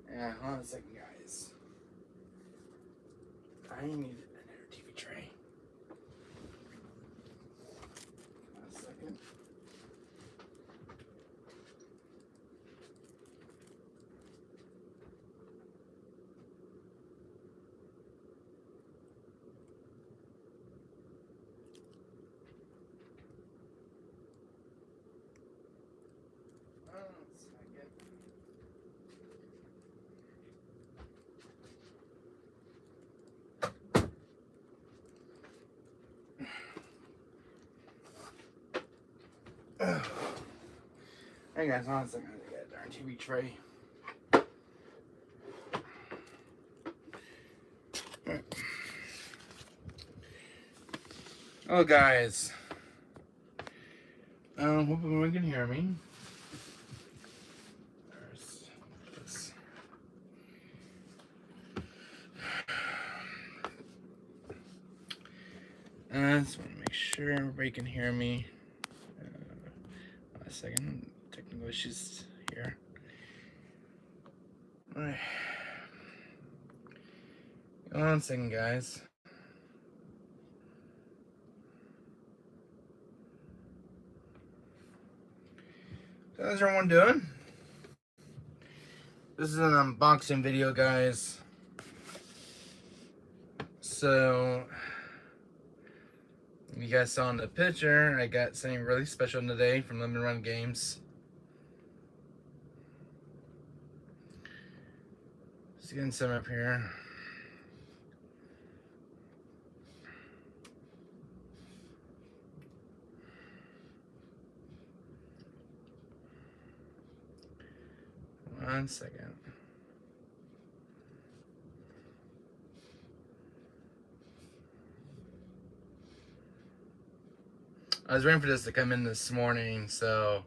Yeah, hold on a second, guys. I need another TV tray. Hold on a second. Hey guys, hold on a second. I got a darn TV tray. Oh, guys. Hope everyone can hear me. There's this. I just want to make sure everybody can hear me. A second, technical issues here. All right. One second, guys. So how's everyone doing? This is an unboxing video, guys. So, you guys saw in the picture, I got something really special today from Lemon Run Games. Just getting some up here. One second. I was waiting for this to come in this morning, so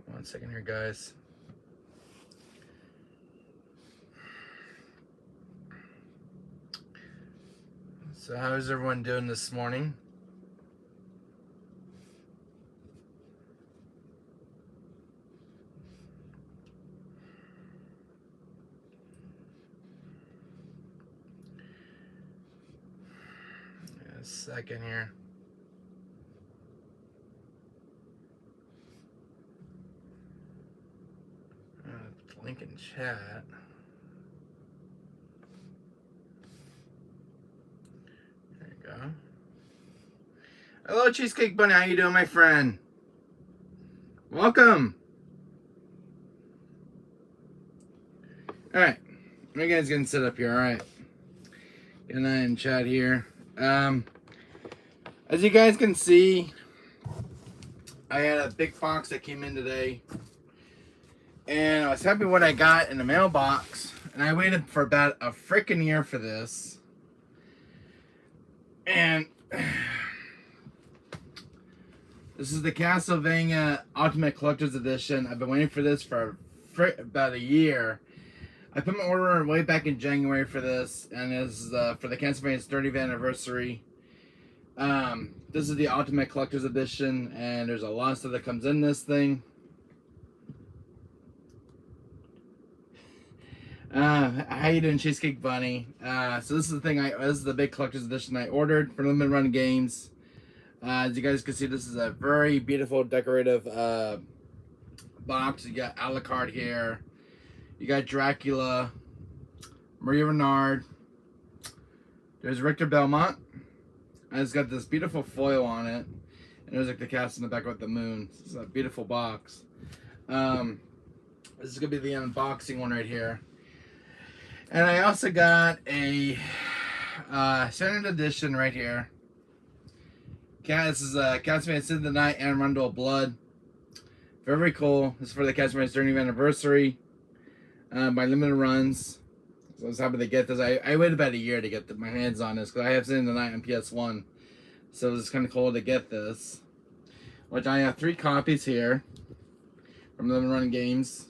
one second here, guys. So how is everyone doing this morning? A second here. Link in chat. There you go. Hello, Cheesecake Bunny. How you doing, my friend? Welcome. All right, you guys getting set up here. All right, and I in chat here. As you guys can see, I had a big box that came in today, and I was happy with what I got in the mailbox. And I waited for about a freaking year for this, and this is the Castlevania Ultimate Collector's Edition. I've been waiting for this for about a year. I put my order way back in January for this, and this is for the Castlevania's 30th anniversary. This is the Ultimate Collector's Edition, and there's a lot of stuff that comes in this thing. How you doing, Cheesecake Bunny? So this is the thing. This is the big Collector's Edition I ordered for Limited Run Games. As you guys can see, this is a very beautiful, decorative box. You got Alucard here. You got Dracula, Maria Renard. There's Richter Belmont. And it's got this beautiful foil on it. And there's like the cast in the back with the moon. It's a beautiful box. This is going to be the unboxing one right here. And I also got a standard edition right here. This is Castlevania Sin of the Night and Rondo of Blood. Very cool. This is for the Castlevania's 30th anniversary. By Limited Runs. So I was happy to get this. I waited about a year to get my hands on this because I have Sin of the Night on PS1. So it was kind of cool to get this. Which I have 3 copies here from Limited Run Games.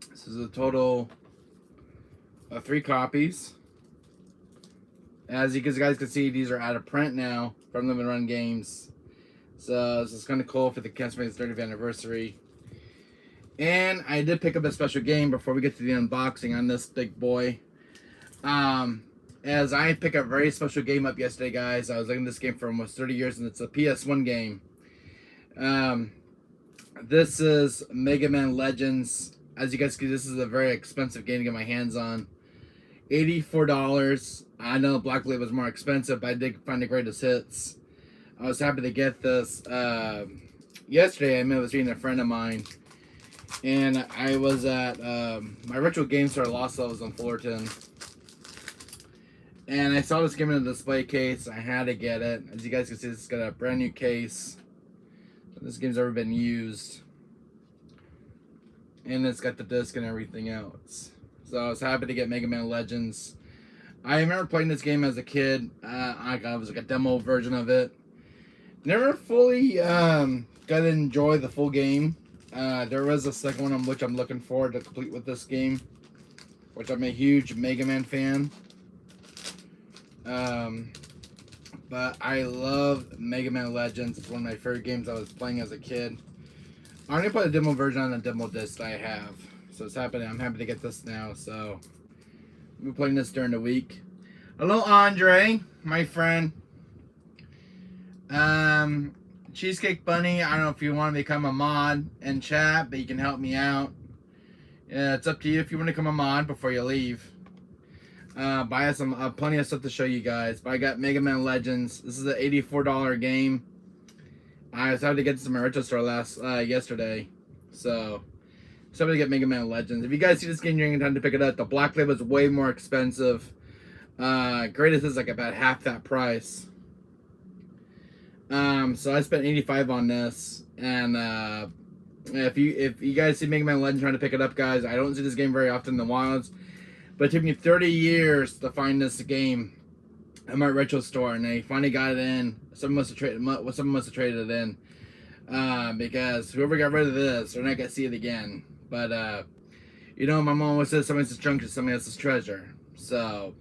This is a total of 3 copies. As you guys can see, these are out of print now from Limited Run Games. So this is kind of cool for the Castlevania's 30th anniversary. And I did pick up a special game before we get to the unboxing on this big boy. As I picked a very special game up yesterday, guys. I was looking at this game for almost 30 years, and it's a ps1 game. This is Mega Man Legends. As you guys can see, this is a very expensive game to get my hands on. $84. I know Black Label was more expensive, but I did find the greatest hits. I was happy to get this. Yesterday, I was reading a friend of mine, and I was at my Retro Game Store Lost Levels in Fullerton, and I saw this game in a display case. I had to get it. As you guys can see, it's got a brand new case. This game's never been used, and it's got the disc and everything else. So I was happy to get Mega Man Legends. I remember playing this game as a kid. I was like a demo version of it. Never fully got to enjoy the full game. There was a second one which I'm looking forward to complete with this game, which I'm a huge Mega Man fan. But I love Mega Man Legends. It's one of my favorite games I was playing as a kid. I only played the demo version on the demo disc that I have. So it's happening. I'm happy to get this now. So we'll be playing this during the week. Hello, Andre, my friend. Cheesecake Bunny, I don't know if you want to become a mod and chat, but you can help me out. Yeah, it's up to you if you want to become a mod before you leave. But I have some plenty of stuff to show you guys. But I got Mega Man Legends. This is an $84 game. I decided to get this in my retro store yesterday. So somebody get Mega Man Legends. If you guys see this game, you're going to have to pick it up. The Black Label is way more expensive. Greatest is like about half that price. So I spent $85 on this, and if you guys see Mega Man Legends trying to pick it up, guys, I don't see this game very often in the wilds, but it took me 30 years to find this game at my retro store, and I finally got it in. Someone must have traded it in, because whoever got rid of this, they're not gonna see it again. But you know, my mom always says somebody else's junk is somebody else's treasure. So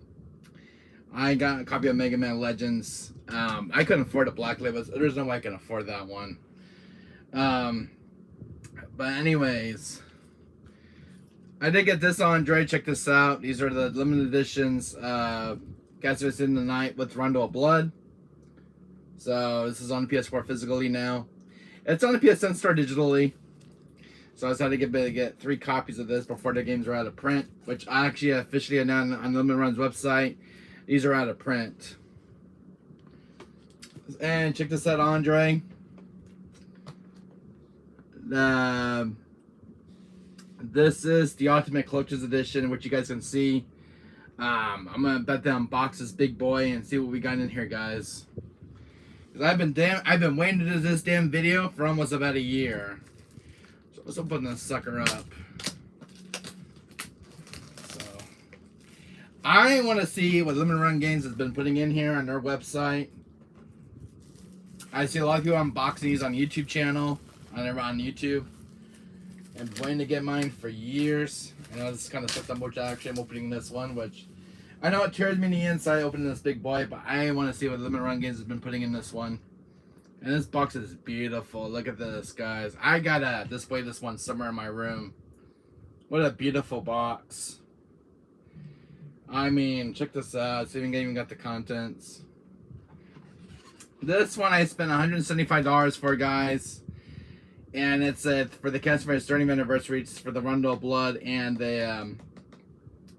I got a copy of Mega Man Legends. I couldn't afford a Black Label. There's no way I can afford that one. But anyways, I did get this on Andre. Check this out. These are the limited editions. Castlevania in the Night with Rondo of Blood. So this is on the PS4 physically now. It's on the PSN store digitally. So I decided to get 3 copies of this before the games are out of print, which I actually officially announced on Limited Run's website. These are out of print. And check this out, Andre. This is the Ultimate Collector's Edition, which you guys can see. I'm gonna bet to unbox this big boy and see what we got in here, guys. Cause I've been waiting to do this damn video for almost about a year. So let's open this sucker up. I want to see what Limited Run Games has been putting in here on their website. I see a lot of people unboxing these on YouTube channel, on YouTube. I've been waiting to get mine for years. I know this is kind of September, which actually I'm opening this one, which I know it tears me in the inside opening this big boy, but I want to see what Limited Run Games has been putting in this one. And this box is beautiful. Look at this, guys. I gotta display this one somewhere in my room. What a beautiful box. I mean, check this out. It's even got the contents. This one I spent $175 for, guys. And it's for the Castlevania's 30th anniversary. It's for the Rondo of Blood and the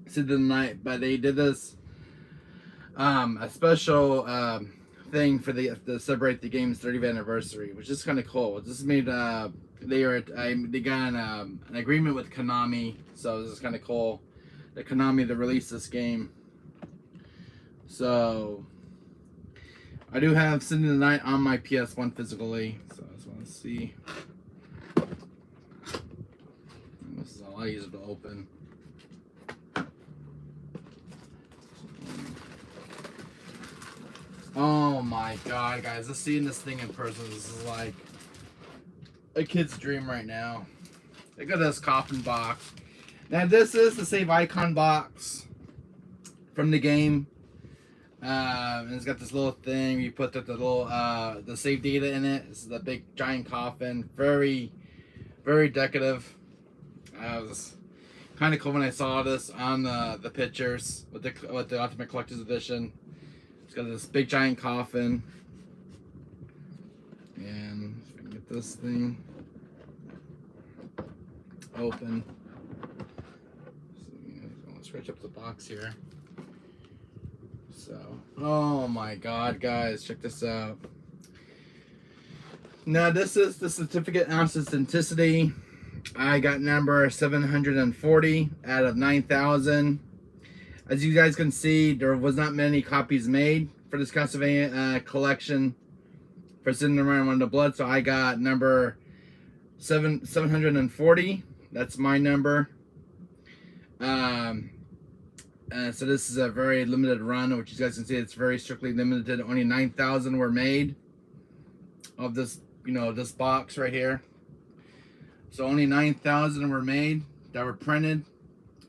City of the Night. But they did this a special thing for to celebrate the game's 30th anniversary, which is kind of cool. This made they got an agreement with Konami, so this is kind of cool. The Konami to release this game. So I do have City of the Night on my PS1 physically, so I just want to see. This is a lot easier to open. Oh my god, guys, just seeing this thing in person, this is like a kid's dream right now. Look at this coffin box. Now this is the save icon box from the game. And it's got this little thing you put the little the save data in it. This is the big giant coffin, very decorative. It was kind of cool when I saw this on the pictures with the Ultimate Collector's Edition. It's got this big giant coffin, and if I can get this thing open. So, I'm gonna scratch up the box here. So, oh my God, guys, check this out. Now, this is the certificate of authenticity. I got number 740 out of 9,000. As you guys can see, there was not many copies made for this Castlevania collection for Cinderella Under Blood, so I got number 740. That's my number. So this is a very limited run, which you guys can see it's very strictly limited. Only 9,000 were made of this, this box right here. So only 9,000 were made that were printed,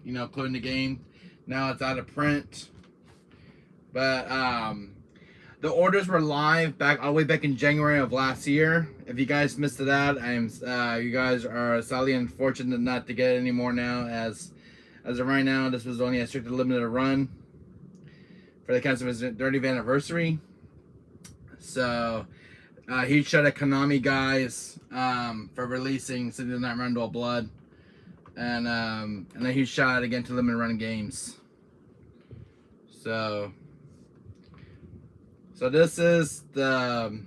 including the game. Now it's out of print. But the orders were live all the way back in January of last year. If you guys missed it out, you guys are sadly unfortunate not to get it anymore now. As of right now, this was only a strictly limited run for the Castlevania 30th anniversary. So huge shout out Konami guys for releasing City of Night Run Blood, and a huge shout out again to Limited Run Games. So this is the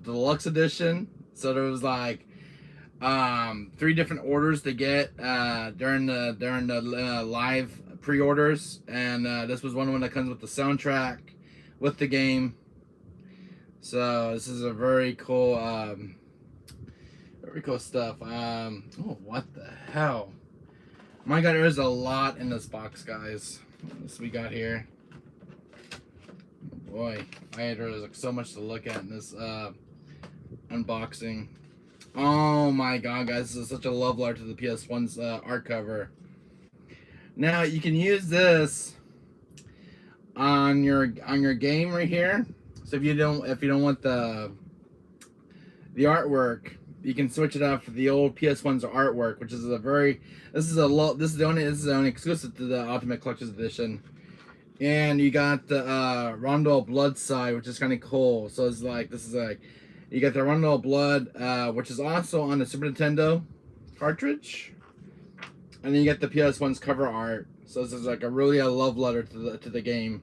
deluxe edition. So there was like 3 different orders to get during the live pre-orders, and this was one that comes with the soundtrack with the game. So this is a very cool stuff. Oh, what the hell, my God, there's a lot in this box, guys. This we got here. Oh boy, there's like so much to look at in this unboxing. Oh my God, guys, this is such a love letter to the PS1's art cover. Now you can use this on your game right here. So if you don't want the artwork, you can switch it out for the old PS1's artwork, which is this is the only exclusive to the Ultimate Collector's Edition. And you got the Rondo of Blood side, which is kind of cool. So it's like you got the Rondo of Blood, which is also on the Super Nintendo cartridge, and then you get the PS1's cover art. So this is like a love letter to the game.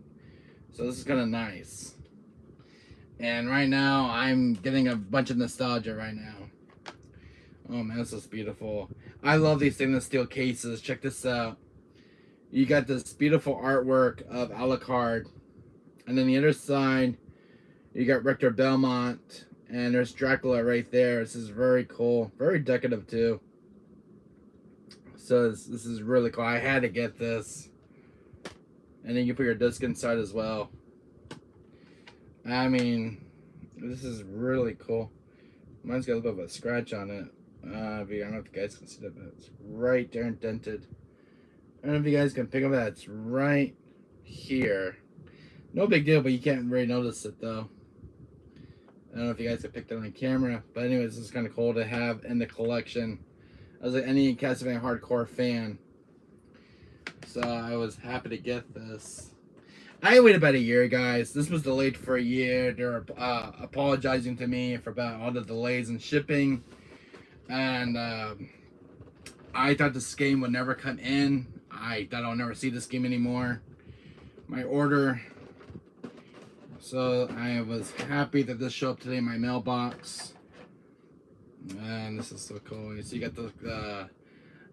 So this is kind of nice. And right now I'm getting a bunch of nostalgia right now. Oh man, this is beautiful. I love these stainless steel cases. Check this out. You got this beautiful artwork of Alucard, and then the other side you got Richter Belmont, and there's Dracula right there. This is very cool, very decorative too. So this is really cool. I had to get this. And then you put your disc inside as well. I mean, this is really cool. Mine's got a little bit of a scratch on it. I don't know if you guys can see that, but it's right there indented. I don't know if you guys can pick up that. It's right here. No big deal, but you can't really notice it though. I don't know if you guys can pick that on camera, but anyways, this is kind of cool to have in the collection. As any Castlevania hardcore fan, so I was happy to get this. I waited about a year, guys. This was delayed for a year. They're apologizing to me for about all the delays in shipping, and I thought this game would never come in. I thought I'll never see this game anymore. My order. So I was happy that this showed up today in my mailbox. And this is so cool. So you got the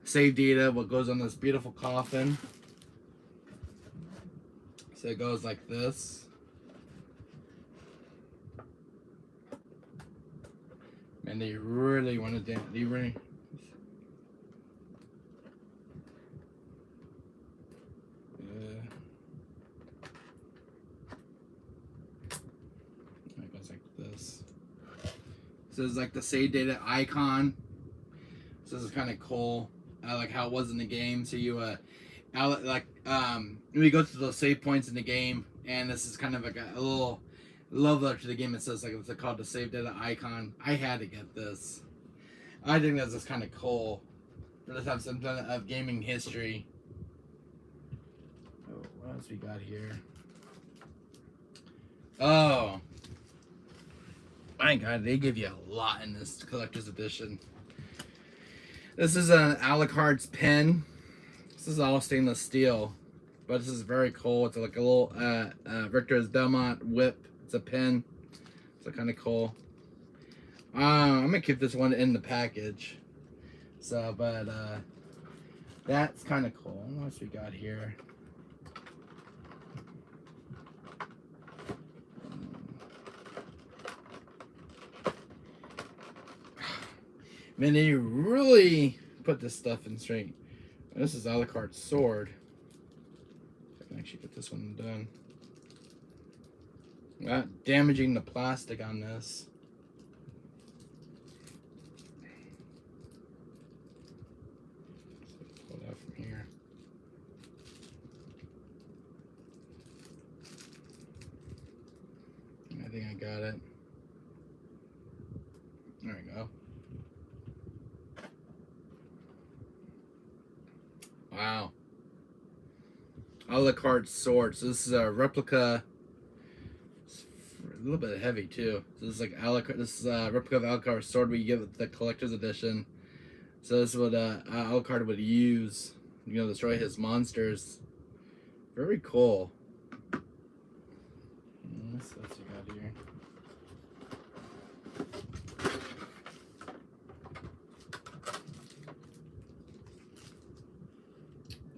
save data, what goes on this beautiful coffin. So it goes like this. And they really want to they really. It goes like this. So it's like the save data icon. So this is kind of cool. I like how it was in the game. So you like we go to those save points in the game, and this is kind of like a little love letter to the game. It says like it's called the save data icon. I had to get this. I think that's just kind of cool. For this have some kind of gaming history. Oh, what else we got here? Oh, my God, they give you a lot in this collector's edition. This is an Alucard's pen. This is all stainless steel, but this is very cool. It's like a little Richter's Belmont whip. It's a pen. It's kind of cool. I'm gonna keep this one in the package. So, but that's kind of cool. What else we got here? Man, they really put this stuff in straight. This is Alucard's sword. I can actually get this one done. Not damaging the plastic on this. Pull it out from here. I think I got it. There we go. Wow. Alucard's sword. So this is a replica. It's a little bit heavy too. So this is like Alucard. This is a replica of Alucard's sword we get with the collector's edition. So this is what Alucard would use, you know, destroy his monsters. Very cool. What else you got here?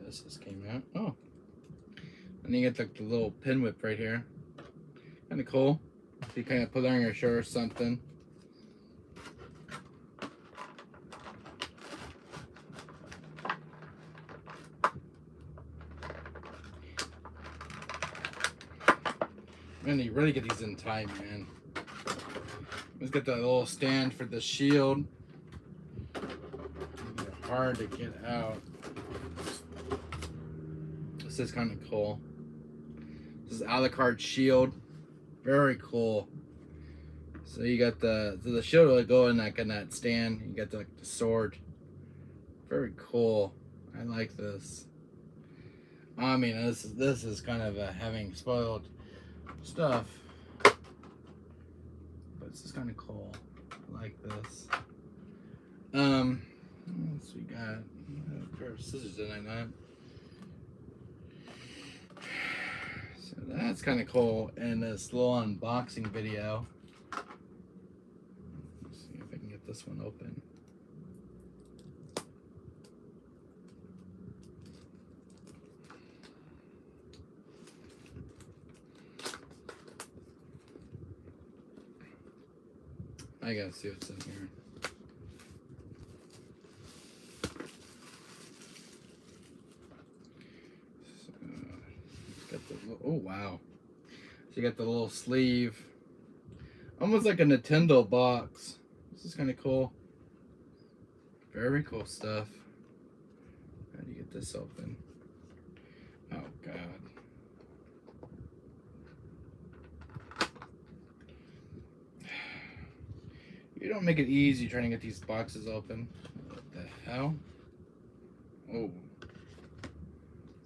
This just came out. Oh. And you get like the little pin whip right here. Kind of cool. So you kind of put it on your shirt or something. Man, you really get these in tight, man. Let's get the little stand for the shield. They're hard to get out. This is kind of cool. This is Alucard's shield. Very cool. So you got the shield will go in like in that stand. You got the sword. Very cool. I like this. I mean, this is kind of having spoiled stuff, but this is kind of cool. I like this. What else we got? A pair of scissors in it, not. So that's kind of cool. And this little unboxing video. Let's see if I can get this one open. I gotta see what's in here. So, got the, oh wow! So you got the little sleeve, almost like a Nintendo box. This is kind of cool. Very cool stuff. How do you get this open? Oh God. You don't make it easy trying to get these boxes open. What the hell? Oh.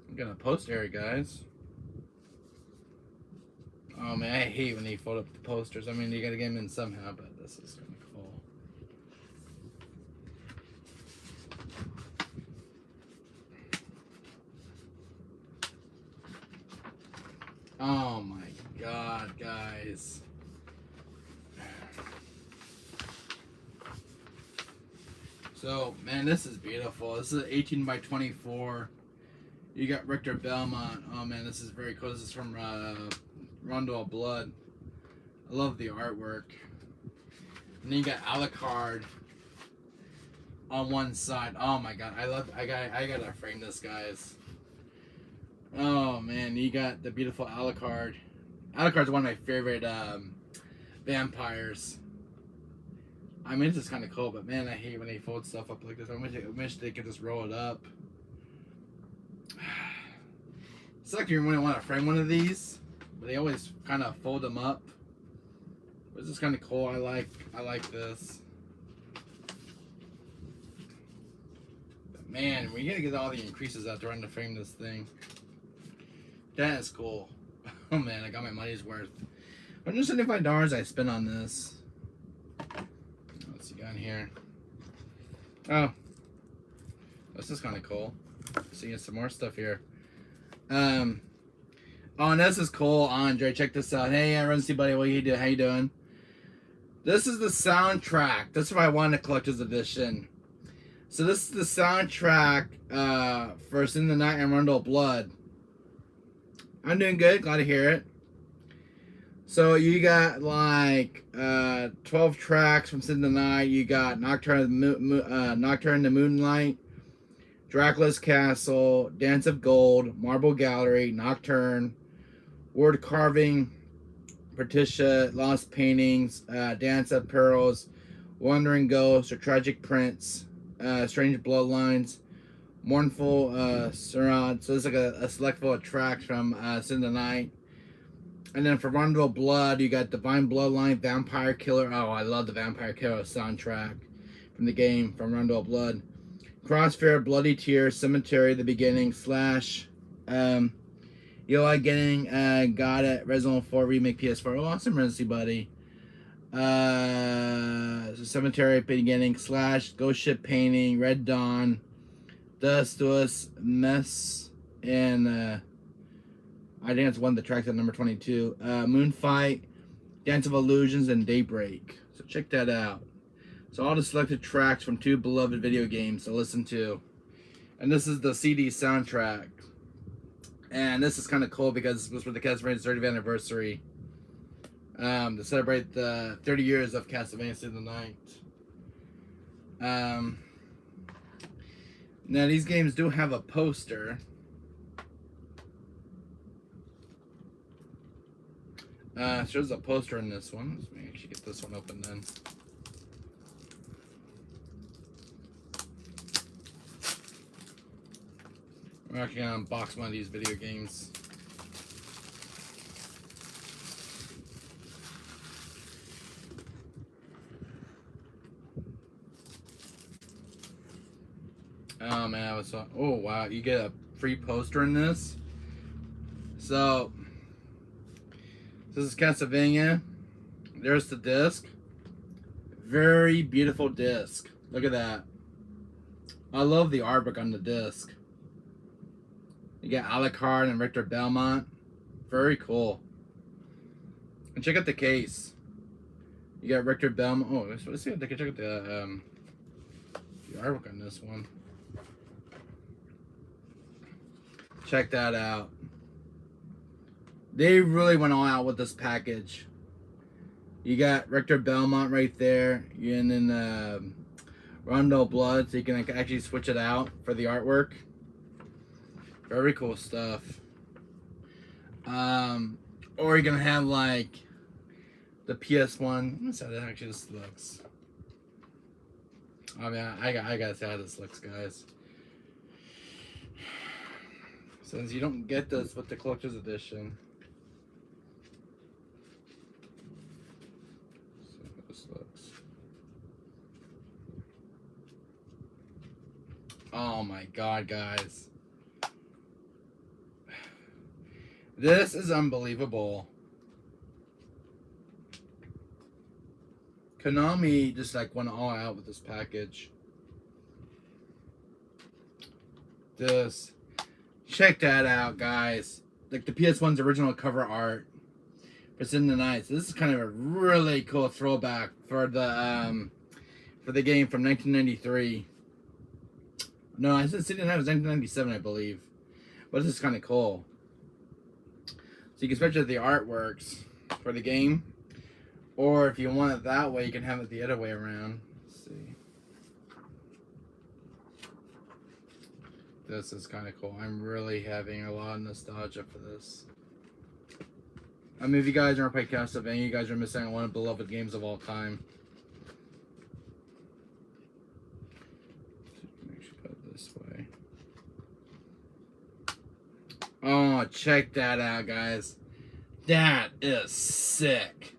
I'm gonna post area, guys. Oh man, I hate when they fold up the posters. I mean, you gotta get them in somehow, but this is kind of cool. Oh my God, guys. So, man, this is beautiful. This is 18 by 24. You got Richter Belmont. Oh, man, this is very cool. This is from Rondo of Blood. I love the artwork. And then you got Alucard on one side. Oh, my God. I gotta frame this, guys. Oh, man. You got the beautiful Alucard. Alucard's one of my favorite vampires. I mean, it's just kind of cool, but man, I hate when they fold stuff up like this. I wish they could just roll it up. It's like you really want to frame one of these, but they always kind of fold them up. This is kind of cool. I like this. But man, we gotta get all the increases out there on to frame this thing. That is cool. Oh man, I got my money's worth. $175 I spent on this. What's he got in here? Oh, this is kind of cool. Seeing some more stuff here. Oh, and this is cool, Andre. Check this out. Hey, Run-C buddy, what you doing? How you doing? This is the soundtrack. That's what I want a collector's edition. So this is the soundtrack for Sin the Night and Rundle Blood. I'm doing good. Glad to hear it. So you got like 12 tracks from Sin the Night. You got Nocturne the Moonlight, Dracula's Castle, Dance of Gold, Marble Gallery, Nocturne, Word Carving, Patricia, Lost Paintings, Dance of Pearls, Wandering Ghost, or Tragic Prince, Strange Bloodlines, Mournful Surad. So this is like a select full of tracks from Sin the Night. And then for Rundle Blood, you got Divine Bloodline, Vampire Killer. Oh, I love the Vampire Killer soundtrack from the game from Rundle Blood. Crossfire, Bloody Tears, Cemetery, The Beginning, Slash, Eli getting got it, Resident Evil 4 Remake PS4. Oh, awesome, Run-C buddy. So Cemetery, Beginning, Slash, Ghost Ship Painting, Red Dawn, Dust to Us, Mess, and I think it's one of the tracks at number 22. Moonfight, Dance of Illusions, and Daybreak. So check that out. So all the selected tracks from 2 beloved video games to listen to. And this is the CD soundtrack. And this is kind of cool because it was for the Castlevania 30th anniversary. To celebrate the 30 years of Castlevania Sin the Night. Now these games do have a poster. So there's a poster in this one. Let me actually get this one open then. We're actually gonna unbox one of these video games. Oh man, I was so. Oh wow, you get a free poster in this. So this is Castlevania. There's the disc. Very beautiful disc. Look at that. I love the artwork on the disc. You got Alucard and Richter Belmont. Very cool. And check out the case. You got Richter Belmont. Oh, let's see if they can check out the artwork on this one. Check that out. They really went all out with this package. You got Richter Belmont right there, and then Rundle Blood, so you can actually switch it out for the artwork. Very cool stuff. Or you're gonna have like the PS1. Let's see how that actually this looks. I mean, I gotta see how this looks, guys. Since you don't get this with the collector's edition. So this looks. Oh my god, guys. This is unbelievable. Konami just like went all out with this package. This. Check that out, guys. Like the PS1's original cover art for Sin the Night. So this is kind of a really cool throwback for the game from 1993. No, I said Sin the Night was 1997, I believe. But this is kind of cool. So you can switch out the artworks for the game. Or if you want it that way, you can have it the other way around. Let's see. This is kind of cool. I'm really having a lot of nostalgia for this. I mean, if you guys aren't playing Castlevania, you guys are missing out on one of the beloved games of all time. Make sure put it this way. Oh, check that out, guys. That is sick.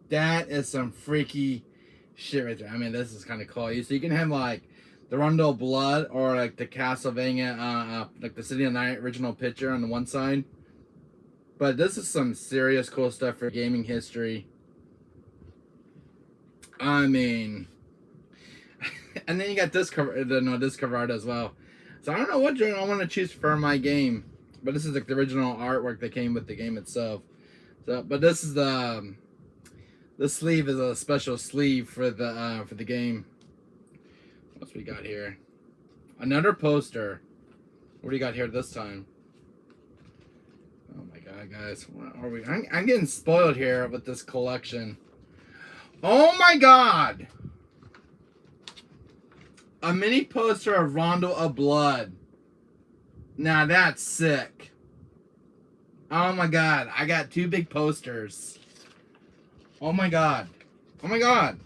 That is some freaky shit right there. I mean, this is kind of cool. So you can have like the Rondo of Blood or like the Castlevania, like the City of Night original picture on the one side. But this is some serious cool stuff for gaming history. I mean, and then you got this cover, this cover art as well. So I don't know what journal I want to choose for my game, but this is like the original artwork that came with the game itself. So, but this is the sleeve is a special sleeve for the game. What we got here? Another poster. What do you got here this time? Oh my god, guys, what are we? I'm getting spoiled here with this collection. Oh my god! A mini poster of Rondo of Blood. Now that's sick. Oh my god, I got two big posters. Oh my god. Oh my god.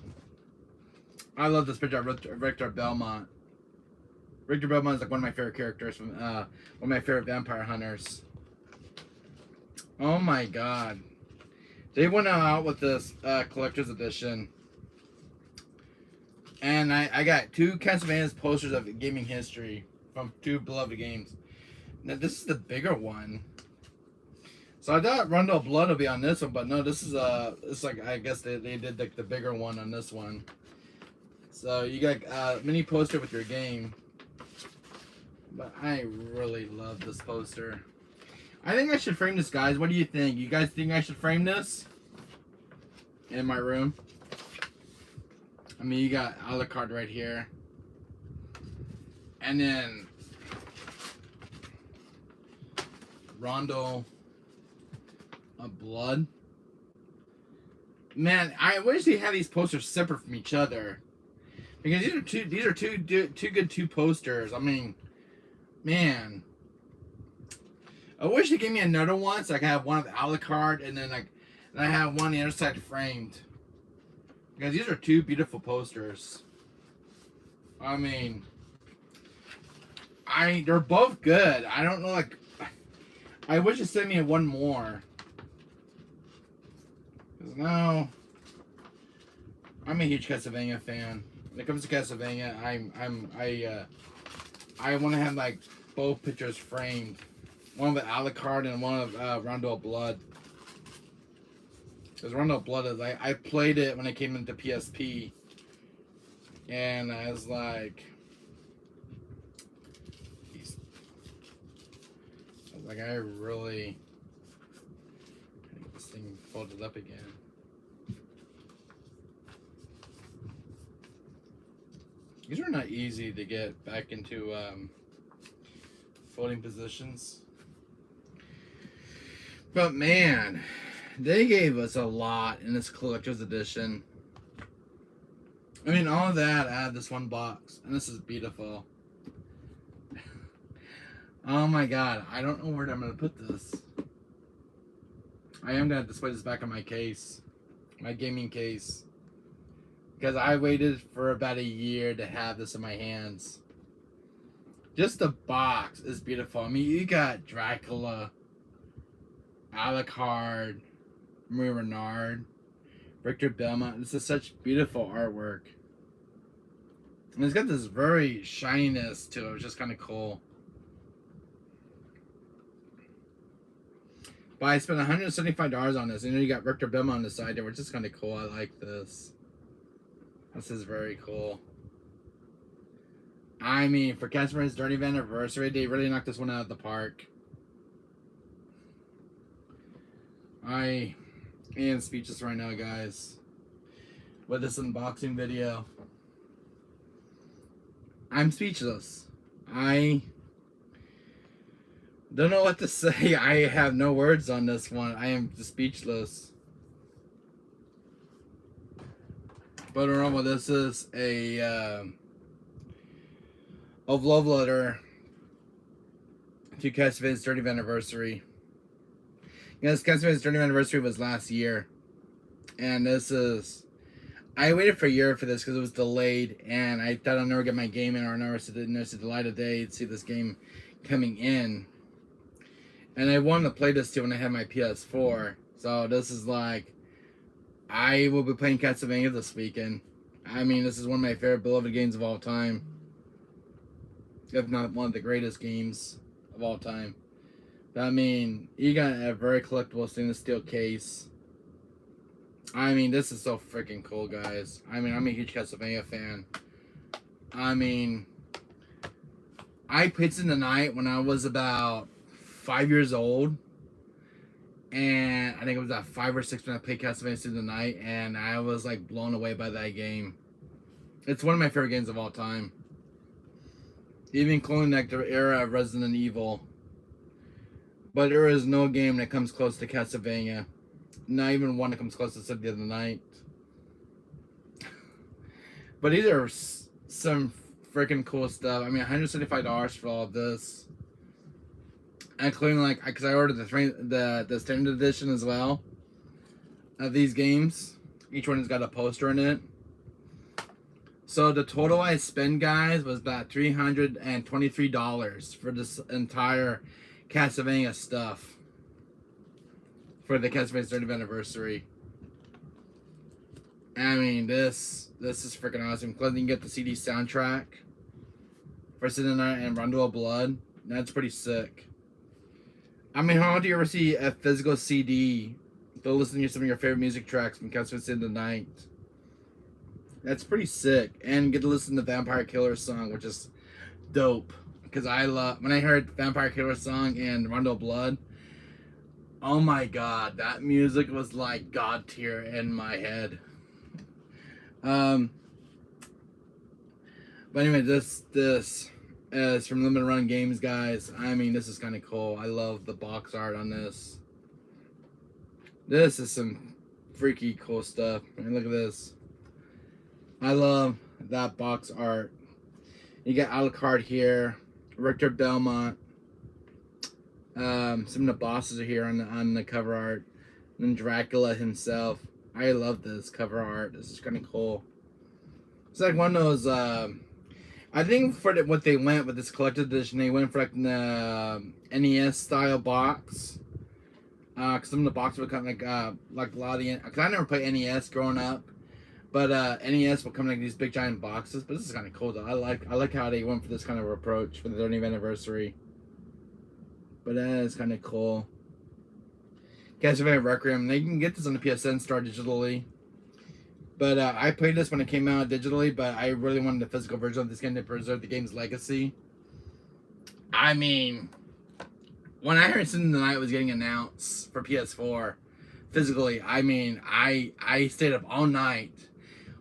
I love this picture of Victor Belmont. Victor Belmont is like one of my favorite characters from one of my favorite vampire hunters. Oh my god. They went out with this collector's edition. And I got two Castlevania posters of gaming history from two beloved games. Now this is the bigger one. So I thought Rondo of Blood would be on this one, but no, this is it's like I guess they did like the bigger one on this one. So you got a mini poster with your game. But I really love this poster. I think I should frame this, guys. What do you think? You guys think I should frame this in my room? I mean, you got Alucard right here. And then Rondo of Blood. Man, I wish they had these posters separate from each other. Because these are two good posters. I mean, man. I wish they gave me another one so I could have one of Alucard and then I have one on the other side framed. Because these are two beautiful posters. I mean, they're both good. I don't know, like, I wish it sent me one more. Because now, I'm a huge Castlevania fan. When it comes to Castlevania, I want to have like both pictures framed. One with Alucard and one of Rondo of Blood. Because Rondo of Blood is like, I played it when it came into PSP. And I was like, I really get this thing folded up again. These are not easy to get back into folding positions. But man, they gave us a lot in this collector's edition. I mean, all of that out of this one box. And this is beautiful. Oh my god, I don't know where I'm going to put this. I am going to display this back on my case. My gaming case. Because I waited for about a year to have this in my hands. Just the box is beautiful. I mean, you got Dracula, Alucard, Marie Renard, Victor Belmont. This is such beautiful artwork. And it's got this very shininess to it, which is kind of cool. But I spent $175 on this. And then you got Victor Belmont on the side there, which is kind of cool. I like this. This is very cool. I mean, for Castlevania's 30th anniversary, they really knocked this one out of the park. I am speechless right now, guys, with this unboxing video. I'm speechless. I don't know what to say. I have no words on this one. I am speechless. But remember, this is a love letter to Castlevania's 30th anniversary. Yes, Castlevania's 30th anniversary was last year. And this is... I waited for a year for this because it was delayed. And I thought I'd never get my game in or never see the light of day to see this game coming in. And I wanted to play this too when I had my PS4. So this is like, I will be playing Castlevania this weekend. I mean, this is one of my favorite beloved games of all time. If not one of the greatest games of all time. But, I mean, you got a very collectible stainless steel case. I mean, this is so freaking cool, guys. I mean, I'm a huge Castlevania fan. I mean, I played this in the night when I was about 5 years old. And I think it was about 5 or 6 when I played Castlevania in the night. And I was like blown away by that game. It's one of my favorite games of all time. Even including like the era of Resident Evil. But there is no game that comes close to Castlevania. Not even one that comes close to Symphony of the Night. But these are some freaking cool stuff. I mean, $175 for all of this. Including like, because I ordered the standard edition as well of these games. Each one has got a poster in it. So the total I spent, guys, was about $323 for this entire Castlevania stuff. For the Castlevania 30th anniversary. I mean, this is freaking awesome. Plus, you can get the CD soundtrack for Sitting Night and Rondo of Blood. That's pretty sick. I mean, how do you ever see a physical CD to listen to some of your favorite music tracks from Castlevania in the Night? That's pretty sick. And get to listen to Vampire Killer song, which is dope. Because I love, when I heard Vampire Killer song and Rondo of Blood, oh my god, that music was like god tier in my head. But anyway, this is from Limited Run Games, guys. I mean, this is kind of cool. I love the box art on this. This is some freaky cool stuff. I mean, look at this. I love that box art. You got Alucard here, Richter Belmont. Some of the bosses are here on the cover art. And then Dracula himself. I love this cover art. This is kind of cool. It's like one of those. I think for what they went with this collector's edition, they went for like the NES style box. Cause some of the boxes would come like a lot of the. Cause I never played NES growing up, but NES will come like these big giant boxes. But this is kind of cool though. I like how they went for this kind of approach for the 30th anniversary. But that is kind of cool. Castlevania Requiem. They can get this on the ps1 store digitally. But I played this when it came out digitally, but I really wanted the physical version of this game to preserve the game's legacy. I mean, when I heard Sitting the Night was getting announced for PS4 physically, I mean, I stayed up all night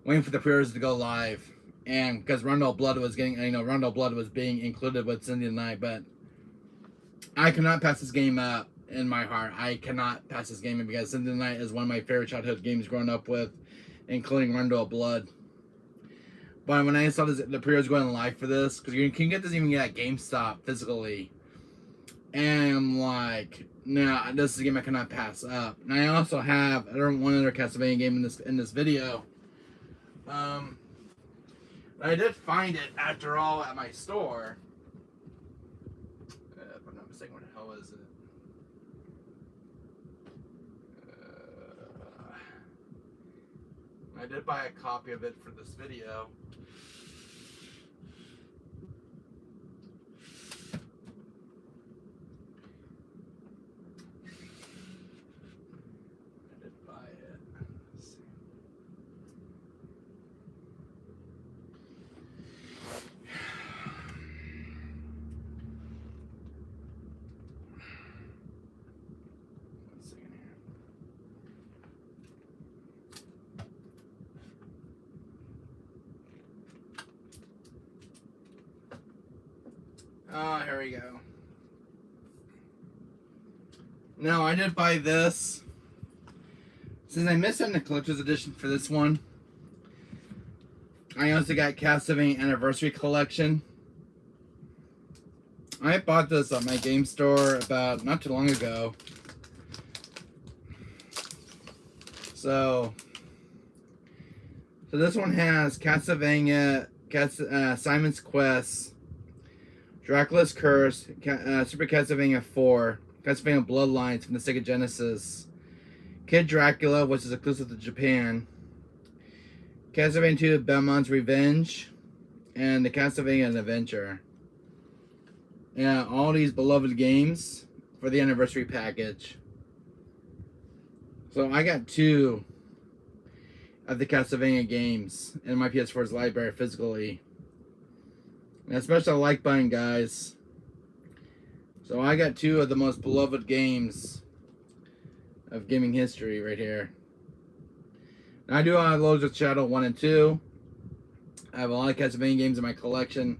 waiting for the pre-orders to go live. And because Rondo of Blood was getting, Rondo of Blood was being included with Sitting the Night, but I cannot pass this game up in my heart. I cannot pass this game up because Sitting the Night is one of my favorite childhood games growing up with, including Rondo of Blood. But when I saw the pre-orders going live for this, because you can get this even at GameStop physically, and I'm like, no, this is a game I cannot pass up. And I also have one other Castlevania game in this video. I did find it after all at my store. If I'm not mistaken, what the hell is it? I did buy a copy of it for this video. I did buy it. Let's see. One second here. Oh, here we go. No, I did buy this. Since I missed out on the collector's edition for this one, I also got Castlevania Anniversary Collection. I bought this at my game store about not too long ago. So this one has Castlevania, Simon's Quest, Dracula's Curse, Super Castlevania 4, Castlevania Bloodlines from the Sega Genesis, Kid Dracula, which is exclusive to Japan, Castlevania 2 Belmont's Revenge, and the Castlevania Adventure. Yeah, all these beloved games for the anniversary package. So I got 2 of the Castlevania games in my PS4's library physically. And especially a like button, guys. So I got 2 of the most beloved games of gaming history right here. Now I do have Lords of Shadow 1 and 2. I have a lot of Castlevania games in my collection.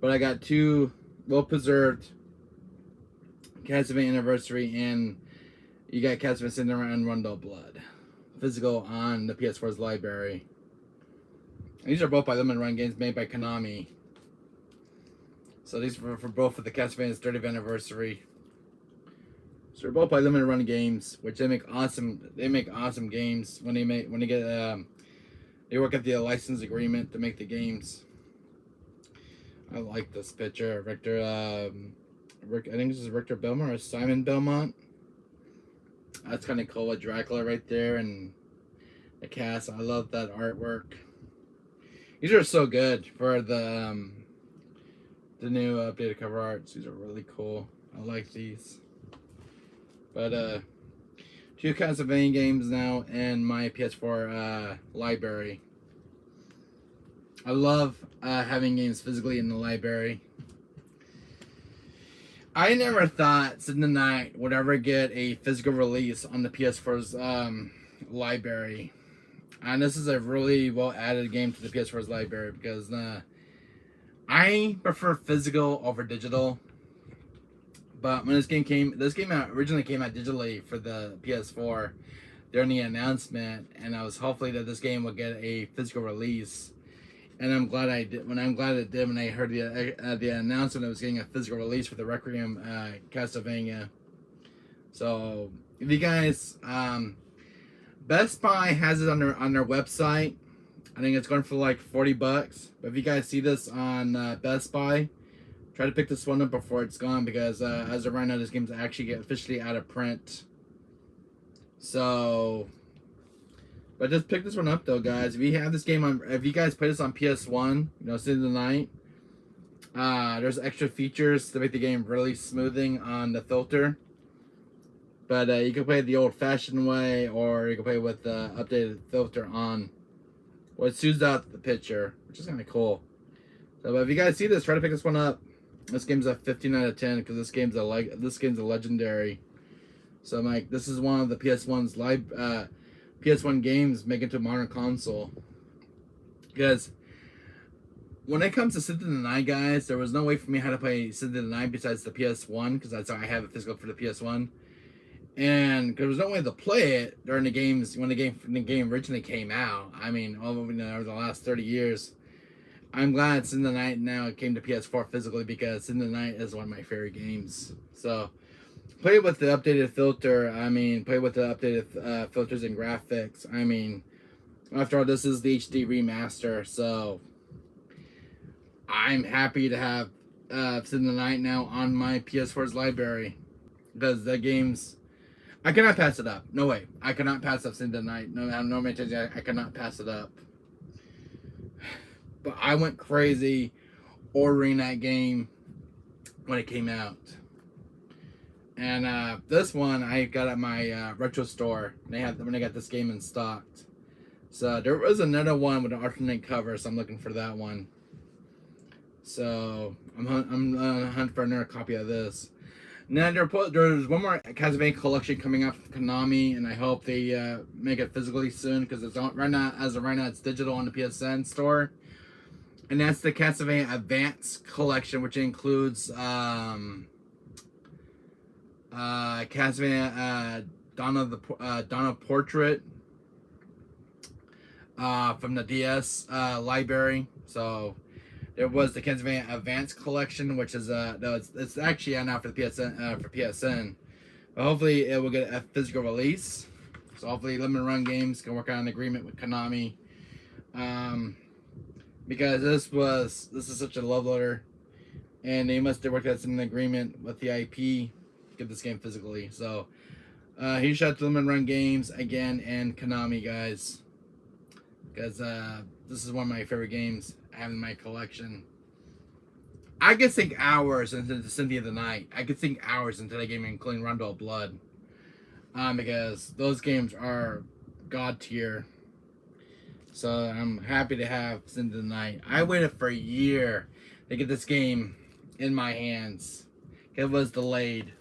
But I got 2 well-preserved Castlevania Anniversary, and you got Castlevania Cinderella and Rondo Blood. Physical on the PS4's library. These are both by Limited Run games made by Konami. So these are for both of the Castlevania's 30th anniversary. So they're both by Limited Run games, which they make awesome. They make awesome games when they work at the license agreement to make the games. I like this picture, Richter. I think this is Richter Belmont or Simon Belmont. That's kind of cool with Dracula right there and the cast. I love that artwork. These are so good for the new updated cover arts. These are really cool. I like these. But 2 Castlevania games now in my PS4 library. I love having games physically in the library. I never thought Sid the Night would ever get a physical release on the PS4's library. And this is a really well added game to the PS4's library because I prefer physical over digital. But when this game originally came out digitally for the PS4 during the announcement, and I was hopefully that this game would get a physical release. And I'm glad I did. When I heard the announcement, it was getting a physical release for the Requiem Castlevania. So if you guys, Best Buy has it on their website. I think it's going for like $40. But if you guys see this on Best Buy, try to pick this one up before it's gone because as of right now, this game's actually officially out of print. So. But just pick this one up though, guys. If you have this game if you guys play this on ps1, Sid the Night, there's extra features to make the game really smoothing on the filter. But you can play it the old-fashioned way, or you can play with the updated filter on. Well, it smooths out the picture, which is kind of cool. So, but if you guys see this, try to pick this one up. This game's a 15 out of 10 because this game's a legendary. So, Mike, this is one of the PS1's PS1 games make it to a modern console. Because when it comes to Sid the Night, guys, there was no way for me how to play Sid the Night besides the PS1, because that's how I have it physical for the PS1. And there was no way to play it during the games when the game originally came out. I mean, over the last 30 years. I'm glad Sid the Night now came to PS4 physically because Sid the Night is one of my favorite games. So play with the updated filter. I mean, play with the updated filters and graphics. I mean, after all, this is the HD remaster, so I'm happy to have Sid the Night now on my PS4's library because the game's. I cannot pass it up. No way. I cannot pass up Sid the Night. No, I cannot pass it up. But I went crazy ordering that game when it came out. And this one I got at my retro store. When they got this game in stock. So there was another one with an alternate cover, so I'm looking for that one. So I'm on a hunt for another copy of this. Now there's one more Castlevania collection coming out from Konami, and I hope they make it physically soon because it's right now. As of right now, it's digital on the PSN store, and that's the Castlevania Advance collection, which includes Castlevania Donna Portrait from the DS library. So there was the Castlevania Advance collection, which is it's actually out now for the PSN. But hopefully it will get a physical release. So hopefully Limited Run Games can work out an agreement with Konami. Because this is such a love letter, and they must have worked out some agreement with the IP. get this game physically. So huge shout out to Limited Run Games again and Konami, guys, because this is one of my favorite games I have in my collection. I could sink hours into the Symphony of the Night. I could sink hours into that game, including Rondo of Blood, because those games are god tier. So I'm happy to have Symphony of the Night. I waited for a year to get this game in my hands. It was delayed.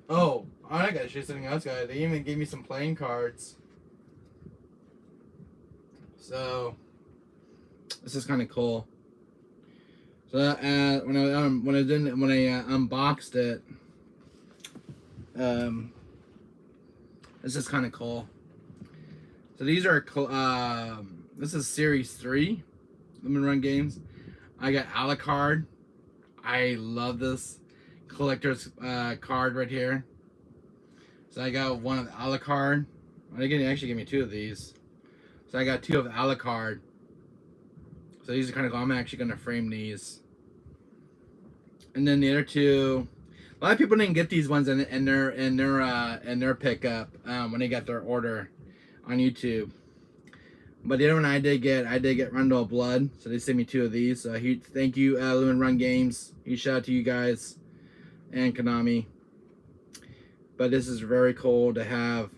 Oh, I gotta show you something else, guys. They even gave me some playing cards. So this is kind of cool. So when I unboxed it, this is kind of cool. So these are this is Series 3 Limited Run Games. I got Alucard. I love this collector's card right here. So I got one of Alucard. They actually gave me two of these. So I got two of Alucard. So these are kind of cool. I'm actually gonna frame these. And then the other two, a lot of people didn't get these ones in their pickup when they got their order on YouTube. But the other one I did get Rondo of Blood. So they sent me two of these. So thank you, Limited Run Games. Huge shout out to you guys and Konami. But this is very cool to have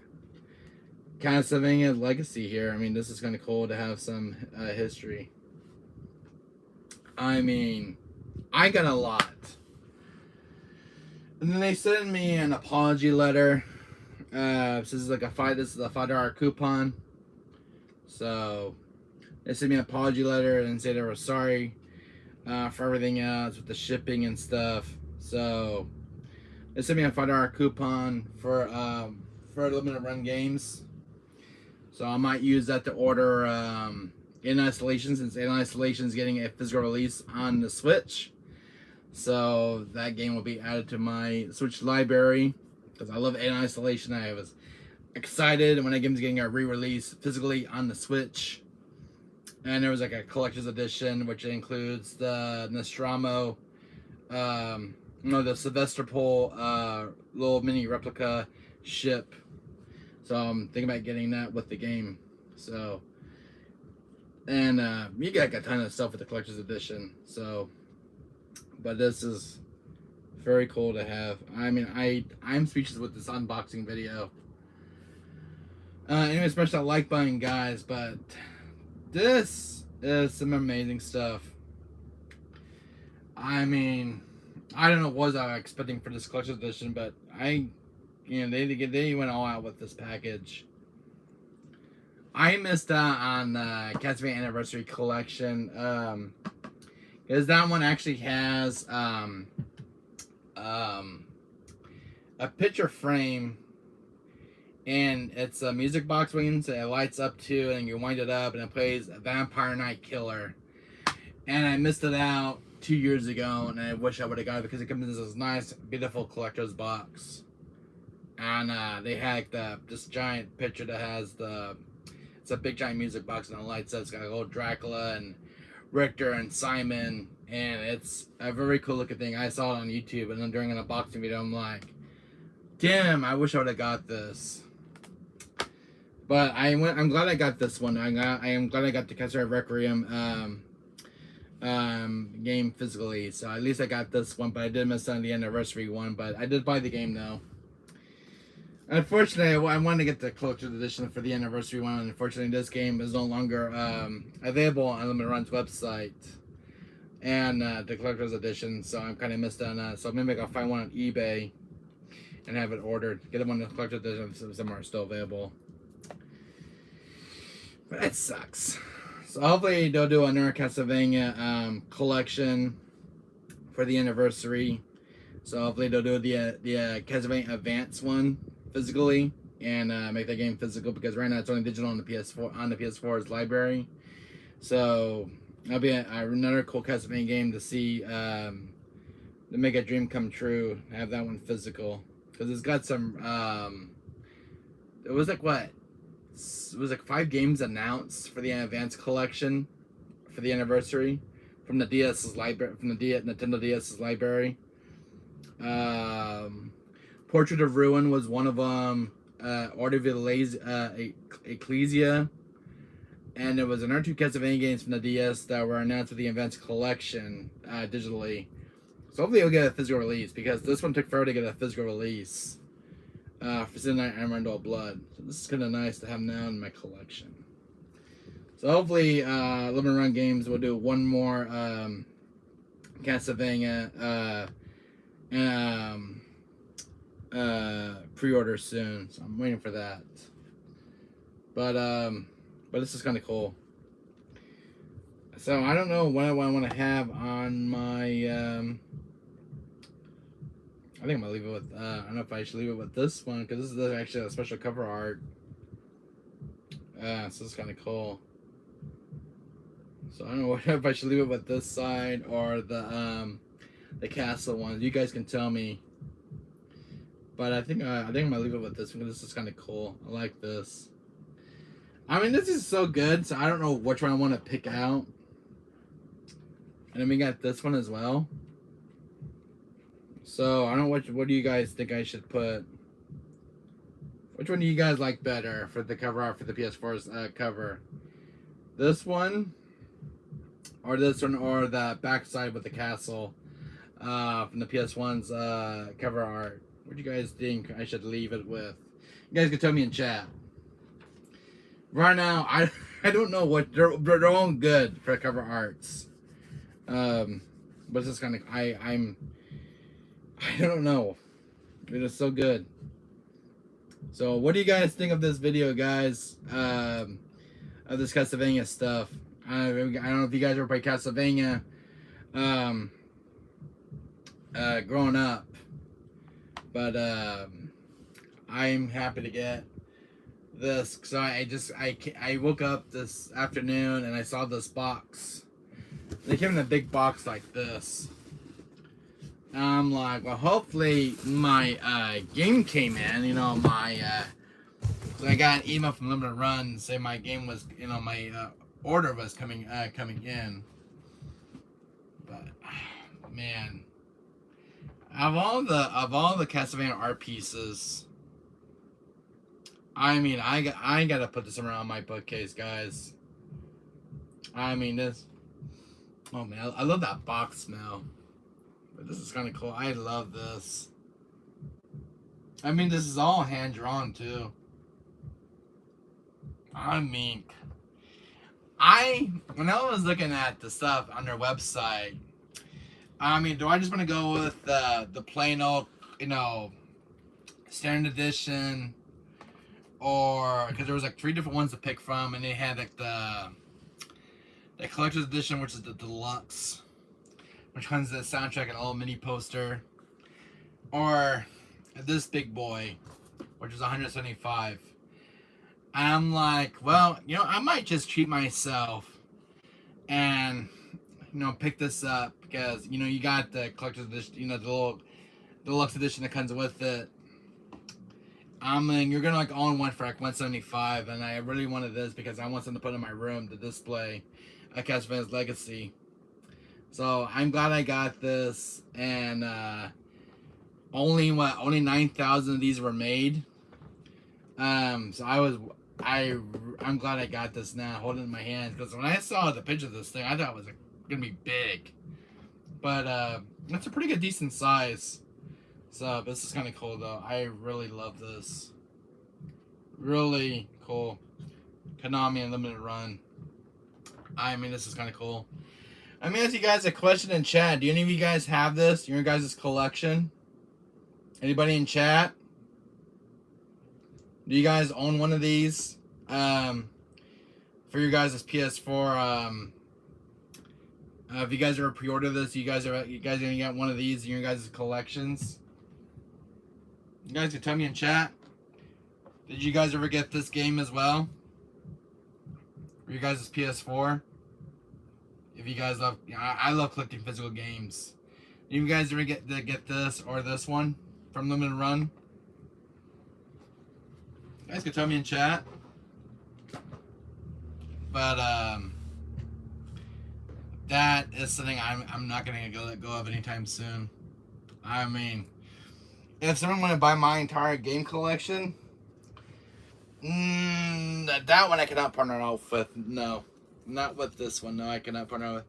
Castlevania Legacy here. I mean, this is kind of cool to have some history. I mean, I got a lot. And then they sent me an apology letter. This is like a $5 coupon. So they sent me an apology letter and say they were sorry for everything else with the shipping and stuff. So they sent me a $5 coupon for Limited Run Games. So I might use that to order In Isolation, since In Isolation is getting a physical release on the Switch. So that game will be added to my Switch library because I love In Isolation. I was excited when that game's getting a re-release physically on the Switch. And there was like a collector's edition, which includes the Nostromo, the Sevastopol little mini replica ship. So I'm thinking about getting that with the game. So, and you got a ton of stuff with the collector's edition. So, but this is very cool to have. I mean, I'm speechless with this unboxing video. Anyway, smash that like button, guys. But this is some amazing stuff. I mean, I don't know what I was expecting for this collector's edition, but they went all out with this package. I missed out on the Castlevania Anniversary Collection, because that one actually has a picture frame, and it's a music box wings that it lights up to, and you wind it up, and it plays Vampire Night Killer. And I missed it out 2 years ago, and I wish I would have got it because it comes in this nice, beautiful collector's box. And they had this giant picture that has it's a big giant music box and it lights up. It's got a little Dracula and Richter and Simon, and it's a very cool looking thing. I saw it on YouTube, and then during an unboxing video, I'm like, damn, I wish I would have got this. But I'm glad I got this one. I am glad I got the Castlevania Requiem game physically. So at least I got this one, but I did miss out on the anniversary one. But I did buy the game though. Unfortunately, I wanted to get the collector's edition for the anniversary one. Unfortunately, this game is no longer available on Limited Run's website and the collector's edition. So I'm kind of missed out on that. So maybe I'll find one on eBay and have it ordered. Get it on the collector's edition if some are still available. But that sucks. So hopefully they'll do another Castlevania collection for the anniversary. So hopefully they'll do the Castlevania Advance one physically and make that game physical, because right now it's only digital on the PS4's library. So that'll be another cool Castlevania game to see, to make a dream come true. Have that one physical, because it's got some. It was like what? It was like 5 games announced for the Advanced Collection for the anniversary from the DS's library, from the Nintendo DS's library. Portrait of Ruin was one of them. Order of Ecclesia. And there was another 2 Castlevania games from the DS that were announced with the Events Collection digitally. So hopefully you'll get a physical release, because this one took forever to get a physical release for Sin Night Emerald Blood. So this is kind of nice to have now in my collection. So hopefully Limited Run Games will do one more Castlevania pre-order soon. So I'm waiting for that. But this is kind of cool. So I don't know what I want to have on my. I think I'm gonna leave it with. I don't know if I should leave it with this one, because this is actually a special cover art. So it's kind of cool. So I don't know if I should leave it with this side or the castle one. You guys can tell me. But I think I'm gonna leave it with this one, because this is kind of cool. I like this. I mean, this is so good, so I don't know which one I want to pick out. And then we got this one as well. So I don't know what do you guys think I should put? Which one do you guys like better for the cover art for the PS4's cover? This one, or this one, or the backside with the castle from the PS1's cover art? What do you guys think I should leave it with? You guys can tell me in chat. Right now, I don't know what they're all good for cover arts. But it's just kind of I don't know. It is so good. So what do you guys think of this video, guys? Of this Castlevania stuff. I don't know if you guys ever played Castlevania growing up, but I'm happy to get this. So I woke up this afternoon and I saw this box. They came in a big box like this. I'm like, well, hopefully my game came in. You know, so I got an email from Limited Run saying my game was, you know, my order was coming in. But man, of all the Castlevania art pieces, I mean, I gotta put this around my bookcase, guys. I mean, this. Oh man, I love that box smell. But this is kind of cool. I love this. I mean, this is all hand drawn too. I mean, when I was looking at the stuff on their website, I mean, do I just want to go with the plain old, you know, standard edition, or because there was like 3 different ones to pick from, and they had like the collector's edition, which is the deluxe, which comes with the soundtrack and all mini poster, or this big boy, which is 175. I'm like, well, you know, I might just treat myself and, you know, pick this up, because, you know, you got the collector's edition, you know, the little deluxe edition that comes with it. I mean, you're gonna like own one for like 175, and I really wanted this because I want something to put in my room to display Castlevania's Legacy. So I'm glad I got this, and only 9,000 of these were made. So I'm glad I got this now, holding it in my hands, because when I saw the picture of this thing, I thought it was like, gonna be big, but it's a pretty good, decent size. So this is kind of cool though. I really love this. Really cool. Konami Unlimited Run. I mean, this is kind of cool. Let me ask you guys a question in chat. Do any of you guys have this in your guys' collection? Anybody in chat? Do you guys own one of these? For your guys' PS4, if you guys ever pre-order this, you guys gonna get one of these in your guys' collections? You guys can tell me in chat. Did you guys ever get this game as well? For your guys' PS4? If you guys love, I love collecting physical games. Did you guys ever get this or this one from Limited Run? You guys can tell me in chat. But that is something I'm not gonna let go of anytime soon. I mean, If someone want to buy my entire game collection, that one I cannot partner off with. No, not with this one. No, I cannot partner with.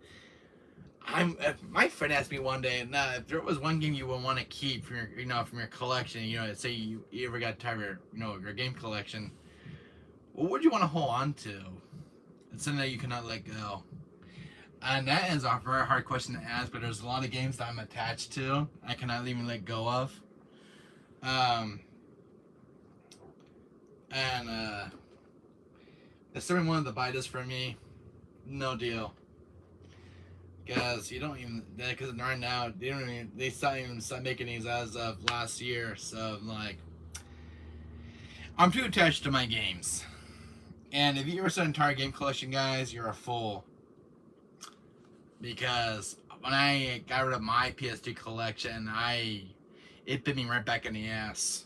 My friend asked me one day, if there was one game you would want to keep from your collection, say you ever got tired of your game collection, what would you want to hold on to? It's something that you cannot let go. And that is a very hard question to ask, but there's a lot of games that I'm attached to. I cannot even let go of. And if someone wanted to buy this from me, no deal. Because you don't even, because right now they stopped making these as of last year. So like, I'm too attached to my games. And if you ever said entire game collection, guys, you're a fool. Because when I got rid of my PS2 collection, it bit me right back in the ass.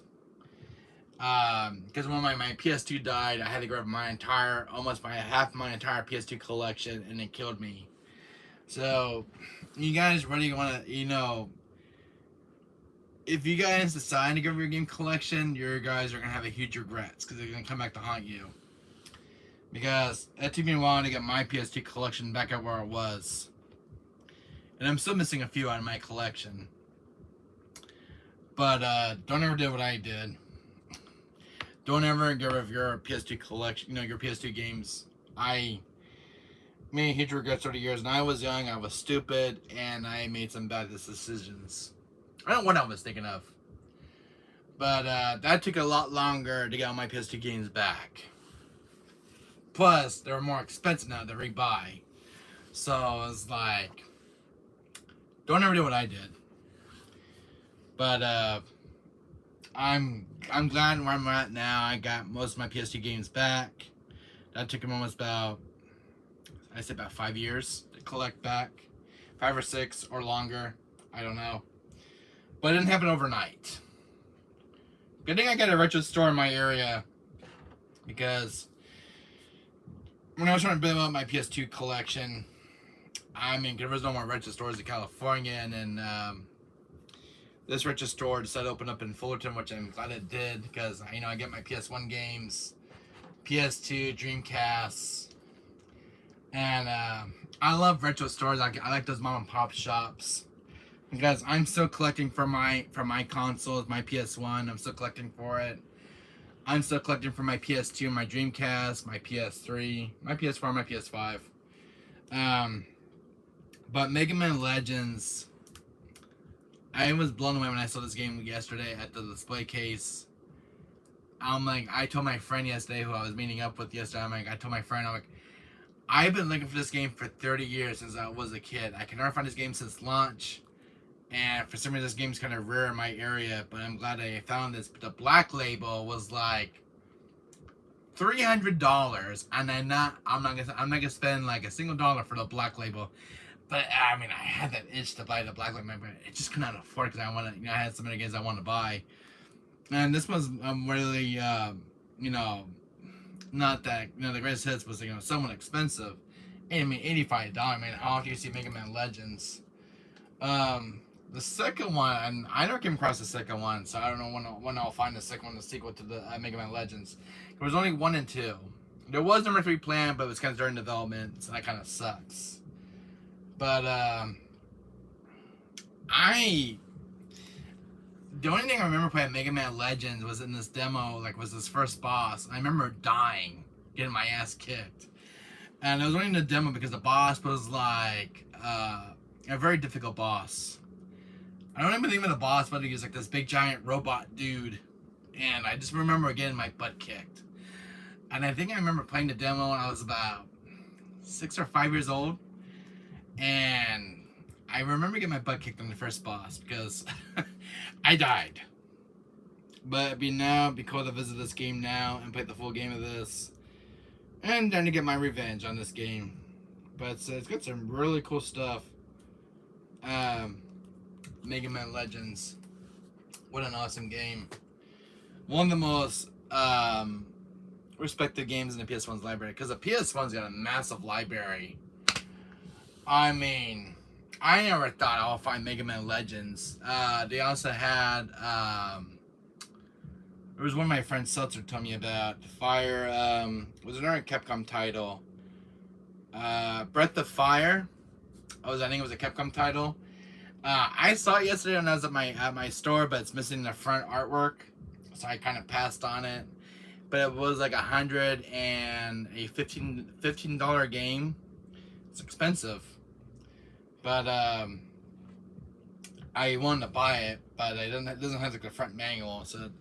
Because when my PS2 died, I had to grab half my entire PS2 collection, and it killed me. So, you guys really want to, if you guys decide to give your game collection, you guys are going to have a huge regrets, because they're going to come back to haunt you. Because it took me a while to get my PS2 collection back at where it was. And I'm still missing a few out of my collection. But, don't ever do what I did. Don't ever get rid of your PS2 collection, your PS2 games. I made huge regrets over the years. When I was young, I was stupid, and I made some bad decisions. I don't know what I was thinking of. But that took a lot longer to get all my PS2 games back. Plus, they were more expensive now to rebuy. So, it's like, don't ever do what I did. But, I'm glad where I'm at now. I got most of my PS2 games back. That took him almost about 5 years to collect back. 5 or 6 or longer. I don't know. But it didn't happen overnight. Good thing I got a retro store in my area. Because when I was trying to build up my PS2 collection, there was no more retro stores in California, and then this retro store decided to open up in Fullerton, which I'm glad it did, because I get my PS1 games, PS2, Dreamcast, and I love retro stores. I like those mom and pop shops, because I'm still collecting for my consoles, my PS1. I'm still collecting for it. I'm still collecting for my PS2, my Dreamcast, my PS3, my PS4, my PS5. But Mega Man Legends, I was blown away when I saw this game yesterday at the display case. I told my friend yesterday, who I was meeting up with yesterday, I told my friend, I've been looking for this game for 30 years since I was a kid. I can never find this game since launch. And for some reason, this game's kind of rare in my area, but I'm glad I found this. But the black label was like $300, and I'm not gonna spend like a single dollar for the black label. But I had that itch to buy the black label, but I just could not afford it, because I had so many games I wanted to buy. And this was really, not that, the greatest hits was, somewhat expensive. $85. How often do you see Mega Man Legends? The second one, I never came across the second one, so I don't know when I'll find the second one, the sequel to the Mega Man Legends. There was only 1 and 2. There was number 3 planned, but it was kind of during development, so that kind of sucks. But, the only thing I remember playing Mega Man Legends was in this demo, was this first boss. I remember dying, getting my ass kicked. And I was only in the demo because the boss was a very difficult boss. I don't even think of the boss, but he was this big giant robot dude. And I just remember getting my butt kicked. And I think I remember playing the demo when I was about 6 or 5 years old. And I remember getting my butt kicked on the first boss because I died. But it'd be cool to visit this game now and play the full game of this. And then to get my revenge on this game. But it's got some really cool stuff. Mega Man Legends. What an awesome game. One of the most respected games in the PS1's library. Because the PS1's got a massive library. I never thought I'll find Mega Man Legends. They also had, there was one of my friends, Seltzer, told me about. Fire, was another Capcom title. Breath of Fire. I think it was a Capcom title. I saw it yesterday when I was at my store, but it's missing the front artwork, so I kind of passed on it. But it was like $100 and a $15 game. It's expensive, but I wanted to buy it, but it doesn't have like the front manual, so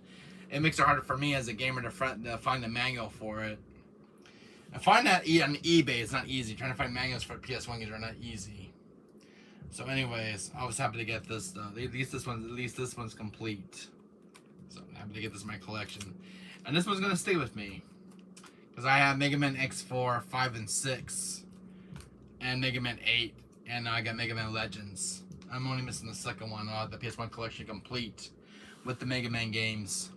it makes it harder for me as a gamer to find the manual for it. I find that on eBay it's not easy. Trying to find manuals for PS1 games are not easy. So, anyways, I was happy to get this though. At least this one's complete. So I'm happy to get this in my collection, and this one's gonna stay with me because I have Mega Man X4, 5, and 6, and Mega Man 8, and now I got Mega Man Legends. I'm only missing the second one. I'll have the PS1 collection complete with the Mega Man games.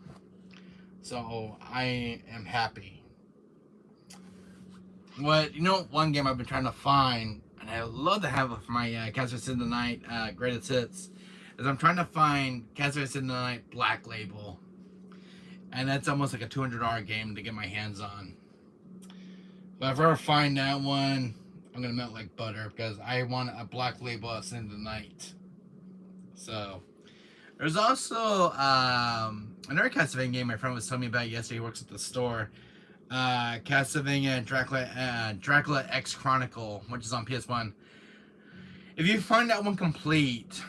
So I am happy. One game I've been trying to find, and I would love to have it for my Castlevania Symphony Night Greatest Hits, is I'm trying to find Castlevania Symphony Night Black Label. And that's almost like a $200 game to get my hands on. But if I ever find that one, I'm going to melt like butter because I want a Black Label at Symphony Night. So, there's also another Castlevania game my friend was telling me about yesterday. He works at the store. Castlevania Dracula X Chronicle, which is on PS1. If you find that one complete,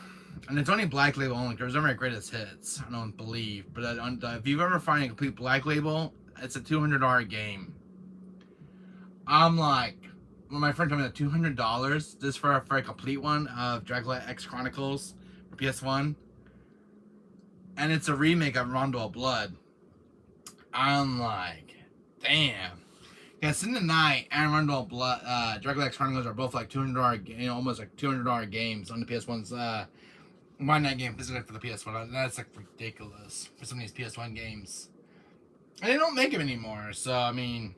and it's only Black Label only, there's never Greatest Hits, I don't believe, but if you've ever found a complete Black Label, it's a $200 game. I'm like, when my friend told me that $200 just for a complete one of Dracula X Chronicles for PS1, and it's a remake of Rondo of Blood. I'm like, damn. Yeah, Sin the Night and Rondo of Blood, Dracula X Chronicles are both like $200, almost like $200 games on the PS1's. Why not game physically for the PS1? That's like ridiculous for some of these PS1 games. And they don't make them anymore. So I mean,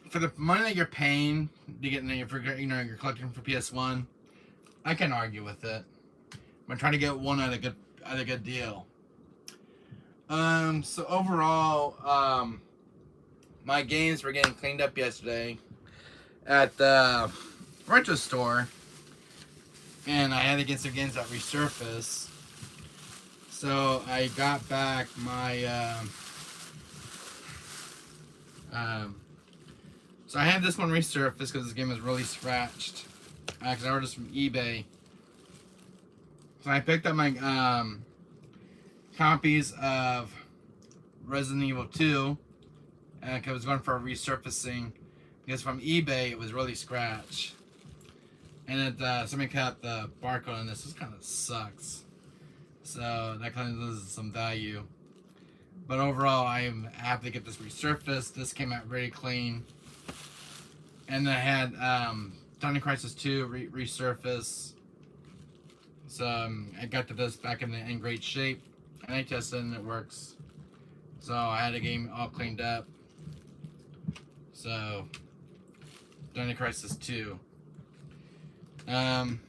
for the money that you're paying to get, you're collecting for PS1, I can't argue with it. I'm trying to get one at a good deal. So overall, my games were getting cleaned up yesterday at the rental store. And I had to get some games that resurface. So I got back my so I have this one resurfaced because this game is really scratched. Because I ordered this from eBay. So I picked up my copies of Resident Evil 2 because I was going for a resurfacing. Because from eBay it was really scratched. And somebody cut the barcode on this. This kind of sucks. So that kind of loses some value. But overall, I'm happy to get this resurfaced. This came out very clean. And I had Dino Crisis 2 resurface. So I got the disc back in great shape. And I tested it and it works. So I had the game all cleaned up. So Dino Crisis 2. And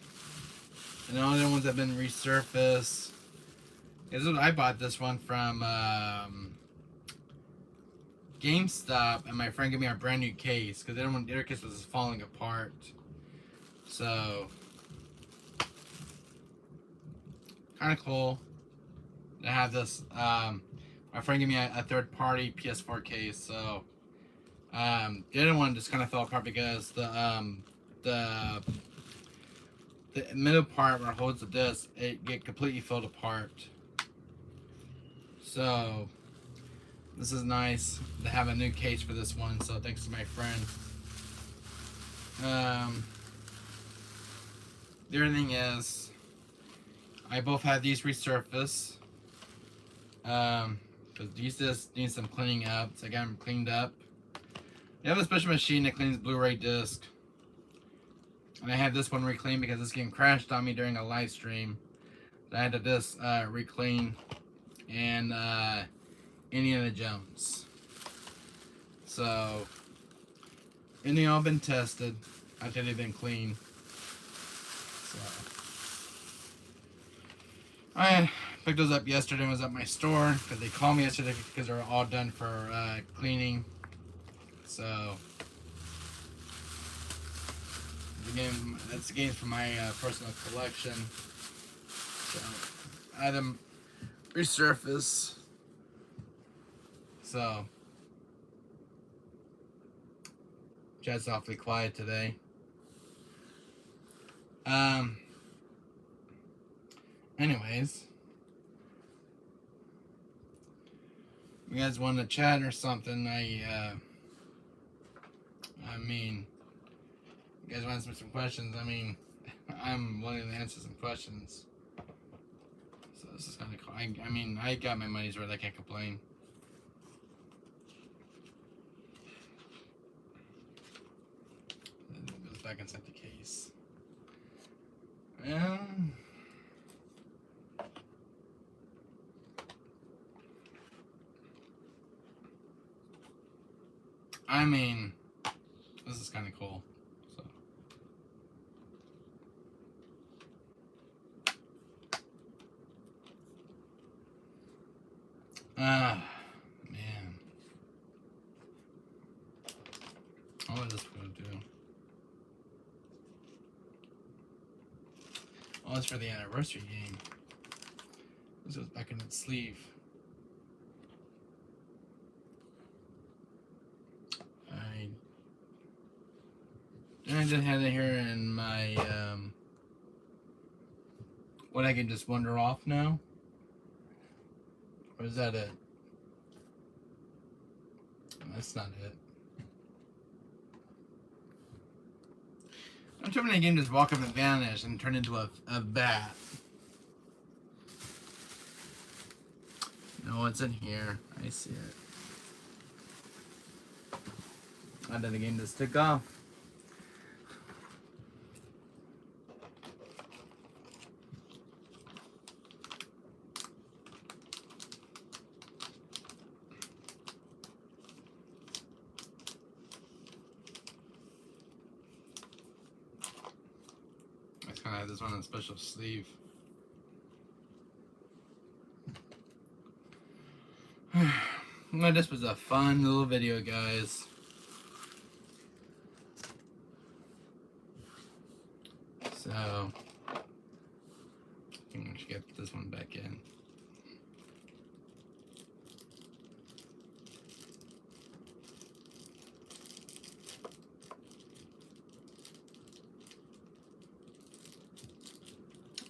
the only ones that have been resurfaced is I bought this one from GameStop, and my friend gave me a brand new case because the other case was falling apart. So kind of cool to have this. My friend gave me a third-party PS4 case, so the other one just kind of fell apart because the middle part where it holds the disc, it get completely fell apart. So this is nice to have a new case for this one. So thanks to my friend. The other thing is, I both have these resurfaced. Because these discs need some cleaning up, so I got them cleaned up. I have a special machine that cleans Blu-ray disc. And I had this one recleaned because this game crashed on me during a live stream. I had this reclean and Indiana Jones. So, and they all been tested after they've been cleaned. So I picked those up yesterday and was at my store because they called me yesterday because they're all done for cleaning. So that's the games for my personal collection. So I had them resurface. So chat's awfully quiet today. Anyways, you guys want to chat or something? I mean, you guys want to ask me some questions? I mean, I'm willing to answer some questions. So this is kind of cool. I mean, I got my money's worth. I can't complain. Then it goes back inside the case. I mean, this is kind of cool. So. Man. What is this going to do? Oh, it's for the anniversary game. This goes back in its sleeve. I just had it here in my, what I can just wander off now? Or is that it? That's not it. I'm trying to game just walk up and vanish and turn into a bat. No, it's in here. I see it. And then the game just took off. I kind of have this one on a special sleeve. Well, this was a fun little video, guys. So, I think we should get this one back in.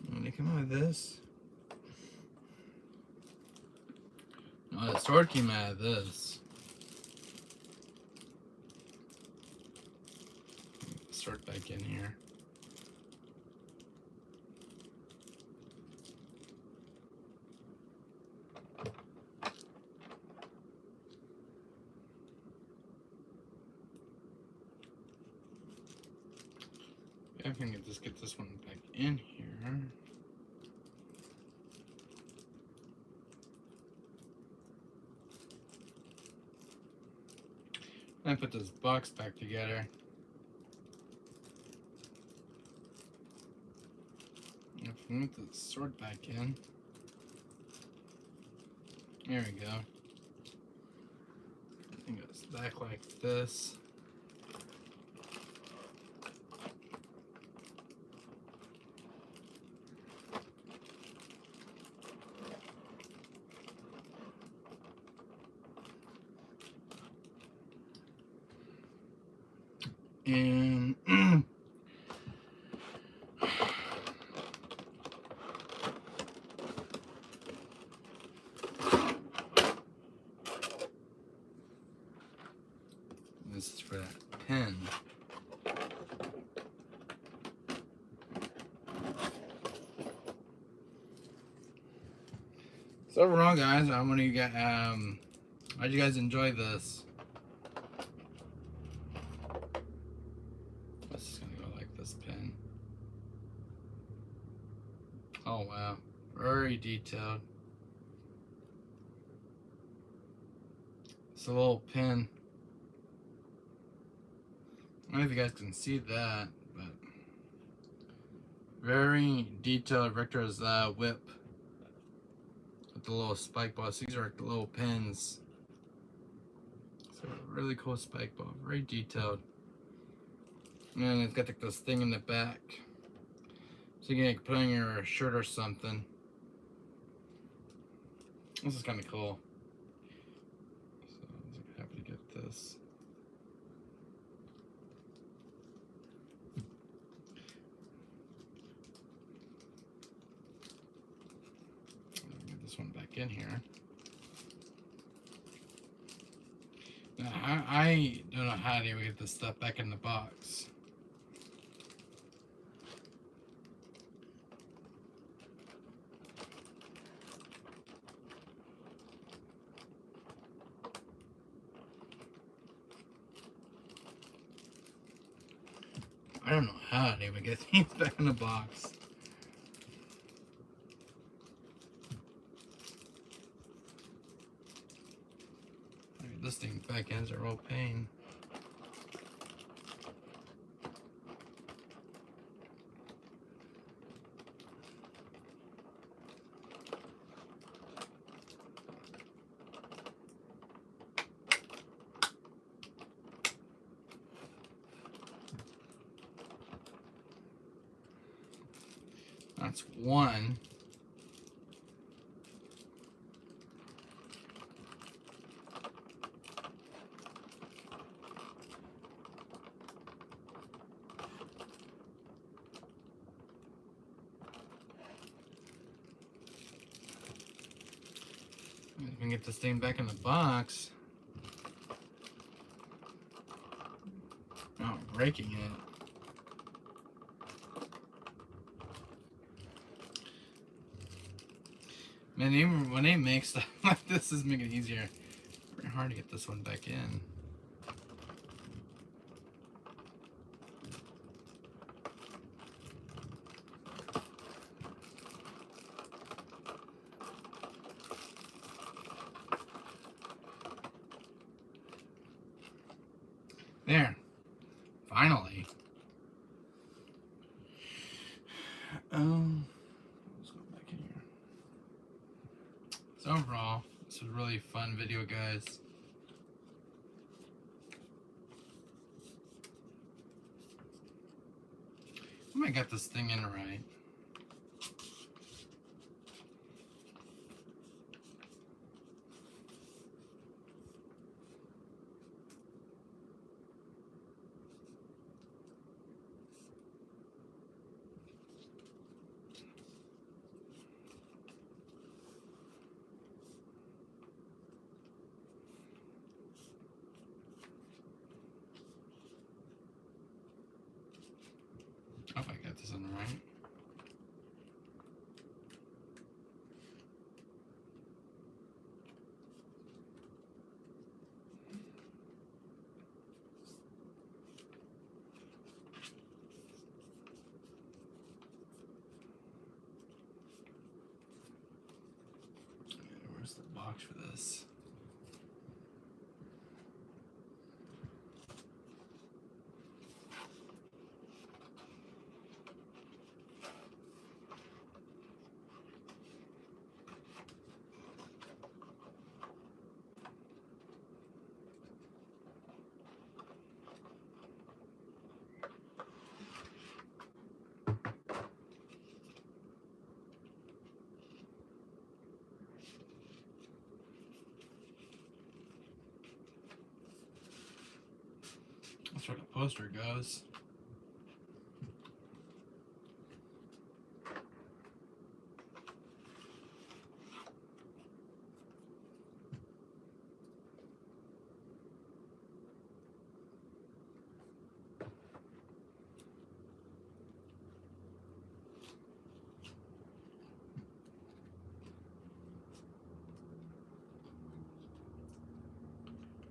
When they come out of this. No, the sword came out of this. Sword back in here. I can just get this one back in here. I put this box back together. If we put the sword back in. There we go. I think it goes back like this. And this is for that pen. So overall, guys, I want to get how'd you guys enjoy this? This is gonna go like this pen. Oh wow, very detailed. It's a little pin. I don't know if you guys can see that, but Very detailed Richter's whip with the little spike balls. These are the little pins. So really cool spike ball, very detailed. And it's got like this thing in the back, so you can put on your shirt or something. This is kind of cool. So I'm happy to get this. Get this one back in here. Now, I don't know how to even get this stuff back in the box. I don't know how to even get these back in the box. This thing back ends are real pain. That's one. We can get this thing back in the box. Oh, breaking it. Man, even when they make stuff like this, is making it easier. Very hard to get this one back in. There. Finally. Let's go back in here. So overall, this was a really fun video, guys. I might get this thing in right. I hope I got this in right. Where's the box for this? That's where the poster goes.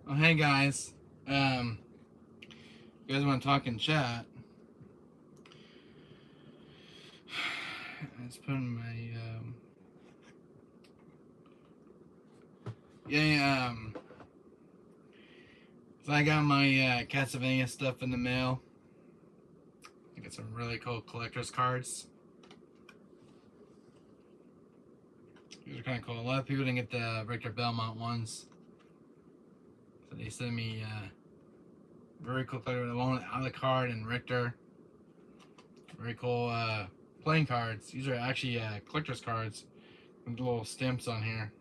Oh, hey guys. You guys want to talk in chat? Let's put in my so I got my Castlevania stuff in the mail. I got some really cool collector's cards. These are kind of cool. A lot of people didn't get the Richter Belmont ones, so they sent me very cool collector. The one with Alucard and Richter. Very cool playing cards. These are actually collector's cards with little stamps on here.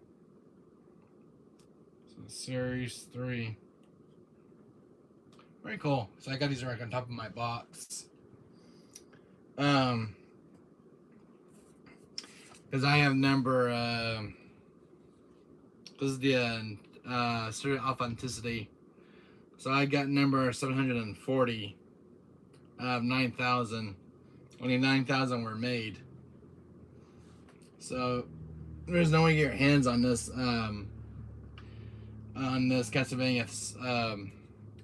So Series 3. Very cool. So I got these right on top of my box. Because I have number this is the Serial Authenticity. So I got number 740 of 9,000. Only 9,000 were made. So there's no way to get your hands on this Castlevania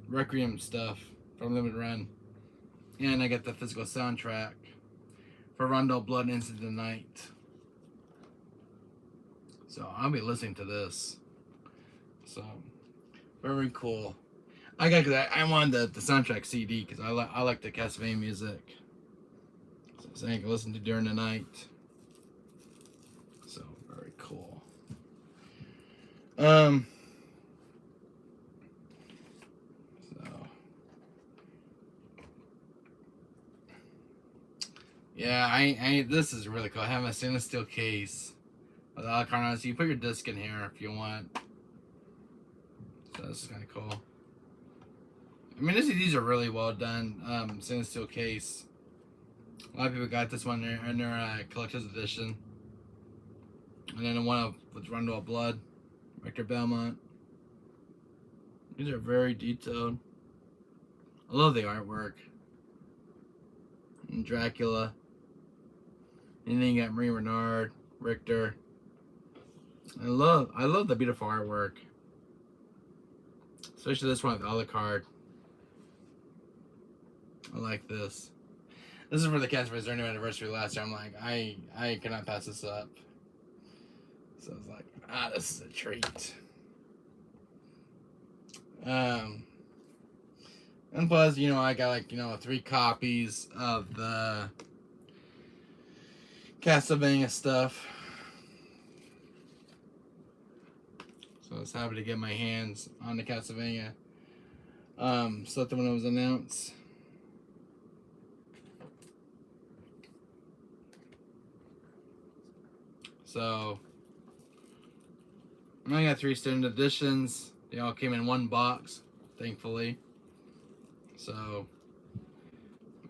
Requiem stuff from Limited Run. And I got the physical soundtrack for Rondo Blood and Into the Night. So I'll be listening to this. So very cool. I wanted the soundtrack CD because I like the Castlevania music. So I can listen to during the night. So very cool. So yeah, this is really cool. I have a stainless steel case with Alucard. So you put your disc in here if you want. So this is kind of cool. I mean, these are really well done. Stainless steel case. A lot of people got this one in their collector's edition. And then the one with Rondo Blood, Richter Belmont. These are very detailed. I love the artwork. And Dracula. And then you got Marie Renard, Richter. I love the beautiful artwork. Especially this one with Alucard. I like this. This is for the Castlevania Requiem anniversary last year. I'm like, I cannot pass this up. So I was like, this is a treat. And plus, I got 3 copies of the Castlevania stuff. So I was happy to get my hands on the Castlevania. Stuff when it was announced. So I got 3 standard editions. They all came in one box, thankfully. So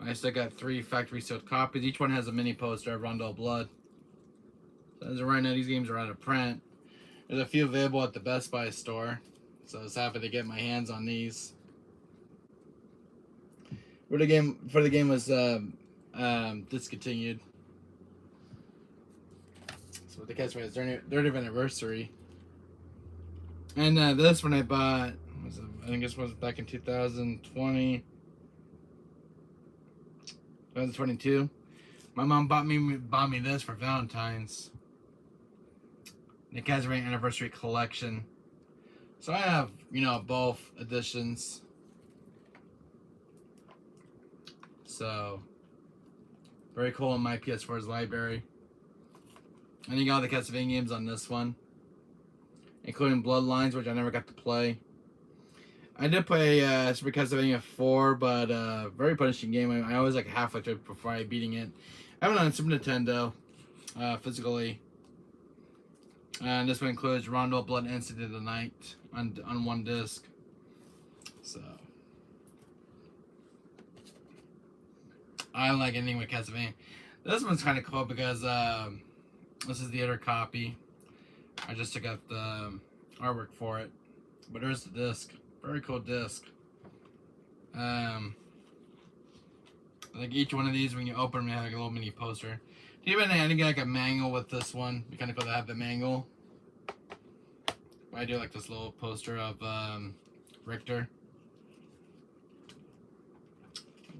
I still got 3 factory sealed copies. Each one has a mini poster of Rondo Blood. So as of right now, these games are out of print. There's a few available at the Best Buy store. So I was happy to get my hands on these. For the game was discontinued. So the Castlevania 30th anniversary. And this one I bought I think this was back in 2020, 2022. My mom bought me this for Valentine's. The Castlevania Anniversary Collection. So I have, both editions. So very cool in my PS4's library. And you got all the Castlevania games on this one, including Bloodlines, which I never got to play. I did play Super Castlevania 4, but very punishing game. I was like halfway through before I beating it. I have it on Super Nintendo, physically. And this one includes Rondo Blood and Into the Night on one disc. So I like anything with Castlevania. This one's kind of cool because this is the other copy. I just took out the artwork for it, but there's the disc. Very cool disc. Like each one of these, when you open them, you have like a little mini poster. Even I think like a manual with this one. It'd be kind of cool to have the manual. I do like this little poster of Richter.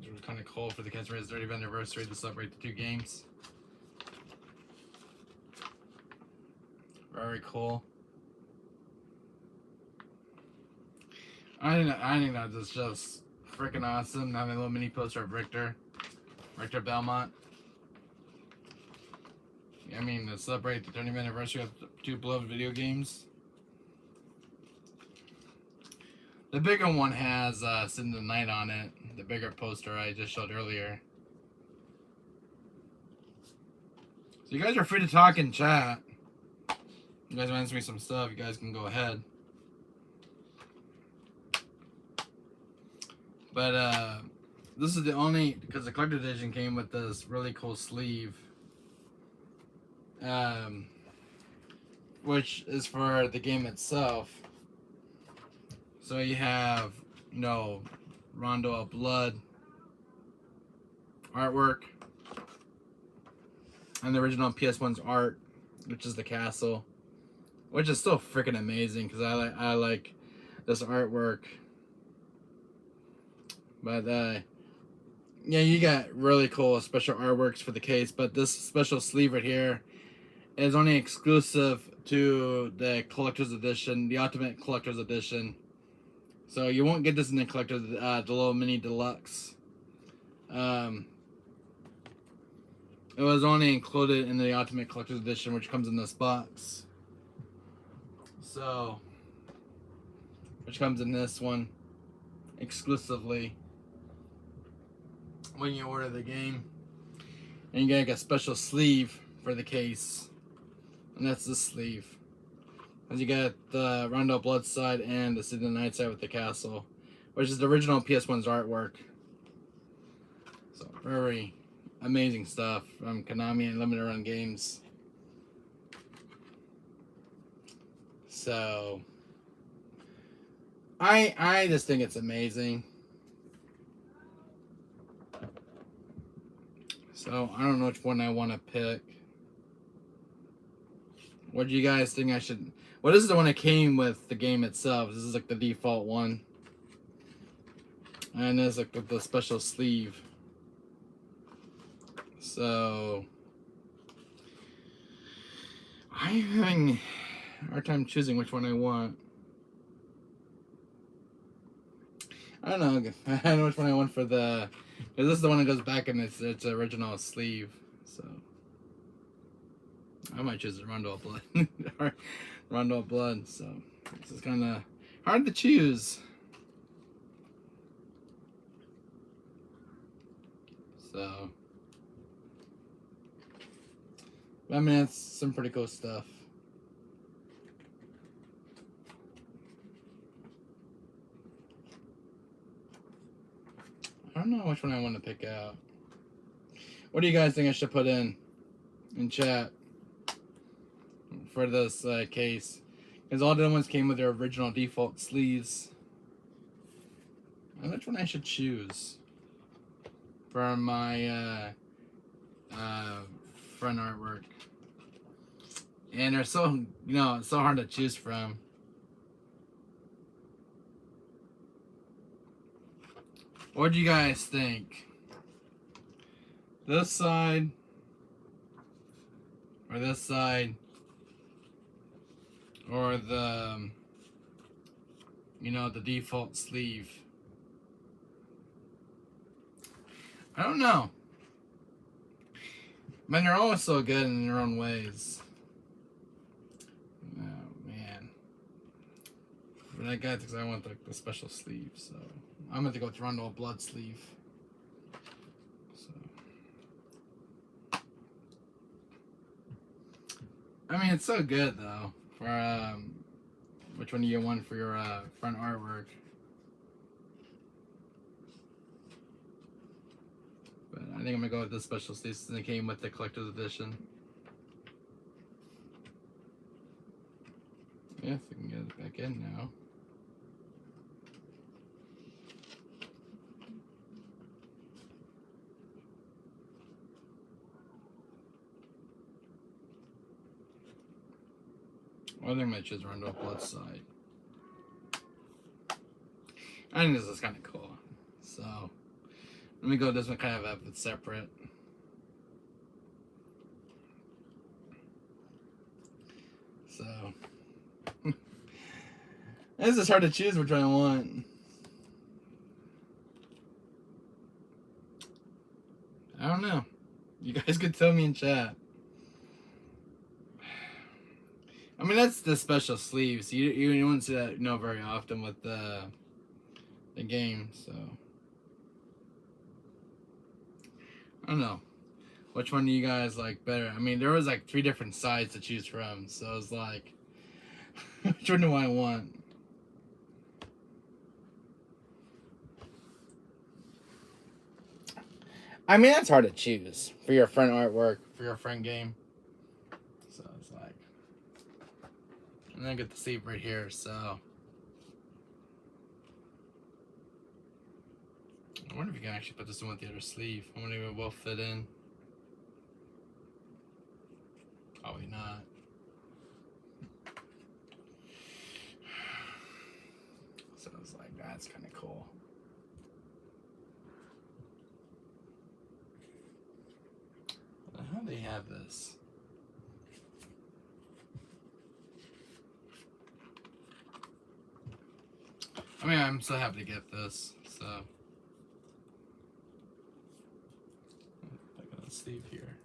It was kind of cool for the Castlevania 30th anniversary to celebrate the 2 games. Very cool. I think that was just freaking awesome. Having a little mini poster of Richter Belmont. I mean, to celebrate the 30th anniversary of the two beloved video games. The bigger one has Sin the Night on it. The bigger poster I just showed earlier. So you guys are free to talk in chat. You guys want to answer me some stuff, you guys can go ahead. But this is the only, because the collector edition came with this really cool sleeve. Which is for the game itself. So you have, you know, Rondo of Blood artwork. And the original PS1's art, which is the castle. Which is still freaking amazing, because I like this artwork. But yeah, you got really cool special artworks for the case, but this special sleeve right here is only exclusive to the collector's edition, the Ultimate Collector's Edition. So you won't get this in the collector's, the little mini deluxe. It was only included in the Ultimate Collector's Edition, which comes in this box. So, which comes in this one exclusively when you order the game. And you get like a special sleeve for the case. And that's the sleeve. As you get the Rondo Blood side and the Sin the Night side with the castle, which is the original PS1's artwork. So very amazing stuff from Konami and Limited Run Games. So I just think it's amazing. So I don't know which one I want to pick. What do you guys think I should? Well, this is the one that came with the game itself. This is like the default one, and there's like the special sleeve. So I'm having a hard time choosing which one I want. I don't know. I don't know which one I want for the, because this is the one that goes back in its original sleeve. So I might choose the Rondo of Blood. Rondo of Blood. So this is kind of hard to choose. So I mean, it's some pretty cool stuff. I don't know which one I want to pick out. What do you guys think I should put in chat for this case? Because all the other ones came with their original default sleeves. And which one I should choose for my front artwork? And they're so, you know, it's so hard to choose from. What do you guys think? This side or this side, or the, you know, the default sleeve? I don't know. Man, they're all so good in their own ways. Oh man. But I got, because I want the special sleeve, so I'm going to go with Rondo of Blood sleeve. So, I mean, it's so good though. For which one do you want for your front artwork? But I think I'm gonna go with this special sleeve since it came with the collector's edition. Yeah, if we can get it back in now. Well, I think I'm gonna choose Rondo of Blood side. I think this is kind of cool. So let me go with this one, kind of have it separate. So this is hard to choose which one I want. I don't know. You guys could tell me in chat. I mean, that's the special sleeves. You wouldn't see that very often with the game. So I don't know. Which one do you guys like better? I mean, there was like 3 different sides to choose from, so it's like, which one do I want? I mean, that's hard to choose for your friend artwork, for your friend game. So it's like, and then I get the sleeve right here, so. I wonder if you can actually put this in with the other sleeve. I wonder if it will fit in. Probably not. So it's like, that's kind of cool. How do they have this? I mean, I'm so happy to get this. So, look at the sleeve here.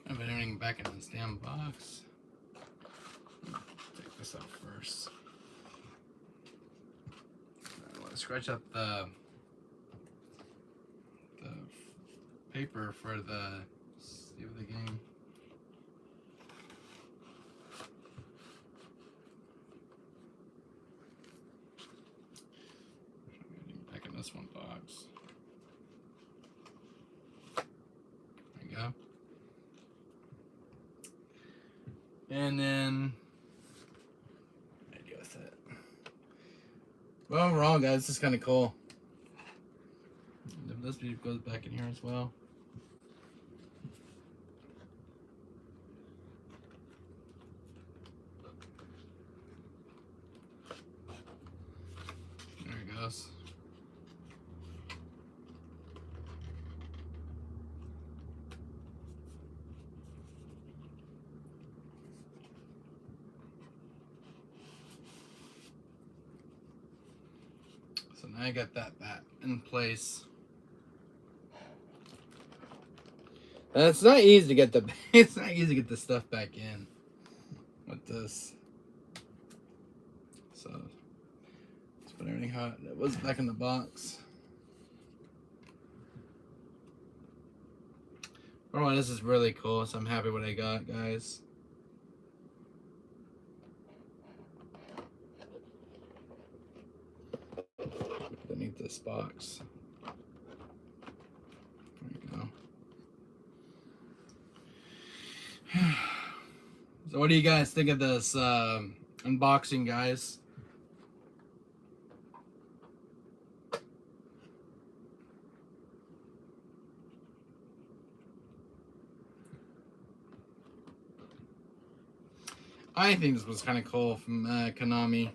I put everything back in this damn box. Take this out first. I want to scratch up the paper for the sleeve of the game. Back in this one box. There you go. And then what do I do with it? Well, overall, guys, this is kind of cool. This goes back in here as well. There it goes. So now I got that back in place. And it's not easy to get it's not easy to get the stuff back in with this. So let's put everything how it was back in the box. Oh, this is really cool. So I'm happy what I got, guys. Beneath this box. There you go. So what do you guys think of this unboxing, guys? I think this was kind of cool from Konami.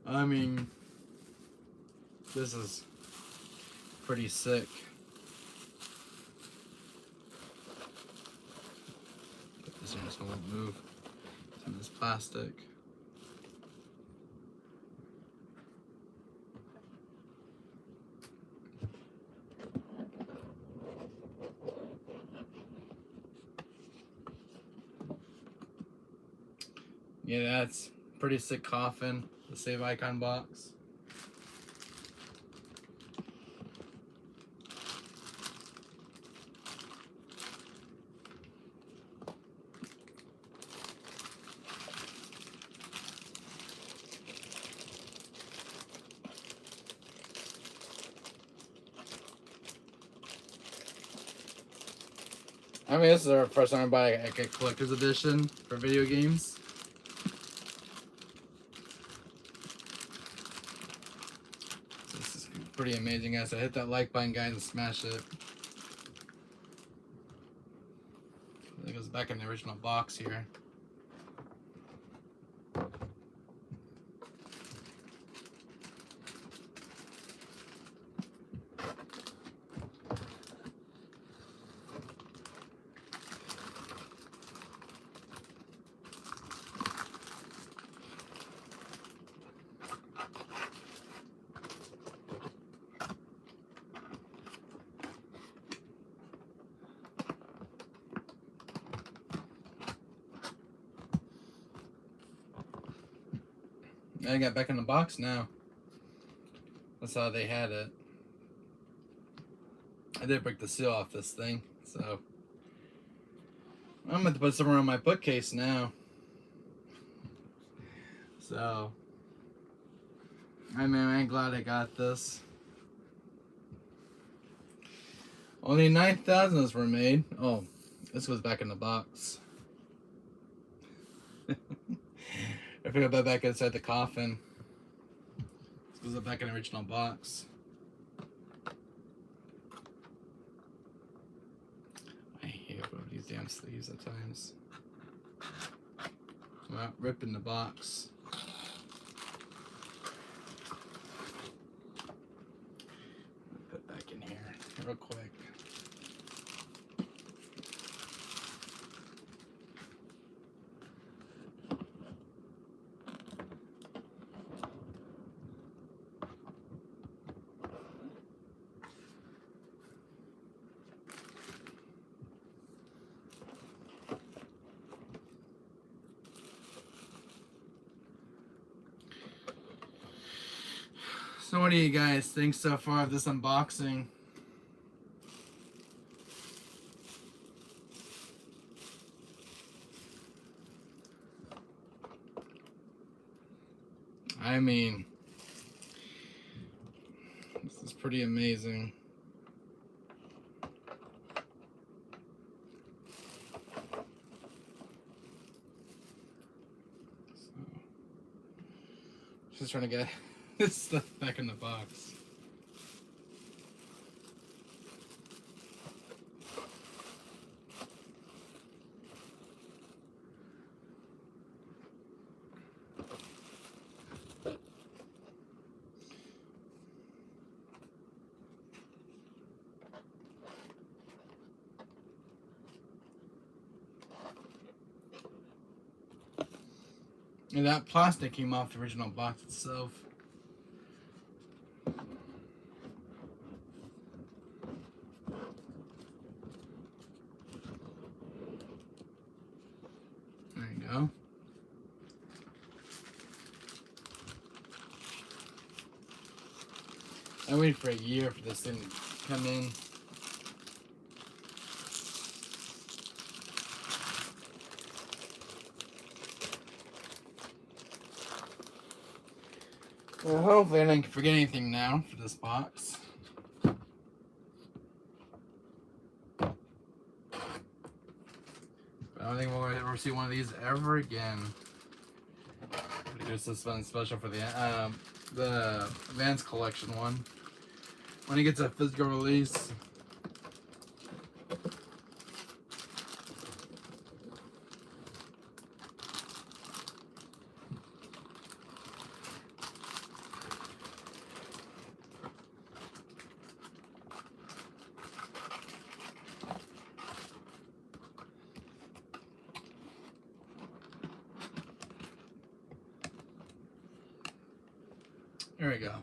I mean, this is pretty sick. This just won't move. It's in this plastic. Yeah, that's pretty sick coffin. The save icon box. I mean, this is our first time I buy a collector's edition for video games. This is pretty amazing, guys. So hit that like button, guys, and smash it. It goes back in the original box here. I got back in the box now. That's how they had it. I did break the seal off this thing, so I'm going to put somewhere on my bookcase now. So, I'm glad I got this. Only 9,000 were made. Oh, this goes back in the box. I put it back inside the coffin. This goes back in the original box. I hate these damn sleeves at times. Well, ripping the box. Put it back in here real quick. So what do you guys think so far of this unboxing? I mean, this is pretty amazing. So, just trying to get this stuff back in the box. And that plastic came off the original box itself. There you go. I waited for a year for this thing to come in. Well, hopefully I didn't forget anything now for this box. I don't think we'll ever see one of these ever again. There's this one special for the Advanced Collection one. When it gets a physical release. There we go.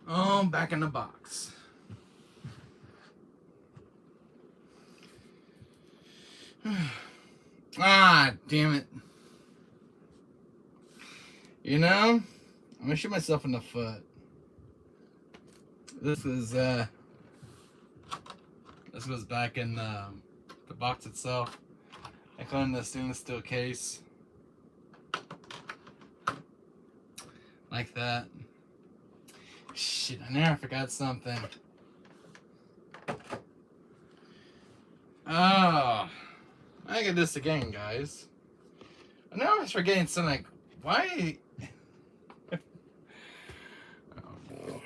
Oh, back in the box. Ah, damn it. You know, I'm gonna shoot myself in the foot. This goes back in the box itself. I put in the stainless steel case. Like that. Shit, I never forgot something. Oh, I get this again, guys. I know I was forgetting something. Like, why? Oh no.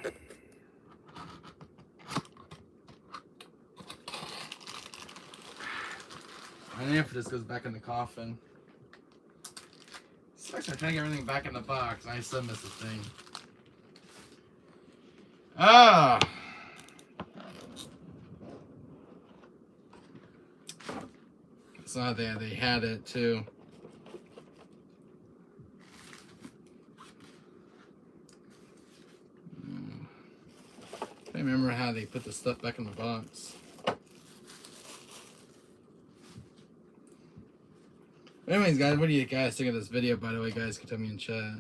I know if this goes back in the coffin. Sucks, I'm trying to get everything back in the box, and I still miss the thing. Ah! It's not there, they had it too. I remember how they put the stuff back in the box. Anyways, guys, what do you guys think of this video? By the way, guys, can tell me in chat.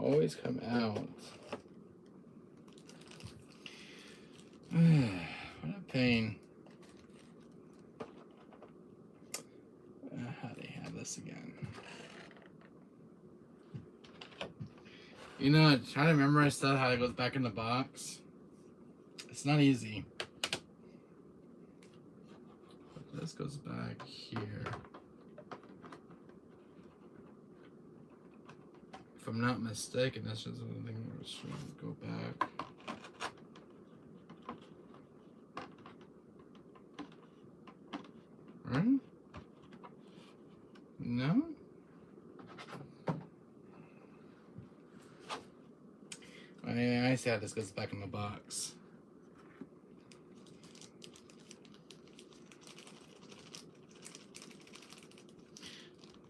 always come out. What a pain. How do they have this again? You know, trying to memorize stuff, how it goes back in the box. It's not easy. But this goes back here. If I'm not mistaken, that's just the thing where it should go back. Right? No? I see how this goes back in the box.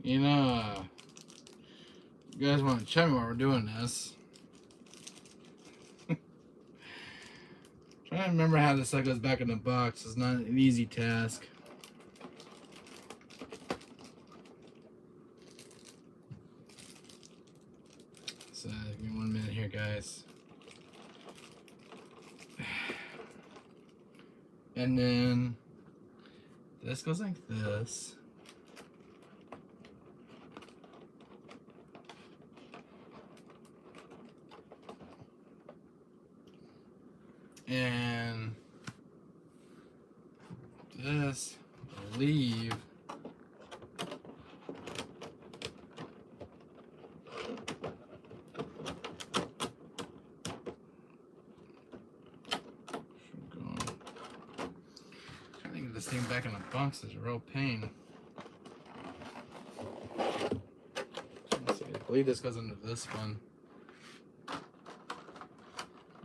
You know, you guys want to check me while we're doing this. Trying to remember how this stuff goes back in the box is not an easy task. So, give me 1 minute here, guys. And then this goes like this. And this, I believe, trying to get this thing back in the box is a real pain. Let's see, I believe this goes into this one.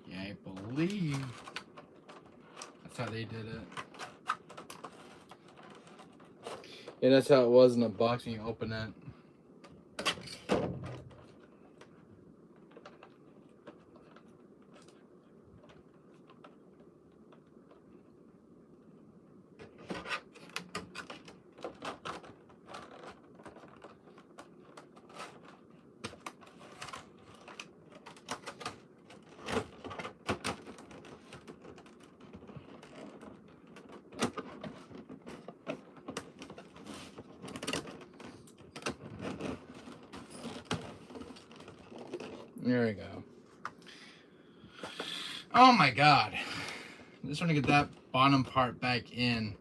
Yeah, I believe that's how they did it. Yeah, that's how it was in the box when you open it. There we go. Oh my god. I'm just trying to get that bottom part back in.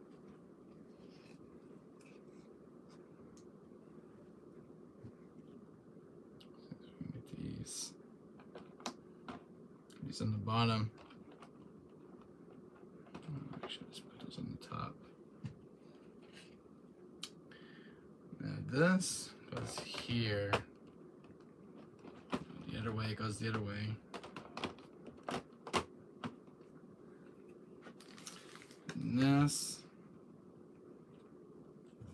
Get these on the bottom. Oh, actually, let's put those on the top. Now this goes here. The other way, it goes the other way. And this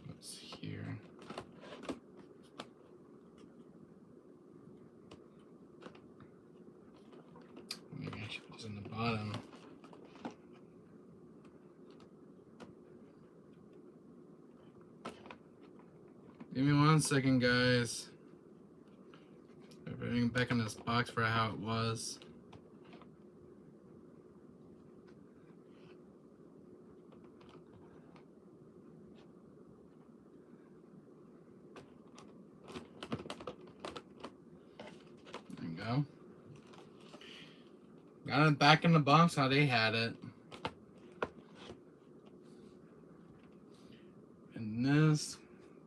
goes here. Maybe I should put this on the bottom. Give me 1 second, guys. Putting it back in this box for how it was. There you go. Got it back in the box how they had it. And this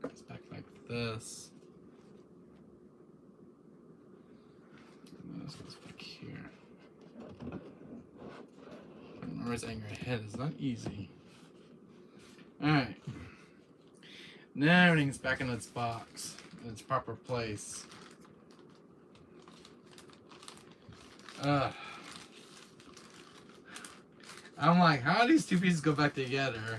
goes back like this. This goes back here. Memorizing your head is not easy. Alright. Now everything's back in its box, in its proper place. I'm like, how do these two pieces go back together?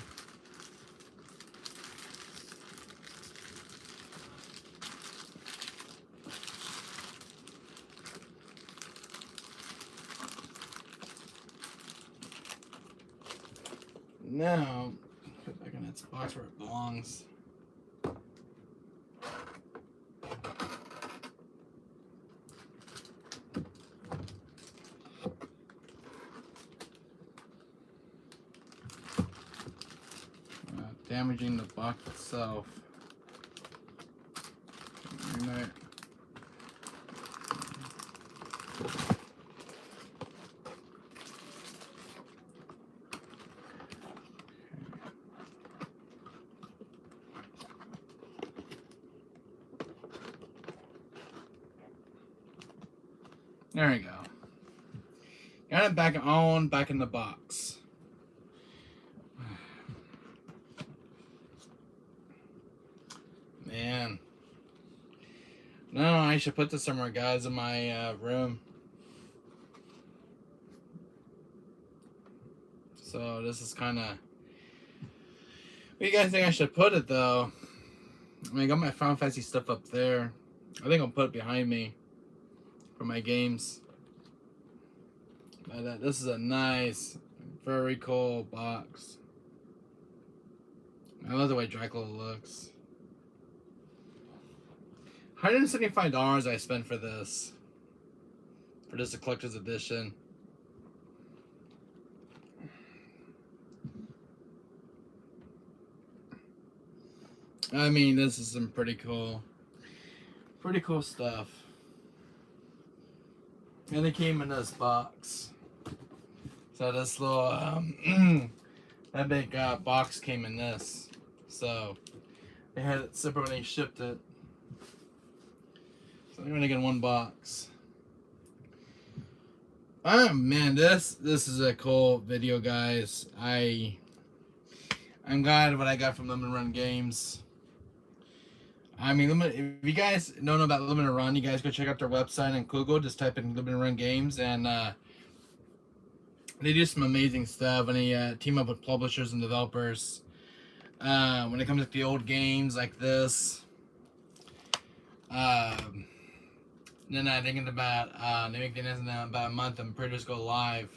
Now, put it back in its box where it belongs. damaging the box itself. Right. There we go. Got it back in the box. Man. No, I should put this somewhere, guys, in my room. So this is kind of... Where do you guys think I should put it, though? I mean, I got my Final Fantasy stuff up there. I think I'll put it behind me for my games. But this is a nice, very cool box. I love the way Dracula looks. $175 I spent for this. For just a collector's edition. I mean, this is some pretty cool stuff. And it came in this box. So this little, that big box came in this. So they had it separate when they shipped it. So they're gonna get one box. Oh man, this is a cool video, guys. I'm glad what I got from Limited Run Games. I mean, if you guys don't know about Limited Run, you guys go check out their website and Google. Just type in Limited Run Games, and they do some amazing stuff. And they team up with publishers and developers. When it comes to the old games like this, then I think in about they make the announcement in about a month. I'm pretty just go live.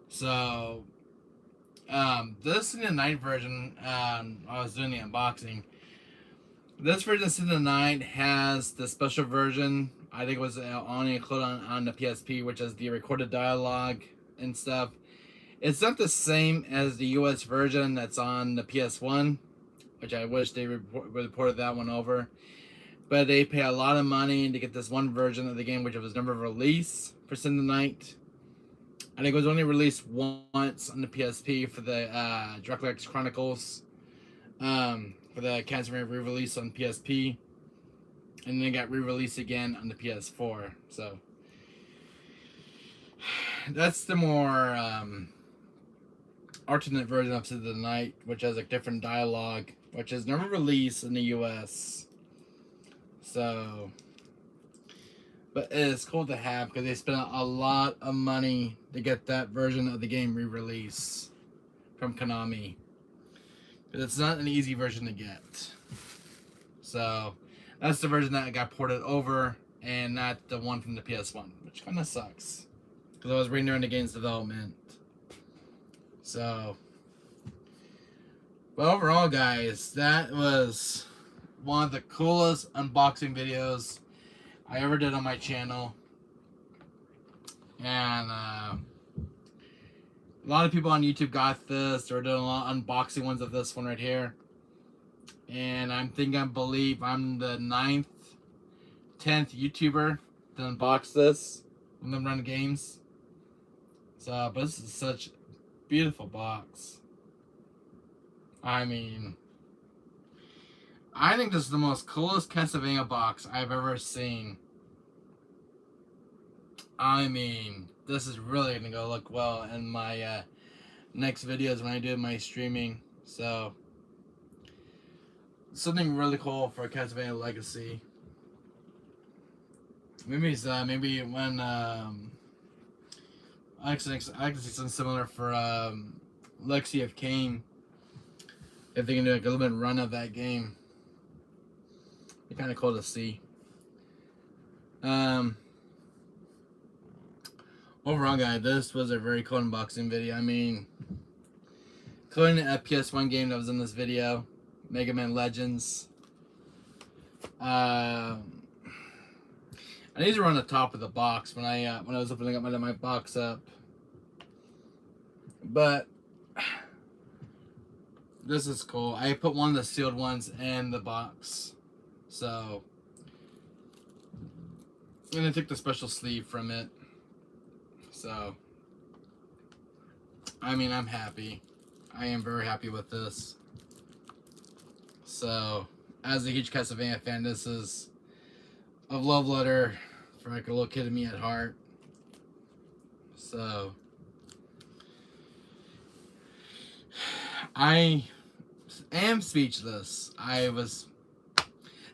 So this is the night version. I was doing the unboxing. This version of Sin of the Night has the special version. I think it was only included on the PSP, which is the recorded dialogue and stuff. It's not the same as the US version that's on the PS1, which I wish they reported that one over. But they pay a lot of money to get this one version of the game, which was never released for Sin of the Night. I think it was only released once on the PSP for the Dracula X Chronicles. For the Castlevania re-release on PSP, and then it got re-released again on the PS4. So that's the more alternate version of Sin of the Night, which has like different dialogue, which is never released in the US. So, but it's cool to have because they spent a lot of money to get that version of the game re-released from Konami. But it's not an easy version to get. So that's the version that got ported over, and not the one from the PS1, which kind of sucks because I was reading during the game's development. So, but overall, guys, that was one of the coolest unboxing videos I ever did on my channel, and a lot of people on YouTube got this. They're doing a lot of unboxing ones of this one right here. And I believe I'm the 9th, 10th YouTuber to unbox this from Limited Run Games. So, but this is such a beautiful box. I mean, I think this is the most coolest Castlevania box I've ever seen. I mean, this is really going to go look well in my next videos when I do my streaming. So, something really cool for Castlevania Legacy. Maybe when I can see something similar for Legacy of Kain. If they can do like a little bit run of that game, it's kind of cool to see. Overall, guys, this was a very cool unboxing video. I mean, including a PS1 game that was in this video, Mega Man Legends. I need to run the top of the box when I was opening up my box up. But this is cool. I put one of the sealed ones in the box. So, and I took the special sleeve from it. So, I mean, I'm happy. I am very happy with this. So, as a huge Castlevania fan, this is a love letter for like a little kid of me at heart. So, I am speechless.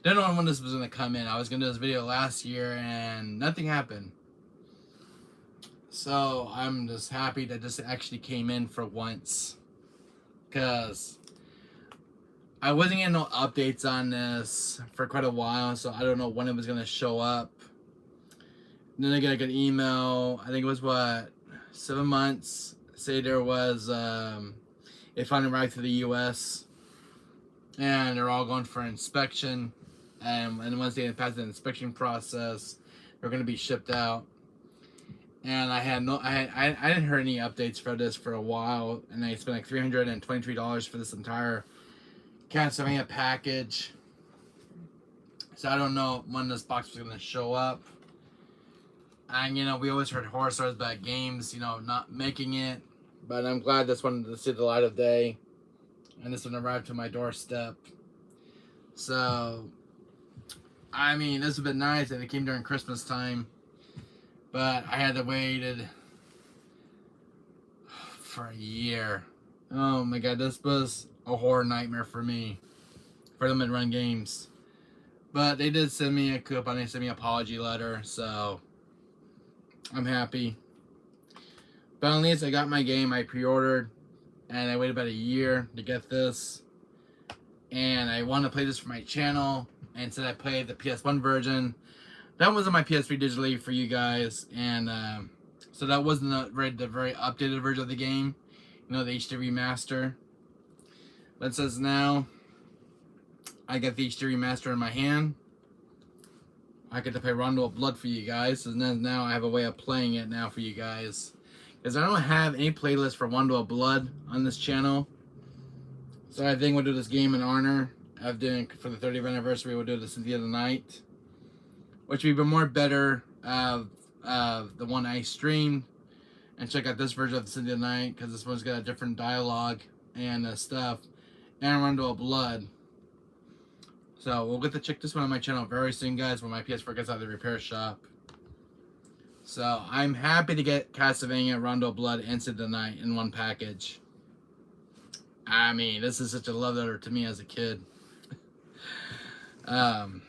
Don't know when this was gonna come in. I was gonna do this video last year and nothing happened. So I'm just happy that this actually came in for once, because I wasn't getting no updates on this for quite a while, so I don't know when it was gonna show up. And then I got a good email. I think it was 7 months. Say there was it finally arrived to the U.S. and they're all going for inspection. And once they pass the inspection process, they're going to be shipped out. And I didn't hear any updates for this for a while, and I spent like $323 for this entire Castlevania package. So I don't know when this box was going to show up. And you know, we always heard horror stories about games, you know, not making it, but I'm glad this one to see the light of day, and this one arrived to my doorstep. So, I mean, this would have been nice if it came during Christmas time, but I had to wait for a year. Oh my god, this was a horror nightmare for me, for them to run games. But they did send me a coupon, they sent me an apology letter, so I'm happy. But at least I got my game. I pre-ordered, and I waited about a year to get this. And I wanted to play this for my channel, and so I played the PS1 version. That was on my PS3 digitally for you guys, and so that wasn't the very updated version of the game, you know, the HD remaster. But it says now I got the HD remaster in my hand. I get to play Rondo of Blood for you guys, and then now I have a way of playing it now for you guys. Because I don't have any playlist for Rondo of Blood on this channel. So I think we'll do this game in honor of doing, for the 30th anniversary, we'll do the Cynthia of the Night. Which would be more better of the one I streamed. And check out this version of the Cynthia of the Night, because this one's got a different dialogue and stuff. And Rondo of Blood. So we'll get to check this one on my channel very soon, guys, when my PS4 gets out of the repair shop. So I'm happy to get Castlevania, Rondo of Blood, and Cynthia of the Night in one package. I mean, this is such a love letter to me as a kid. But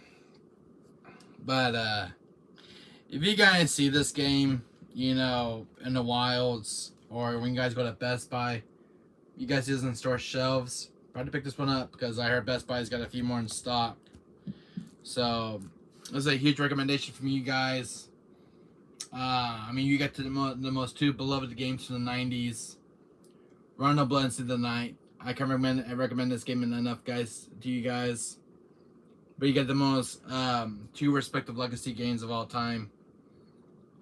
if you guys see this game, you know, in the wilds, or when you guys go to Best Buy, you guys see this in store shelves, try to pick this one up, because I heard Best Buy's got a few more in stock. So this is a huge recommendation from you guys. I mean, you get to the most two beloved games from the 90s, Rondo of Blood and Cynthia of the Night. I recommend this game enough, guys, to you guys. But you get the most two respective legacy games of all time.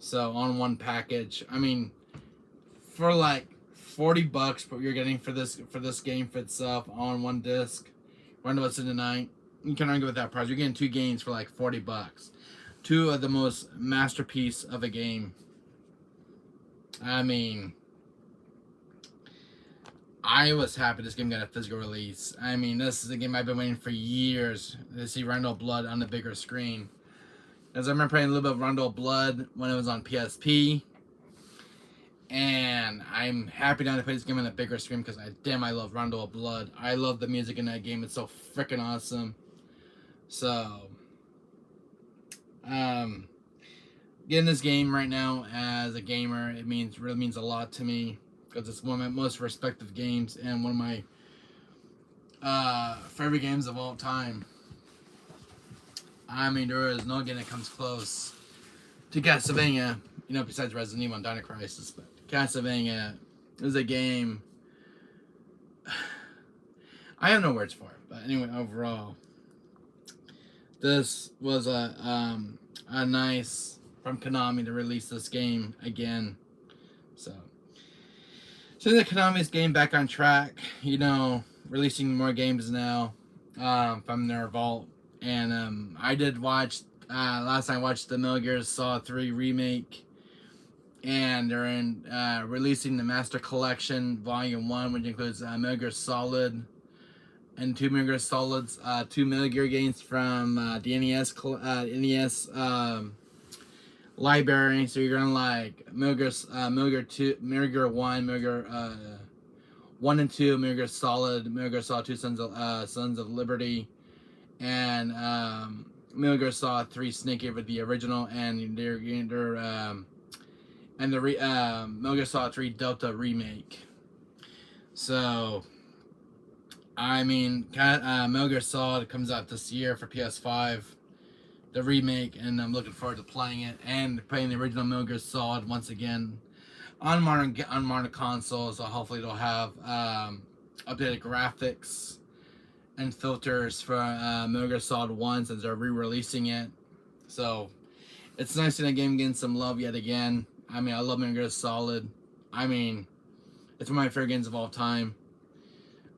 So on one package. I mean, for like $40, what you're getting for this game for itself on one disc, Rondo of Cynthia of the Night, you can argue with that price. You're getting two games for like $40. Two of the most masterpiece of a game. I mean, I was happy this game got a physical release. I mean, this is a game I've been waiting for years to see Rondo of Blood on the bigger screen. As I remember playing a little bit of Rondo of Blood when it was on PSP. And I'm happy now to play this game on a bigger screen, because I love Rondo of Blood. I love the music in that game. It's so freaking awesome. So, getting this game right now as a gamer, it really means a lot to me, because it's one of my most respected games and one of my favorite games of all time. I mean, there is no game that comes close to Castlevania, you know, besides Resident Evil and Dino Crisis, but Castlevania is a game I have no words for it. But anyway, overall, this was a nice from Konami to release this game again. So the Konami's game back on track, you know, releasing more games now from their vault. And I did watch last night. I watched the Metal Gear Solid 3 remake, and they're releasing the Master Collection Volume 1, which includes Metal Gear Solid and two Metal Gear Solids, two Metal Gear games from the NES library. So you're gonna like Metal Gear 2, Metal Gear 1, Metal Gear 1 and 2, Metal Gear Solid, Metal Gear Solid 2 Sons of Liberty, and Metal Gear Solid 3 Snake Eater, the original, and they're Metal Gear Solid 3 Delta remake. So, I mean, Metal Gear Solid comes out this year for PS5, the remake, and I'm looking forward to playing it and playing the original Metal Gear Solid once again on modern consoles. So hopefully they'll have updated graphics and filters for Metal Gear Solid 1 since they're re-releasing it. So it's nice seeing that game getting some love yet again. I mean, I love Metal Gear Solid. I mean, it's one of my favorite games of all time.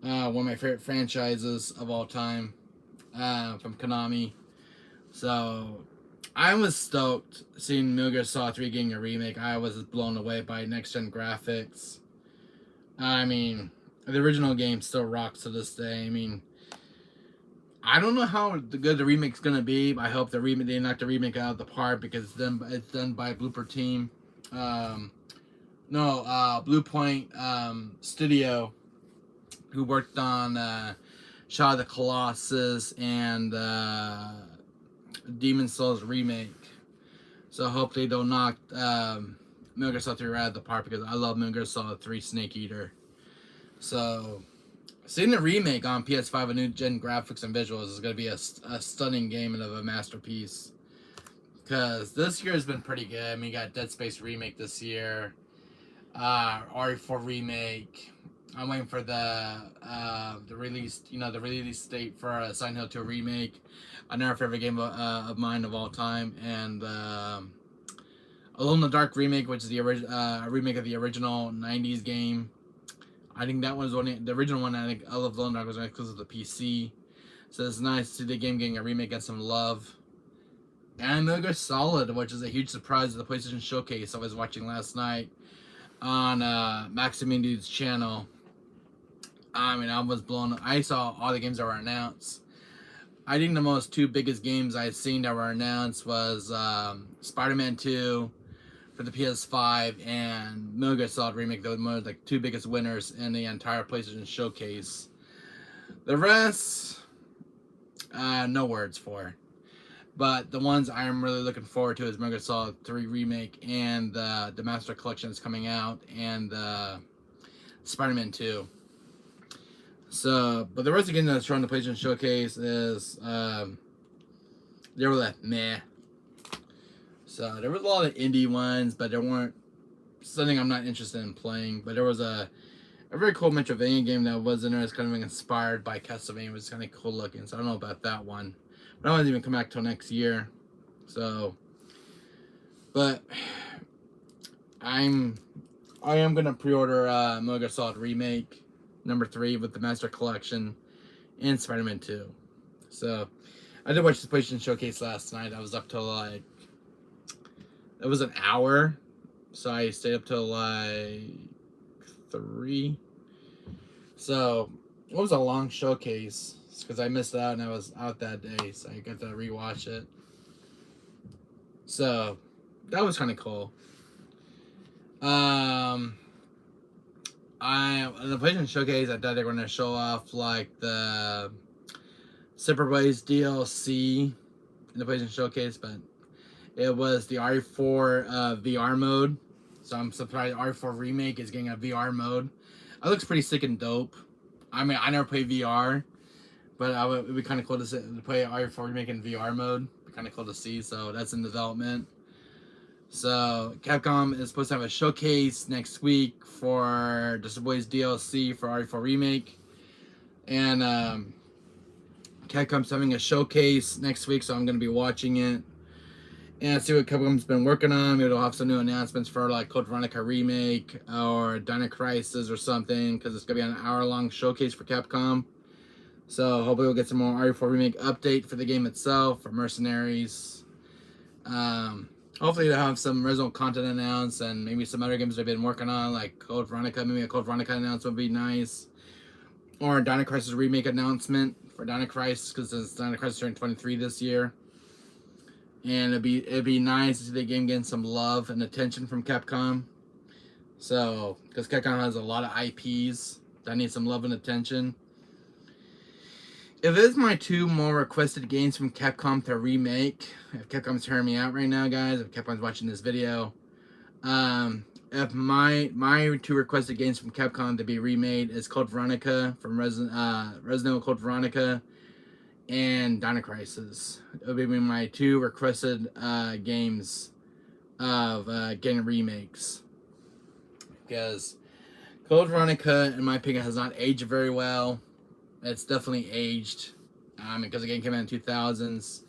One of my favorite franchises of all time from Konami. So I was stoked seeing Metal Gear Solid 3 getting a remake. I was blown away by next-gen graphics. I mean, the original game still rocks to this day. I mean, I don't know how good the remake's gonna be, but I hope they knock the remake out of the park because it's done by Blooper Team. Blue Point Studio, who worked on Shadow of the Colossus and Demon Souls remake. So hopefully they'll knock Metal Gear Solid 3 out of the park because I love Metal Gear Solid 3 Snake Eater. So seeing the remake on PS5 with new gen graphics and visuals is going to be a stunning game and a masterpiece. Because this year has been pretty good. I mean, you got Dead Space remake this year, RE4 remake. I'm waiting for the release date for Silent Hill 2 remake. Another favorite game of mine of all time, and Alone in the Dark remake, which is the remake of the original '90s game. I think that was the original one. I think I love Alone in the Dark was exclusive to the PC, so it's nice to see the game getting a remake and some love. And Metal Gear Solid, which is a huge surprise at the PlayStation Showcase I was watching last night on Maximum Dude's channel. I mean, I was blown. I saw all the games that were announced. I think the two biggest games I've seen that were announced was Spider-Man 2 for the PS5 and Metal Gear Solid remake. Those were like two biggest winners in the entire PlayStation Showcase. The rest, no words for. But the ones I'm really looking forward to is Metal Gear Solid 3 remake and the Master Collection that's coming out and Spider-Man 2. So, but the rest of the games that's shown on the PlayStation Showcase is they were like meh. So there was a lot of indie ones, but there weren't something I'm not interested in playing. But there was a very cool Metroidvania game that was in there. It's kind of inspired by Castlevania. It was kind of cool looking. So I don't know about that one. But that won't even come back till next year. So, but I am gonna pre-order Metal Gear Solid remake number 3 with the Master Collection and Spider-Man 2. So I did watch the PlayStation Showcase last night. I was up till like it was an hour, so I stayed up till like 3. So it was a long showcase because I missed out and I was out that day, so I got to rewatch it. So that was kind of cool. In the PlayStation Showcase, I thought they were going to show off like the Superblaze DLC in the PlayStation Showcase, but it was the RE4 VR mode. So I'm surprised RE4 remake is getting a VR mode. It looks pretty sick and dope. I mean, I never played VR, but it'd be kind of cool to play RE4 remake in VR mode. It'd be kind of cool to see. So that's in development. So Capcom is supposed to have a showcase next week for the Superblaze DLC for RE4 remake, and Capcom's having a showcase next week, so I'm going to be watching it. and see what Capcom's been working on. Maybe they'll have some new announcements for like Code Veronica Remake or Dino Crisis or something, because it's gonna be an hour-long showcase for Capcom. So hopefully we'll get some more RE4 Remake update for the game itself, for Mercenaries. Hopefully they'll have some original content announced, and maybe some other games they've been working on, like Code Veronica. Maybe a Code Veronica announcement would be nice. Or a Dino Crisis Remake announcement for Dino Crisis, because it's Dino Crisis turning 23 this year. And it'd be nice to see the game getting some love and attention from Capcom. So, because Capcom has a lot of IPs that need some love and attention. If it's my 2 more requested games from Capcom to remake, if Capcom's hearing me out right now, guys, if Capcom's watching this video, if my 2 requested games from Capcom to be remade is Code Veronica from Resident Evil Code Veronica and Dino Crisis. It would be my 2 requested games of getting remakes, because Code Veronica, in my opinion, has not aged very well. It's definitely aged, because the game came out in 2000s.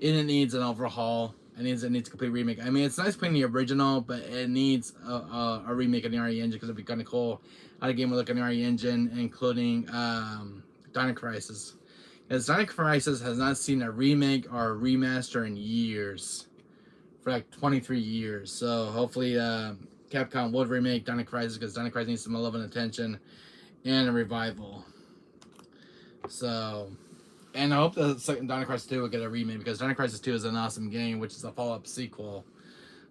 It needs an overhaul. It needs a complete remake. I mean, it's nice playing the original, but it needs a remake in the RE engine, because it'd be kind of cool how the game would look in the RE engine, including Dino Crisis. Because Dino Crisis has not seen a remake or a remaster in years, for like 23 years. So hopefully Capcom would remake Dino Crisis, because Dino Crisis needs some love and attention and a revival. So, and I hope the second Dino Crisis 2 will get a remake, because Dino Crisis 2 is an awesome game, which is a follow-up sequel.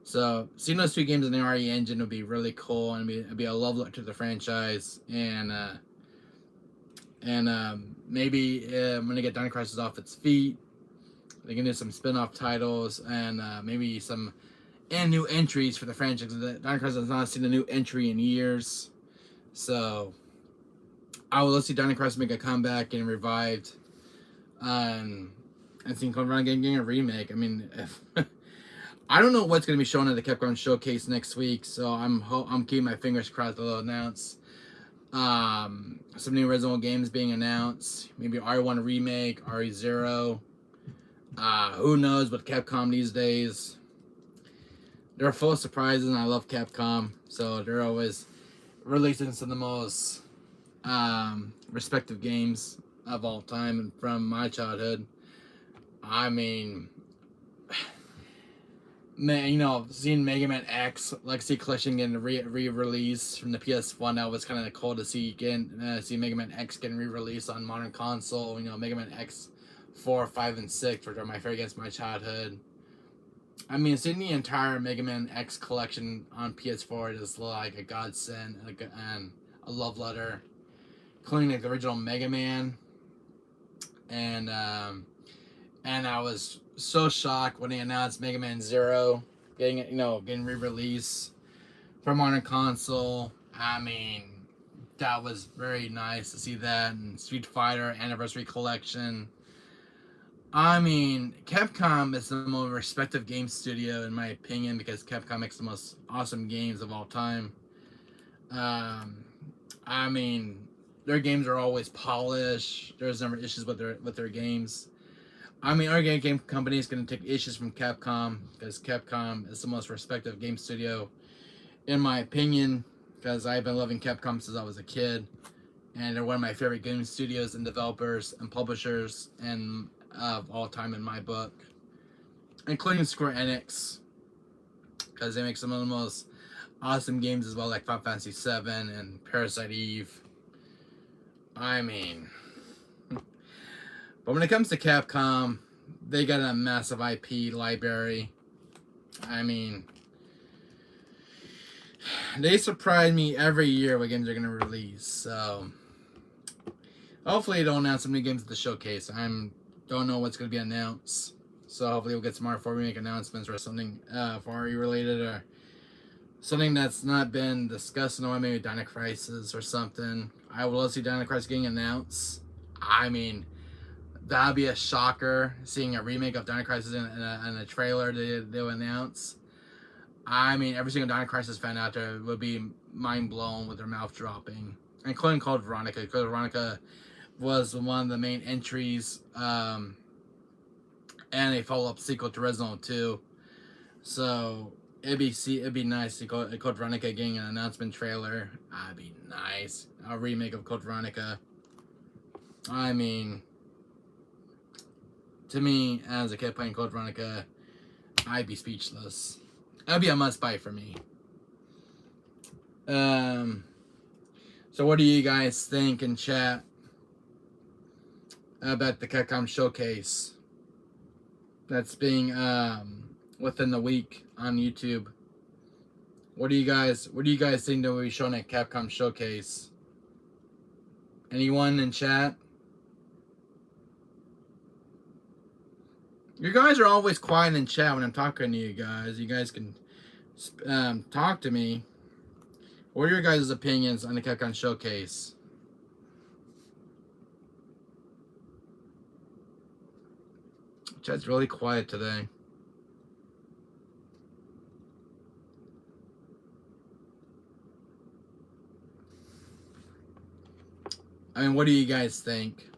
So, seeing those 2 games in the RE engine would be really cool, and it'd be a love letter to the franchise. And maybe when they get Dino Crisis off its feet, they can do some spin-off titles, and maybe some new entries for the franchise. Dino Crisis has not seen a new entry in years. So, I would love to see Dino Crisis make a comeback and revived, and seeing Code Veronica getting a remake. I mean, I don't know what's going to be shown at the Capcom Showcase next week, so I'm keeping my fingers crossed they'll announce some new original games being announced. Maybe RE1 Remake, RE0. Who knows with Capcom these days. They're full of surprises, and I love Capcom, so they're always releasing some of the most respective games of all time and from my childhood. I mean, man, you know, seeing Mega Man X Legacy Collection getting re-released from the PS1, that was kind of cool to see again. See Mega Man X getting re-released on modern console. You know, Mega Man X 4, 5, and 6, which are my favorite games from my childhood. I mean, seeing the entire Mega Man X collection on PS4 is like a godsend and a love letter, including like the original Mega Man. And I was so shocked when they announced Mega Man Zero getting re-released from modern console. I mean, that was very nice to see that. And Street Fighter Anniversary Collection. I mean, Capcom is the most respected game studio in my opinion, because Capcom makes the most awesome games of all time. I mean, their games are always polished. There's never issues with their games. I mean, our game company is going to take issues from Capcom, because Capcom is the most respected game studio, in my opinion, because I've been loving Capcom since I was a kid, and they're one of my favorite game studios and developers and publishers and of all time in my book, including Square Enix, because they make some of the most awesome games as well, like Final Fantasy VII and Parasite Eve. I mean, but when it comes to Capcom, they got a massive IP library. I mean, they surprise me every year what games they're going to release. So, hopefully they don't announce some new games at the showcase. Don't know what's going to be announced. So, hopefully we'll get some R4 Remake announcements or something for RE related, or something that's not been discussed in a while, maybe Dino Crisis or something. I would love to see Dino Crisis getting announced. I mean, that'd be a shocker, seeing a remake of Dino Crisis in a trailer they'll announce. I mean, every single Dino Crisis fan out there would be mind blown with their mouth dropping, including Code Veronica. Code Veronica was one of the main entries, and a follow-up sequel to Resident Evil 2. So it'd be nice to Code Veronica getting an announcement trailer. That'd be nice. A remake of Code Veronica. I mean, to me, as a kid playing Code Veronica, I'd be speechless. That'd be a must buy for me. So what do you guys think in chat about the Capcom showcase that's being within the week on YouTube? What do you guys think that will be shown at Capcom showcase? Anyone in chat? You guys are always quiet in chat when I'm talking to you guys. You guys can talk to me. What are your guys' opinions on the Capcom showcase? Chat's really quiet today. I mean, what do you guys think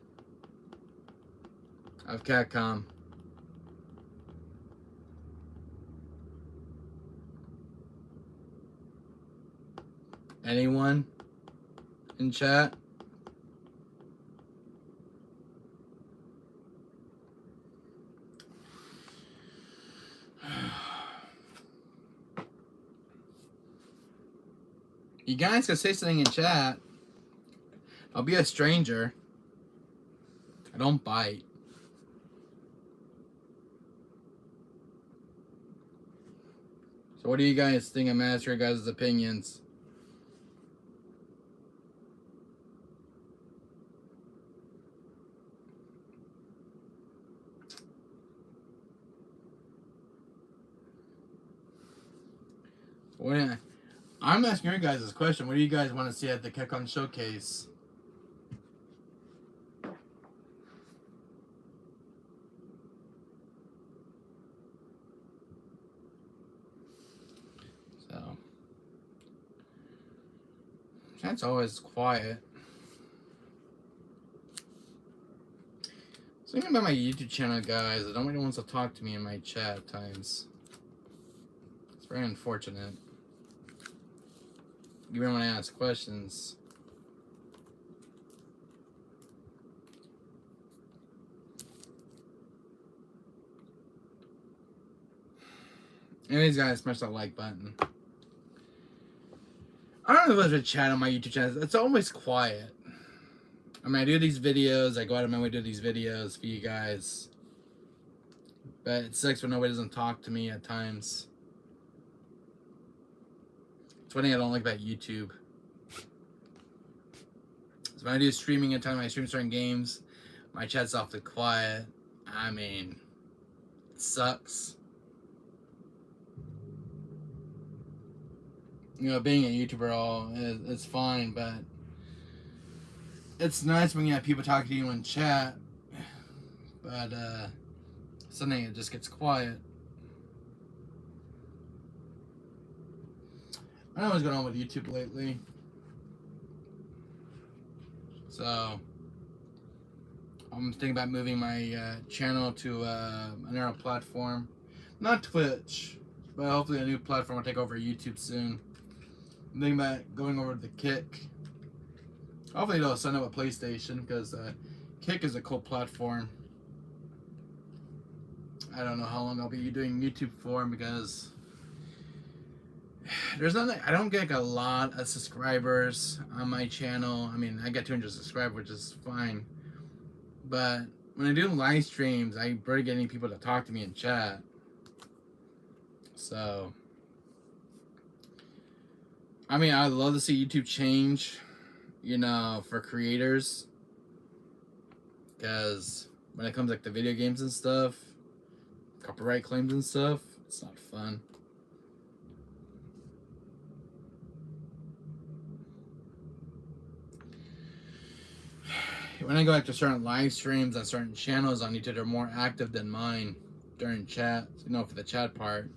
of Capcom? Anyone in chat? You guys can say something in chat. I'll be a stranger. I don't bite. So what do you guys think? I'm asking your guys' opinions. I'm asking your guys this question. What do you guys want to see at the Capcom showcase? So, chat's always quiet. Something about my YouTube channel, guys. Nobody wants to talk to me in my chat at times. It's very unfortunate. Even when I ask questions. Anyways, guys, smash that like button. I don't know if there's a chat on my YouTube channel. It's always quiet. I mean, I do these videos. I go out of my way to do these videos for you guys. But it sucks when nobody doesn't talk to me at times. It's one thing I don't like about YouTube. So when I do streaming at time, I stream certain games, my chat's awfully quiet. I mean, it sucks. You know, being a YouTuber is fine, but it's nice when you have people talking to you in chat. But something it just gets quiet. I don't know what's going on with YouTube lately. So I'm thinking about moving my channel to another platform. Not Twitch, but hopefully a new platform will take over YouTube soon. I'm thinking about going over to Kick. Hopefully they'll send up a PlayStation, because Kick is a cool platform. I don't know how long I'll be doing YouTube for, because there's nothing. I don't get like a lot of subscribers on my channel. I mean, I get 200 subscribers, which is fine. But when I do live streams, I barely get any people to talk to me in chat. So, I mean, I'd love to see YouTube change, you know, for creators. Because when it comes like to video games and stuff, copyright claims and stuff, it's not fun. When I go back to certain live streams on certain channels on YouTube, they're more active than mine during chat, you know, for the chat part.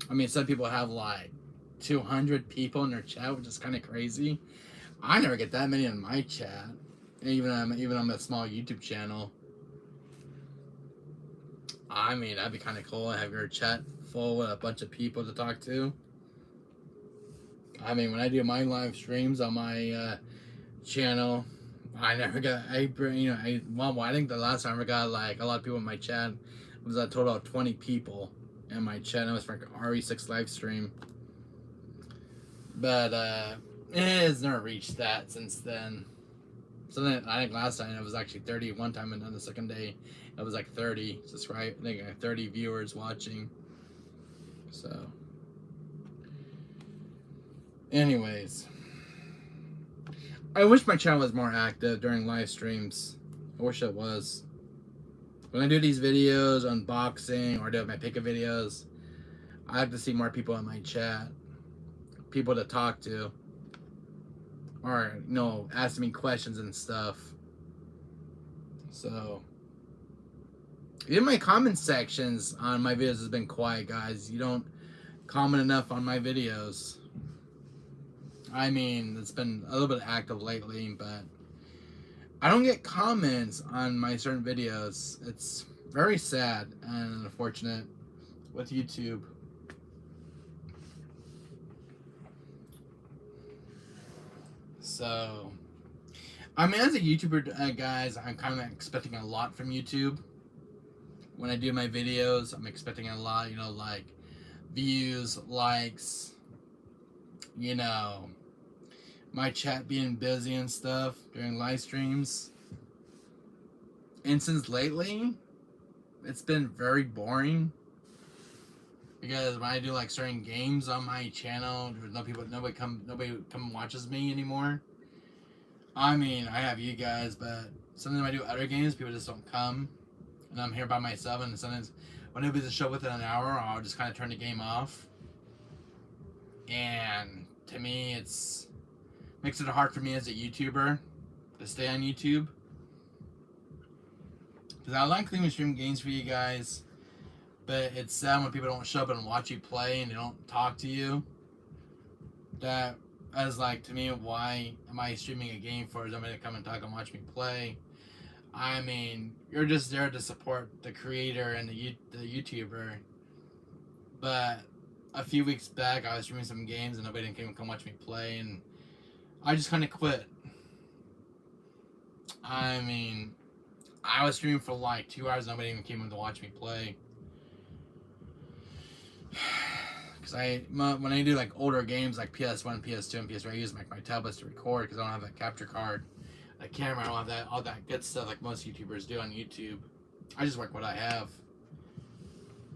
I mean, some people have like 200 people in their chat, which is kind of crazy. I never get that many in my chat, even on a small YouTube channel. I mean, that'd be kind of cool. I have your chat full with a bunch of people to talk to. I mean, when I do my live streams on my channel, I never got, I think the last time I got like a lot of people in my chat was a total of 20 people in my chat. It was for like RE6 live stream. But it has never reached that since then. So then I think last time it was actually 30 one time, and then the second day it was like 30 subscribe. I think 30 viewers watching. So, anyways, I wish my channel was more active during live streams. I wish it was. When I do these videos, unboxing, or do my pick-up videos, I have to see more people in my chat, people to talk to, or ask me questions and stuff. So, even my comment sections on my videos has been quiet, guys. You don't comment enough on my videos. I mean, it's been a little bit active lately, but I don't get comments on my certain videos. It's very sad and unfortunate with YouTube. So, I mean, as a YouTuber, guys, I'm kind of expecting a lot from YouTube. When I do my videos, I'm expecting a lot, like views, likes, my chat being busy and stuff during live streams. And since lately, it's been very boring. Because when I do like certain games on my channel, there's nobody come watches me anymore. I mean, I have you guys, but sometimes I do other games, people just don't come. And I'm here by myself, and sometimes when it was a show within an hour, I'll just kind of turn the game off. And to me, makes it hard for me as a YouTuber to stay on YouTube. Because I like to stream games for you guys, but it's sad when people don't show up and watch you play and they don't talk to you. That is like, to me, why am I streaming a game for somebody to come and talk and watch me play? I mean, you're just there to support the creator and the YouTuber. But a few weeks back, I was streaming some games and nobody didn't come watch me play, and I just kind of quit. I mean, I was streaming for like 2 hours, nobody even came in to watch me play. Because when I do like older games like PS1, PS2, and PS3, I use my tablets to record because I don't have that capture card, a camera, I don't have all that good stuff like most YouTubers do on YouTube. I just work what I have.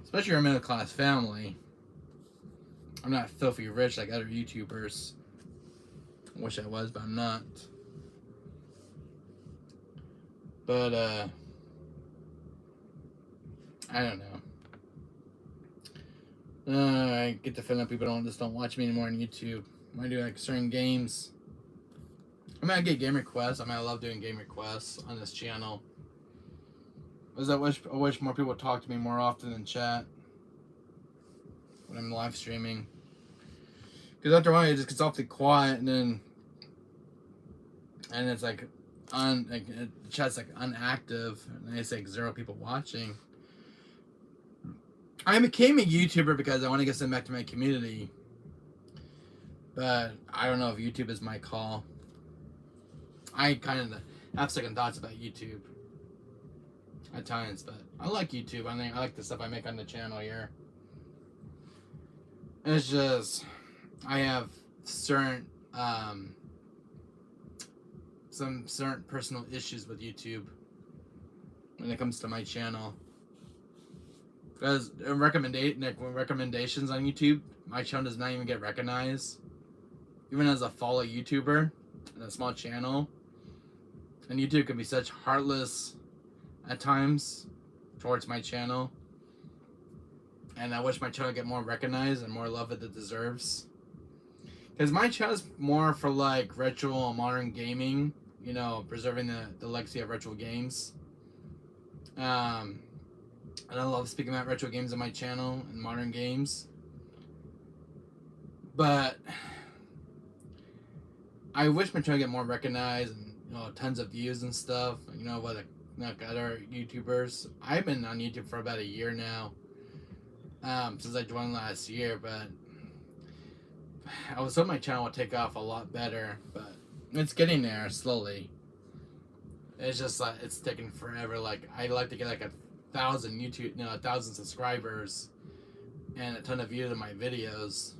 Especially a middle class family. I'm not filthy rich like other YouTubers. I wish I was, but I'm not. But I don't know. I get the feeling people don't watch me anymore on YouTube. I do like certain games. I mean, I get game requests. I mean, I love doing game requests on this channel. I wish more people would talk to me more often in chat when I'm live streaming. Because after a while, it just gets awfully quiet, and it's like the chat's like inactive, and they say like 0 people watching. I became a YouTuber because I want to get something back to my community, but I don't know if YouTube is my call. I kind of have second thoughts about YouTube at times, but I like YouTube. I like the stuff I make on the channel here. It's just I have certain some certain personal issues with YouTube when it comes to my channel. Because recommendations on YouTube, my channel does not even get recognized. Even as a follow YouTuber in a small channel. And YouTube can be such heartless at times towards my channel. And I wish my channel get more recognized and more love that it deserves. Because my channel is more for like retro and modern gaming. Preserving the legacy of retro games. And I love speaking about retro games on my channel and modern games. But I wish my channel get more recognized and tons of views and stuff. With like other YouTubers. I've been on YouTube for about a year now. since I joined last year, but I was hoping my channel would take off a lot better, but it's getting there slowly. It's just like it's taking forever. Like I'd like to get like 1,000 YouTube, 1,000 subscribers and a ton of views of my videos,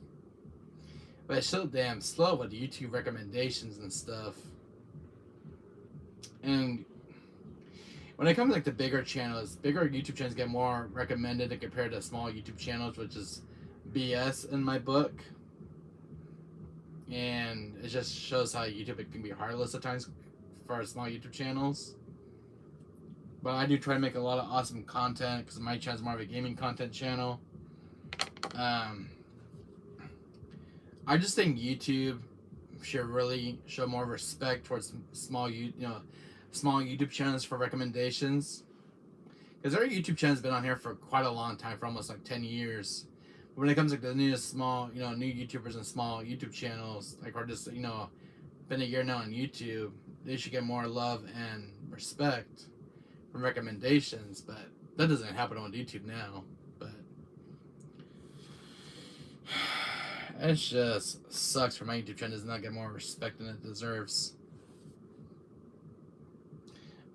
but it's so damn slow with YouTube recommendations and stuff. And when it comes to like the bigger channels, bigger YouTube channels get more recommended compared to small YouTube channels, which is BS in my book. And it just shows how YouTube it can be heartless at times for small YouTube channels. But I do try to make a lot of awesome content because my channel is more of a gaming content channel. I just think YouTube should really show more respect towards small YouTube channels for recommendations. Because our YouTube channel's been on here for quite a long time, for almost like 10 years. But when it comes to the new new YouTubers and small YouTube channels, like are just been a year now on YouTube, they should get more love and respect from recommendations. But that doesn't happen on YouTube now. But it just sucks for my YouTube channel does not get more respect than it deserves.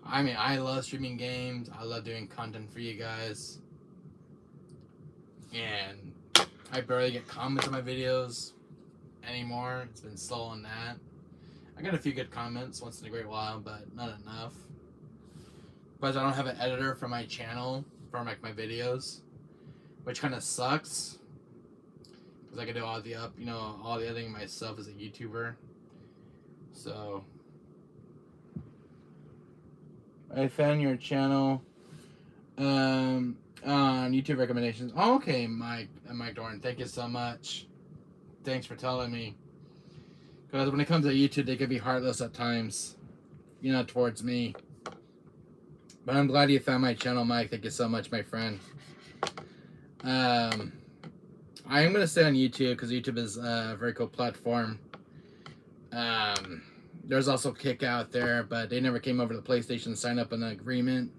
I mean, I love streaming games. I love doing content for you guys. And I barely get comments on my videos anymore. It's been slow on that. I get a few good comments once in a great while, but not enough. But I don't have an editor for my channel for like my videos, which kind of sucks. Because I can do all the all the editing myself as a YouTuber. So I found your channel on YouTube recommendations. Oh, okay, Mike Dorn, thank you so much. Thanks for telling me. Because when it comes to YouTube, they can be heartless at times, towards me. But I'm glad you found my channel, Mike. Thank you so much, my friend. I am going to stay on YouTube because YouTube is a very cool platform. There's also Kick out there, but they never came over to the PlayStation to sign up an agreement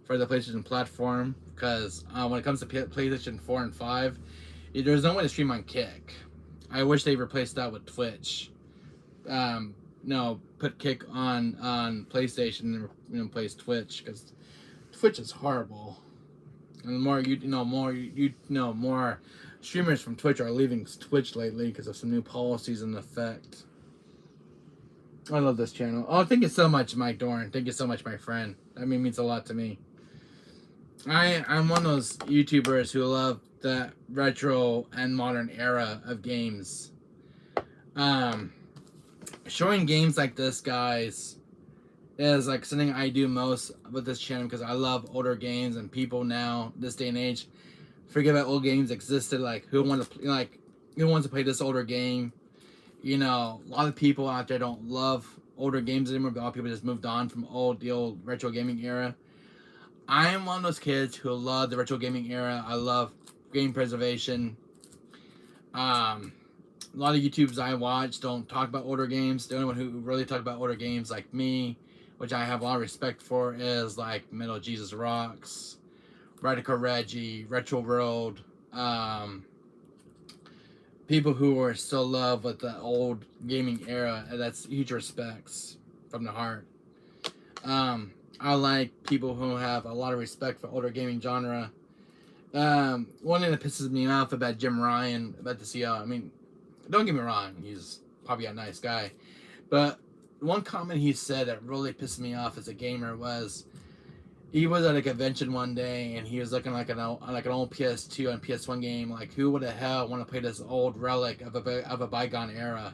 for the PlayStation platform. Because when it comes to PlayStation 4 and 5, there's no way to stream on Kick. I wish they replaced that with Twitch. No, put Kick on PlayStation and replace Twitch, because Twitch is horrible. And the more streamers from Twitch are leaving Twitch lately because of some new policies in effect. I love this channel. Oh, thank you so much, Mike Dorn. Thank you so much, my friend. That means a lot to me. I'm one of those YouTubers who love the retro and modern era of games. Showing games like this, guys, is like something I do most with this channel because I love older games, and people now, this day and age, forget that old games existed. Like who wants to play this older game? A lot of people out there don't love older games anymore, but a lot of people just moved on from the old retro gaming era. I am one of those kids who love the retro gaming era. I love game preservation. A lot of YouTubers I watch don't talk about older games. The only one who really talk about older games, like me, which I have a lot of respect for, is like Metal Jesus Rocks, Radical Reggie, Retro World. People who are still in love with the old gaming era, and that's huge respects from the heart. I like people who have a lot of respect for older gaming genre. One thing that pisses me off about Jim Ryan, about the CEO, don't get me wrong, he's probably a nice guy, but one comment he said that really pissed me off as a gamer was, he was at a convention one day and he was looking like an old PS2 and PS1 game. Like, who would the hell want to play this old relic of a bygone era?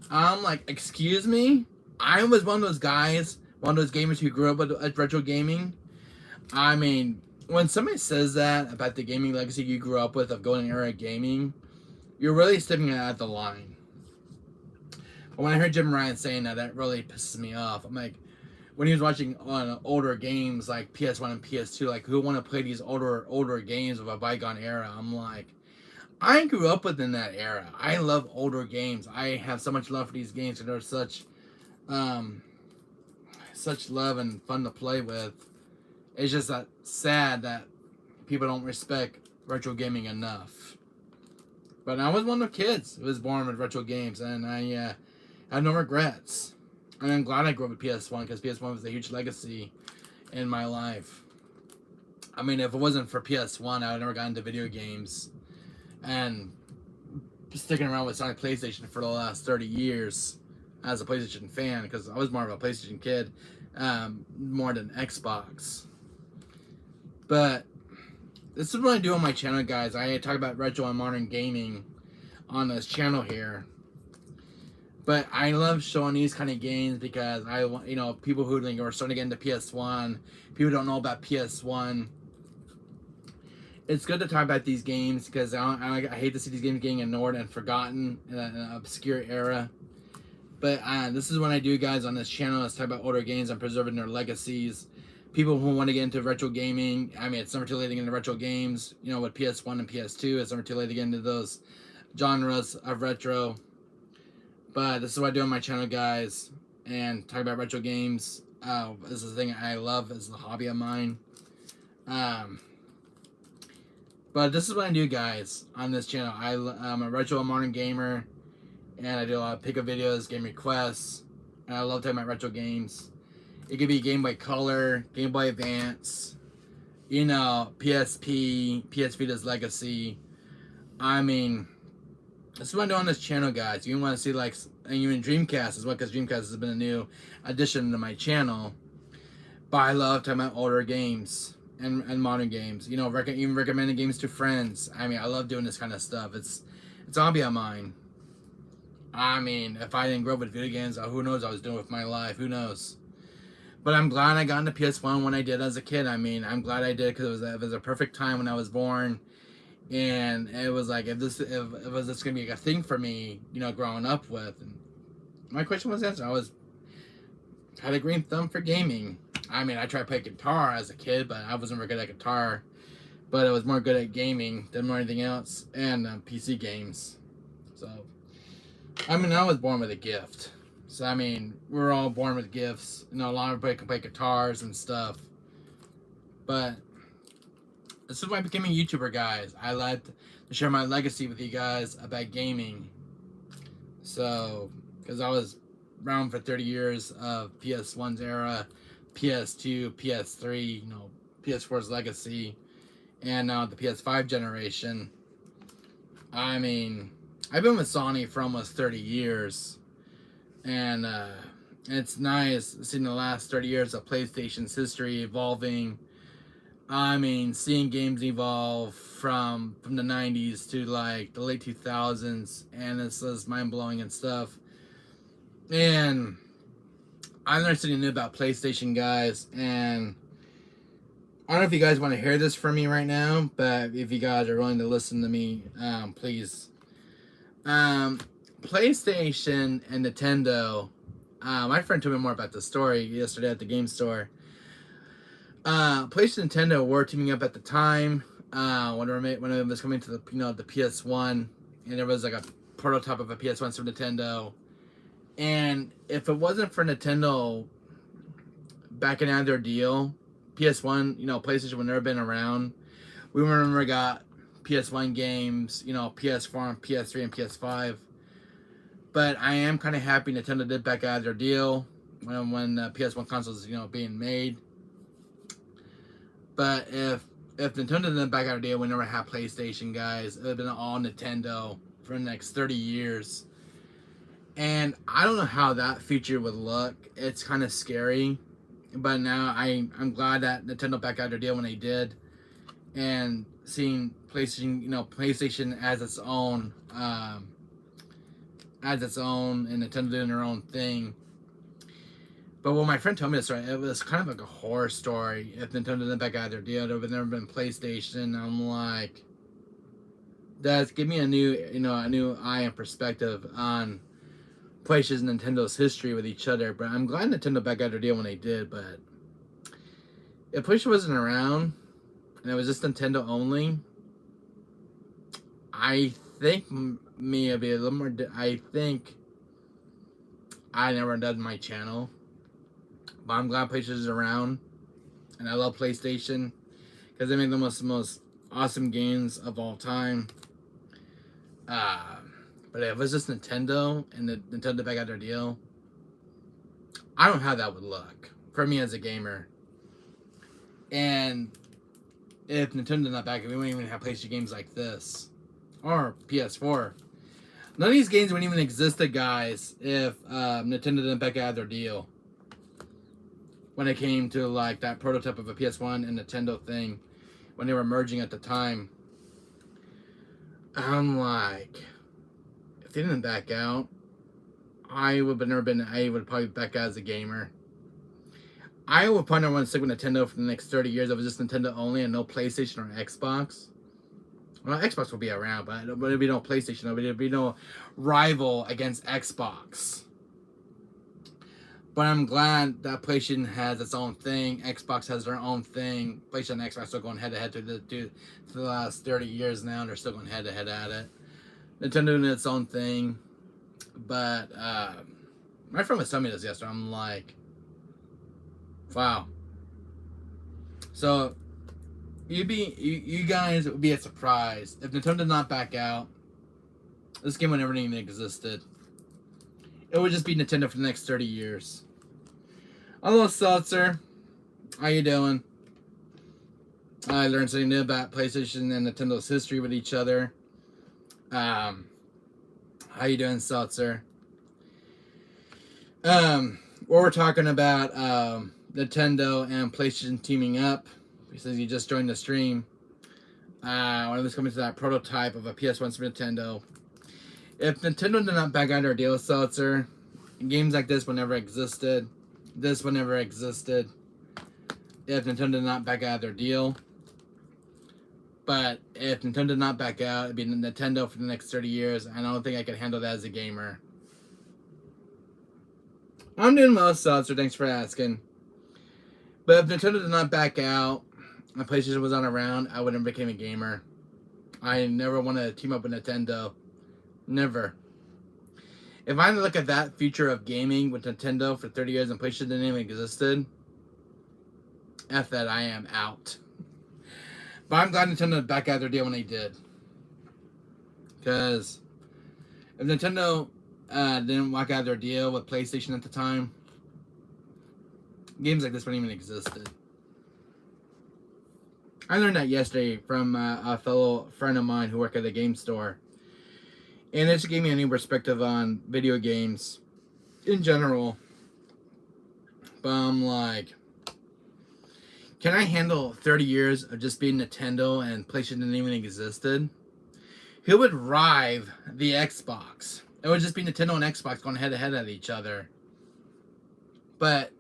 I'm like, excuse me? I was one of those guys, one of those gamers who grew up with retro gaming. When somebody says that about the gaming legacy you grew up with of golden era gaming, you're really stepping out the line. But when I heard Jim Ryan saying that, that really pisses me off. I'm like, when he was watching on older games like PS1 and PS2, like, who want to play these older games of a bygone era? I'm like, I grew up within that era. I love older games. I have so much love for these games, and they're such love and fun to play with. It's just that sad that people don't respect retro gaming enough. But I was one of the kids who was born with retro games, and I have no regrets. And I'm glad I grew up with PS1 because PS1 was a huge legacy in my life. I mean, if it wasn't for PS1, I would never got into video games. And sticking around with Sonic PlayStation for the last 30 years as a PlayStation fan, because I was more of a PlayStation kid, more than Xbox. But this is what I do on my channel, guys. I talk about retro and modern gaming on this channel here. But I love showing these kind of games because I want, you know, people who are starting to get into PS1, people who don't know about PS1. It's good to talk about these games because I hate to see these games getting ignored and forgotten in an obscure era. But this is what I do, guys, on this channel. Is talk about older games and preserving their legacies. People who want to get into retro gaming, I mean, it's never too late to get into retro games. You know, with PS1 and PS2, it's never too late to get into those genres of retro. But this is what I do on my channel, guys, and talk about retro games. This is the thing I love. It's a hobby of mine. But this is what I do, guys, on this channel. I'm a retro and modern gamer, and I do a lot of pickup videos, game requests, and I love talking about retro games. It could be Game Boy Color, Game Boy Advance, you know, PSP, PS Vita's Legacy. I mean, this is what I do on this channel, guys. You want to see, like, and even Dreamcast as well, because Dreamcast has been a new addition to my channel. But I love talking about older games and modern games. You know, even recommending games to friends. I mean, I love doing this kind of stuff. It's a hobby of mine. I mean, if I didn't grow up with video games, who knows what I was doing with my life? Who knows? But I'm glad I got into PS1 when I did as a kid. I mean, I'm glad I did because it was a perfect time when I was born. And it was like, if was this gonna be a thing for me, you know, growing up with. And my question was answered. I had a green thumb for gaming. I mean, I tried to play guitar as a kid, but I wasn't very good at guitar. But I was more good at gaming than anything else, and PC games. So, I mean, I was born with a gift. So, I mean, we're all born with gifts. You know, a lot of everybody can play guitars and stuff. But this is why I became a YouTuber, guys. I like to share my legacy with you guys about gaming. So, because I was around for 30 years of PS1's era, PS2, PS3, you know, PS4's legacy, and now the PS5 generation. I mean, I've been with Sony for almost 30 years. And it's nice seeing the last 30 years of PlayStation's history evolving. I mean, seeing games evolve from the 90s to like the late 2000s, and it's just mind-blowing and stuff. And I learned something new about PlayStation, guys, and I don't know if you guys want to hear this from me right now, but if you guys are willing to listen to me, please. PlayStation and Nintendo, my friend told me more about this story yesterday at the game store. PlayStation and Nintendo were teaming up at the time when it was coming to the the PS1, and there was like a prototype of a PS1 from Nintendo. And if it wasn't for Nintendo backing out their deal, PS1, PlayStation would never been around. We remember got PS1 games, PS4 and PS3 and PS5. But I am kind of happy Nintendo did back out their deal when PS1 consoles, being made. But if Nintendo didn't back out their deal, we never had PlayStation, guys. It would have been all Nintendo for the next 30 years. And I don't know how that future would look. It's kind of scary. But now I'm glad that Nintendo backed out their deal when they did. And seeing PlayStation, PlayStation as its own, and Nintendo doing their own thing. But when my friend told me this story, it was kind of like a horror story. If Nintendo didn't back out their deal, there would have never been PlayStation. I'm like, that's give me a new eye and perspective on PlayStation and Nintendo's history with each other. But I'm glad Nintendo backed out their deal when they did. But if PlayStation wasn't around and it was just Nintendo only, I think me would be a little more. I think I never done my channel, but I'm glad PlayStation is around, and I love PlayStation because they make the most awesome games of all time. But if it was just Nintendo and the Nintendo back out their deal, I don't know how that would look for me as a gamer. And if Nintendo not back, we wouldn't even have PlayStation games like this or PS4. None of these games wouldn't even exist, guys, if Nintendo didn't back out their deal. When it came to like that prototype of a PS1 and Nintendo thing, when they were merging at the time, I'm like, if they didn't back out, I would probably back out as a gamer. I would probably want to stick with Nintendo for the next 30 years. If it was just Nintendo only and no PlayStation or Xbox. Well, Xbox will be around, but there'll be no PlayStation. There'll be no rival against Xbox. But I'm glad that PlayStation has its own thing. Xbox has their own thing. PlayStation and Xbox are going head-to-head to the last 30 years now. And they're still going head-to-head at it. Nintendo doing its own thing. But my friend was telling me this yesterday. I'm like, wow. So you guys would be a surprise if Nintendo did not back out. This game would never even existed. It would just be Nintendo for the next 30 years. Hello, Seltzer. How you doing? I learned something new about PlayStation and Nintendo's history with each other. How you doing, Seltzer? What we're talking about, Nintendo and PlayStation teaming up. Because you just joined the stream. When I was coming to that prototype of a PS1 Super Nintendo. If Nintendo did not back out their deal, Seltzer, games like this would never existed. This would never existed if Nintendo did not back out their deal. But if Nintendo did not back out, it'd be Nintendo for the next 30 years. And I don't think I could handle that as a gamer. I'm doing well, Seltzer. Thanks for asking. But if Nintendo did not back out, and PlayStation was not around, I would never became a gamer. I never want to team up with Nintendo. Never. If I look at that future of gaming with Nintendo for 30 years and PlayStation didn't even existed, F that, I am out. But I'm glad Nintendo back out their deal when they did. Because if Nintendo didn't walk out their deal with PlayStation at the time, games like this wouldn't even existed. I learned that yesterday from a fellow friend of mine who worked at a game store. And it just gave me a new perspective on video games in general. But I'm like, can I handle 30 years of just being Nintendo and PlayStation didn't even existed? Who would rival the Xbox? It would just be Nintendo and Xbox going head-to-head at each other. But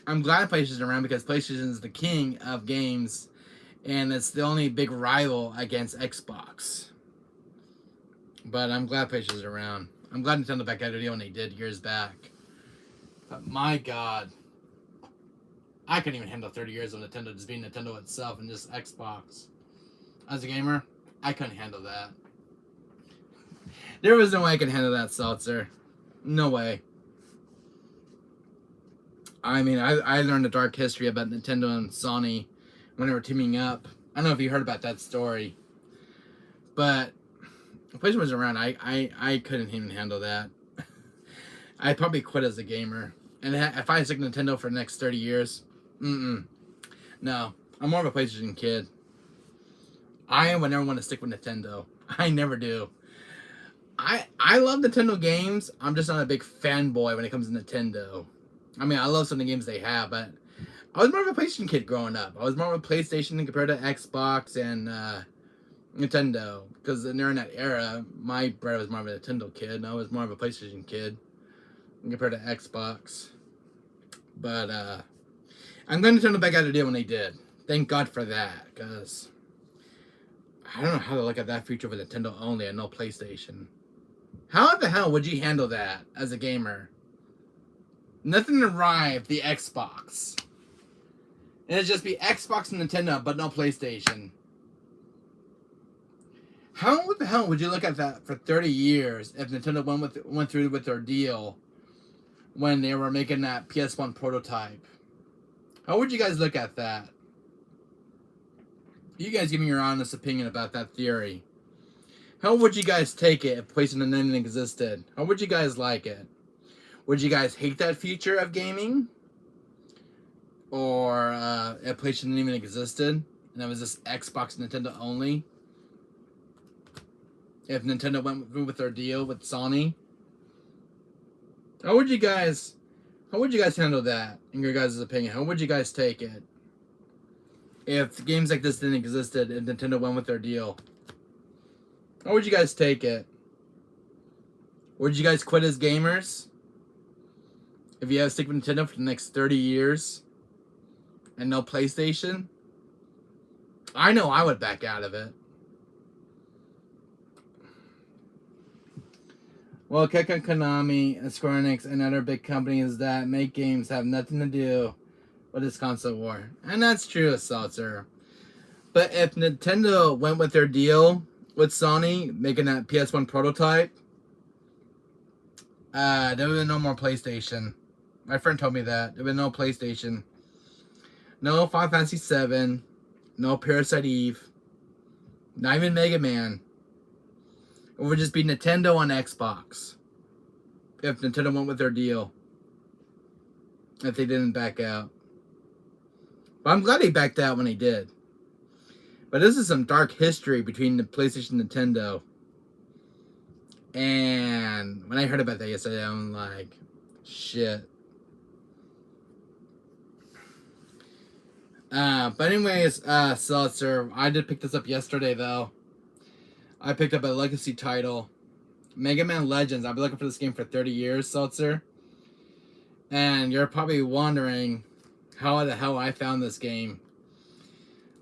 I'm glad PlayStation's around because PlayStation is the king of games. And it's the only big rival against Xbox. But I'm glad PlayStation's around. I'm glad Nintendo back out their deal when they did years back. But my God, I couldn't even handle 30 years of Nintendo just being Nintendo itself and just Xbox. As a gamer, I couldn't handle that. There was no way I could handle that, Seltzer. No way. I mean, I learned a dark history about Nintendo and Sony when they were teaming up. I don't know if you heard about that story. But if PlayStation was around, I couldn't even handle that. I'd probably quit as a gamer. And if I stick Nintendo for the next 30 years, no. I'm more of a PlayStation kid. I would never want to stick with Nintendo. I never do. I love Nintendo games. I'm just not a big fanboy when it comes to Nintendo. I mean, I love some of the games they have, but I was more of a PlayStation kid growing up. I was more of a PlayStation compared to Xbox and Nintendo. Because during that era, my brother was more of a Nintendo kid, and I was more of a PlayStation kid compared to Xbox. But I'm glad Nintendo back out of deal when they did. Thank God for that, because I don't know how to look at that future with Nintendo only and no PlayStation. How the hell would you handle that as a gamer? Nothing to rival the Xbox. And it'd just be Xbox and Nintendo, but no PlayStation. How the hell would you look at that for 30 years if Nintendo went through with their deal when they were making that PS1 prototype? How would you guys look at that? You guys give me your honest opinion about that theory. How would you guys take it if PlayStation didn't existed? How would you guys like it? Would you guys hate that feature of gaming? Or if PlayStation didn't even existed and it was just Xbox Nintendo only? If Nintendo went with their deal with Sony? How would you guys handle that, in your guys' opinion? How would you guys take it? If games like this didn't existed and Nintendo went with their deal? How would you guys take it? Would you guys quit as gamers? If you have to stick with Nintendo for the next 30 years? And no PlayStation? I know I would back out of it. Well, Capcom, Konami, and Square Enix, and other big companies that make games have nothing to do with this console war. And that's true, Seltzer. But if Nintendo went with their deal with Sony, making that PS1 prototype, there would be no more PlayStation. My friend told me that. There would be no PlayStation. No Final Fantasy VII. No Parasite Eve. Not even Mega Man. It would just be Nintendo on Xbox. If Nintendo went with their deal. If they didn't back out. But I'm glad they backed out when they did. But this is some dark history between the PlayStation and Nintendo. And when I heard about that yesterday, I'm like, shit. But anyways, Seltzer, I did pick this up yesterday, though. I picked up a legacy title. Mega Man Legends. I've been looking for this game for 30 years, Seltzer. And you're probably wondering how the hell I found this game.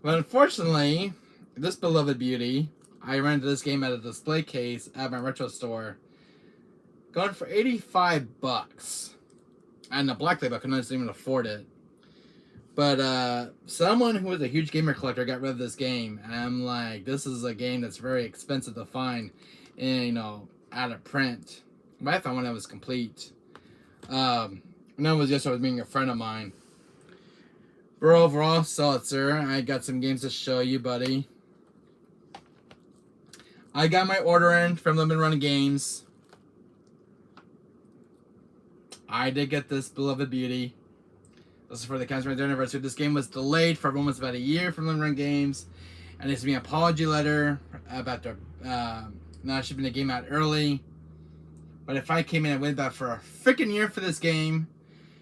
But unfortunately, this beloved beauty, I rented this game at a display case at my retro store. Going for $85. And the black label, I couldn't even afford it. But someone who was a huge gamer collector got rid of this game, and I'm like, this is a game that's very expensive to find, and out of print. But I found one that was complete. And that was yesterday with meeting a friend of mine. But overall, Seltzer, I got some games to show you, buddy. I got my order in from Limited Run Games. I did get this beloved beauty. This is for the Castlevania anniversary. This game was delayed for almost about a year from Limited Run Games. And there's me an apology letter about the not shipping the game out early. But if I came in and waited about for a freaking year for this game,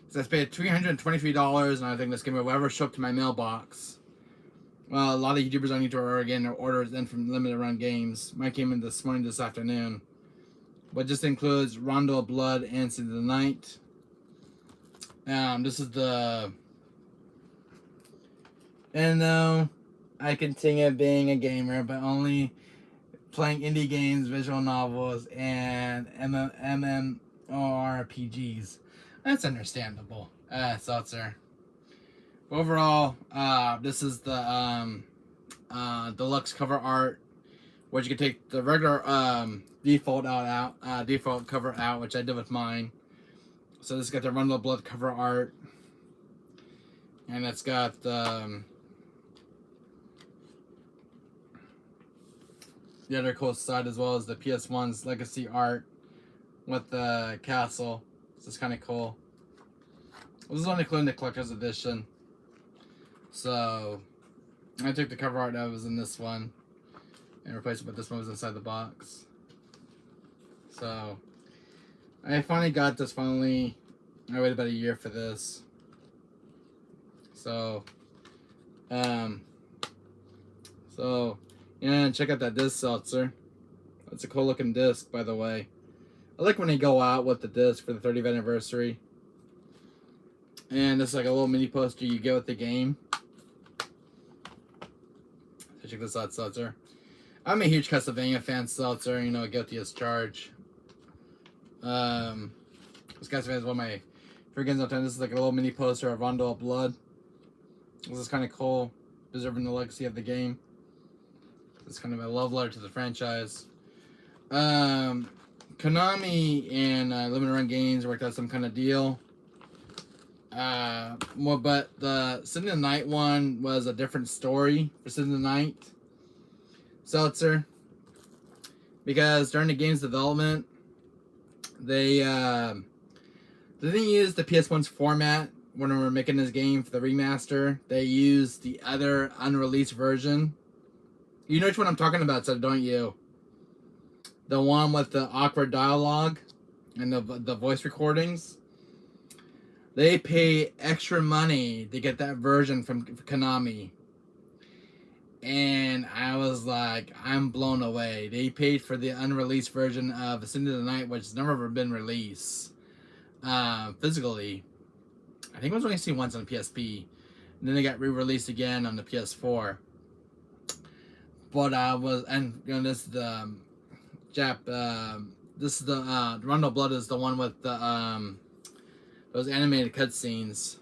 because I paid $323, and I think this game will ever show up to my mailbox. Well, a lot of YouTubers on YouTube are getting their orders in from Limited Run Games. Mine came in this morning, this afternoon. But just includes Rondo of Blood and City of the Night. This is the... And though I continue being a gamer, but only playing indie games, visual novels, and MMORPGs. That's understandable, Seltzer. Overall, this is the deluxe cover art, which you can take the regular default cover out, which I did with mine. So this got the Run of Blood cover art, and it's got the other cool side, as well as the PS1's legacy art with the castle. This is kind of cool. This is only including the collector's edition. So I took the cover art that was in this one and replaced it with this one was inside the box. So I finally got this. I waited about a year for this. So yeah, check out that disc, Seltzer. That's a cool looking disc, by the way. I like when they go out with the disc for the 30th anniversary. And this is like a little mini poster you get with the game. So check this out, Seltzer. I'm a huge Castlevania fan, Seltzer. Guilty as charged. This Castlevania is one of my favorite games of time. This is like a little mini poster of Rondo of Blood. This is kind of cool, preserving the legacy of the game. It's kind of a love letter to the franchise. Konami and Limited Run Games worked out some kind of deal Well, but the Symphony of the Night one was a different story for Symphony of the Night Seltzer, because during the game's development, they didn't use the PS1's format when we were making this game for the remaster. They used the other unreleased version. You know which one I'm talking about, so don't you? The one with the awkward dialogue and the voice recordings. They pay extra money to get that version from Konami. And I was like, I'm blown away. They paid for the unreleased version of Symphony of the Night, which has never been released physically. I think it was only seen once on the PSP. And then they got re-released again on the PS4. But this is the this is the Rondo Blood is the one with the those animated cutscenes.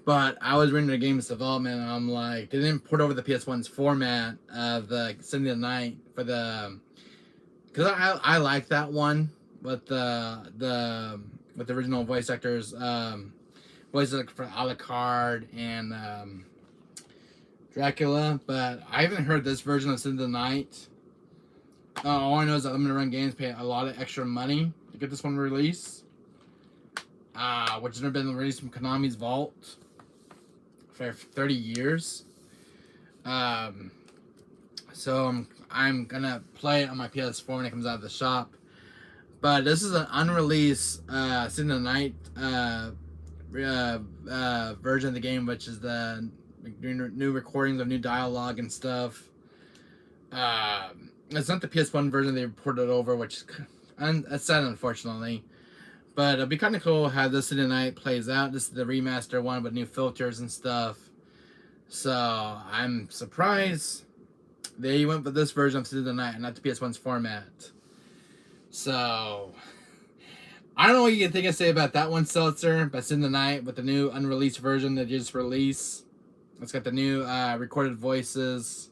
But I was reading the game's development, and I'm like, they didn't port over the PS1's format of the Symphony of the Night for the, because I like that one with the original voice actors, voices for Alucard and Dracula. But I haven't heard this version of Symphony of the Night. All I know is that Limited Run Games pay a lot of extra money to get this one released, which has never been released from Konami's vault for 30 years. So I'm gonna play it on my PS4 when it comes out of the shop. But this is an unreleased Symphony of the Night version of the game, which is the new recordings of new dialogue and stuff. It's not the PS1 version they ported over, which it's sad, unfortunately. But it'll be kind of cool how this Symphony of the Night plays out. This is the remaster one with new filters and stuff. So I'm surprised they went with this version of Symphony of the Night and not the PS1's format. So I don't know what you think I say about that one, Seltzer, but Symphony of the Night with the new unreleased version that you just released. It's got the new recorded voices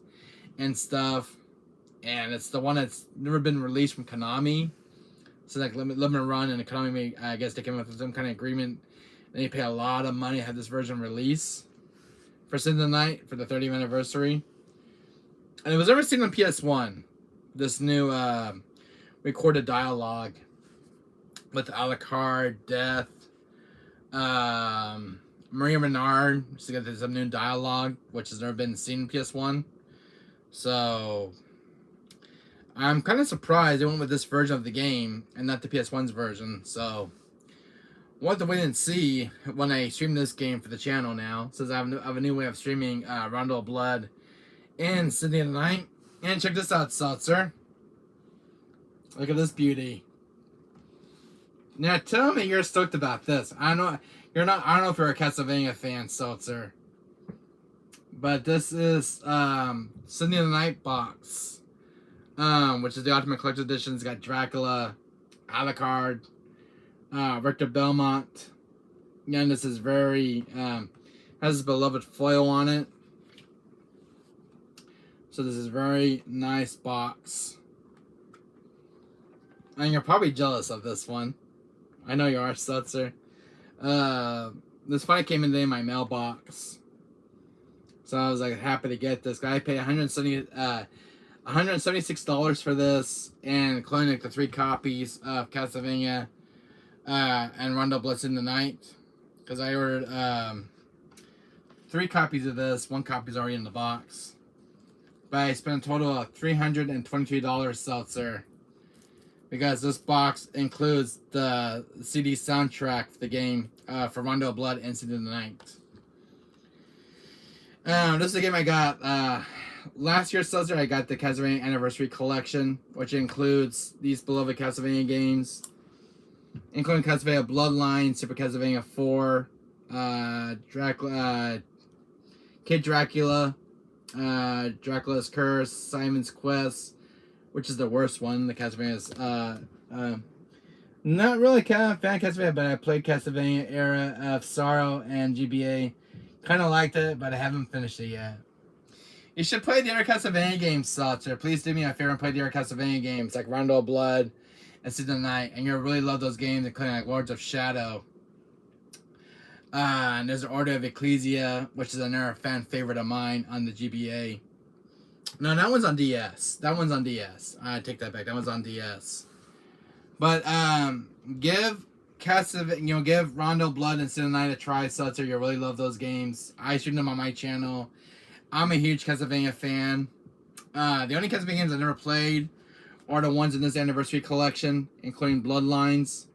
and stuff. And it's the one that's never been released from Konami. So like limited run, and Konami, I guess they came up with some kind of agreement. And they pay a lot of money to have this version released for Symphony of the Night for the 30th anniversary. And it was ever seen on PS1. This new recorded dialogue with Alucard, Death, Maria Renard. So got some new dialogue, which has never been seen in PS1. So I'm kind of surprised they went with this version of the game and not the PS1's version. So we'll have to wait and see when I stream this game for the channel now, since I have a new way of streaming Rondo of Blood and Symphony of the Night. And check this out, Seltzer. Look at this beauty. Now tell me you're stoked about this. I know you're not. I don't know if you're a Castlevania fan, Seltzer. But this is Symphony of the Night box. Which is the Ultimate Collector's Edition. It's got Dracula, Alucard, Richter Belmont. Again, this is very, has this beloved foil on it. So this is very nice box. And you're probably jealous of this one. I know you are, Stutzer. This finally came in today in my mailbox. So I was like happy to get this. I paid $176 for this, and including like the 3 copies of Castlevania and Rondo Blood in the Night, because I ordered 3 copies of this. 1 copy is already in the box, but I spent a total of $323, Seltzer, because this box includes the CD soundtrack for the game for Rondo Blood and Symphony of the Night. This is the game I got last year, Seltzer. I got the Castlevania Anniversary Collection, which includes these beloved Castlevania games, including Castlevania Bloodline, Super Castlevania 4, Kid Dracula, Dracula's Curse, Simon's Quest, which is the worst one. The Castlevania's not really a fan of Castlevania, but I played Castlevania Era of Sorrow and GBA. Kind of liked it, but I haven't finished it yet. You should play the other Castlevania games, Seltzer. Please do me a favor and play the other Castlevania games, like Rondo of Blood and Symphony of the Night. And you'll really love those games, including like Lords of Shadow. And there's an Order of Ecclesia, which is another fan favorite of mine on the GBA. No, that one's on DS. That one's on DS. I take that back. That one's on DS. But give give Rondo Blood and Sin Night a try, Seltzer. You'll really love those games. I stream them on my channel. I'm a huge Castlevania fan. The only Castlevania games I've never played are the ones in this anniversary collection, including Bloodlines.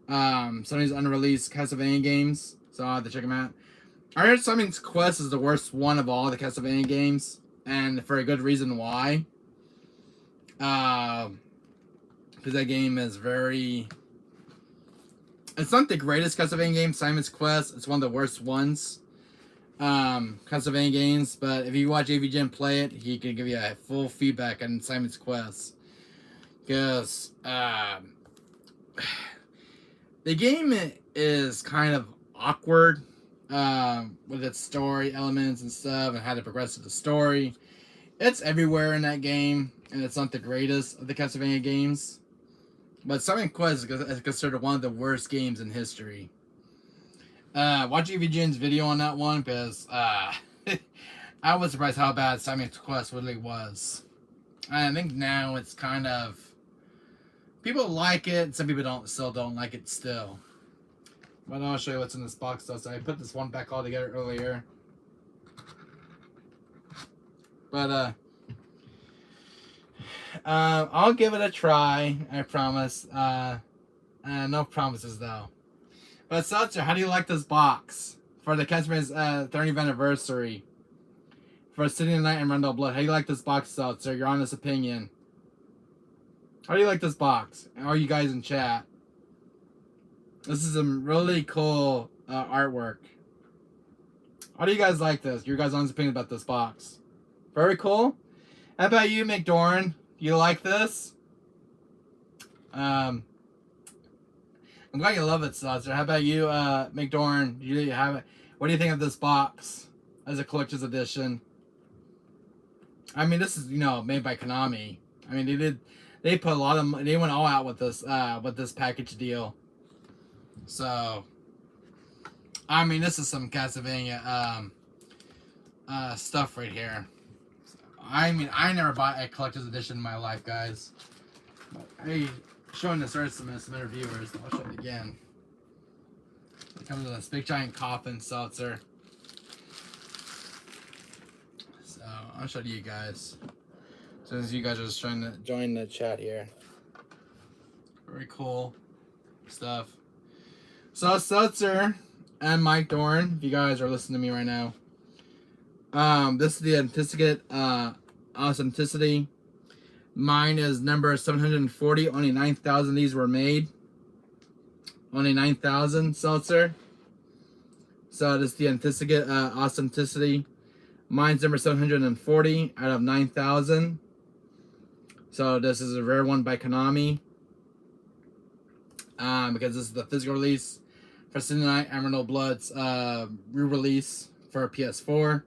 Some of these unreleased Castlevania games, so I'll have to check them out. I heard Simon's Quest is the worst one of all the Castlevania games, and for a good reason why. Because that game is very... It's not the greatest Castlevania game, Simon's Quest. It's one of the worst ones. Castlevania games, but if you watch AVGen play it, he can give you a full feedback on Simon's Quest. Because, the game is kind of awkward with its story elements and stuff and how to progress with the story. It's everywhere in that game, and it's not the greatest of the Castlevania games. But Simon's Quest is considered one of the worst games in history. Watch EVGen's video on that one, because I was surprised how bad Simon's Quest really was. I think now it's kind of... People like it, some people still don't like it still. But I'll show you what's in this box though. So I put this one back all together earlier. But I'll give it a try, I promise. No promises though. But Seltzer, how do you like this box for the Castlevania's 30th anniversary for City of Night and Rondo Blood? How do you like this box, Seltzer? Your honest opinion. How do you like this box? Are you guys in chat? This is some really cool artwork. How do you guys like this? Your guys' honest opinion about this box. Very cool. How about you, McDorn? You like this? I'm glad you love it, Seltzer. How about you, McDorn? Do you have it? What do you think of this box as a collector's edition? I mean, this is, made by Konami. I mean, they put a lot of money, they went all out with this package deal. So, I mean, this is some Castlevania stuff right here. So, I mean, I never bought a collector's edition in my life, guys. But I showing this earth some viewers. I'll show it again. It comes in this big giant coffin, Seltzer. So I'll show it to you guys. Since you guys are just trying to join the chat here. Very cool stuff. So Seltzer and Mike Dorn, if you guys are listening to me right now. This is the Anticipate Authenticity. Mine is number 740. Only 9,000 these were made. Only 9,000, Seltzer. So this is the Anticipate Authenticity. Mine's number 740 out of 9,000. So this is a rare one by Konami. Because this is the physical release for City Night Emerald Blood's re-release for PS4.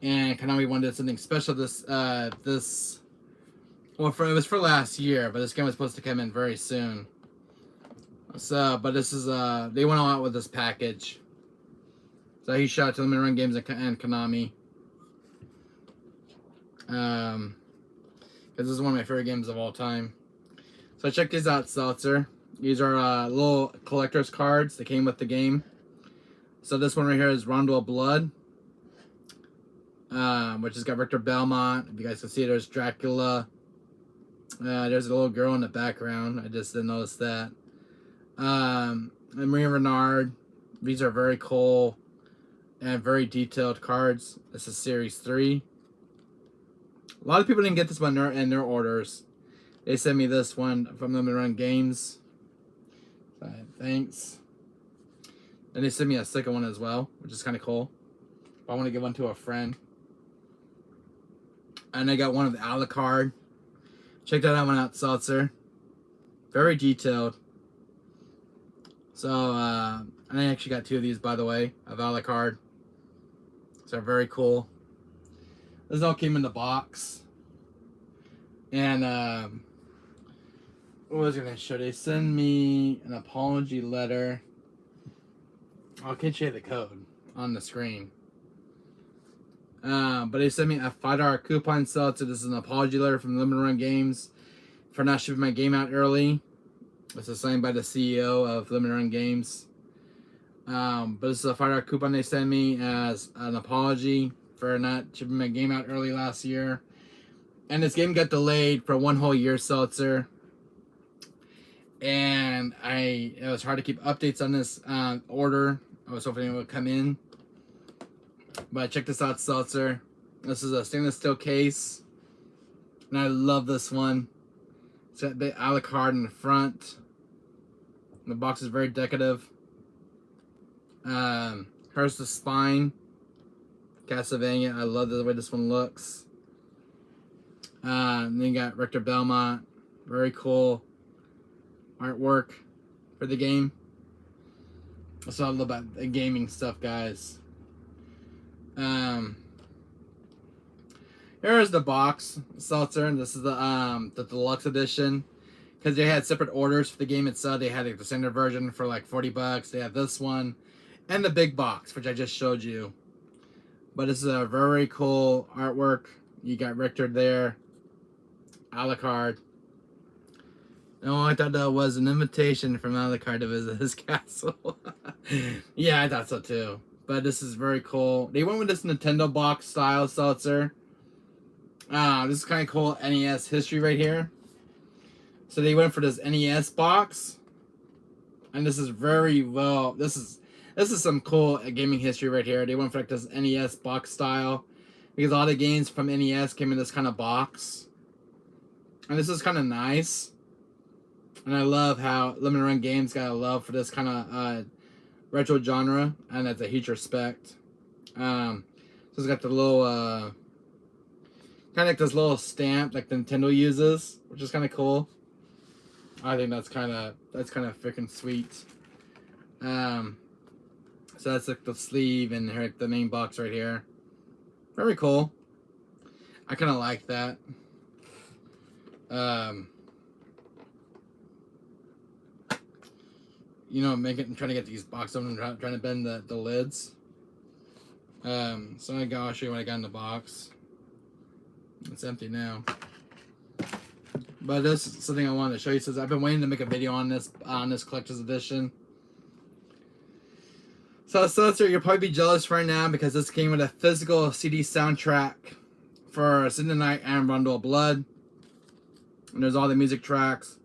And Konami wanted something special it was for last year, but this game was supposed to come in very soon. So, but this is they went all out with this package. So he shot to Limited Run Games and Konami. Because this is one of my favorite games of all time. So check these out, Seltzer. These are little collector's cards that came with the game. So this one right here is Rondo Blood, which has got Victor Belmont. If you guys can see, there's Dracula. There's a little girl in the background. I just didn't notice that. And Maria Renard. These are very cool and very detailed cards. This is Series 3. A lot of people didn't get this one in their orders. They sent me this one from Limited Run Games. Thanks. And they sent me a second one as well, which is kind of cool. I want to give one to a friend. And I got one of the Alucard. Check that one out, Seltzer. Very detailed. So, and I actually got two of these, by the way, of Alucard. So, very cool. This all came in the box. And, what was I going to show? They send me an apology letter. I can't share the code on the screen. But they sent me a $5 coupon seltzer. This is an apology letter from Limited Run Games for not shipping my game out early. This is signed by the CEO of Limited Run Games. But this is a $5 coupon they sent me as an apology for not shipping my game out early last year. And this game got delayed for 1 whole year, seltzer. And it was hard to keep updates on this order. I was hoping it would come in. But check this out, seltzer. This is a stainless steel case. And I love this one. It's got the a la carte in the front. The box is very decorative. Here's the spine. Castlevania. I love the way this one looks. And then you got Richter Belmont. Very cool artwork for the game. That's what I love about the gaming stuff, guys. Here's the box, seltzer, and this is the deluxe edition. Because they had separate orders for the game itself. They had like the standard version for like $40. They have this one and the big box, which I just showed you. But this is a very cool artwork. You got Richter there, a la carte. No, I thought that was an invitation from a la carte to visit his castle. Yeah, I thought so too. But this is very cool. They went with this Nintendo box style seltzer. This is kind of cool NES history right here. So they went for this NES box, and this is very well. This is some cool gaming history right here. They went for like this NES box style because all the games from NES came in this kind of box, and this is kind of nice. And I love how Limited Run Games got a love for this kind of retro genre, and that's a huge respect. So it's got the little kind of like this little stamp like Nintendo uses, which is kind of cool. I think that's kind of freaking sweet. So that's like the sleeve and like the main box right here. Very cool. I kind of like that. You know, trying to get these boxes open, trying to bend the lids. So I'll show you what I got in the box. It's empty now. But this is something I wanted to show you. Since I've been waiting to make a video on this collector's edition. So Seltzer, you'll probably be jealous right now because this came with a physical CD soundtrack for Sin the Night and Rondo of Blood. And there's all the music tracks,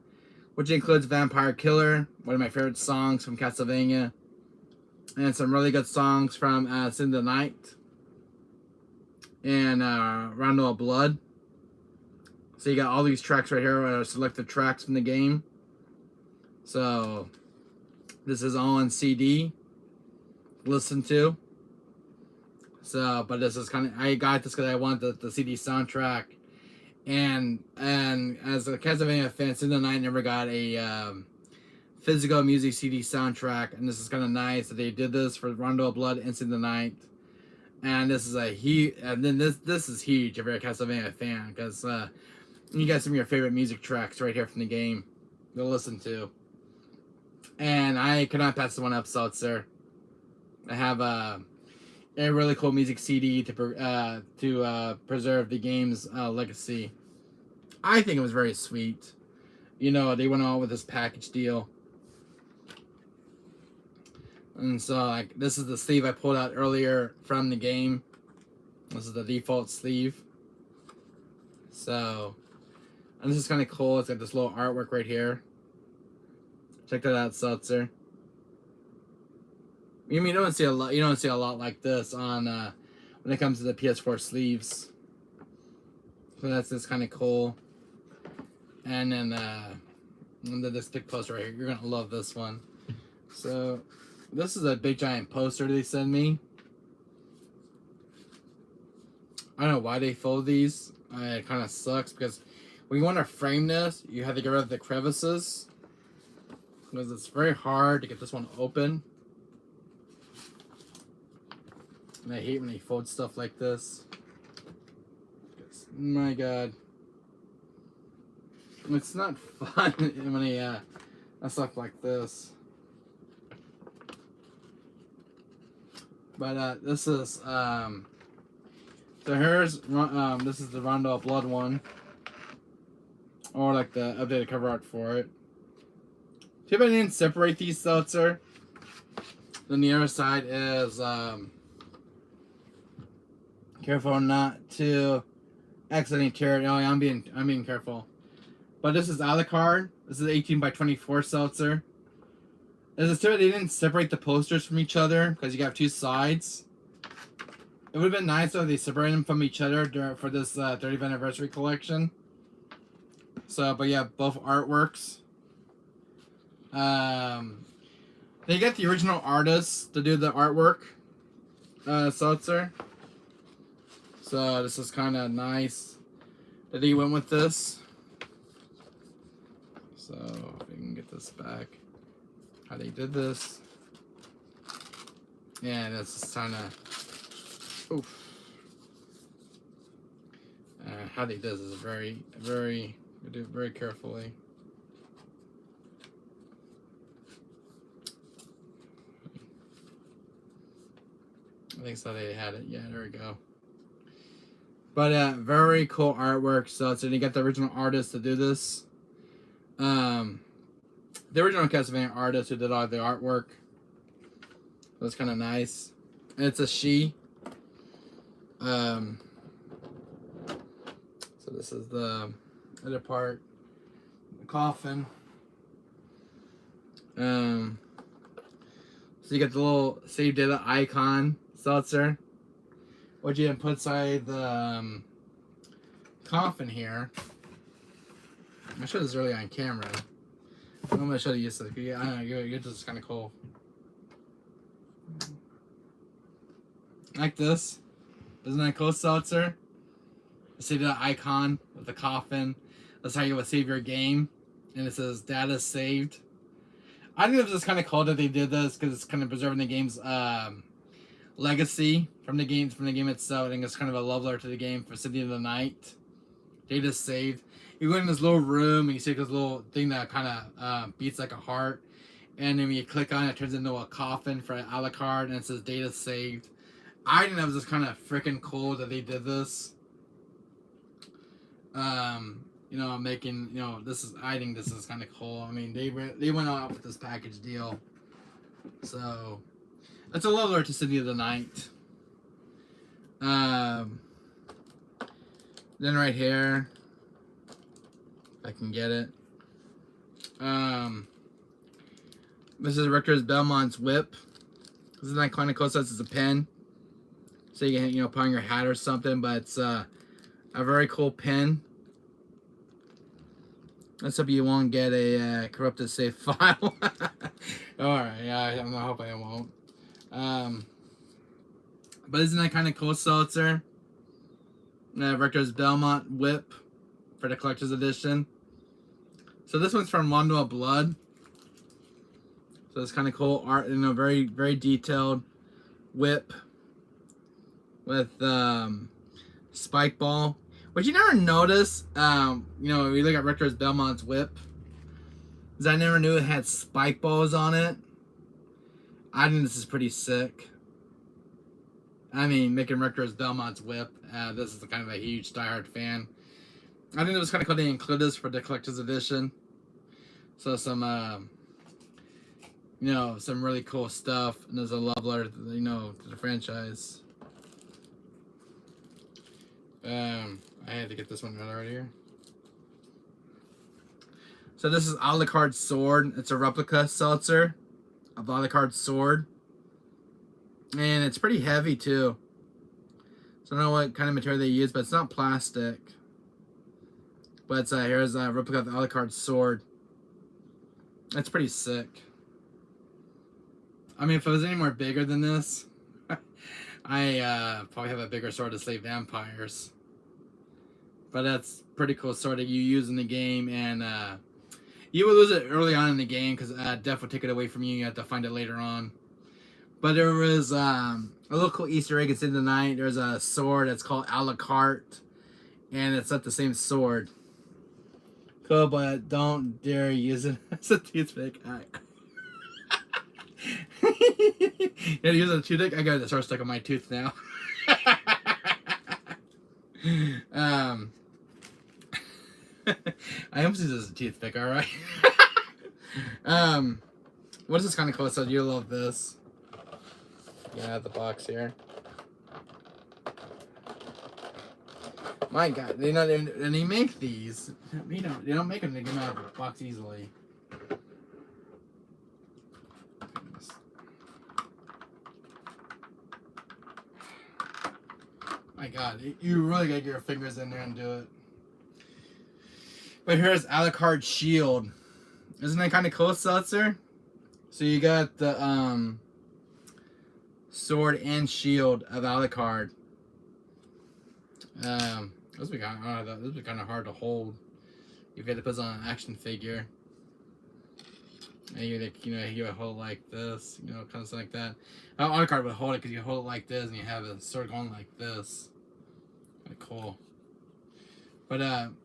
which includes Vampire Killer, one of my favorite songs from Castlevania, and some really good songs from Sin the Night and Rondo of Blood. So you got all these tracks right here, selected tracks from the game. So this is all on CD. Listen to. So, but this is kind of, I got this because I want the CD soundtrack, and as a Castlevania fan, Sin the Night never got a physical music CD soundtrack, and this is kind of nice that they did this for Rondo of Blood and Sin the Night. And this is a huge, and then this is huge if you're a Castlevania fan, because you got some of your favorite music tracks right here from the game to listen to. And I cannot pass this one up, Seltzer. I have a really cool music CD to preserve the game's legacy. I think it was very sweet. You know, they went on with this package deal. And so, like, this is the sleeve I pulled out earlier from the game. This is the default sleeve. So, and this is kind of cool. It's got this little artwork right here. Check that out, Seltzer. You mean you don't see a lot? You don't see a lot like this on when it comes to the PS4 sleeves. So that's just kind of cool. And then this big poster right here. You're gonna love this one. So this is a big giant poster they send me. I don't know why they fold these. It kind of sucks because when you want to frame this, you have to get rid of the crevices because it's very hard to get this one open. And I hate when they fold stuff like this. My God. It's not fun when they stuff like this. But this is so here's this is the Rondo of Blood one, or like the updated cover art for it. Too bad I didn't separate these seltzer. Then the other side is careful not to accidentally tear it. Oh, yeah, I'm being careful. But this is Alucard. This is 18x24 seltzer. As a tip, they didn't separate the posters from each other because you have two sides. It would have been nice if they separated them from each other for this 30th anniversary collection. So, but yeah, both artworks. They get the original artists to do the artwork. Seltzer. So this is kind of nice that he went with this. So if we can get this back, how they did this. Yeah, this is kind of. Oof. How they did this is very, very. Do it very carefully. I think so. They had it. Yeah, there we go. But very cool artwork. So you got the original artist to do this. The original Castlevania artist who did all the artwork. That's kind of nice. And it's a she. So this is the other part. The coffin. So you get the little save data icon seltzer. What you put inside the coffin here. I showed this earlier on camera. I'm gonna show you this. Yeah, I know you're just kind of cool. Like this. Isn't that cool, seltzer? See the icon with the coffin. That's how you would save your game. And it says data saved. I think it was just kind of cool that they did this because it's kind of preserving the game's legacy from the game itself. I think it's kind of a love letter to the game for City of the Night. Data saved. You go in this little room and you see this little thing that kind of beats like a heart. And then when you click on it, it turns into a coffin for Alucard and it says data saved. I think that was just kind of freaking cool that they did this. You know, making, you know, I think this is kind of cool. I mean, they went out with this package deal. So, it's a love letter to City of the Night. Then right here, if I can get it. This is Rector's Belmont's whip. This is that kind of cool. So it's a pen. So you can, you know, put on your hat or something. But it's a very cool pen. Let's hope you won't get a corrupted save file. Alright, yeah, I hope I won't. But isn't that kind of cool, seltzer? Rector's Belmont whip for the collector's edition. So this one's from Rondo of Blood. So it's kind of cool art, you know, very, very detailed whip with spike ball. But you never notice, you know, we look at Rector's Belmont's whip, is I never knew it had spike balls on it. I think this is pretty sick. I mean, making Rector's Belmont's whip, this is kind of a huge diehard fan. I think it was kind of cool they include this for the collector's edition. So some, you know, some really cool stuff, and there's a love letter, you know, to the franchise. I had to get this one right here. So this is Alucard's sword. It's a replica seltzer of Alucard's sword. And it's pretty heavy too. So I don't know what kind of material they use, but it's not plastic. But it's, here's a replica of Alucard's sword. That's pretty sick. I mean, if it was any more bigger than this, I probably have a bigger sword to slay vampires. But that's pretty cool sword that you use in the game, and you will lose it early on in the game because Death will take it away from you. You have to find it later on. But there was a little cool Easter egg. It's in the night. There's a sword that's called Alucard, and it's not the same sword. Cool, but don't dare use it as a toothpick. Yeah, use a toothpick. I got the start stuck on my tooth now. I almost use this as a toothpick. All right. What is this kind of cool? So you love this. Yeah, the box here. My God, they not and they make these. They don't make them. They get them out of the box easily. My God, you really gotta get your fingers in there and do it. But here's Alucard Shield. Isn't that kind of cool, Seltzer? So you got the sword and shield of Alucard. This would be kind of hard to hold if you had to put this on an action figure. And you would hold it like this, kind of something like that. Alucard would hold it because you hold it like this and you have a sword going like this. Kind of cool. But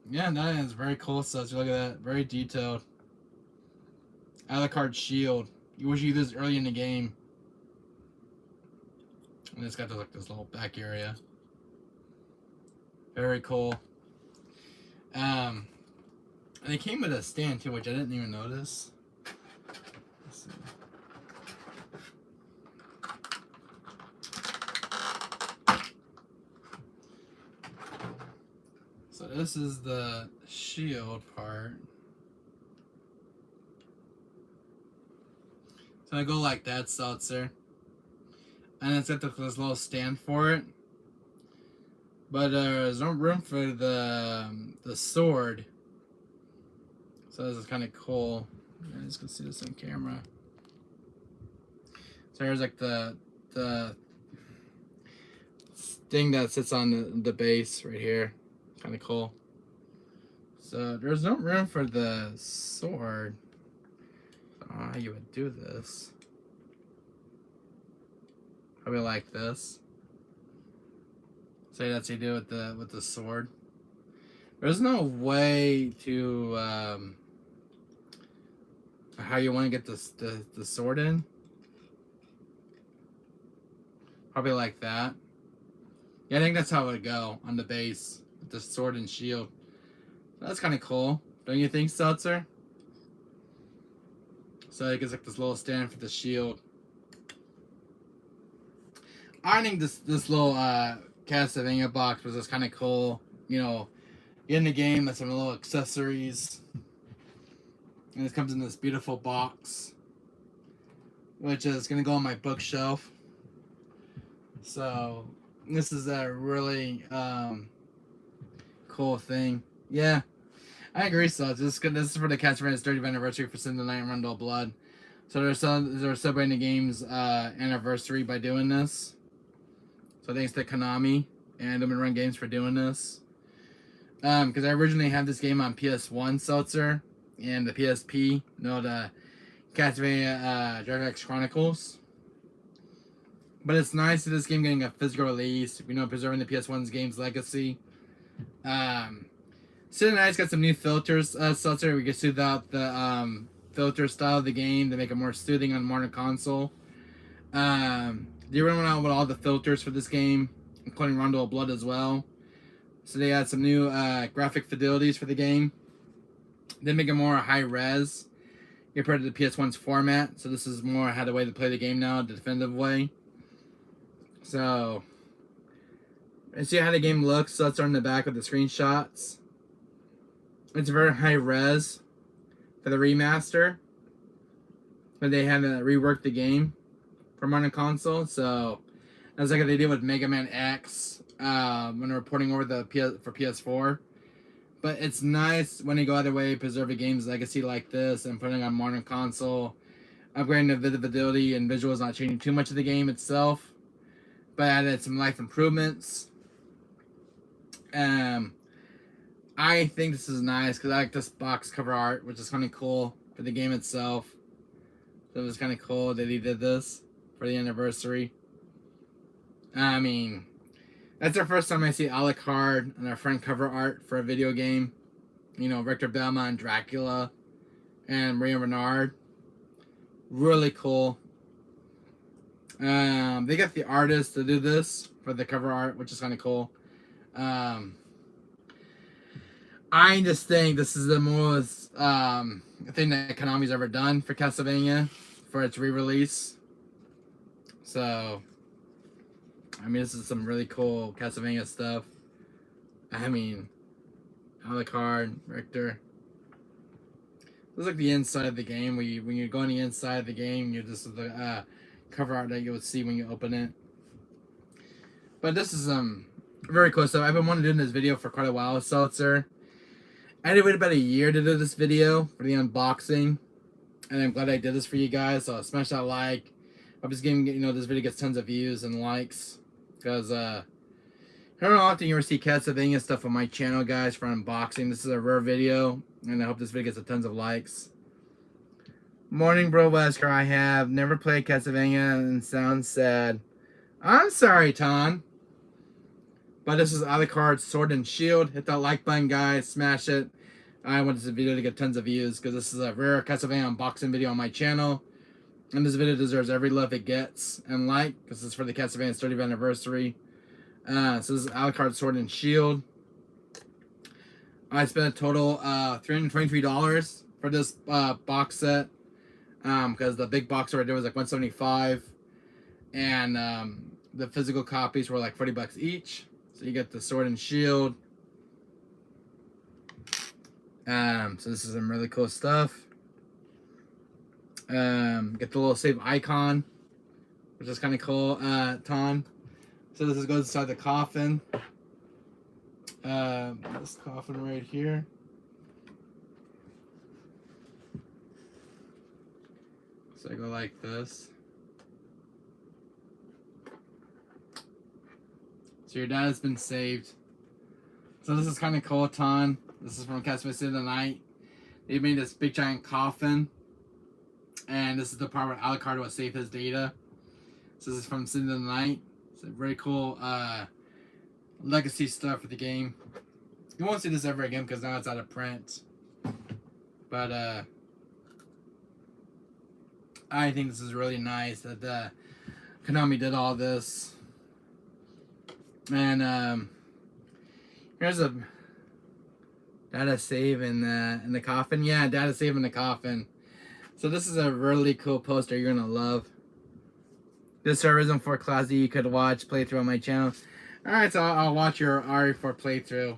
yeah, that is very cool stuff. So look at that, very detailed. Alucard shield. You wish you used this early in the game. And it's got this little back area. Very cool. And it came with a stand too, which I didn't even notice. Let's see. So this is the shield part. So I go like that, Seltzer. And it's got this little stand for it. But there's no room for the sword. So this is kind of cool. You guys can see this on camera. So here's like the thing that sits on the base right here. Kind of cool. So there's no room for the sword. I don't know how you would do this. Probably like this. Say that's how you do it with the sword. There's no way to how you want to get the sword in. Probably like that. Yeah, I think that's how it would go on the base with the sword and shield. That's kind of cool, don't you think, Seltzer? So it gets like this little stand for the shield. I think this little Castlevania box was just kind of cool. In the game, that's some little accessories. And it comes in this beautiful box, which is going to go on my bookshelf. So this is a really cool thing. Yeah, I agree. So this is for the Castlevania's 30th anniversary for Sin the Night and Rundle Blood. So they're celebrating the game's anniversary by doing this. So thanks to Konami and Limit Run Games for doing this. Because I originally had this game on ps1, Seltzer, and the PSP. The Castlevania Dragon X Chronicles. But it's nice that this game getting a physical release. Preserving the PS1's game's legacy. Sin Night's got some new filters, Seltzer. We can smooth out the filter style of the game to make it more soothing on modern console. They went out with all the filters for this game, including Rondo of Blood as well. So they had some new graphic fidelities for the game. They make it more high res compared to the PS1's format. So this is more how the way to play the game now, the definitive way. So, and see how the game looks. So that's on the back of the screenshots. It's very high res for the remaster, but they haven't reworked the game for modern console. So that's like what they did with Mega Man X when they're porting over for PS4. But it's nice when they go either way, preserve the game's legacy like this, and putting on modern console, upgrading the fidelity and visuals, not changing too much of the game itself, but added some life improvements. I think this is nice because I like this box cover art, which is kind of cool for the game itself. So it was kind of cool that he did this for the anniversary. I mean, that's the first time I see Alucard and our front cover art for a video game. Victor Belmont, Dracula, and Maria Renard. Really cool. They got the artist to do this for the cover art, which is kind of cool. I just think this is the most thing that Konami's ever done for Castlevania for its re-release. So, I mean, this is some really cool Castlevania stuff. I mean, Alucard, Richter. This is like the inside of the game. When you go on the inside of the game, you just the cover art that you would see when you open it. But this is very cool stuff. I've been wanting to do this video for quite a while, Seltzer. I had to wait about a year to do this video for the unboxing, and I'm glad I did this for you guys. So smash that like. I'm just getting, this video gets tons of views and likes, because I don't know how often you ever see Castlevania stuff on my channel, guys, for unboxing. This is a rare video, and I hope this video gets tons of likes. Morning, bro, Wesker. I have never played Castlevania and sounds sad. I'm sorry, Ton. But this is Alucard Sword and Shield. Hit that like button, guys. Smash it. I want this video to get tons of views, because this is a rare Castlevania unboxing video on my channel. And this video deserves every love it gets and like, because this is for the Castlevania's 30th anniversary. So this is Alucard Sword and Shield. I spent a total $323 for this box set, because the big box right there was like $175, and the physical copies were like $40 each. So you get the Sword and Shield. So this is some really cool stuff. Get the little save icon, which is kind of cool. Ton. So this goes inside the coffin. This coffin right here. So I go like this. So your dad has been saved. So this is kind of cool, Ton. This is from Castlevania of the Night. They made this big giant coffin. And this is the part where Alucard will save his data. So this is from Sin of the Night. It's a very cool legacy stuff for the game. You won't see this ever again because now it's out of print. But I think this is really nice that Konami did all this. And here's a data save in the coffin. Yeah, data save in the coffin. So this is a really cool poster you're gonna love. This Horizon 4 class that you could watch playthrough on my channel. Alright, so I'll watch your RE4 playthrough.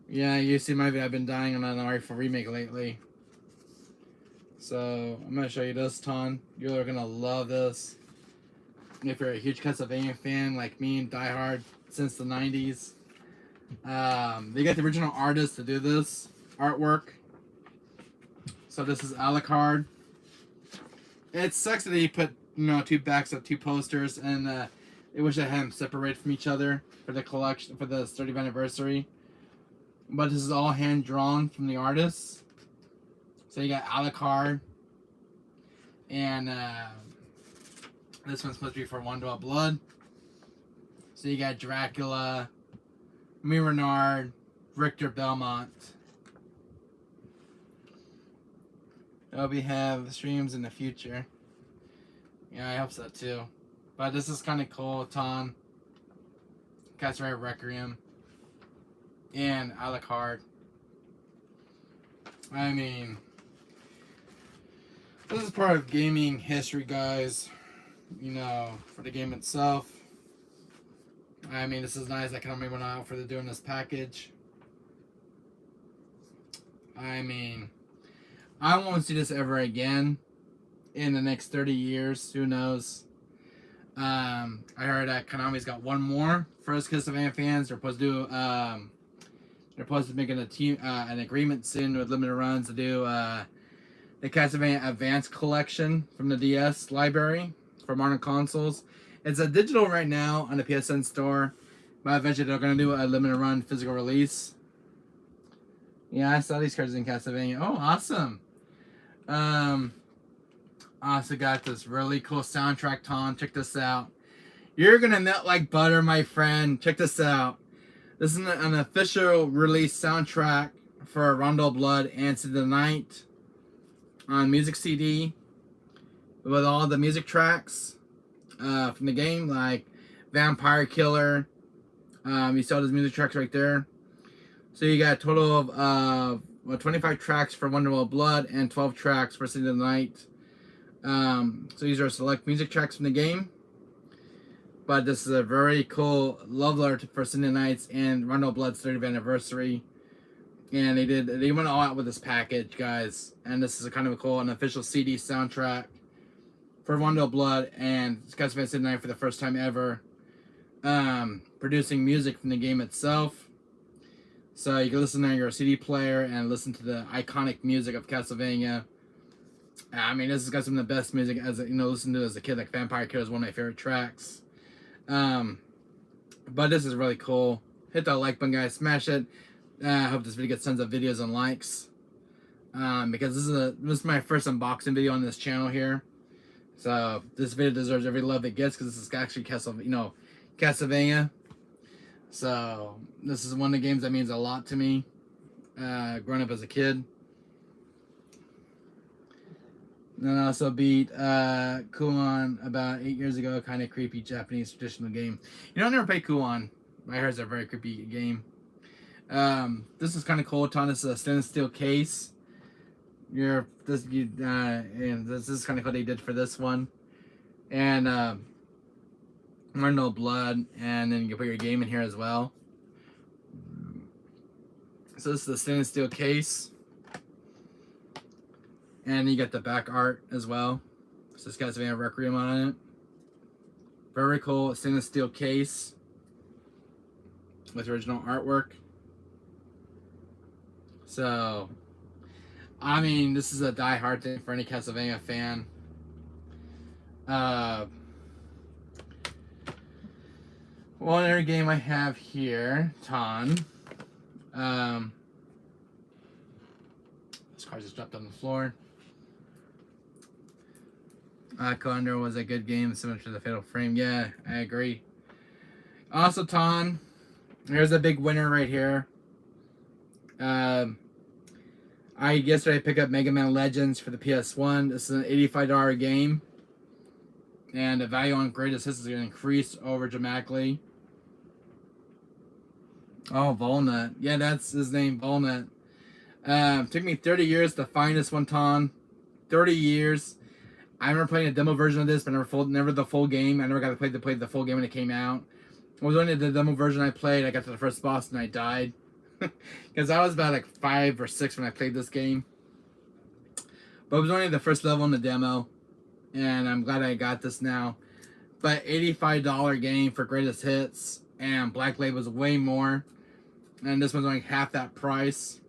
Yeah, you see my video. I've been dying on an RE4 remake lately. So I'm gonna show you this, Ton. You're gonna love this. If you're a huge Castlevania fan like me and diehard since the 90s. They got the original artist to do this artwork. So this is Alucard. It sucks that he put, two backs of two posters, and they wish they had them separated from each other for the collection, for the 30th anniversary. But this is all hand drawn from the artists. So you got Alucard, and this one's supposed to be for Wandel Blood. So you got Dracula, Mirenard, Richter Belmont. Hope we have streams in the future. Yeah, I hope so too. But this is kind of cool, Ton. Castlevania Requiem. And Alucard. I mean, this is part of gaming history, guys. For the game itself. I mean, this is nice. I can't remember out for doing this package. I mean, I won't see this ever again in the next 30 years. Who knows? I heard that Konami's got one more for us Castlevania fans. They're supposed to do. They're supposed to make an agreement soon with limited runs to do the Castlevania Advance Collection from the DS library for modern consoles. It's a digital right now on the PSN store, but eventually they're going to do a limited run physical release. Yeah, I saw these cards in Castlevania. Oh, awesome. Also got this really cool soundtrack, Tom. Check this out. You're going to melt like butter, my friend. Check this out. This is an official release soundtrack for Wandel Blood and Sin of the Night on music CD with all the music tracks. from the game, like Vampire Killer. You saw those music tracks right there. So you got a total of 25 tracks for Wonderwall Blood and 12 tracks for City of the Night. So these are select music tracks from the game. But this is a very cool love letter for City of the Nights and Wonderwall Blood's 30th anniversary. And they went all out with this package, guys. And this is a kind of a cool, an official CD soundtrack for Wonderwall Blood and Castlevania City of the Night for the first time ever. Producing music from the game itself. So you can listen on your CD player and listen to the iconic music of Castlevania. I mean, this has got some of the best music as listen to as a kid. Like Vampire Killer is one of my favorite tracks. But this is really cool. Hit that like button, guys. Smash it. I hope this video gets tons of videos and likes. Because this is my first unboxing video on this channel here. So this video deserves every love it gets because this is actually Castlevania. So this is one of the games that means a lot to me. Growing up as a kid. And I also beat Kuon about 8 years ago. Kind of creepy Japanese traditional game. I never played Kuon. I heard it's a very creepy game. This is kind of cool. This is a stainless steel case. And this is kind of what they did for this one. And no blood, and then you can put your game in here as well. So this is the stainless steel case. And you get the back art as well. So it's Castlevania Requiem on it. Very cool stainless steel case with original artwork. So, I mean, this is a die-hard thing for any Castlevania fan. One other game I have here, Ton. This car just dropped on the floor. Condor was a good game, similar to the Fatal Frame. Yeah, I agree. Also, Ton, here's a big winner right here. Yesterday I picked up Mega Man Legends for the PS1. This is an $85 game. And the value on greatest hits is going to increase over dramatically. Oh, Volnut. Yeah, that's his name, Volnut. Took me 30 years to find this one, Ton. 30 years. I remember playing a demo version of this, but never the full game. I never got to play the full game when it came out. It was only the demo version I played. I got to the first boss and I died. Because I was about like 5 or 6 when I played this game. But it was only the first level in the demo. And I'm glad I got this now. But $85 game for greatest hits. And Black Label was way more. And this one's only half that price.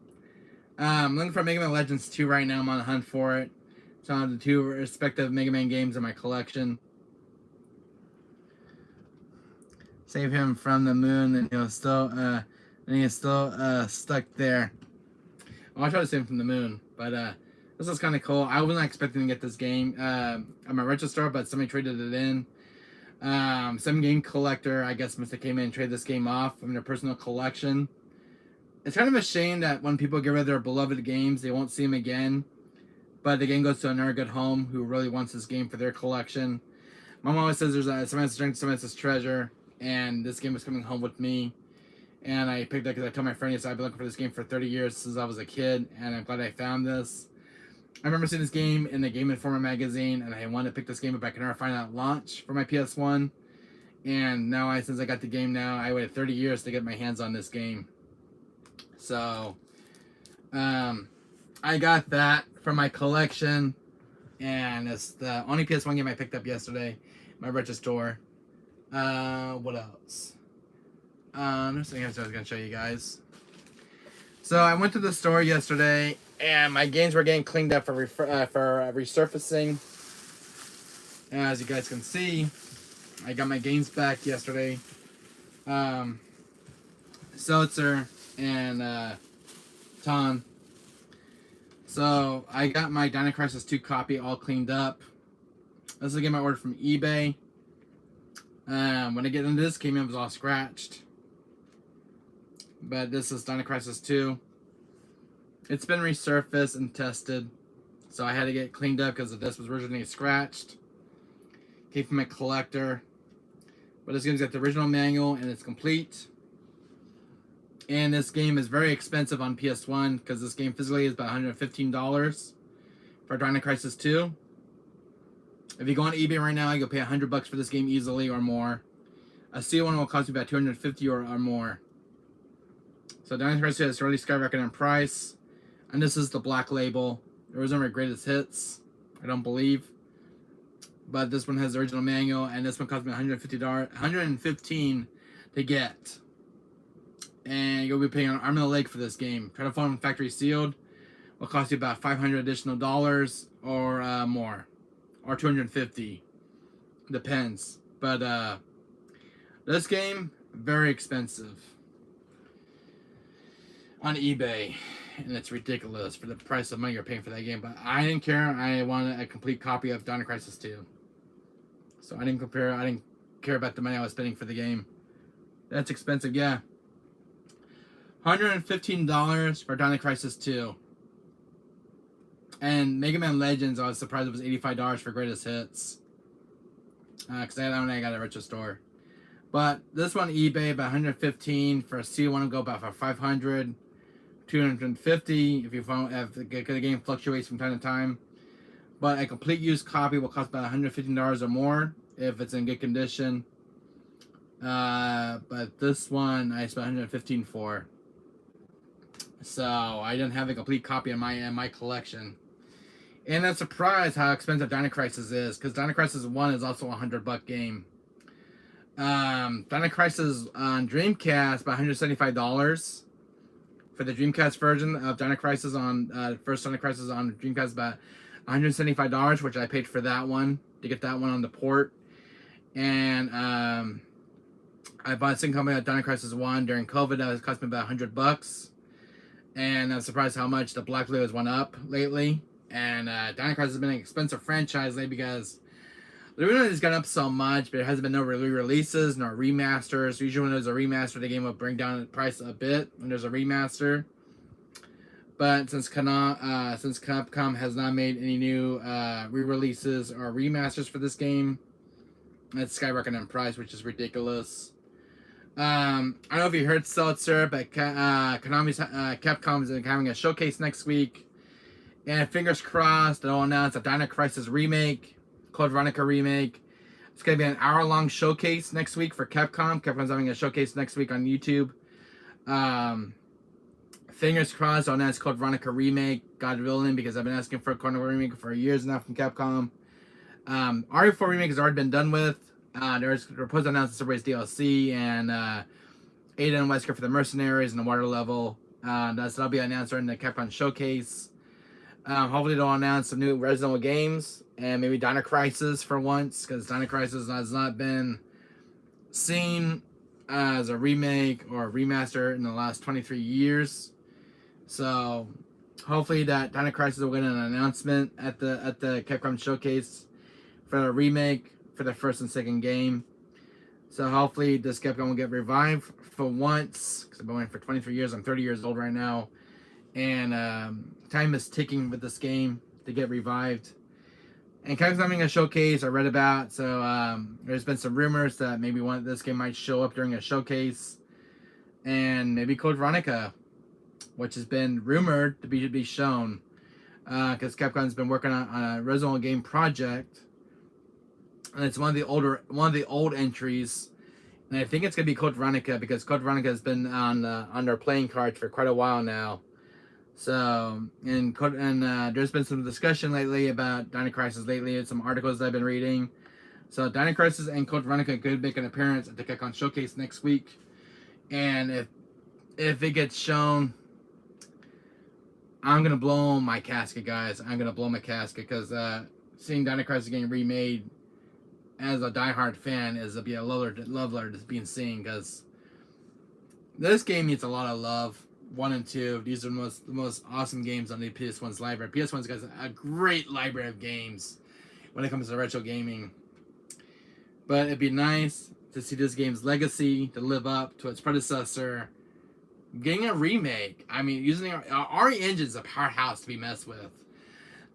I'm looking for Mega Man Legends 2 right now. I'm on the hunt for it. So I have the 2 respective Mega Man games in my collection. Save him from the moon, and he's still stuck there. Well, I'll try to save him from the moon, but this is kind of cool. I wasn't expecting to get this game at my retro store, but somebody traded it in. Some game collector, I guess, must have came in and traded this game off from their personal collection. It's kind of a shame that when people get rid of their beloved games, they won't see them again. But the game goes to another good home who really wants this game for their collection. Mom always says there's somebody's strength, somebody's treasure, and this game was coming home with me. And I picked it because I told my friend, yes, I've been looking for this game for 30 years since I was a kid, and I'm glad I found this. I remember seeing this game in the Game Informer magazine, and I wanted to pick this game up, but I could never find it at launch for my PS1. And now, since I got the game now, I waited 30 years to get my hands on this game. So, I got that for my collection, and it's the only PS1 game I picked up yesterday, my retro store. What else? There's something else I was gonna show you guys. So I went to the store yesterday, and my games were getting cleaned up for resurfacing. As you guys can see, I got my games back yesterday. Seltzer and Ton. So I got my Dino Crisis 2 copy all cleaned up. This is a game I ordered from eBay. When I get into this, came in, it was all scratched. But this is Dino Crisis 2. It's been resurfaced and tested. So I had to get it cleaned up because the disc was originally scratched. came from a collector. But this game's got the original manual and it's complete. And this game is very expensive on PS1 because this game physically is about $115 for Dino Crisis 2. If you go on eBay right now, you can pay $100 for this game easily or more. A C1 will cost you about $250 or more. So Dino Crisis has really skyrocketed in price. And this is the black label. There wasn't my greatest hits, I don't believe. But this one has the original manual, and this one cost me $115 to get. And you'll be paying an arm and a leg for this game. Try to find factory sealed will cost you about $500 additional dollars or more, or $250, depends. But this game very expensive on eBay, and it's ridiculous for the price of money you're paying for that game. But I didn't care. I wanted a complete copy of Dino Crisis 2, so I didn't care about the money I was spending for the game. That's expensive, yeah. $115 for Dino Crisis 2. And Mega Man Legends, I was surprised it was $85 for Greatest Hits. Because I got it at a retro store. But this one, eBay, about $115. For a C1, will go about for $500. $250 if the game fluctuates from time to time. But a complete used copy will cost about $115 or more if it's in good condition. But this one, I spent $115 for. So I didn't have a complete copy in my collection, and I'm surprised how expensive Dino Crisis is, because Dino Crisis 1 is also a $100 game. Dino Crisis on Dreamcast about $175 for the Dreamcast version of Dino Crisis on first Dino Crisis on Dreamcast, about $175, which I paid for that one to get that one on the port. And I bought a single copy of Dino Crisis 1 during COVID. That was cost me about $100. And I'm surprised how much the Black Label has went up lately. And Dino Crisis has been an expensive franchise lately because the reason it's gone up so much, but it hasn't been no re-releases nor remasters. Usually when there's a remaster, the game will bring down the price a bit when there's a remaster. But since Capcom has not made any new re-releases or remasters for this game, it's skyrocketing in price, which is ridiculous. I don't know if you heard Seltzer, but Capcom is having a showcase next week, and fingers crossed they'll announce a Dino Crisis remake, Code Veronica remake. It's gonna be an hour-long showcase next week for Capcom. Capcom's having a showcase next week on YouTube. Fingers crossed they'll announce Code Veronica remake, God willing, because I've been asking for a Code Veronica remake for years now from Capcom. RE4 remake has already been done with. They're supposed to announce the Survey's DLC and Ada and Wesker for the Mercenaries and the Water Level. That'll be announced during the Capcom Showcase. Hopefully they'll announce some new Resident Evil games and maybe Dino Crisis for once, because Dino Crisis has not been seen as a remake or a remaster in the last 23 years. So hopefully that Dino Crisis will get an announcement at the Capcom Showcase for a remake for the first and second game. So hopefully this Capcom will get revived for once, because I've been waiting for 23 years. I'm 30 years old right now, and time is ticking with this game to get revived. And Capcom's having a showcase I read about, so there's been some rumors that maybe this game might show up during a showcase, and maybe Code Veronica, which has been rumored to be shown, because Capcom's been working on a Resident Evil game project. And it's one of the old entries, and I think it's gonna be Code Veronica, because Code Veronica has been on their playing cards for quite a while now. So there's been some discussion lately about Dino Crisis lately, and some articles that I've been reading. So Dino Crisis and Code Veronica could make an appearance at the Capcom Showcase next week, and if it gets shown, I'm gonna blow my casket, guys. I'm gonna blow my casket, because seeing Dino Crisis getting remade as a diehard fan is a love letter that's being seen, because this game needs a lot of love. 1 and 2, these are the most awesome games on the PS1's library. PS1's got a great library of games when it comes to retro gaming. But it'd be nice to see this game's legacy to live up to its predecessor, getting a remake. I mean, using RE Engine's a powerhouse to be messed with.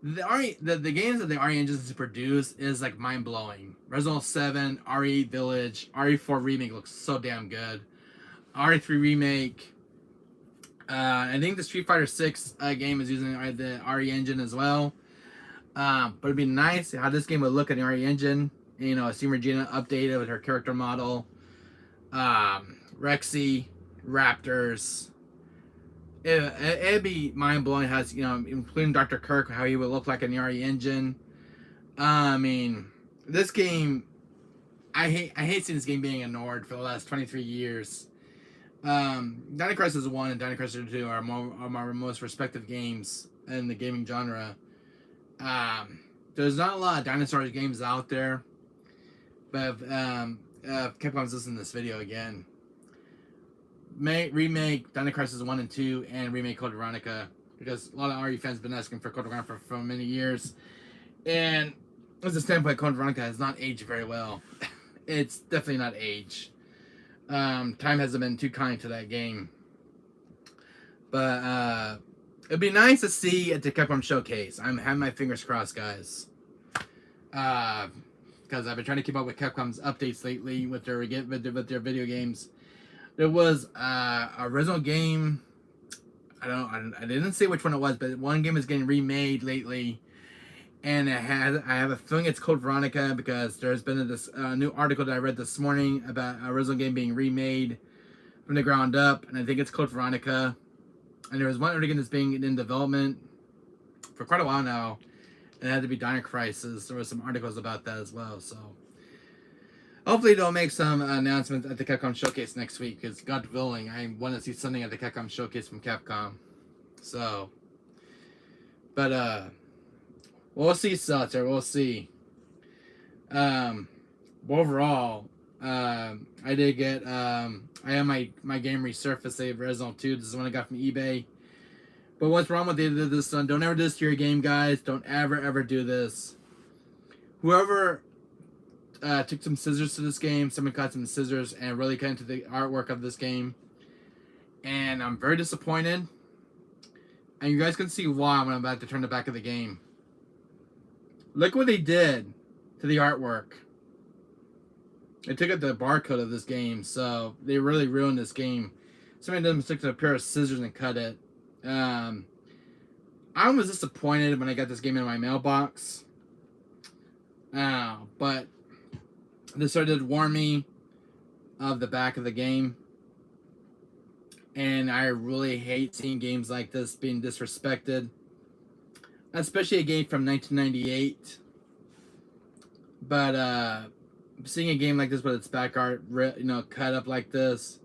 The games that the RE engines produce is like mind blowing. Resident Evil 7, RE Village, RE4 remake looks so damn good. RE3 remake. I think the Street Fighter 6 game is using the RE engine as well. But it'd be nice how this game would look at the RE engine. You know, see Regina updated with her character model. Rexy, Raptors. It'd be mind blowing how, you know, including Dr. Kirk, how he would look like in the RE engine. I mean, this game, I hate seeing this game being ignored for the last 23 years. Dino Crisis 1 and Dino Crisis 2 are my most respective games in the gaming genre. There's not a lot of dinosaur games out there, but Capcom's listening to this video again. Remake Dino Crisis 1 and 2 and remake Code Veronica, because a lot of RE fans have been asking for Code Veronica for many years, and as a standpoint, Code Veronica has not aged very well. It's definitely not aged. Time hasn't been too kind to that game, but it'd be nice to see at the Capcom Showcase. I'm having my fingers crossed, guys, because I've been trying to keep up with Capcom's updates lately with their video games. There was a original game. I didn't say which one it was, but one game is getting remade lately, and I have a feeling it's Code Veronica, because there's been a new article that I read this morning about a original game being remade from the ground up, and I think it's Code Veronica. And there was one other game that's being in development for quite a while now, and it had to be Dino Crisis. There were some articles about that as well, so hopefully they'll make some announcements at the Capcom Showcase next week, because God willing, I want to see something at the Capcom Showcase from Capcom. So, but we'll see, Seltzer. We'll see. Overall, I did get I have my game resurfaced save Resident Evil 2. This is one I got from eBay. But what's wrong with this? Don't ever do this to your game, guys. Don't ever do this. Whoever took some scissors to this game, someone cut some scissors and really cut into the artwork of this game, and I'm very disappointed. And you guys can see why when I'm about to turn the back of the game. Look what they did to the artwork. They took out the barcode of this game, so they really ruined this game. Somebody did stick to a pair of scissors and cut it. I was disappointed when I got this game in my mailbox. But this sort of did warn me of the back of the game. And I really hate seeing games like this being disrespected. Especially a game from 1998. But seeing a game like this with its back art, cut up like this,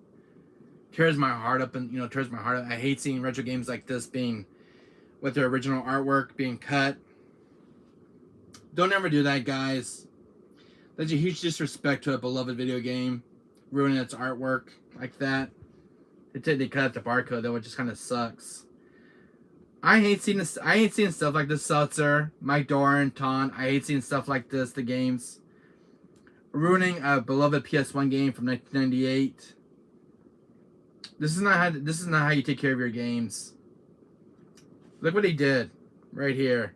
tears my heart up, and tears my heart up. I hate seeing retro games like this being with their original artwork being cut. Don't ever do that, guys. That's a huge disrespect to a beloved video game, ruining its artwork like that. They cut out the barcode, though, which just kind of sucks. I hate seeing this. I hate seeing stuff like this, Seltzer, Mike Doran, Ton. I hate seeing stuff like this. The games ruining a beloved PS1 game from 1998. This is not how you take care of your games. Look what he did right here.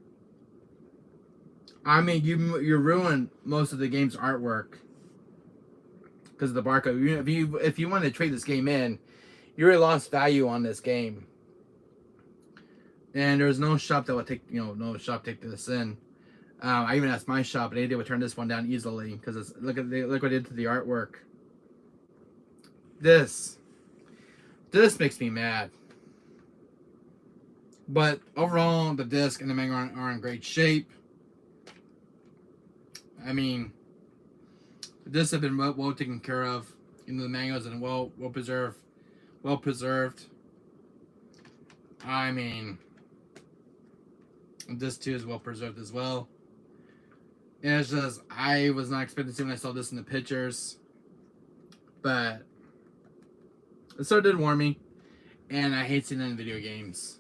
I mean, you ruined most of the game's artwork because of the barcode. If you want to trade this game in, you really lost value on this game. And there's no shop that would take take this in. I even asked my shop, and they would turn this one down easily because look what they did to the artwork. This makes me mad. But overall, the disc and the manga are in great shape. I mean, the discs have been well taken care of. The mangas and well preserved. I mean, this too is well preserved as well. And it's just, I was not expecting to see when I saw this in the pictures, but it sort of did warm me, and I hate seeing that in video games,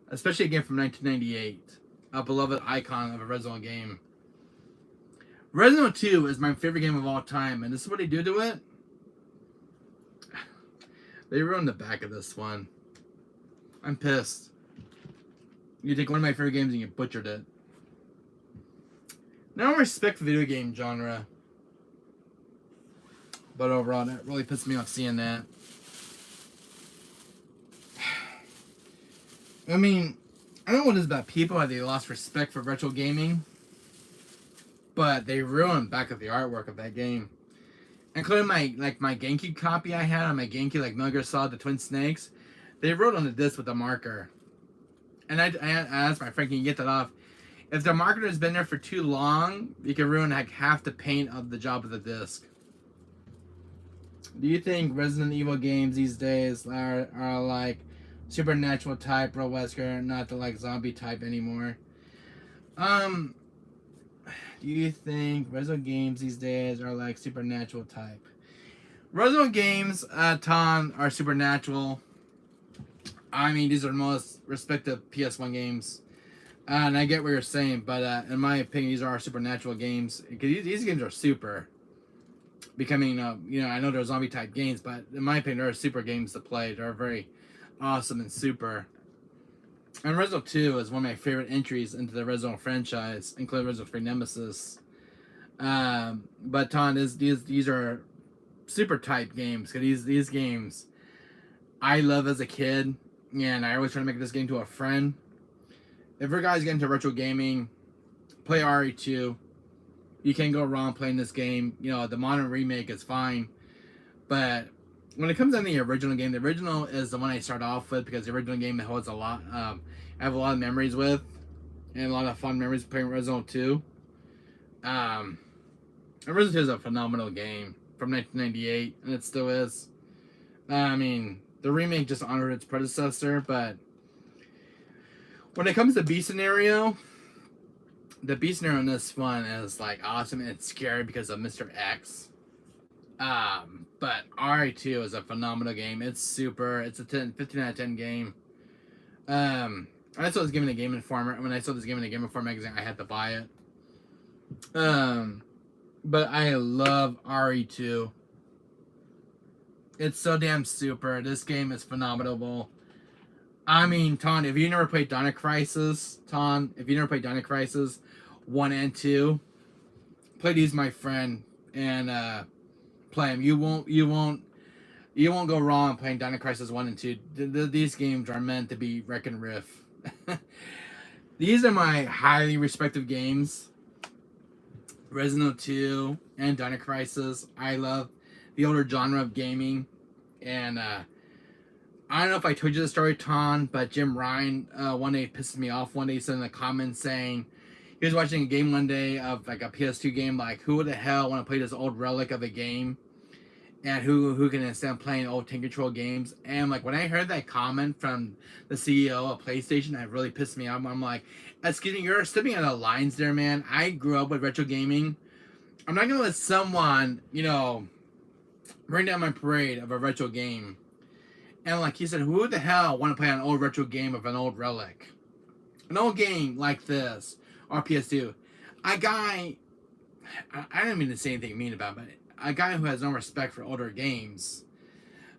especially a game from 1998, a beloved icon of a Resident Evil game. Resident Evil 2 is my favorite game of all time, and this is what they do to it. They ruined the back of this one. I'm pissed. You take one of my favorite games and you butchered it. Now I respect the video game genre. But overall, that really pissed me off seeing that. I mean, I don't know what it is about people, how they lost respect for retro gaming. But they ruined back of the artwork of that game. Including my GameCube copy I had on my GameCube, like Metal Gear Solid, the Twin Snakes. They wrote on the disc with a marker. And I asked my friend, can you get that off? If the marker has been there for too long, you can ruin like half the paint of the job of the disc. Do you think Resident Evil games these days are like supernatural type, Bro Wesker, not the like zombie type anymore? Do you think Resident games these days are like supernatural type? Resident games, Ton, are supernatural. I mean, these are the most respected PS1 games. And I get what you're saying, but in my opinion, these are supernatural games. Because these games are super. Becoming, I know they're zombie type games, but in my opinion, they're super games to play. They're very awesome and super. And Resident 2 is one of my favorite entries into the Resident franchise, including Resident 3 Nemesis. But Ton, these are super type games. Because these games I love as a kid, and I always try to make this game to a friend. If you guys get into retro gaming, play RE2. You can't go wrong playing this game. The modern remake is fine. But when it comes to the original game, the original is the one I start off with because the original game holds a lot. I have a lot of memories with. And a lot of fun memories playing Resident 2. Resident 2 is a phenomenal game from 1998. And it still is. I mean, the remake just honored its predecessor. But when it comes to B scenario, the B scenario in this one is like awesome and it's scary because of Mr. X. But RE2 is a phenomenal game. It's super. It's a 15 out of 10 game. I saw this game in the Game Informer. When I saw this game in the Game Informer magazine, I had to buy it. But I love RE2. It's so damn super. This game is phenomenal. I mean, Ton, if you never played Dino Crisis, 1 and 2, play these, my friend, and play them. You won't go wrong playing Dino Crisis 1 and 2. These games are meant to be wreck and riff. These are my highly respected games. Resident 2 and Dino Crisis. I love the older genre of gaming, and I don't know if I told you the story, Ton, but Jim Ryan one day pissed me off. One day he said in the comments saying he was watching a game one day of like a PS2 game, like who the hell want to play this old relic of a game, and who can stand playing old Tank Control games. And like when I heard that comment from the CEO of PlayStation, that really pissed me off. I'm like, excuse me, you're stepping out of lines there, man. I grew up with retro gaming. I'm not gonna let someone, bring down my parade of a retro game. And like he said, who the hell want to play an old retro game of an old relic? An old game like this, or PS2. A guy, I don't mean to say anything mean about it, but a guy who has no respect for older games.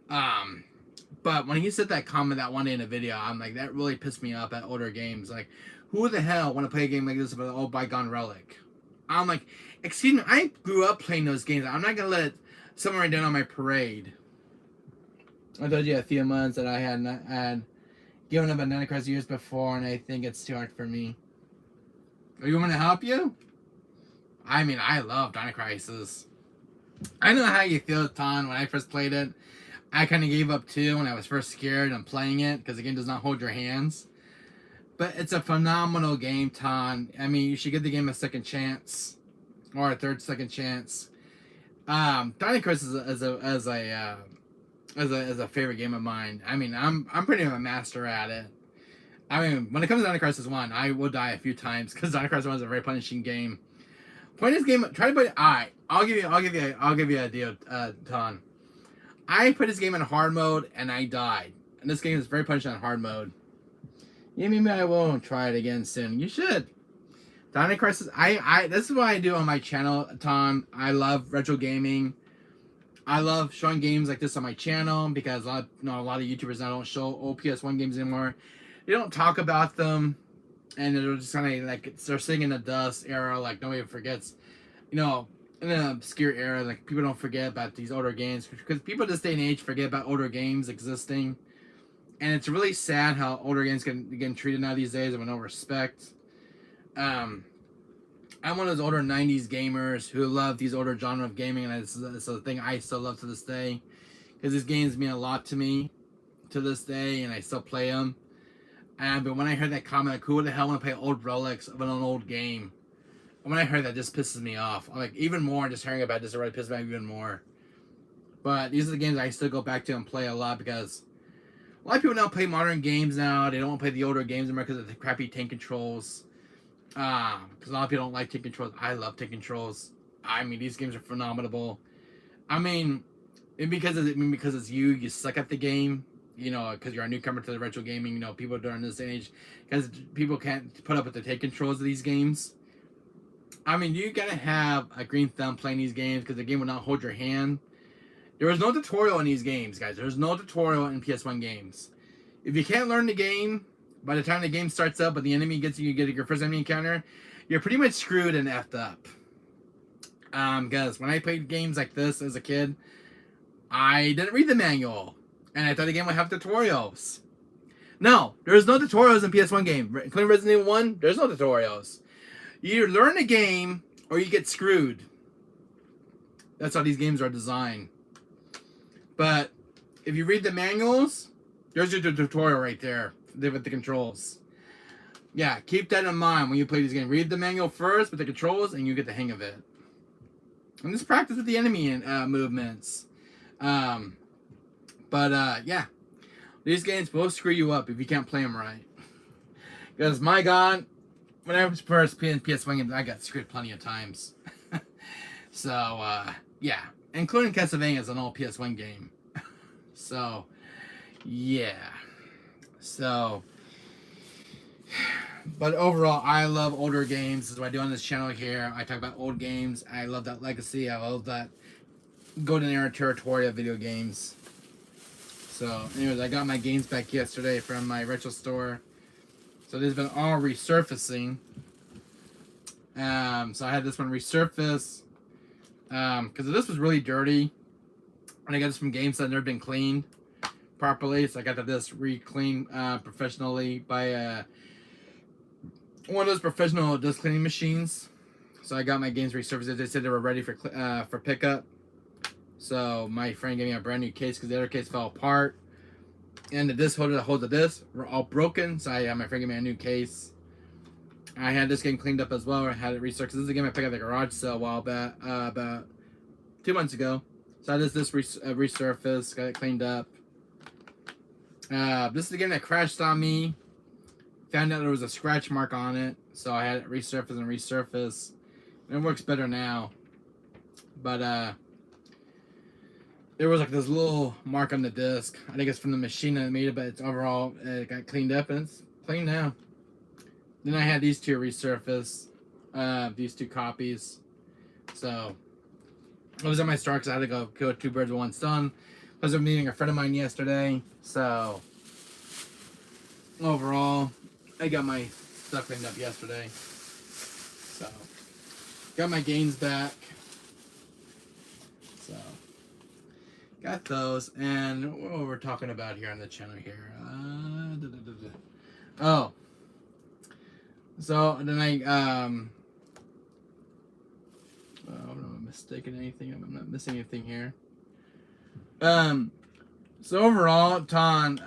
But when he said that comment that one day in a video, I'm like, that really pissed me off at older games. Like, who the hell want to play a game like this of an old bygone relic? I'm like, excuse me, I grew up playing those games. I'm not going to let someone write down on my parade. I told you a few months that I had given up Banana Crust years before, and I think it's too hard for me. Are you want me to help you? I mean, I love Dino Crisis. I know how you feel, Ton. When I first played it, I kind of gave up too when I was first scared and playing it because the game does not hold your hands. But it's a phenomenal game, Ton. I mean, you should give the game a second chance or a second chance. Dino Crisis is a favorite game of mine. I mean, I'm pretty much a master at it. I mean, when it comes to Dino Crisis 1, I will die a few times because Dino Crisis 1 is a very punishing game. Play this game. Try to play. Alright, I'll give you a deal, Ton. I put this game in hard mode and I died. And this game is very punishing on hard mode. Yeah, maybe I won't try it again soon. You should. Dino Crisis. This is what I do on my channel, Ton. I love retro gaming. I love showing games like this on my channel because a lot of YouTubers now don't show old PS1 games anymore. They don't talk about them. and they're just kind of like they're sitting in the dust era, like nobody forgets, you know, in an obscure era, like people don't forget about these older games because people this day and age forget about older games existing, and it's really sad how older games get treated now these days with no respect. Um, I'm one of those older '90s gamers who love these older genre of gaming, and it's a thing I still love to this day because these games mean a lot to me to this day, and I still play them. But when I heard that comment, like, who the hell want to play old relics of an old game? And when I heard that, just pisses me off. I'm like, even more, just hearing about this already pisses me off even more. But these are the games I still go back to and play a lot because a lot of people now play modern games now. They don't want to play the older games anymore because of the crappy tank controls. Because a lot of people don't like tank controls. I love tank controls. I mean, these games are phenomenal. I mean, because it's you suck at the game. You know, because you're a newcomer to the retro gaming. You know, people during this age, because people can't put up with the tank controls of these games. I mean, you gotta have a green thumb playing these games because the game will not hold your hand. There was no tutorial in these games, guys. There's no tutorial in PS1 games. If you can't learn the game, by the time the game starts up, but the enemy gets you get your first enemy encounter, you're pretty much screwed and effed up. Because when I played games like this as a kid, I didn't read the manual, and I thought the game would have tutorials. No, there's no tutorials in PS1 game. Including Resident Evil 1, there's no tutorials. You either learn the game, or you get screwed. That's how these games are designed. But if you read the manuals, there's your tutorial right there with the controls. Yeah, keep that in mind when you play this game. Read the manual first with the controls, and you get the hang of it. And just practice with the enemy movements. Yeah. These games will screw you up if you can't play them right. Because, my God, when I was first playing PS1 games, I got screwed plenty of times. So, yeah. Including Castlevania as an old PS1 game. So, yeah. So, but overall, I love older games. This is what I do on this channel here. I talk about old games. I love that legacy. I love that golden era territory of video games. So, anyways, I got my games back yesterday from my retro store. So, this has been all resurfacing. So, I had this one resurface. Because this was really dirty. And I got this from games that had never been cleaned properly. So, I got this re-cleaned professionally by one of those professional disc cleaning machines. So, I got my games resurfaced. They said they were ready for pickup. So my friend gave me a brand new case because the other case fell apart, and the disc holder that holds the disc were all broken. So my friend gave me a new case. I had this game cleaned up as well. I had it resurfaced. This is a game I picked up at the garage sale a while back, about 2 months ago. So I did this resurface, got it cleaned up. This is the game that crashed on me. Found out there was a scratch mark on it, so I had it resurface. And it works better now. But there was like this little mark on the disc. I think it's from the machine that made it, but it's overall it got cleaned up and it's clean now. Then I had these two resurface, these two copies. So I was at my store because I had to go kill 2 birds with 1 stone. I was meeting a friend of mine yesterday, so overall I got my stuff cleaned up yesterday. So got my gains back. So got those, and what we're talking about here on the channel here. Oh, so then I'm not mistaken anything. I'm not missing anything here. So overall, Ton,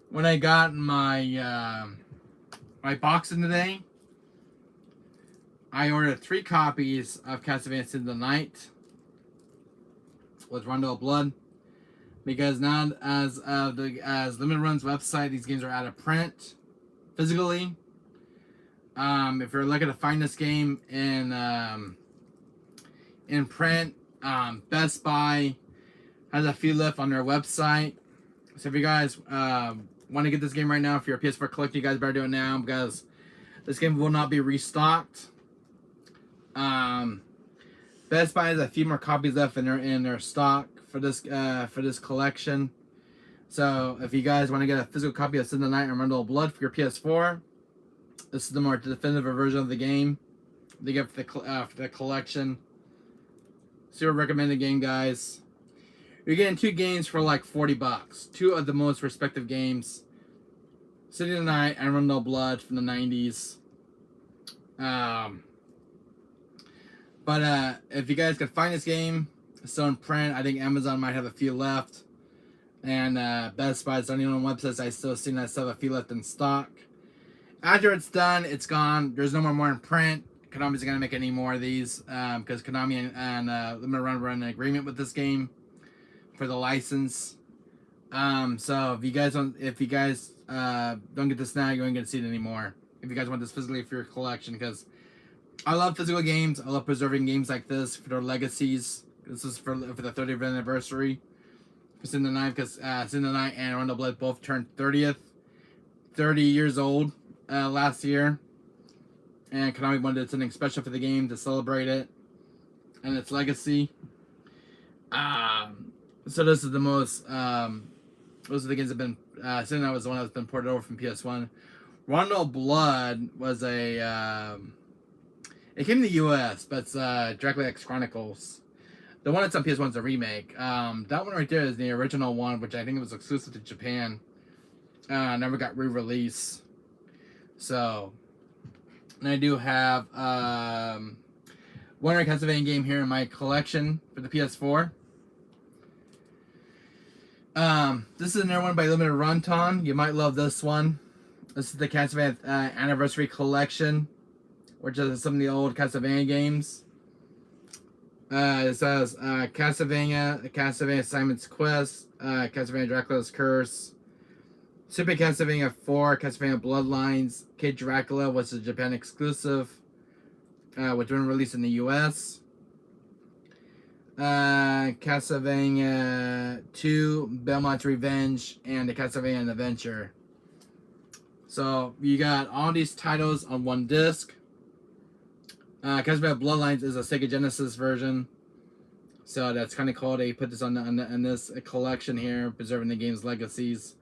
when I got my my boxing today, I ordered 3 copies of Castlevania Symphony of the Night with Rondo of Blood, because now as Limited Run's website, these games are out of print physically. If you're looking to find this game in print, Best Buy has a few left on their website. So if you guys want to get this game right now, if you're a PS4 collector, you guys better do it now, because this game will not be restocked. Best Buy has a few more copies left in their stock for this collection. So if you guys want to get a physical copy of Sin the Night and Rundle of Blood for your PS4, this is the more definitive version of the game. They get for the collection. Super recommended game, guys. You're getting 2 games for like $40. 2 of the most respective games. City of the Night and Run No Blood from the 90s. But if you guys can find this game, it's still in print. I think Amazon might have a few left. And Best Buy, it's on the only websites I still see that still have a few left in stock. After it's done, it's gone. There's no more in print. Konami's going to make any more of these because Konami and Limited Run were in an agreement with this game for the license. So if you guys don't get this now, you ain't gonna see it anymore. If you guys want this physically for your collection, because I love physical games. I love preserving games like this for their legacies. This is for the 30th anniversary. Sin the Night, because Sin the Night and Run the Blood both turned 30 years old last year, and Konami wanted something special for the game to celebrate it and its legacy. So this is the most. Those are the games that have been. Sin the Night was the one that's been ported over from PS1. Rondo Blood was a. It came to the US, but it's Dracula X Chronicles. The one that's on PS1 is a remake. That one right there is the original one, which I think was exclusive to Japan. Never got re-released. So, and I do have one Castlevania game here in my collection for the PS4. This is another one by Limited Runton. You might love this one. This is the Castlevania Anniversary Collection, which is some of the old Castlevania games. It says Castlevania Simon's Quest, Castlevania Dracula's Curse, Super Castlevania 4, Castlevania Bloodlines, Kid Dracula, which is a Japan exclusive, which was released in the US. Castlevania 2, Belmont's Revenge, and the Castlevania Adventure. So you got all these titles on one disc. Castlevania Bloodlines is a Sega Genesis version, so that's kind of cool. They put this on this collection here, preserving the game's legacies.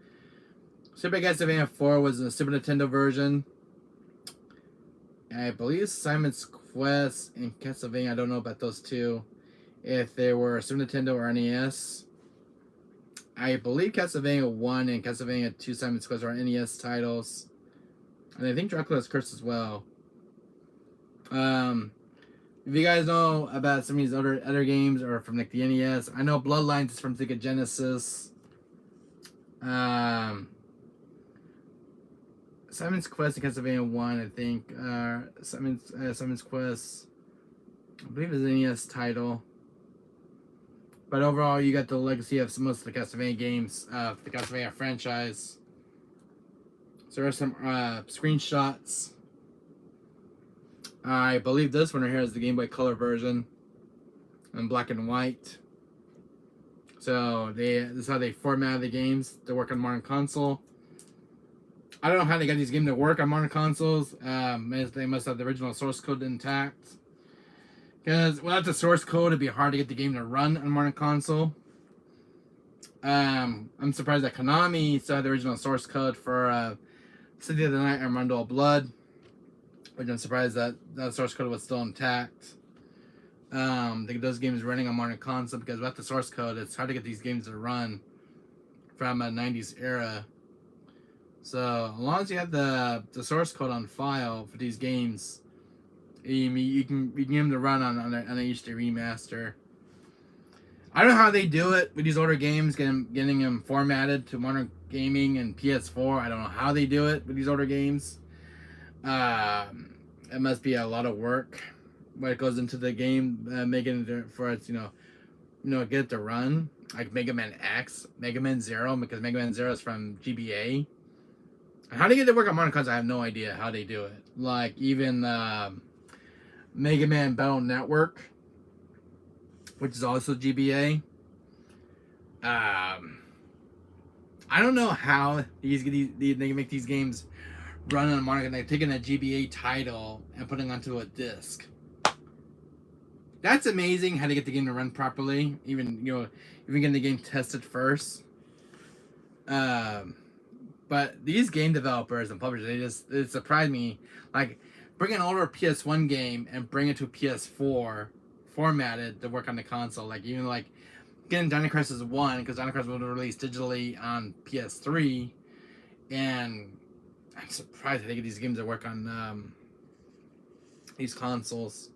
Super Castlevania 4 was a Super Nintendo version. I believe Simon's Quest and Castlevania, I don't know about those two, if they were Super Nintendo or NES. I believe Castlevania 1 and Castlevania 2 Simon's Quest are NES titles. And I think Dracula's Curse as well. If you guys know about some of these other games or from like the NES, I know Bloodlines is from Sega Genesis. Simon's Quest and Castlevania 1, I think. Simon's Quest, I believe is an NES title. But overall, you got the legacy of most of the Castlevania games, the Castlevania franchise. So there are some screenshots. I believe this one right here is the Game Boy Color version in black and white. So this is how they format the games to work on modern console. I don't know how they got these games to work on modern consoles. They must have the original source code intact. Because without the source code, it'd be hard to get the game to run on modern console. I'm surprised that Konami still had the original source code for City of the Night and Run No Blood. Which I'm surprised that that source code was still intact. Those games running on modern console, because without the source code, it's hard to get these games to run from a 90s era. So as long as you have the source code on file for these games, you can get them to run on an HD remaster. I don't know how they do it with these older games, getting them formatted to modern gaming and PS4. I don't know how they do it with these older games. It must be a lot of work what goes into the game, making it for it, get it to run. Like Mega Man X, Mega Man 0, because Mega Man 0 is from GBA. How they get it to work on modern consoles, I have no idea how they do it. Like even Mega Man Battle Network, which is also GBA. I don't know how they make these games run on a monitor. They're taking a GBA title and putting it onto a disc. That's amazing how to get the game to run properly. Even getting the game tested first. Um, but these game developers and publishers, it surprised me. Like, bring an older PS1 game and bring it to PS4 formatted to work on the console. Like, even like getting Dino Crisis 1, because Dino Crisis was released digitally on PS3, and I'm surprised they get these games that work on these consoles.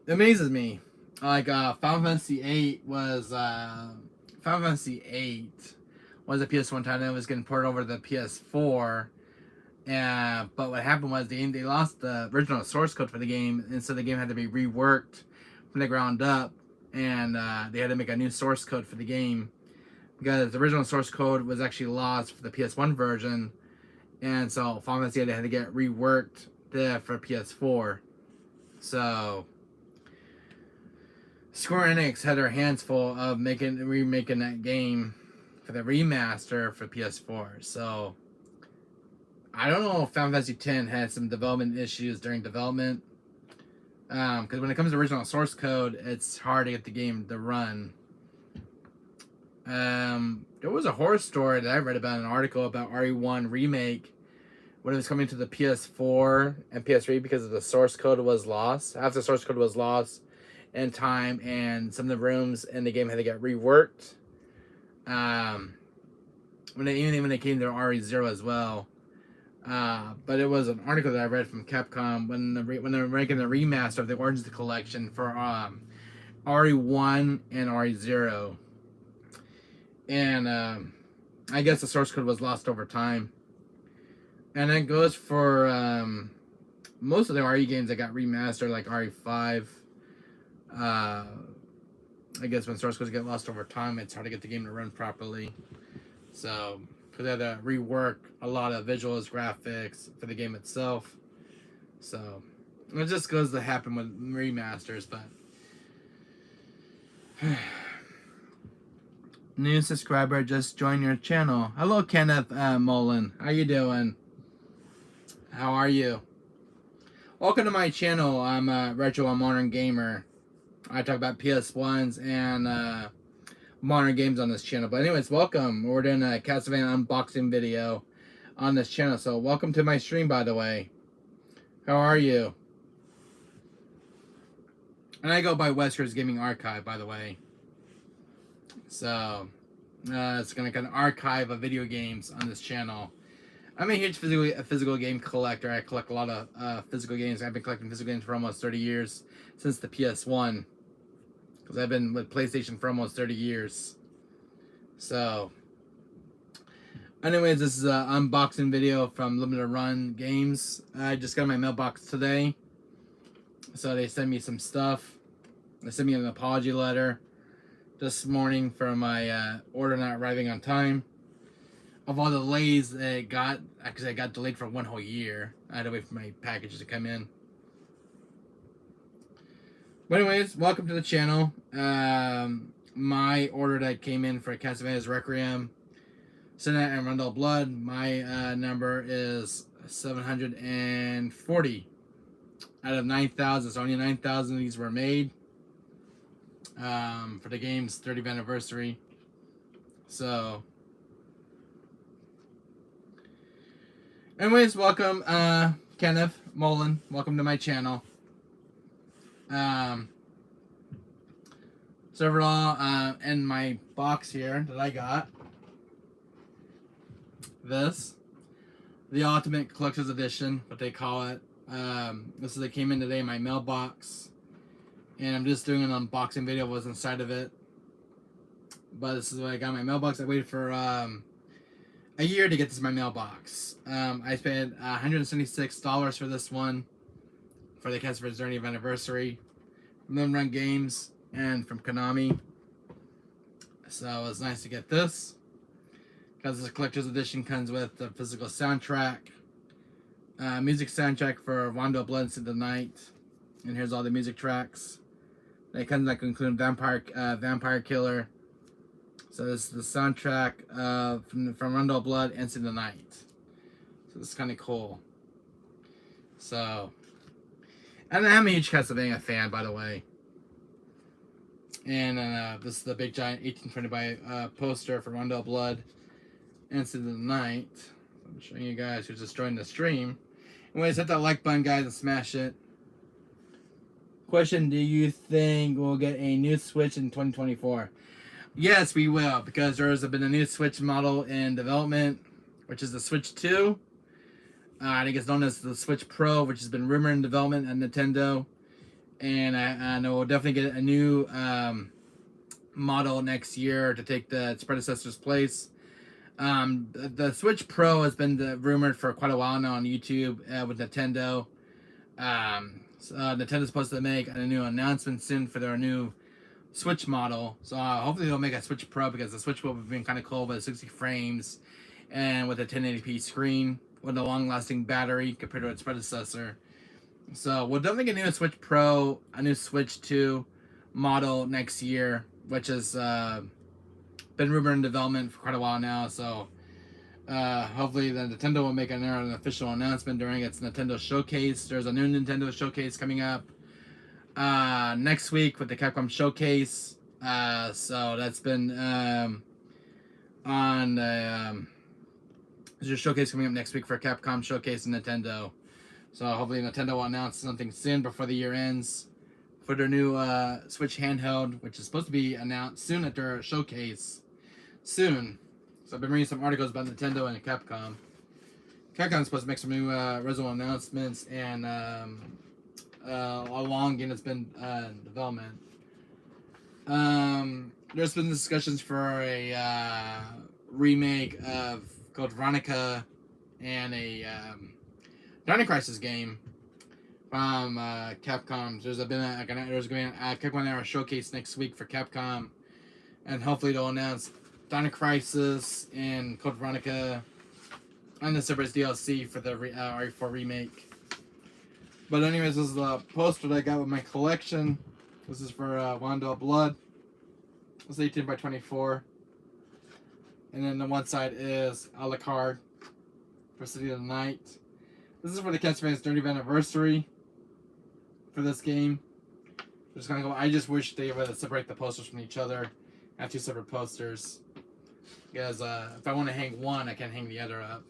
It amazes me. Like Final Fantasy VIII was Final Fantasy VIII was a PS1 title that was getting ported over to the PS4. But what happened was they lost the original source code for the game, and so the game had to be reworked from the ground up, and they had to make a new source code for the game because the original source code was actually lost for the PS1 version, and so Final Fantasy had to get reworked for PS4. So Square Enix had their hands full of remaking that game for the remaster for PS4. So I don't know if Final Fantasy X had some development issues during development. Because when it comes to original source code, it's hard to get the game to run. There was a horror story that I read about, an article about RE1 remake when it was coming to the PS4 and PS3 because the source code was lost. Half the source code was lost in time, and some of the rooms in the game had to get reworked. When they came to RE0 as well. But it was an article that I read from Capcom when they were making the remaster of the Origins Collection for RE1 and RE0, and I guess the source code was lost over time, and that goes for most of the RE games that got remastered, like RE5. I guess when source codes get lost over time, it's hard to get the game to run properly. So, because they had to rework a lot of visuals, graphics for the game itself. So, it just goes to happen with remasters, but new subscriber just joined your channel. Hello, Kenneth Mullen. How you doing? How are you? Welcome to my channel. I'm Retro and Modern Gamer. I talk about PS1s and modern games on this channel. But anyways, welcome. We're doing a Castlevania unboxing video on this channel. So welcome to my stream, by the way. How are you? And I go by Wesker's Gaming Archive, by the way. So it's gonna kind of archive of video games on this channel. I'm a huge physical game collector. I collect a lot of physical games. I've been collecting physical games for almost 30 years, since the PS1. Because I've been with PlayStation for almost 30 years. So, anyways, this is an unboxing video from Limited Run Games. I just got my mailbox today. So they sent me some stuff. They sent me an apology letter this morning for my order not arriving on time. Of all the delays that it got, because I got delayed for 1 whole year. I had to wait for my packages to come in. But anyways, welcome to the channel. My order that came in for Castlevania Requiem, Senate and Rundle Blood, my number is 740 out of 9,000. So only 9,000 of these were made for the game's 30th anniversary. So, anyways, welcome, Kenneth Mullen. Welcome to my channel. So overall, in my box here that I got, the Ultimate Collector's Edition, what they call it. This is, it came in today in my mailbox, and I'm just doing an unboxing video of what's inside of it. But this is what I got in my mailbox. I waited for a year to get this in my mailbox. I spent $176 for this one, for the Castlevania 30th anniversary, from Limited Run Games and from Konami. So it was nice to get this, because this collector's edition comes with the physical soundtrack, music soundtrack for Rondo Blood into the Night, and here's all the music tracks. They come like include Vampire Killer. So this is the soundtrack from Rondo Blood into the Night. So this is kind of cool. So, and I'm a huge Castlevania fan, by the way. And this is the big giant 1820 by poster for Rondo Blood. Into the night. I'm showing you guys who's just joined the stream. Anyways, hit that like button, guys, and smash it. Question: do you think we'll get a new Switch in 2024? Yes, we will, because there's been a new Switch model in development, which is the Switch 2. I think it's known as the Switch Pro, which has been rumored in development at Nintendo. And I know we'll definitely get a new model next year to take its predecessor's place. The Switch Pro has been rumored for quite a while now on YouTube with Nintendo. Nintendo's supposed to make a new announcement soon for their new Switch model. So hopefully they'll make a Switch Pro, because the Switch will have been kind of cool with 60 frames and with a 1080p screen with a long-lasting battery compared to its predecessor. So we'll definitely get a new Switch Pro, a new Switch 2 model next year, which has been rumored in development for quite a while now. So hopefully the Nintendo will make an official announcement during its Nintendo Showcase. There's a new Nintendo Showcase coming up next week with the Capcom Showcase. So that's been on there's a showcase coming up next week for Capcom Showcase and Nintendo. So hopefully Nintendo will announce something soon before the year ends for their new Switch handheld, which is supposed to be announced soon at their showcase. Soon. So I've been reading some articles about Nintendo and Capcom. Capcom's supposed to make some new original announcements, and along and it's been in development. There's been discussions for a remake of Code Veronica and a Dino Crisis game from Capcom. There's going to be a Capcom showcase next week for Capcom, and hopefully they'll announce Dino Crisis and Code Veronica and the separate DLC for the RE4 remake. But anyways, this is the poster that I got with my collection. This is for Rondo Blood. It's 18 by 24. And then the one side is a la carte for City of the Night. This is for the Castlevania's 30th anniversary for this game. Just gonna go. I just wish they would separate the posters from each other. I have two separate posters. Because if I want to hang one, I can't hang the other up.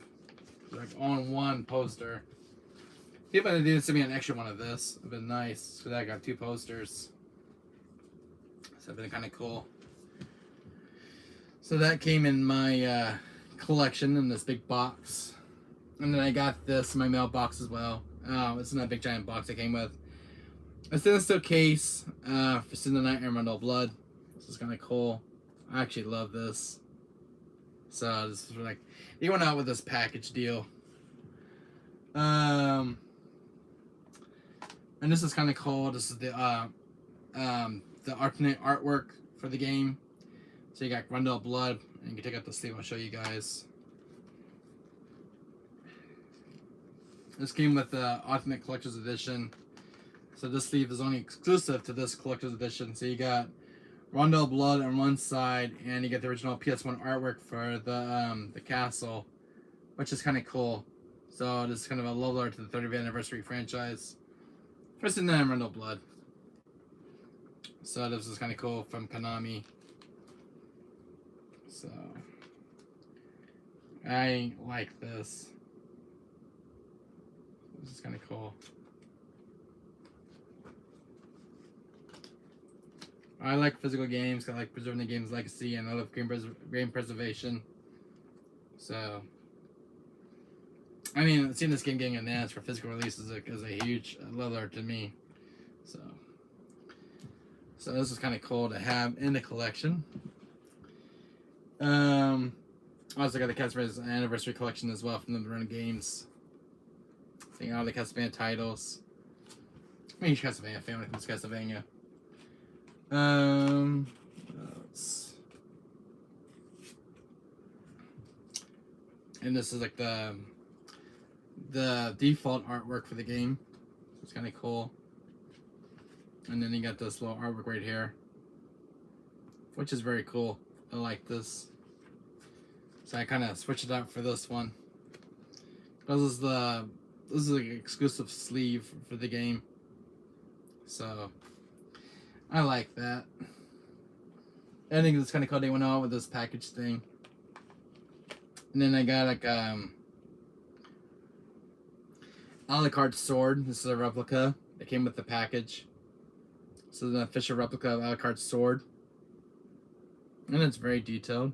Like on one poster. See if I did send me an extra one of this. It'd been nice. So that I got two posters. So it'd been kind of cool. So that came in my collection in this big box. And then I got this in my mailbox as well. It's in that big giant box it came with. A stainless steel case for Sin the Night and Rondo Blood. This is kind of cool. I actually love this. So this is like, they went out with this package deal. And this is kind of cool. This is the alternate artwork for the game. So you got Rondo Blood, and you can take out the sleeve. I'll show you guys. This came with the Ultimate Collector's Edition. So this sleeve is only exclusive to this Collector's Edition. So you got Rondo Blood on one side, and you get the original PS1 artwork for the castle, which is kind of cool. So this is kind of a love letter to the 30th anniversary franchise. First and then Rondo Blood. So this is kind of cool from Konami. So I like this. This is kind of cool. I like physical games. I like preserving the game's legacy, and I love game preservation. So, I mean, seeing this game getting announced for physical release is a huge leveler to me. So this is kind of cool to have in the collection. I also got the Castlevania Anniversary Collection as well from the Run Games. Seeing all the Castlevania titles. I'm a huge Castlevania fan when it comes to Castlevania. And this is like the default artwork for the game. It's kind of cool. And then you got this little artwork right here, which is very cool. I like this. So I kind of switched it out for this one. This is the exclusive sleeve for the game. So I like that. I think it's kind of cool they went out with this package thing. And then I got like a la carte sword. This is a replica. It came with the package. This is an official replica of a la carte sword. And it's very detailed.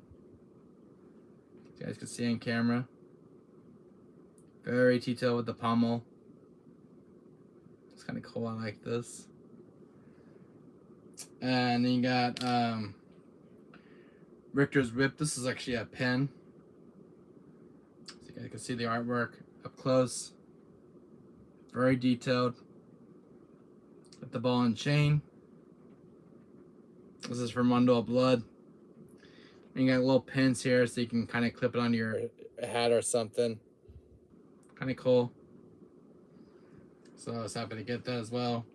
You guys can see on camera. Very detailed with the pommel. It's kind of cool. I like this. And then you got Richter's Whip. This is actually a pen. So you guys can see the artwork up close. Very detailed. With the ball and chain. This is from Mundo of Blood. And you got little pins here so you can kind of clip it onto your hat or something. Kind of cool. So I was happy to get that as well.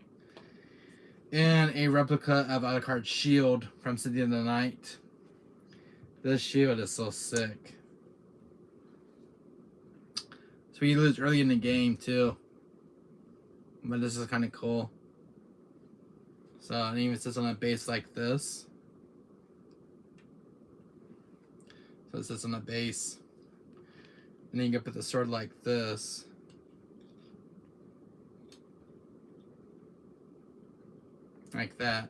And a replica of a la carte shield from City of the Night. This shield is so sick. So you lose early in the game too. But this is kind of cool. So it even sits on a base like this. So it sits on a base. And then you can put the sword like this. Like that.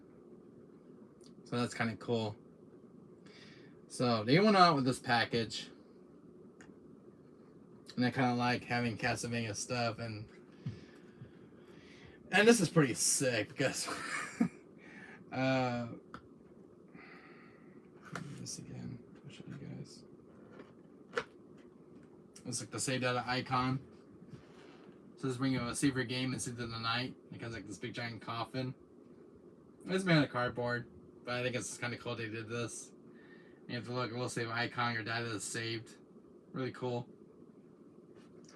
So that's kind of cool. So they went out with this package. And I kind of like having Castlevania stuff. And this is pretty sick because this again. I'll show you guys. It's like the Save Data icon. So this brings you a Save Your Game and Save the Night. It has like this big giant coffin. It's made out of cardboard, but I think it's kind of cool they did this. You have to look, we'll save icon, your data is saved. Really cool.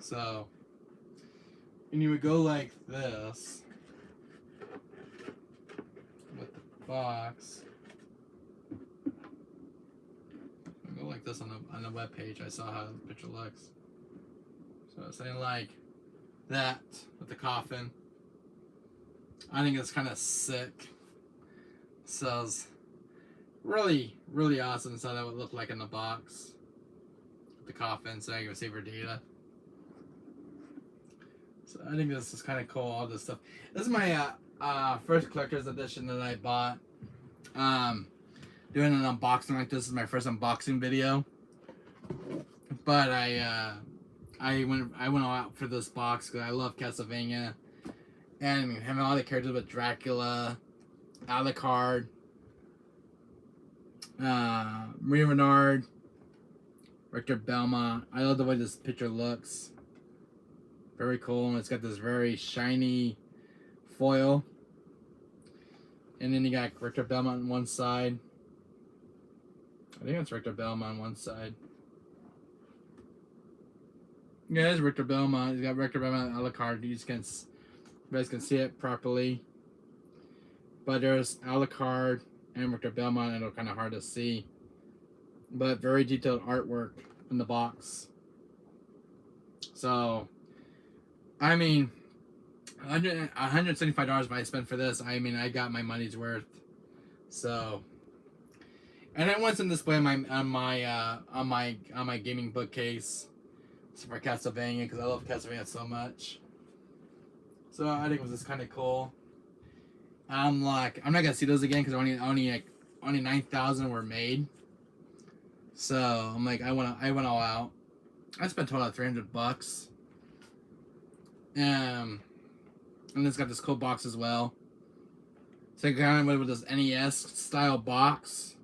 So, and you would go like this with the box. Go like this on the web page. I saw how the picture looks. So something like that with the coffin. I think it's kind of sick. So it's really, really awesome. So that would look like in the box. With the coffin, so I can save your data. So I think this is kind of cool. All this stuff. This is my first collector's edition that I bought. Doing an unboxing like this is my first unboxing video. But I went all out for this box because I love Castlevania. And having all the characters with Dracula, Alucard, Maria Renard, Richter Belmont. I love the way this picture looks. Very cool. And it's got this very shiny foil. And then you got Richter Belmont on one side. I think it's Richter Belmont on one side. Yeah, it's Richter Belmont. He's got Richter Belmont Alucard. You guys can see it properly. But there's Alucard and Richter Belmont, and it's kind of hard to see. But very detailed artwork in the box. So, I mean, $175 I spent for this. I mean, I got my money's worth. So, and it went on display on my gaming bookcase. So for Castlevania, because I love Castlevania so much. So I think it was just kind of cool. I'm not gonna see those again because only 9,000 were made. So I'm like, I went all out. I spent a total of $300. And it's got this cool box as well. So I kind of went with this NES style box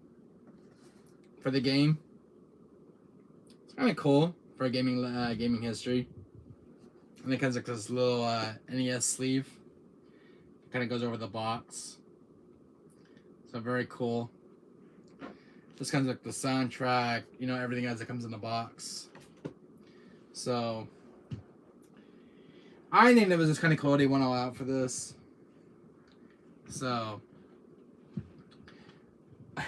for the game. It's kind of cool for a gaming history. And it has like this little NES sleeve. Kind of goes over the box. So very cool. This kind of like the soundtrack, you know, everything else that comes in the box. So I think that was just kind of cool. They went all out for this. So I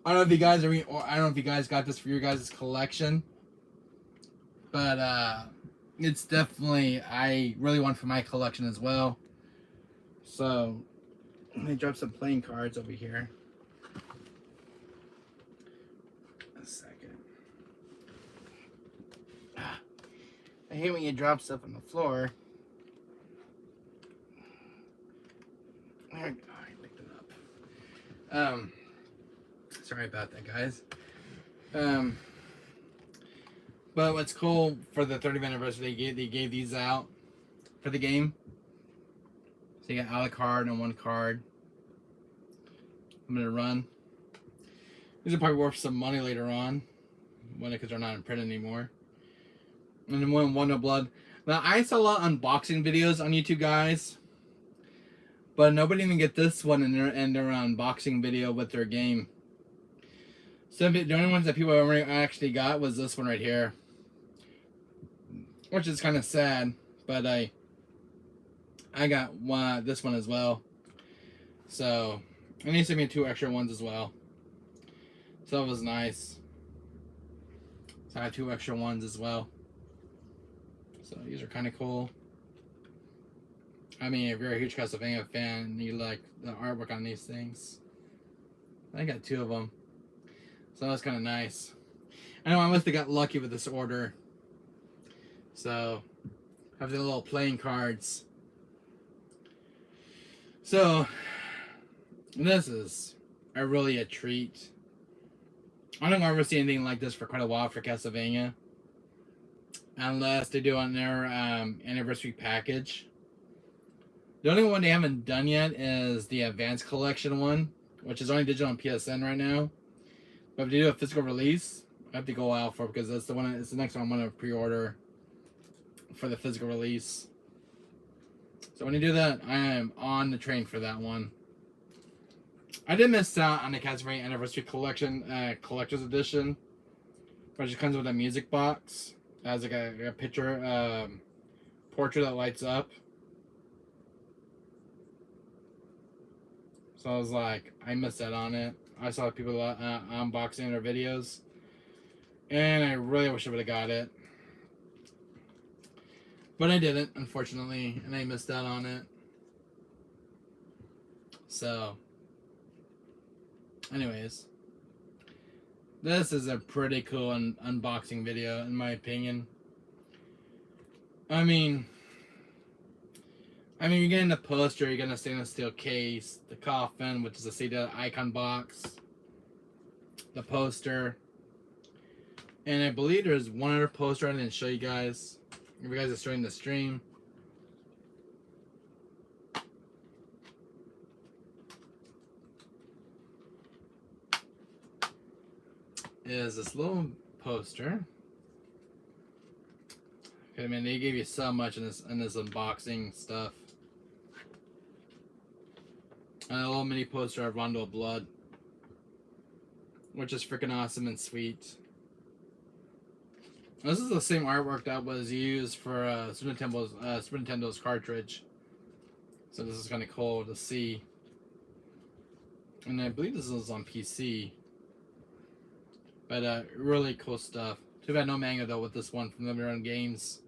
don't know if you guys got this for your guys' collection, but it's definitely I really want for my collection as well. So let me drop some playing cards over here. A second. I hate when you drop stuff on the floor. I picked it up. Sorry about that, guys. But what's cool for the 30th anniversary, they gave these out for the game. So you got a la carte and one card. I'm gonna run. These are probably worth some money later on, because they're not in print anymore. And then one Wonder Blood. Now I saw a lot of unboxing videos on YouTube, guys, but nobody even get this one in their unboxing video with their game. So the only ones that people actually got was this one right here, which is kind of sad. But I got this one as well. So and he sent me 2 extra ones as well. So that was nice. So I had 2 extra ones as well. So these are kind of cool. I mean, if you're a huge Castlevania fan and you like the artwork on these things, I got 2 of them. So that's kind of nice. I know I must have got lucky with this order. So I have the little playing cards. So this is really a treat. I don't ever see anything like this for quite a while for Castlevania, unless they do on their anniversary package. The only one they haven't done yet is the Advanced Collection one, which is only digital on PSN right now. But if they do a physical release, I have to go out for it because that's the one. It's the next one I'm gonna pre-order for the physical release. So when you do that, I am on the train for that one. I did miss out on the Castlevania Anniversary Collection Collector's Edition, which comes with a music box. It has like a picture, portrait that lights up. So I was like, I missed out on it. I saw people unboxing their videos, and I really wish I would have got it. But I didn't, unfortunately, and I missed out on it. So, anyways, this is a pretty cool unboxing video, in my opinion. I mean, you're getting the poster, you're getting a stainless steel case, the coffin, which is a CD icon box, the poster, and I believe there's one other poster I didn't show you guys. If you guys are starting the stream. Is this little poster. Okay, man, they gave you so much in this unboxing stuff. And a little mini poster of Rondo of Blood, which is freaking awesome and sweet. This is the same artwork that was used for Super Nintendo's cartridge. So this is kind of cool to see. And I believe this is on PC. But really cool stuff. Too bad no manga though with this one from Limited Run Games.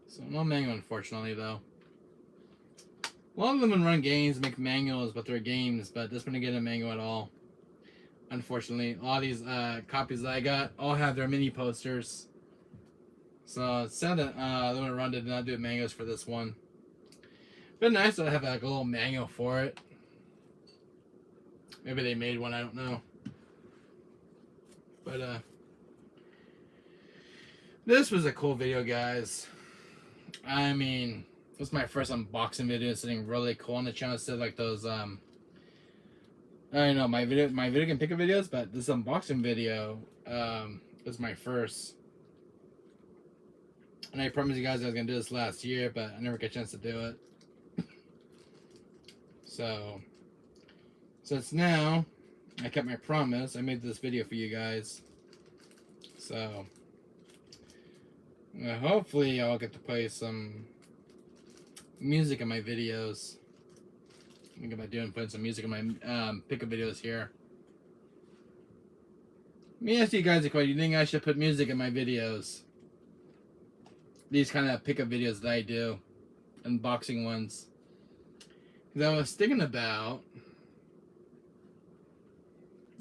So no manga, unfortunately, though. A lot of Limited Run Games make manuals with their games, but this one didn't get a manual at all. Unfortunately, all these copies that I got all have their mini posters. So it's sad that Limited Run did not do mangas for this one. But nice to have like a little manual for it. Maybe they made one, I don't know. But this was a cool video, guys. I mean, this was my first unboxing video, something really cool on the channel instead of like those I don't know, my video game pickup videos, but this unboxing video was my first. And I promised you guys I was gonna do this last year, but I never got a chance to do it. So it's now I kept my promise. I made this video for you guys. So hopefully I'll get to play some music in my videos. I'm thinking about putting some music in my pickup videos here. Let me ask you guys a question. You think I should put music in my videos? These kind of pickup videos that I do. Unboxing ones. Because I was thinking about,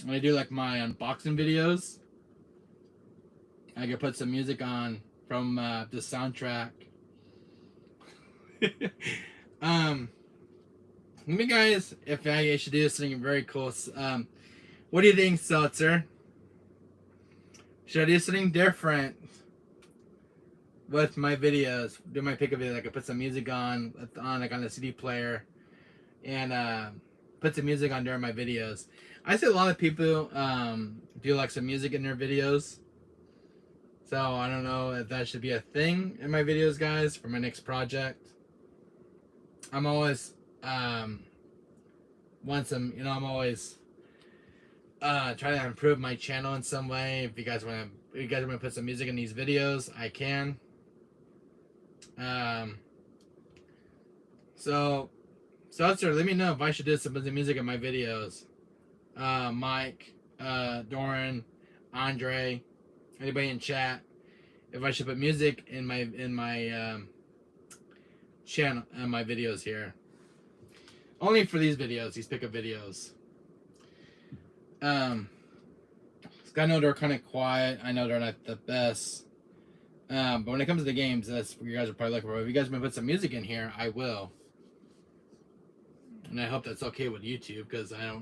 when I do like my unboxing videos, I could put some music on from the soundtrack. Let me guys, if I should do something very close. What do you think, Seltzer? Should I do something different with my videos? Do my pick of it? I could put some music on like on the CD player, and put some music on during my videos. I see a lot of people do like some music in their videos. So I don't know if that should be a thing in my videos, guys, for my next project. I'm always want some, I'm always trying to improve my channel in some way. If you guys want to put some music in these videos, I can. So sir, let me know if I should do some music in my videos. Mike, Doran, Andre, anybody in chat, if I should put music in my channel and my videos here. Only for these videos, these pickup videos. I know they're kind of quiet. I know they're not the best. But when it comes to the games, that's what you guys are probably looking for. If you guys want to put some music in here, I will. And I hope that's okay with YouTube, because I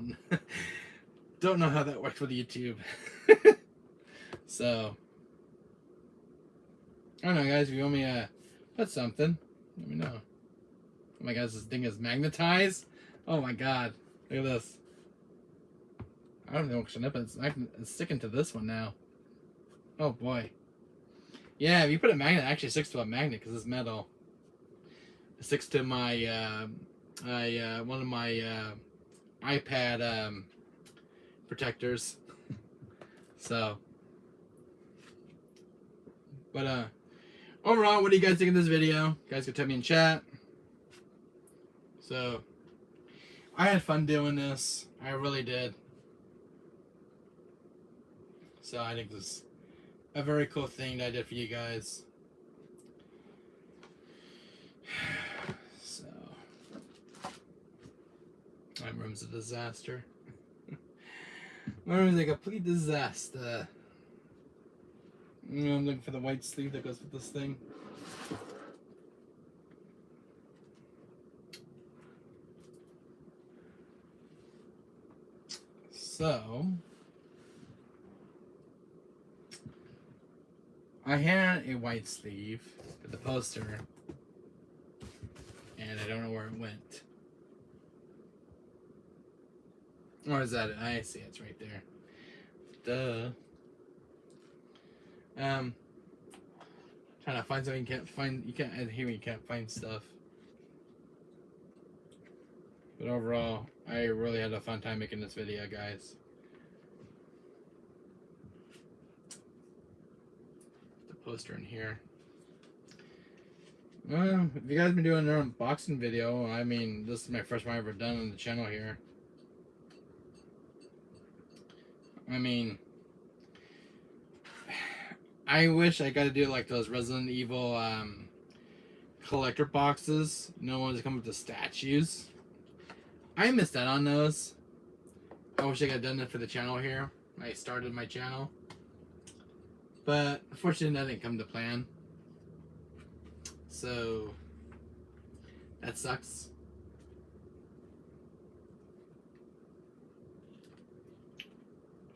don't know how that works with YouTube. So I don't know, guys. If you want me to put something, let me know. Oh my god, this thing is magnetized. Oh my god, look at this. I don't know what should happen. It's sticking to this one now. Oh boy. Yeah, if you put a magnet, it actually sticks to a magnet because it's metal. It sticks to my one of my iPad protectors. So, but overall, what do you guys think of this video? You guys can tell me in chat. So, I had fun doing this. I really did. So I think this is a very cool thing that I did for you guys. So, my room's a disaster. My room's a complete disaster. I'm looking for the white sleeve that goes with this thing. So, I had a white sleeve for the poster, and I don't know where it went. Or is that it? I see it's right there. Duh. Trying to find something you can't find. You can't here. You can't find stuff. But overall, I really had a fun time making this video, guys. The poster in here. Well, if you guys been doing their unboxing video, I mean, this is my first one I've ever done on the channel here. I mean, I wish I got to do like those Resident Evil collector boxes. No one's come with the statues. I missed out on those. I wish I could have done that for the channel here when I started my channel. But unfortunately, that didn't come to plan. So that sucks.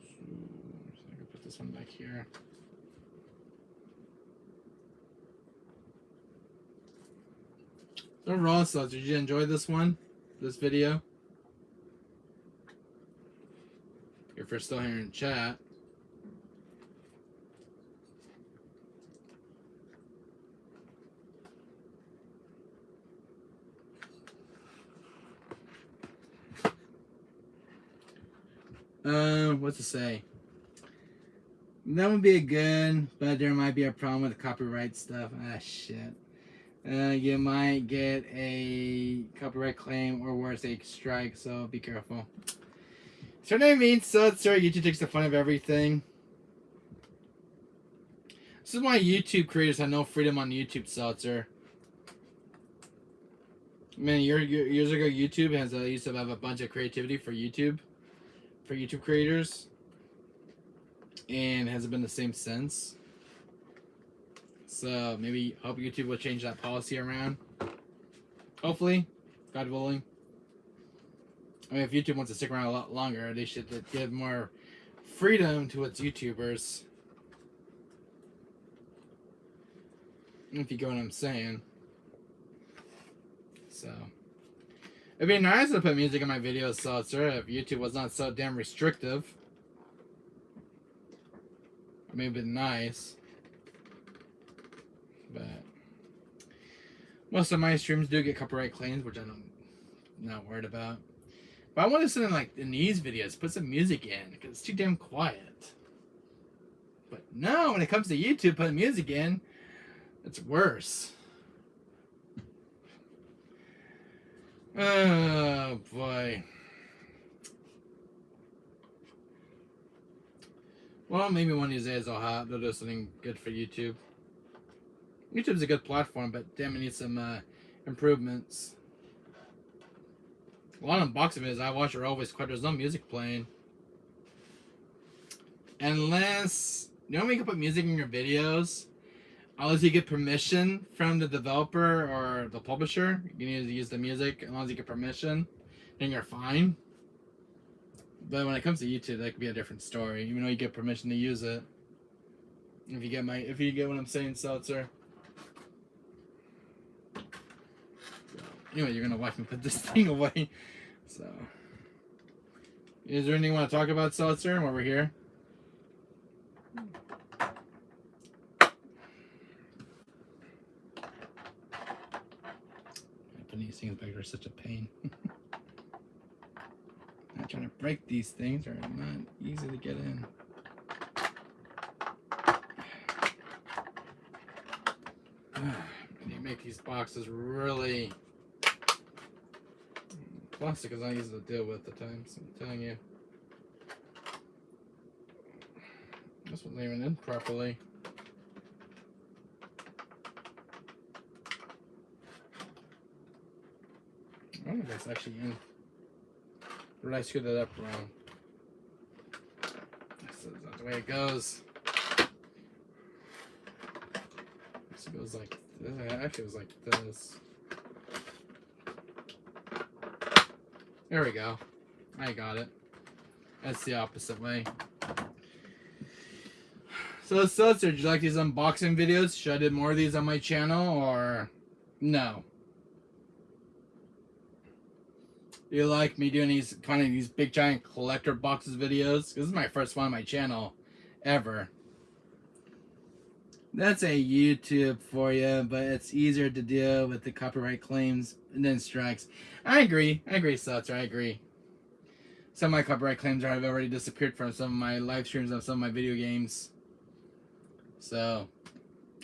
So I'm just gonna put this one back here. Overall, so did you enjoy this one? This video? If you're still here in chat. What to say? That would be a good, but there might be a problem with the copyright stuff. Ah, shit. You might get a copyright claim or worse, a strike, so be careful. So what I mean, so YouTube takes the fun of everything. This is why YouTube creators have no freedom on YouTube, Seltzer. I mean, years ago, YouTube used to have a bunch of creativity for YouTube creators, and hasn't been the same since. So maybe hope YouTube will change that policy around. Hopefully, God willing. I mean, if YouTube wants to stick around a lot longer, they should give more freedom to its YouTubers. If you get what I'm saying. So, it'd be nice to put music in my videos, so if YouTube was not so damn restrictive. I mean, it'd be nice. But most of my streams do get copyright claims, which I'm not worried about. But I want to send in these videos, put some music in, because it's too damn quiet. But no, when it comes to YouTube, putting music in, it's worse. Oh boy. Well, maybe one of these days they'll do something good for YouTube. YouTube's a good platform, but damn, it needs some improvements. A lot of unboxing videos I watch are always quiet. There's no music playing. Unless, you know, when you can put music in your videos, unless you get permission from the developer or the publisher, you need to use the music. As long as you get permission, then you're fine. But when it comes to YouTube, that could be a different story. Even though you get permission to use it. If you get what I'm saying, Seltzer. Anyway, you're gonna watch me put this thing away. So, is there anything you want to talk about, Seltzer, while we're here? Putting these things back are such a pain. I'm trying to break these things; are not easy to get in. You make these boxes really. Plastic is not easy to deal with at times, I'm telling you. This wasn't even in properly. I don't think that's actually in. Or did I screw that up wrong? This is not the way it goes. This goes like this. Actually, it was like this. There we go. I got it. That's the opposite way. So, Seltzer, do you like these unboxing videos? Should I do more of these on my channel, or no? Do you like me doing these these big giant collector boxes videos? This is my first one on my channel ever. That's a YouTube for you, but it's easier to deal with the copyright claims and then strikes. I agree, Seltzer, I agree. Some of my copyright claims have already disappeared from some of my live streams of some of my video games. So,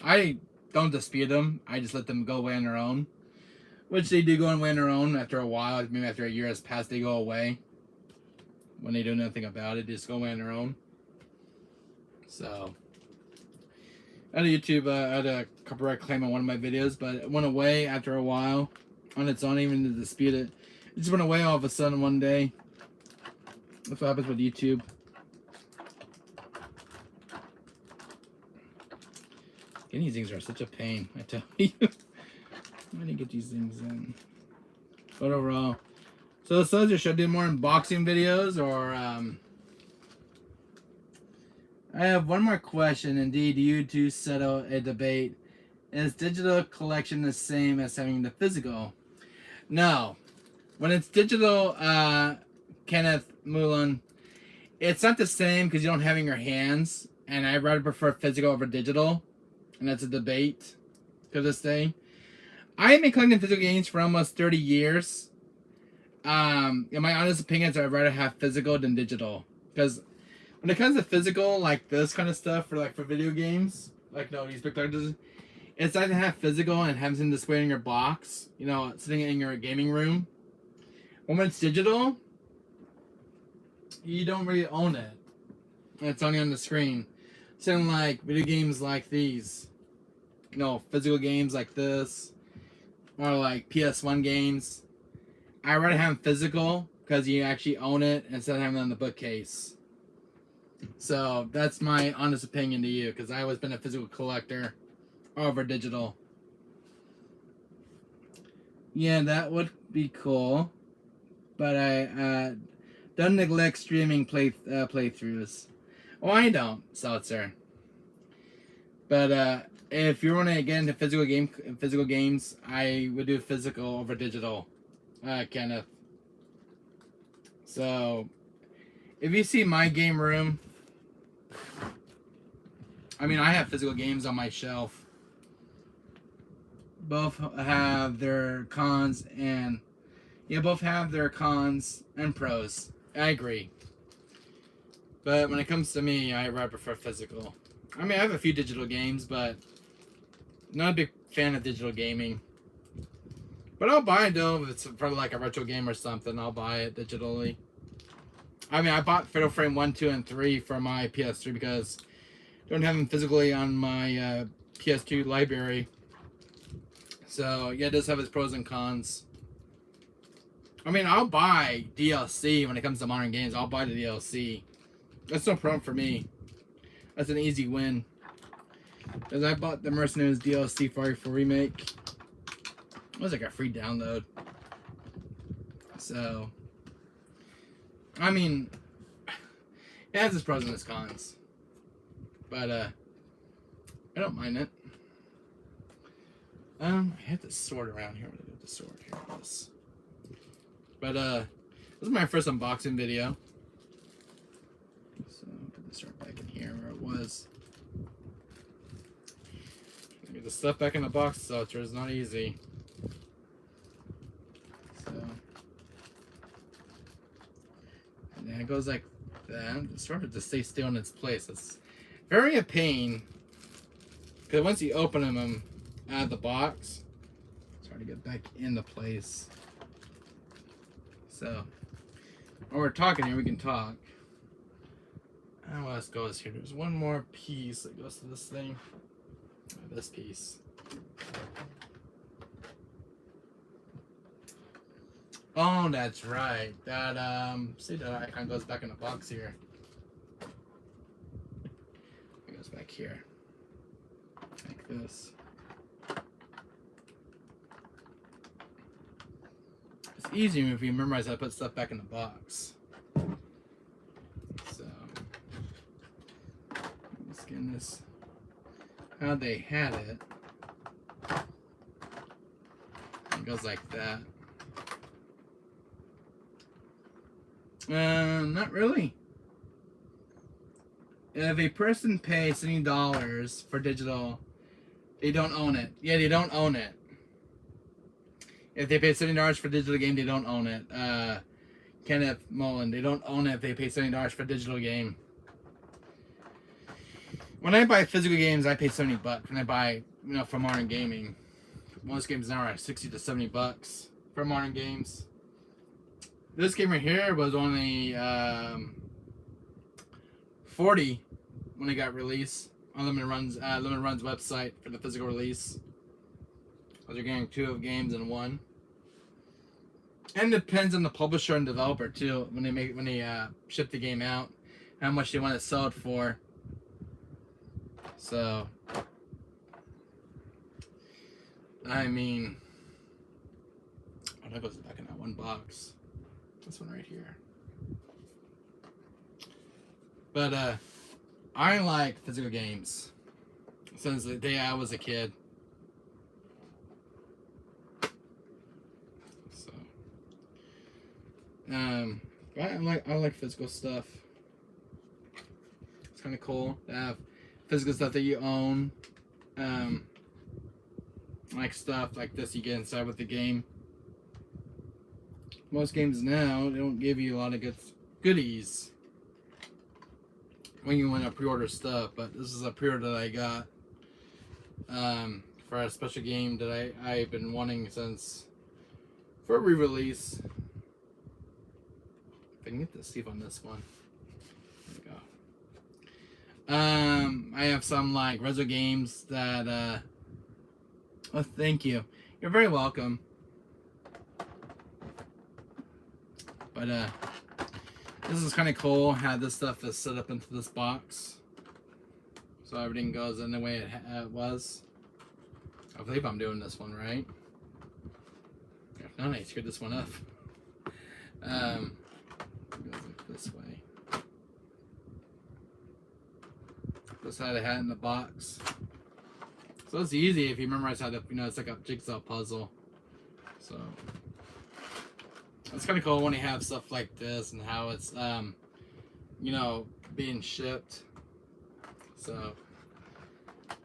I don't dispute them. I just let them go away on their own. Which they do go away on their own after a while. Maybe after a year has passed, they go away. When they do nothing about it, they just go away on their own. So, I had a copyright claim on one of my videos, but it went away after a while on its own, even to dispute it. It just went away all of a sudden one day. That's what happens with YouTube. Getting these things are such a pain, I tell you. I didn't get these things in. But overall. So, should I do more unboxing videos, or I have one more question. Indeed, you two settle a debate. Is digital collection the same as having the physical? No. When it's digital, Kenneth Mullen, it's not the same because you don't have it in your hands. And I'd rather prefer physical over digital. And that's a debate to this day. I have been collecting physical games for almost 30 years. In my honest opinion, I'd rather have physical than digital. Because when it comes to physical, like this kind of stuff for video games, these big collectors, it's nice to have physical and have something displayed in your box, sitting in your gaming room. When it's digital, you don't really own it. It's only on the screen. Something like video games like these, physical games like this, or like ps1 games. I'd rather have them physical because you actually own it instead of having it on the bookcase. So that's my honest opinion to you, because I've always been a physical collector over digital. Yeah, that would be cool. But I don't neglect streaming playthroughs. Oh, I don't, Seltzer. But if you want to get into physical games, I would do physical over digital, Kenneth. So, if you see my game room, I mean, I have physical games on my shelf. Both have their cons and both have their cons and pros. I agree. But when it comes to me, I prefer physical. I mean, I have a few digital games, but not a big fan of digital gaming. But I'll buy it though if it's for like a retro game or something. I'll buy it digitally. I mean, I bought Fatal Frame 1, 2, and 3 for my PS3 because I don't have them physically on my PS2 library. So yeah, it does have its pros and cons. I mean, I'll buy DLC when it comes to modern games. I'll buy the DLC. That's no problem for me. That's an easy win. Because I bought the Mercenaries DLC for Remake. It was like a free download. So, I mean, it has its pros and its cons. But, I don't mind it. I have the sword around here. I'm gonna get the sword here. This. But, this is my first unboxing video. So, I'll put this right back in here where it was. Get the stuff back in the box, so it's not easy. So, and then it goes like that. It's started to stay still in its place. It's very a pain because once you open them out of the box, it's hard to get back into place. So, while we're talking here, we can talk. What else goes here? There's one more piece that goes to this thing. This piece. Oh, that's right. That see that icon goes back in the box here. It goes back here. Like this. It's easier if you memorize how to put stuff back in the box. So let's get in this. How they had it. It goes like that. Not really. If a person pays $70 for digital, they don't own it. Yeah, they don't own it. If they pay $70 for digital game, they don't own it. Kenneth Mullen, they don't own it if they pay $70 for digital game. When I buy physical games, I pay $70. When I buy, for modern gaming, most games now are $60 to $70 for modern games. This game right here was only $40 when it got released on Limited Run's website for the physical release. Because you're getting 2 of games in one. And it depends on the publisher and developer too when they ship the game out, how much they want to sell it for. So, I mean, that goes back in that one box. This one right here. But I like physical games since the day I was a kid. So, I like physical stuff. It's kind of cool to have physical stuff that you own. Like stuff like this you get inside with the game. Most games now, they don't give you a lot of goodies when you want to pre-order stuff, but this is a pre-order that I got for a special game that I've been wanting since for a re-release. If I can get the sleeve on this one. There we go. I have some like retro games that oh, thank you. You're very welcome. But this is kind of cool how this stuff is set up into this box, so everything goes in the way it was. I believe I'm doing this one right. If not, I screwed this one up. This way. This side I had in the box. So it's easy if you memorize how to, it's like a jigsaw puzzle. So it's kind of cool when you have stuff like this and how it's, being shipped. So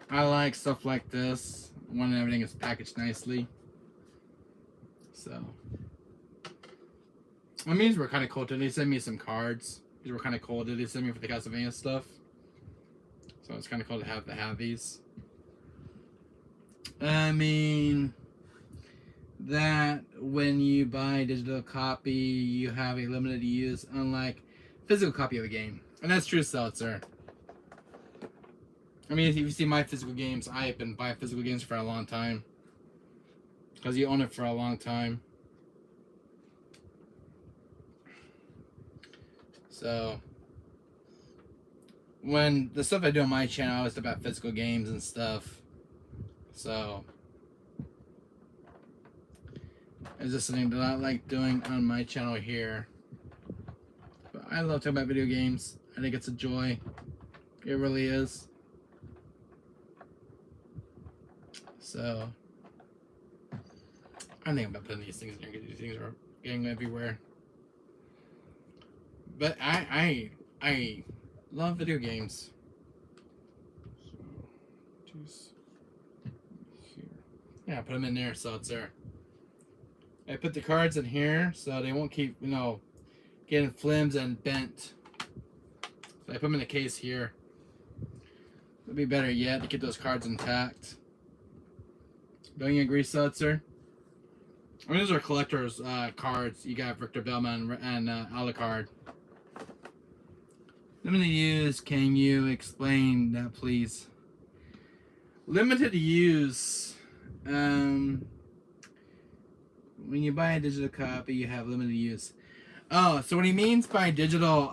I like stuff like this when everything is packaged nicely. So I mean, these were kind of cool too. They sent me some cards. These were kind of cool. They sent me for the Castlevania stuff. So it's kind of cool to have these. I mean, that when you buy a digital copy, you have a limited use, unlike physical copy of a game. And that's true, Seltzer. I mean, if you see my physical games, I have been buying physical games for a long time. Because you own it for a long time. So, when the stuff I do on my channel is about physical games and stuff. So, it's just something that I like doing on my channel here. But I love talking about video games. I think it's a joy. It really is. So, I think about putting these things in here because these things are getting everywhere. But I love video games. So, just here. Yeah, put them in there so it's there. I put the cards in here so they won't keep, getting flimsy and bent. So I put them in the case here. It'd be better yet to keep those cards intact. Don't you agree, Seltzer? I mean, those are collector's cards. You got Victor Bellman and Alucard. Limited use, can you explain that, please? Limited use. When you buy a digital copy, you have limited use. Oh, so what he means by digital,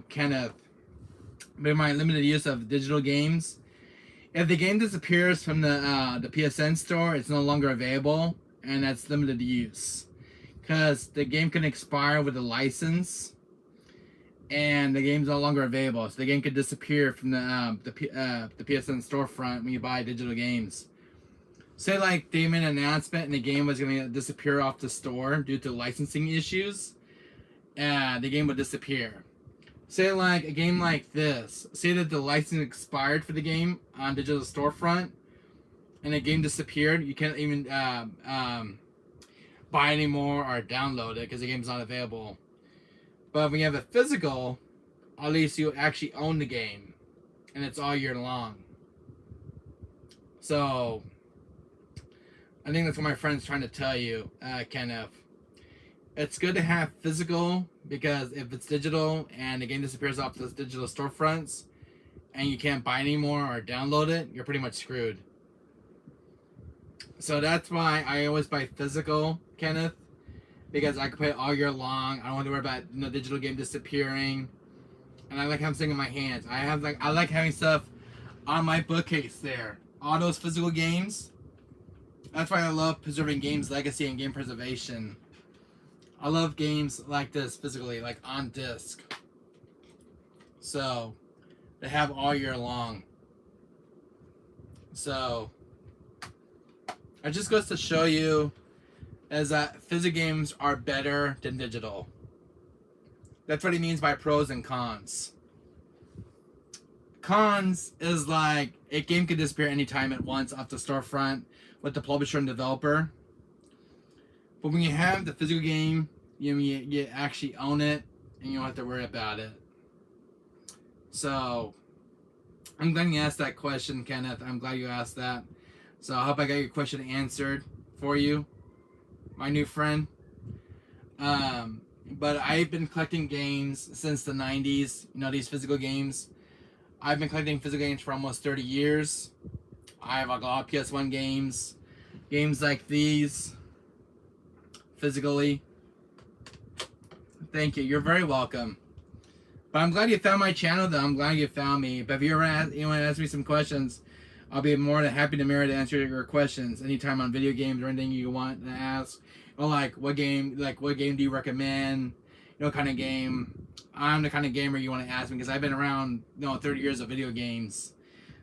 Kenneth, by my limited use of digital games, if the game disappears from the PSN store, it's no longer available, and that's limited use. Because the game can expire with a license, and the game's no longer available. So the game could disappear from the PSN storefront when you buy digital games. Say like they made an announcement and the game was going to disappear off the store due to licensing issues, the game would disappear. Say like a game like this. Say that the license expired for the game on digital storefront, and the game disappeared. You can't even buy anymore or download it because the game's not available. But when you have a physical, at least you actually own the game, and it's all year long. So I think that's what my friend's trying to tell you, Kenneth. It's good to have physical because if it's digital and the game disappears off those digital storefronts and you can't buy anymore or download it, you're pretty much screwed. So that's why I always buy physical, Kenneth, because I can play it all year long. I don't have to worry about digital game disappearing, and I like having something in my hands. I like having stuff on my bookcase there. All those physical games. That's why I love preserving games legacy and game preservation. I love games like this physically, like on disc. So they have all year long. So it just goes to show you is that physical games are better than digital. That's what he means by pros and cons. Cons is like a game could disappear anytime at once off the storefront with the publisher and developer. But when you have the physical game, you actually own it and you don't have to worry about it. So I'm glad you asked that question, Kenneth. I'm glad you asked that. So I hope I got your question answered for you, my new friend. But I've been collecting games since the 90s, these physical games. I've been collecting physical games for almost 30 years. I have a lot of ps1 games like these, physically. Thank you. You're very welcome. But I'm glad you found my channel, though. I'm glad you found me. But if you want to ask me some questions I'll be more than happy to answer your questions anytime on video games or anything you want to ask. Or like what game do you recommend? What kind of game? I'm the kind of gamer you want to ask me because I've been around 30 years of video games.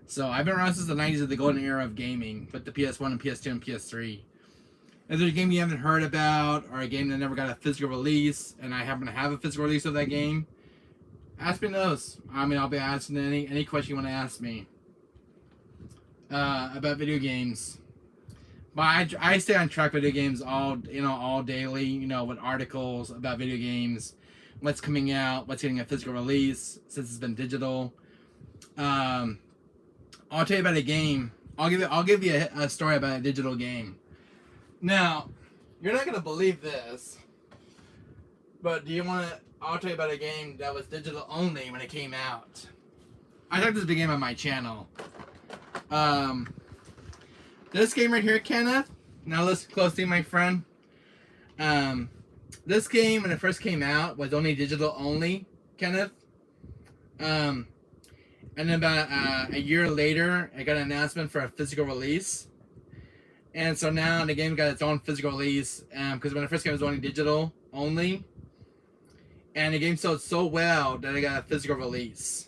So I've been around since the 90s of the golden era of gaming, but the PS1 and PS2 and PS3. If there's a game you haven't heard about or a game that never got a physical release and I happen to have a physical release of that game, ask me those. I mean, I'll be asking any question you want to ask me about video games. But I stay on track with video games all daily, with articles about video games, what's coming out, what's getting a physical release since it's been digital. I'll tell you about a game. I'll give you a story about a digital game. Now, you're not gonna believe this, but I'll tell you about a game that was digital only when it came out. I talked this big game on my channel. This game right here, Kenneth. Now listen closely, my friend. This game when it first came out was only digital only, Kenneth. And then about a year later, I got an announcement for a physical release. And so now the game got its own physical release because when it first came, it was only digital only. And the game sold so well that it got a physical release.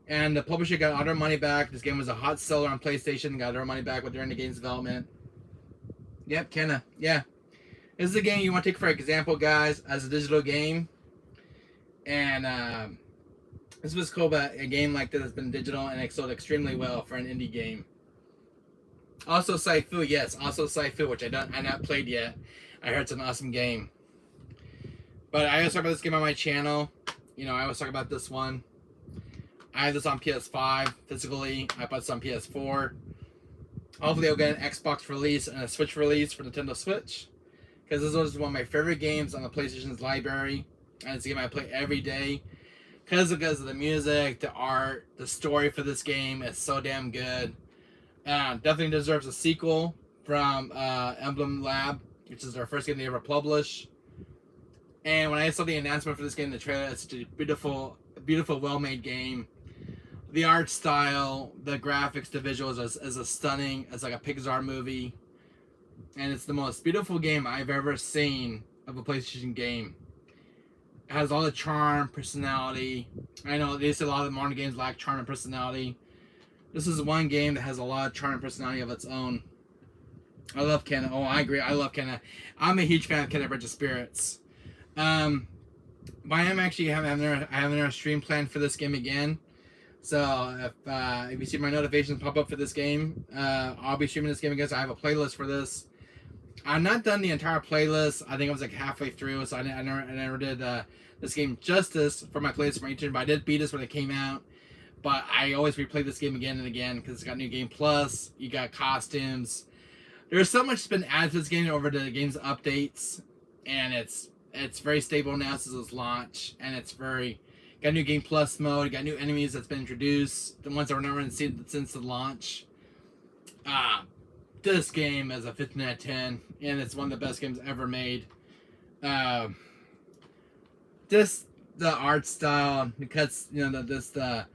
And the publisher got all their money back. This game was a hot seller on PlayStation. Got their money back during the game's development. Yep, Kenna. Yeah. This is a game you want to take for example, guys, as a digital game. And this was cool about a game like this that's been digital and it sold extremely well for an indie game. Also Saifu, yes, also Saifu, which I not played yet. I heard it's an awesome game. But I always talk about this game on my channel. I always talk about this one. I have this on PS5 physically. I bought this on PS4. Hopefully I'll get an Xbox release and a Switch release for Nintendo Switch. Because this was one of my favorite games on the PlayStation's library. And it's a game I play every day. Because of the music, the art, the story for this game is so damn good. Definitely deserves a sequel from Emblem Lab, which is their first game they ever published. And when I saw the announcement for this game in the trailer, it's such a beautiful, well-made game. The art style, the graphics, the visuals is a stunning. It's like a Pixar movie. And it's the most beautiful game I've ever seen of a PlayStation game. It has all the charm, personality. I know they say a lot of the modern games lack charm and personality. This is one game that has a lot of charm and personality of its own. I love Kenna. Oh, I agree. I love Kenna. I'm a huge fan of Kenna Bridge of Spirits. But I am actually having a stream planned for this game again. So if you see my notifications pop up for this game, I'll be streaming this game again. So I have a playlist for this. I've not done the entire playlist. I think I was like halfway through, so I never did this game justice for my playlist for my YouTube. But I did beat this when it came out. But I always replay this game again and again because it's got new game plus. You got costumes. There's so much that's been added to this game over the game's updates, and it's very stable now since its launch, and it's got new game plus mode. Got new enemies that's been introduced. The ones that were never seen since the launch. This game is a 15 out of 10, and it's one of the best games ever made. The art style, because the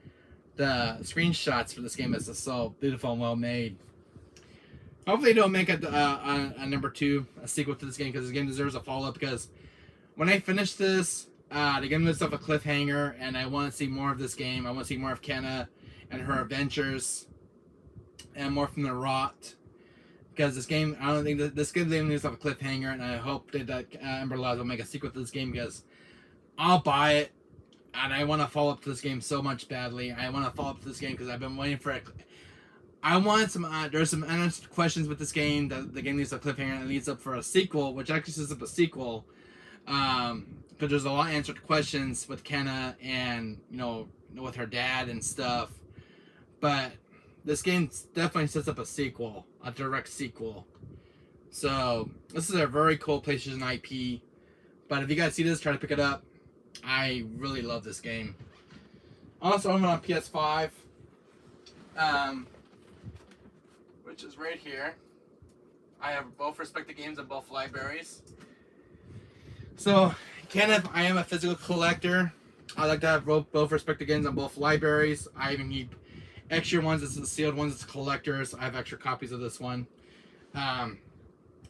screenshots for this game is just so beautiful and well made. Hopefully, they don't make it a number 2, a sequel to this game, because this game deserves a follow up. Because when I finish this, the game gives itself a cliffhanger, and I want to see more of this game. I want to see more of Kenna and her adventures, and more from the Rot. Because this game, I don't think this game gives itself a cliffhanger, and I hope that Ember Labs will make a sequel to this game because I'll buy it, and I want to follow up to this game so much badly. I want to follow up to this game because I've been waiting for it. I want some. There's some unanswered questions with this game that the game needs a cliffhanger and it leads up for a sequel, which actually sets up a sequel. But there's a lot of answered questions with Kenna and with her dad and stuff. But this game definitely sets up a sequel, a direct sequel. So this is a very cool PlayStation IP. But if you guys see this, try to pick it up. I really love this game. Also, I'm on PS5, which is right here. I have both respective games in both libraries. So, Kenneth, I am a physical collector. I like to have both respective games on both libraries. I even keep extra ones. This is the sealed ones. It's collectors. I have extra copies of this one. Now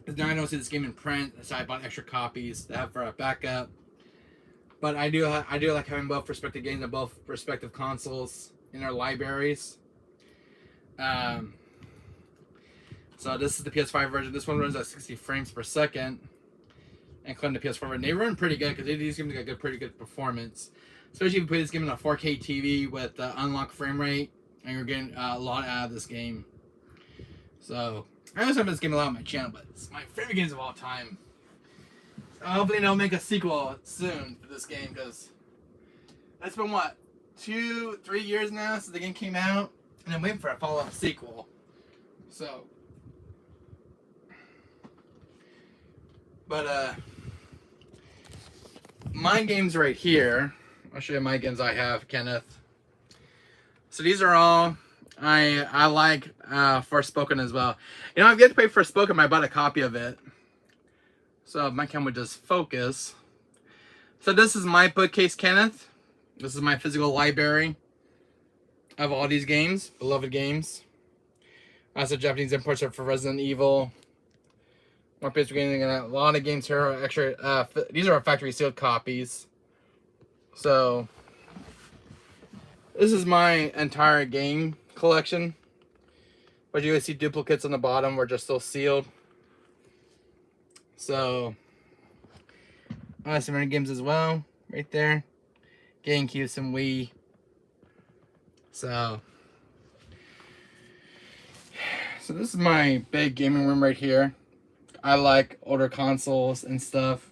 I don't see this game in print, so I bought extra copies to have for a backup. But I do like having both respective games on both respective consoles in their libraries. So this is the PS5 version. This one runs at 60 frames per second, including the PS4 version. They run pretty good because these games got pretty good performance, especially if you play this game on a 4K TV with unlocked frame rate, and you're getting a lot out of this game. So I also have this game a lot on my channel, but it's my favorite games of all time. So hopefully they'll make a sequel soon for this game, because it's been what, 2-3 years now since the game came out, and I'm waiting for a follow-up sequel. So, but my games right here. I'll show you my games I have, Kenneth. So these are all I like Forspoken as well. You know, I've yet to play Forspoken, but I bought a copy of it. So if my camera would just focus. So this is my bookcase, Kenneth. This is my physical library of all these games, beloved games. Also, Japanese imports are for Resident Evil. More picture games, a lot of games here are extra. These are factory sealed copies. So this is my entire game collection. But you guys see duplicates on the bottom, which are still sealed. So I have some other games as well, right there. GameCube, some Wii. So this is my big gaming room right here. I like older consoles and stuff.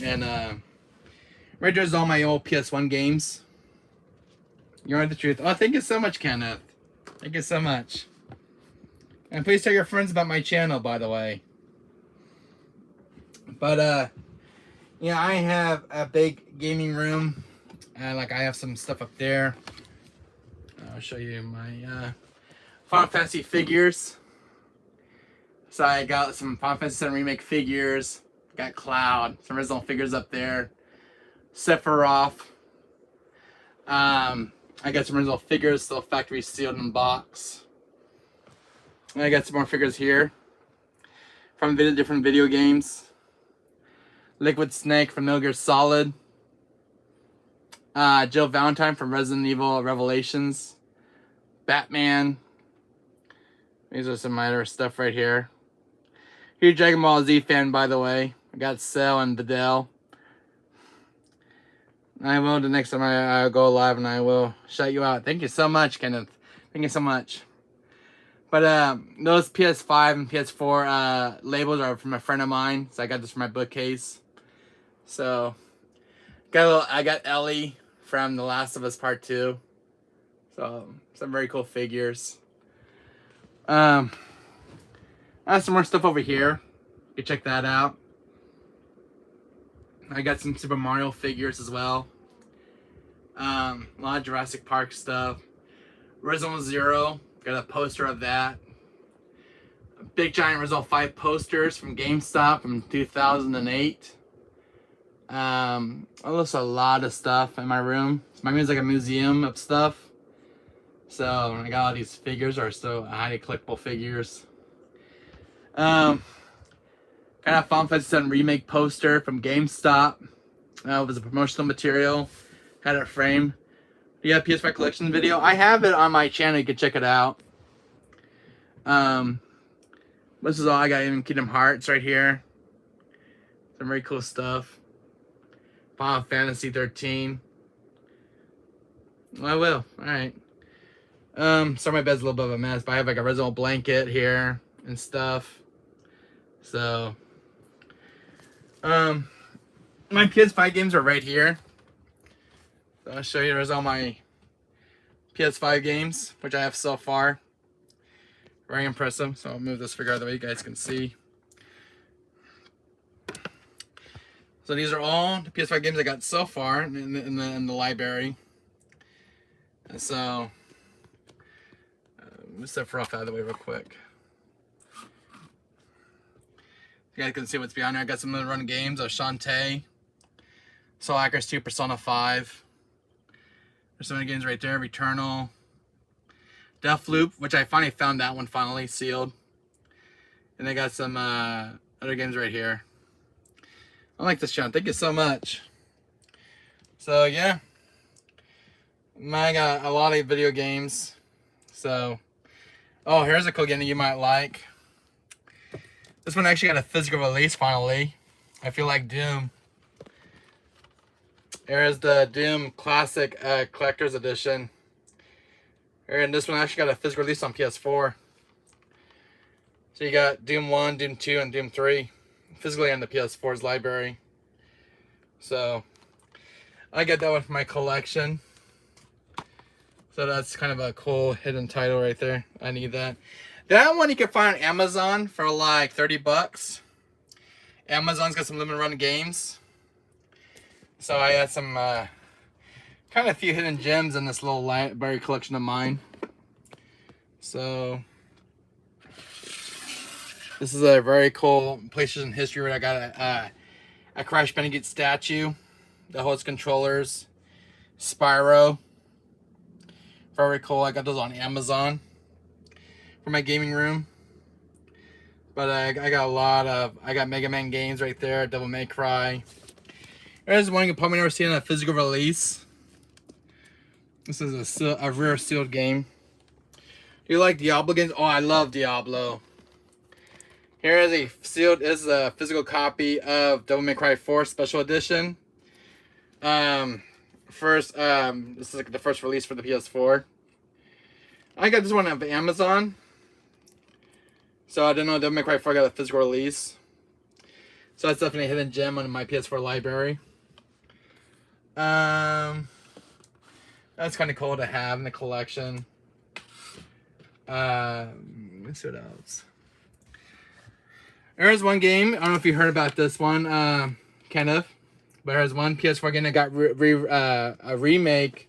And right there's all my old PS1 games. You know the truth. Oh, thank you so much, Kenneth. Thank you so much. And please tell your friends about my channel, by the way. But yeah, I have a big gaming room. Like I have some stuff up there. I'll show you my Final Fantasy figures. So I got some Final Fantasy VII Remake figures. Got Cloud, some original figures up there. Sephiroth. I got some original figures, still factory sealed in box. And I got some more figures here from different video games. Liquid Snake from Metal Gear Solid. Jill Valentine from Resident Evil Revelations. Batman. These are some other stuff right here. Huge Dragon Ball Z fan, by the way. I got Cell and Videl. I will the next time I go live, and I will shout you out. Thank you so much, Kenneth. Thank you so much. But those PS5 and PS4 labels are from a friend of mine, so I got this from my bookcase. So I got Ellie from The Last of Us Part 2. So some very cool figures. I have some more stuff over here. You can check that out. I got some Super Mario figures as well. A lot of Jurassic Park stuff. Resident Zero, got a poster of that. Big giant Resident 5 posters from GameStop from 2008. There's a lot of stuff in my room. My room is like a museum of stuff. So I got all these figures, are still highly collectible figures. Kind of Final Fantasy VII Remake poster from GameStop. It was a promotional material. Had it framed. Yeah, PS5 collection video. I have it on my channel. You can check it out. This is all I got. Even Kingdom Hearts right here. Some very cool stuff. Final Fantasy 13. Well, I will. Alright. Sorry my bed's a little bit of a mess, but I have like a original blanket here and stuff. So my PS5 games are right here. So I'll show you. There's all my PS5 games, which I have so far. Very impressive. So I'll move this figure out of the way you guys can see. So these are all the PS5 games I got so far in the library. And so let me set Sephiroth out of the way real quick. You guys can see what's behind there. I got some of the run games of Shantae, Soul Hackers 2, Persona 5. There's some of the games right there. Returnal, Deathloop, which I finally found that one finally sealed. And they got some other games right here. I like this channel. Thank you so much. So yeah, I got a lot of video games. So, oh, here's a cool game that you might like. This one actually got a physical release finally. I feel like Doom. Here's the Doom Classic Collector's Edition. And this one actually got a physical release on PS4. So you got Doom 1, Doom 2, and Doom 3 physically on the PS4's library. So I got that one for my collection. So that's kind of a cool hidden title right there. I need that. That one you can find on Amazon for like 30 bucks. Amazon's got some limited run games. So I had some kind of a few hidden gems in this little library collection of mine. So this is a very cool PlayStation history where I got a Crash Bandicoot statue that holds controllers. Spyro. Very cool. I got those on Amazon for my gaming room. But I got a lot of, I got Mega Man games right there. Devil May Cry. There's one you can probably never see in a physical release. This is a rare sealed game. Do you like Diablo games? Oh, I love Diablo. Here is a sealed, this is a physical copy of Devil May Cry 4 Special Edition. This is like the first release for the PS4. I got this one on Amazon. So I didn't know Devil May Cry 4 got a physical release. So that's definitely a hidden gem on my PS4 library. That's kind of cool to have in the collection. Let's see what else. There's one game. I don't know if you heard about this one, Kenneth. But there's one PS4 game that got a remake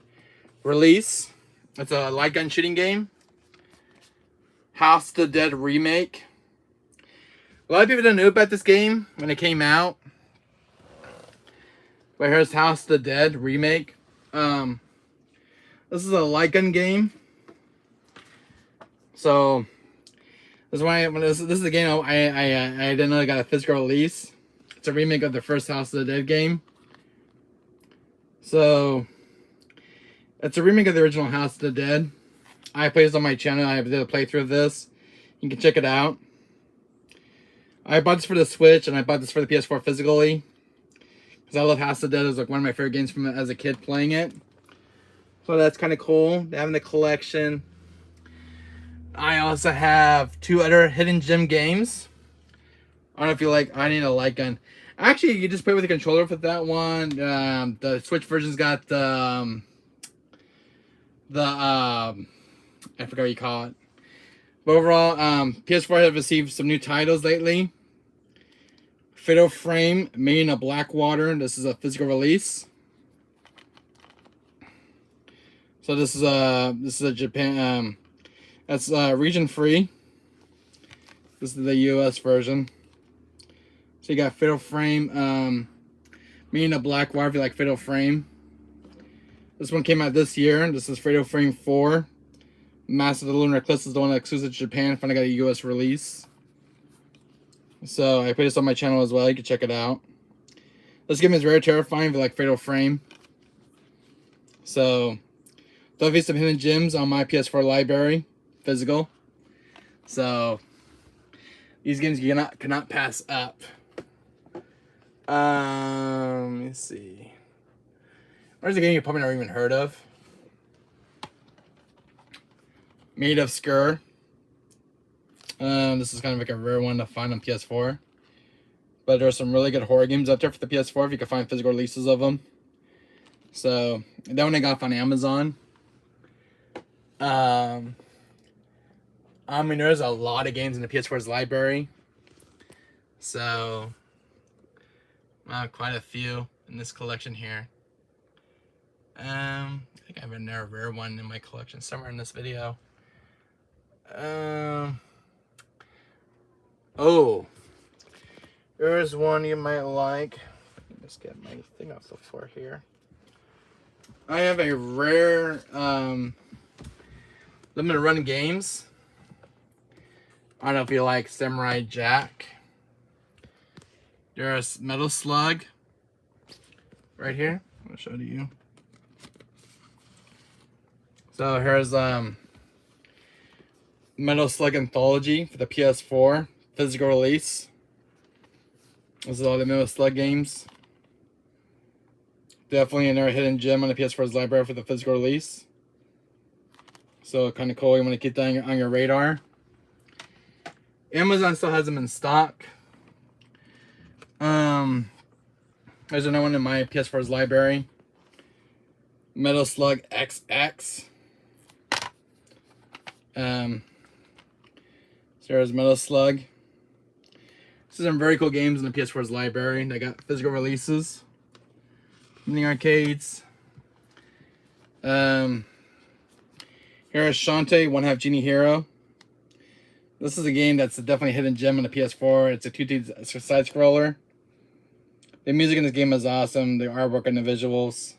release. It's a light gun shooting game. House of the Dead remake. A lot of people didn't know about this game when it came out. But here's House of the Dead remake. This is a light gun game. So this is a game I didn't know it got a physical release. It's a remake of the first House of the Dead game. So it's a remake of the original House of the Dead. I play this on my channel. I did a playthrough of this. You can check it out. I bought this for the Switch and I bought this for the PS4 physically. Because I love House of the Dead. It was like one of my favorite games from as a kid playing it. So that's kind of cool to have in the collection. I also have 2 other hidden gem games. I don't know if you like, I need a light gun. Actually, you just play with the controller for that one. The Switch version's got the I forgot what you call it. But overall, PS4 has received some new titles lately. Fatal Frame, Made in Blackwater. This is a physical release. So this is a Japan. That's region free. This is the US version. So you got Fatal Frame, Made in Blackwater if you like Fatal Frame. This one came out this year. This is Fatal Frame 4. Master of the Lunar Eclipse is the one that exclusive to Japan. Finally got a US release. So I put this on my channel as well. You can check it out. This game is very terrifying if you like Fatal Frame. So there'll be some hidden gems on my PS4 library, physical. So these games you cannot pass up. Let me see. Where's a game you probably never even heard of? Made of Skur. This is kind of like a rare one to find on PS4. But there are some really good horror games out there for the PS4 if you can find physical releases of them. So that one I got on Amazon. I mean, there's a lot of games in the PS4's library. So quite a few in this collection here. I think I have a rare one in my collection somewhere in this video. Oh, there's one you might like. Let me just get my thing off the floor here. I have a rare, limited run games. I don't know if you like Samurai Jack. There's Metal Slug right here. I'll show it to you. So here's Metal Slug Anthology for the PS4 physical release. This is all the Metal Slug games. Definitely another hidden gem on the PS4's library for the physical release. So kind of cool. You want to keep that on your radar. Amazon still has them in stock. There's another one in my PS4's library. Metal Slug XX. So there's Metal Slug. This is some very cool games in the PS4's library. They got physical releases in the arcades. Here is Shantae, One Half Genie Hero. This is a game that's definitely a hidden gem on the PS4. It's a 2D side scroller. The music in this game is awesome. The artwork and the visuals.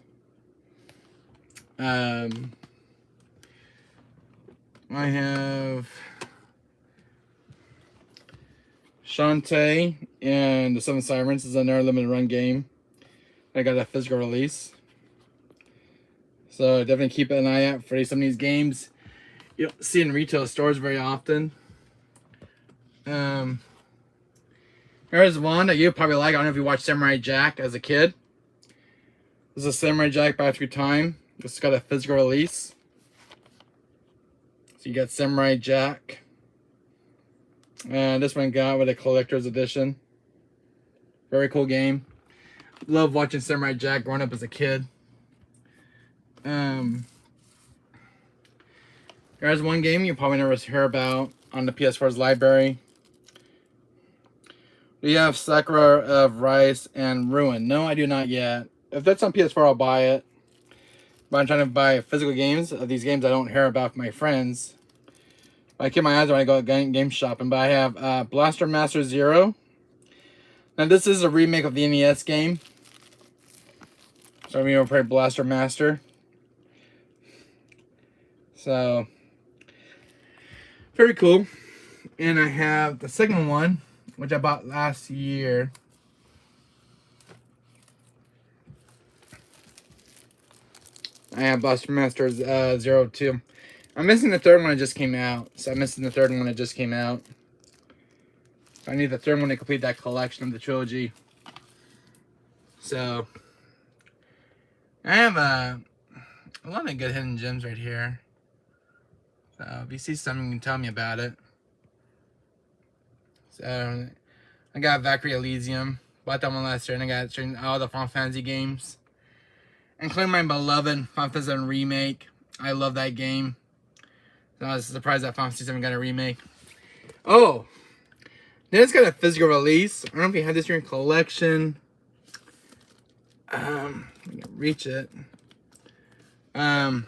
I have Shantae and the Seven Sirens. This is another limited run game. I got a physical release. So definitely keep an eye out for some of these games you don't see in retail stores very often. Here's one that you probably like. I don't know if you watched Samurai Jack as a kid. This is a Samurai Jack Back Through Time. This got a physical release. So you got Samurai Jack. And this one got with a collector's edition. Very cool game. Love watching Samurai Jack growing up as a kid. There's one game you probably never hear about on the PS4's library. We have Sakura of Rice and Ruin. No, I do not yet. If that's on PS4, I'll buy it. But I'm trying to buy physical games of these games I don't hear about from my friends. I keep my eyes when I go game shopping. But I have Blaster Master Zero. Now this is a remake of the NES game. So I'm going to play Blaster Master. So very cool. And I have the second one, which I bought last year. I have Blaster Master Zero 2. I'm missing the third one that just came out. So I'm missing the third one that just came out. So I need the third one to complete that collection of the trilogy. So I have a lot of good hidden gems right here. So if you see something, you can tell me about it. So I got Valkyrie Elysium. Bought that one last year, and I got all the Final Fantasy games, including my beloved Final Fantasy VII Remake. I love that game. So I was surprised that Final Fantasy VII got a remake. Oh, then it's got a physical release. I don't know if you had this in your collection. I can reach it. I don't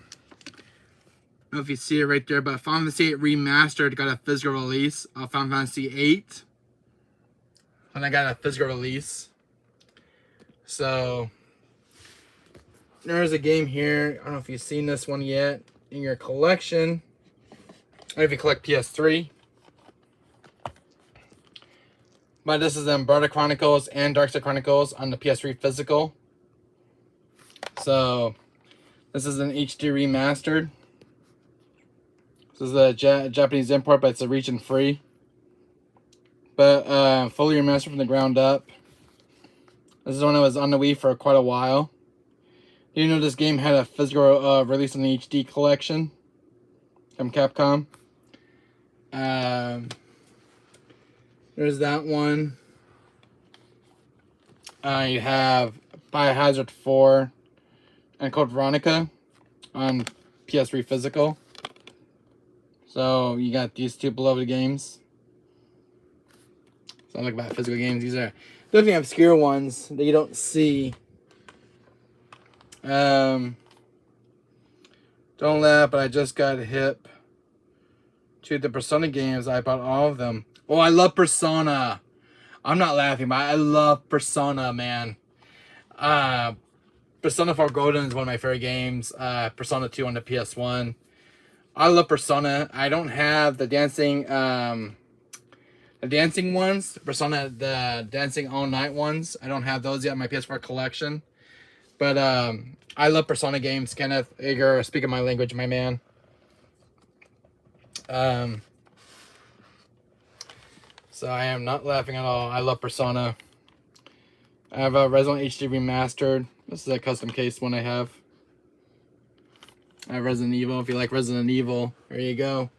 know if you see it right there, but Final Fantasy VIII Remastered got a physical release of Final Fantasy VIII. And I got a physical release. So there's a game here. I don't know if you've seen this one yet in your collection. Or if you collect PS3. But this is Umbrella Chronicles and Darkside Chronicles on the PS3 physical. So this is an HD remastered. This is a Japanese import, but it's a region free. But fully remastered from the ground up. This is one that was on the Wii for quite a while. Do you know this game had a physical release in the HD collection from Capcom? There's that one. You have Biohazard 4 and Code Veronica on PS3 physical. So you got these two beloved games. So I like about physical games. These are definitely obscure ones that you don't see. Don't laugh, but I just got hip to the Persona games. I bought all of them. Oh, I love Persona. I'm not laughing, but I love Persona, man. Persona 4 Golden is one of my favorite games. Persona 2 on the PS1. I love Persona. I don't have the dancing ones. Persona, the dancing all night ones. I don't have those yet in my PS4 collection. But I love Persona games. Kenneth, you're speaking my language, my man. So I am not laughing at all. I love Persona. I have a Resident HD Remastered. This is a custom case one I have. I have Resident Evil. If you like Resident Evil, there you go.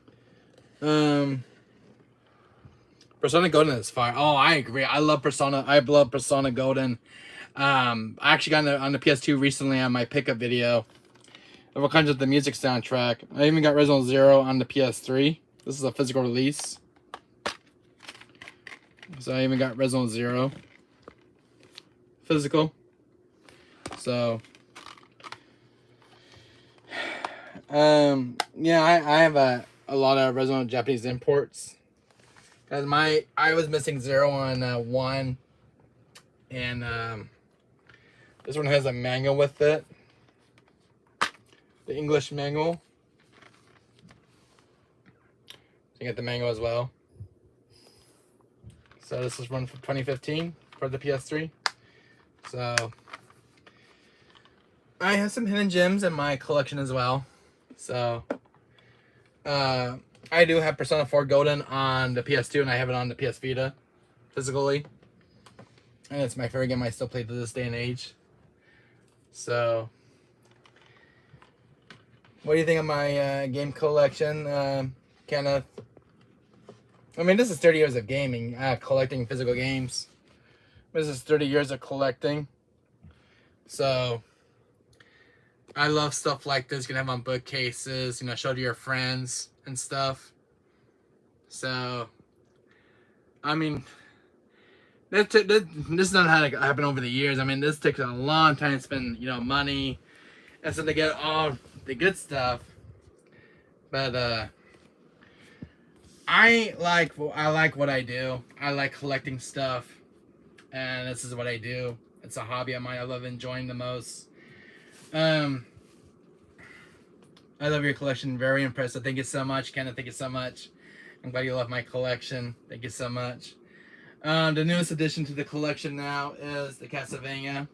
Persona Golden is fire. Oh, I agree. I love Persona. I love Persona Golden. I actually got on the PS2 recently on my pickup video. Of what comes with the music soundtrack. I even got Resident Zero on the PS3. This is a physical release. So I even got Resident Zero. Physical. So yeah, I have a lot of Resident Japanese imports. Cause I was missing 0 on 1, and this one has a manual with it, the English manual. You get the manual as well. So this is one from 2015 for the PS3. So I have some hidden gems in my collection as well. So I do have Persona 4 Golden on the PS2, and I have it on the PS Vita physically. And it's my favorite game I still play to this day and age. So what do you think of my game collection, Kenneth? I mean, this is 30 years of gaming, collecting physical games. This is 30 years of collecting. So I love stuff like this. You can have on bookcases, you know, show to your friends and stuff. So, I mean, this is not how it happened over the years. I mean, this takes a long time to spend, you know, money and so to get all the good stuff. But I like what I do. I like collecting stuff, and this is what I do. It's a hobby of mine. I love enjoying the most. I love your collection. Very impressive. Thank you so much, Kenneth. Thank you so much. I'm glad you love my collection. Thank you so much. The newest addition to the collection now is the Castlevania.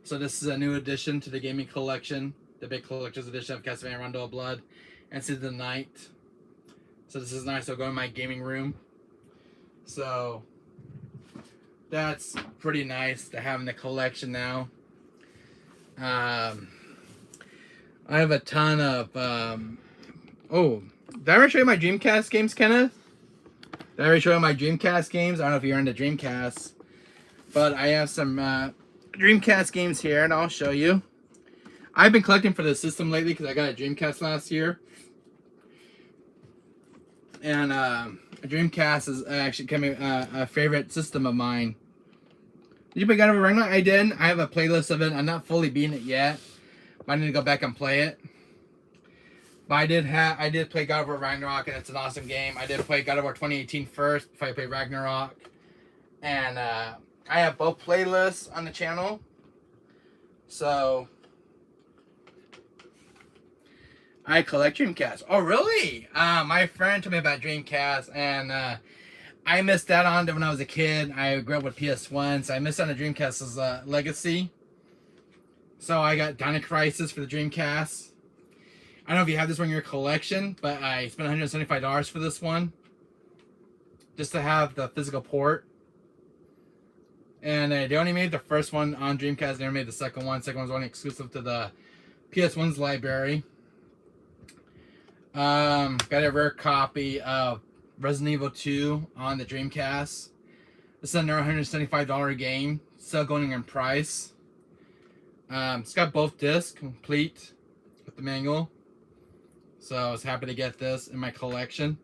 So this is a new addition to the gaming collection. The big collector's edition of Castlevania Rondo of Blood and Season of the Night. So this is nice. I'll go in my gaming room. So that's pretty nice to have in the collection now. I have a ton of oh, did I ever show you my Dreamcast games, Kenneth? Did I ever show you my Dreamcast games? I don't know if you're into Dreamcast, but I have some Dreamcast games here, and I'll show you. I've been collecting for the system lately because I got a Dreamcast last year, and a Dreamcast is actually becoming a favorite system of mine. Did you play God of War Ragnarok? I did. I have a playlist of it. I'm not fully beating it yet, but I need to go back and play it. But I did play God of War Ragnarok, and it's an awesome game. I did play God of War 2018 first before I played Ragnarok. And I have both playlists on the channel. So I collect Dreamcast. Oh, really? My friend told me about Dreamcast, and I missed out on it when I was a kid. I grew up with ps1, so I missed out on the Dreamcast's legacy. So I got Dino Crisis for the Dreamcast. I don't know if you have this one in your collection, but I spent $175 for this one. Just to have the physical port. And they only made the first one on Dreamcast. They never made the second one. Second one was only exclusive to the PS1's library. Got a rare copy of Resident Evil 2 on the Dreamcast. This is another $175 game. Still going in price. It's got both discs complete with the manual. So I was happy to get this in my collection.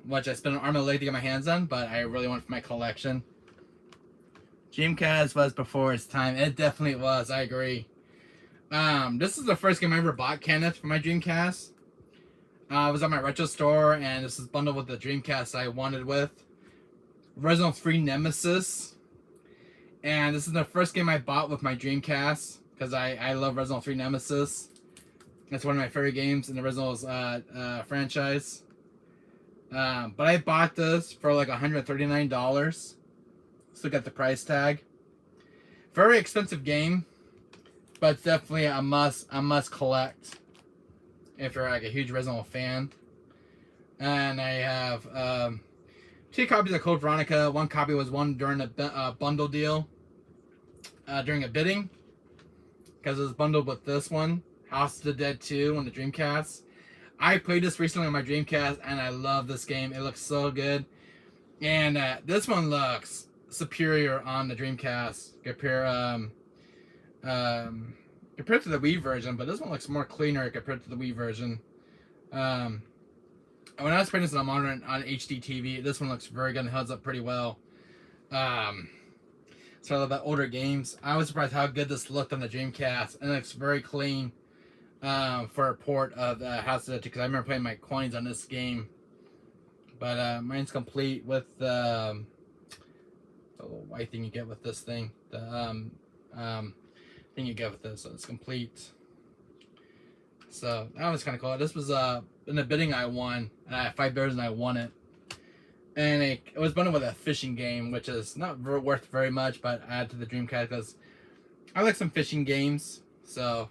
Which I spent an arm and a leg to get my hands on, but I really want it for my collection. Dreamcast was before its time. It definitely was, I agree. This is the first game I ever bought, Kenneth, for my Dreamcast. I was at my retro store, and this is bundled with the Dreamcast I wanted with. Resident Evil 3 Nemesis. And this is the first game I bought with my Dreamcast, because I love Resident Evil 3 Nemesis. That's one of my favorite games in the original franchise. But I bought this for like $139. Let's look at the price tag. Very expensive game, but it's definitely a must collect if you're like a huge Resident Evil fan. And I have 2 copies of Code Veronica. 1 copy was won during a bundle deal, during a bidding, because it was bundled with this one, House of the Dead 2 on the Dreamcast. I played this recently on my Dreamcast, and I love this game. It looks so good. And this one looks superior on the Dreamcast compared to the Wii version, but this one looks more cleaner compared to the Wii version. When I was playing this on modern on HD TV, this one looks very good and holds up pretty well. So I love about older games. I was surprised how good this looked on the Dreamcast, and it looks very clean for a port of House of the Dead, because I remember playing my coins on this game. But mine's complete with the little white thing you get with this thing. The thing you get with this, so it's complete. So that was kind of cool. This was in the bidding I won, and I had 5 bears and I won it. And it was bundled with a fishing game, which is not worth very much, but I add to the Dreamcast because I like some fishing games. So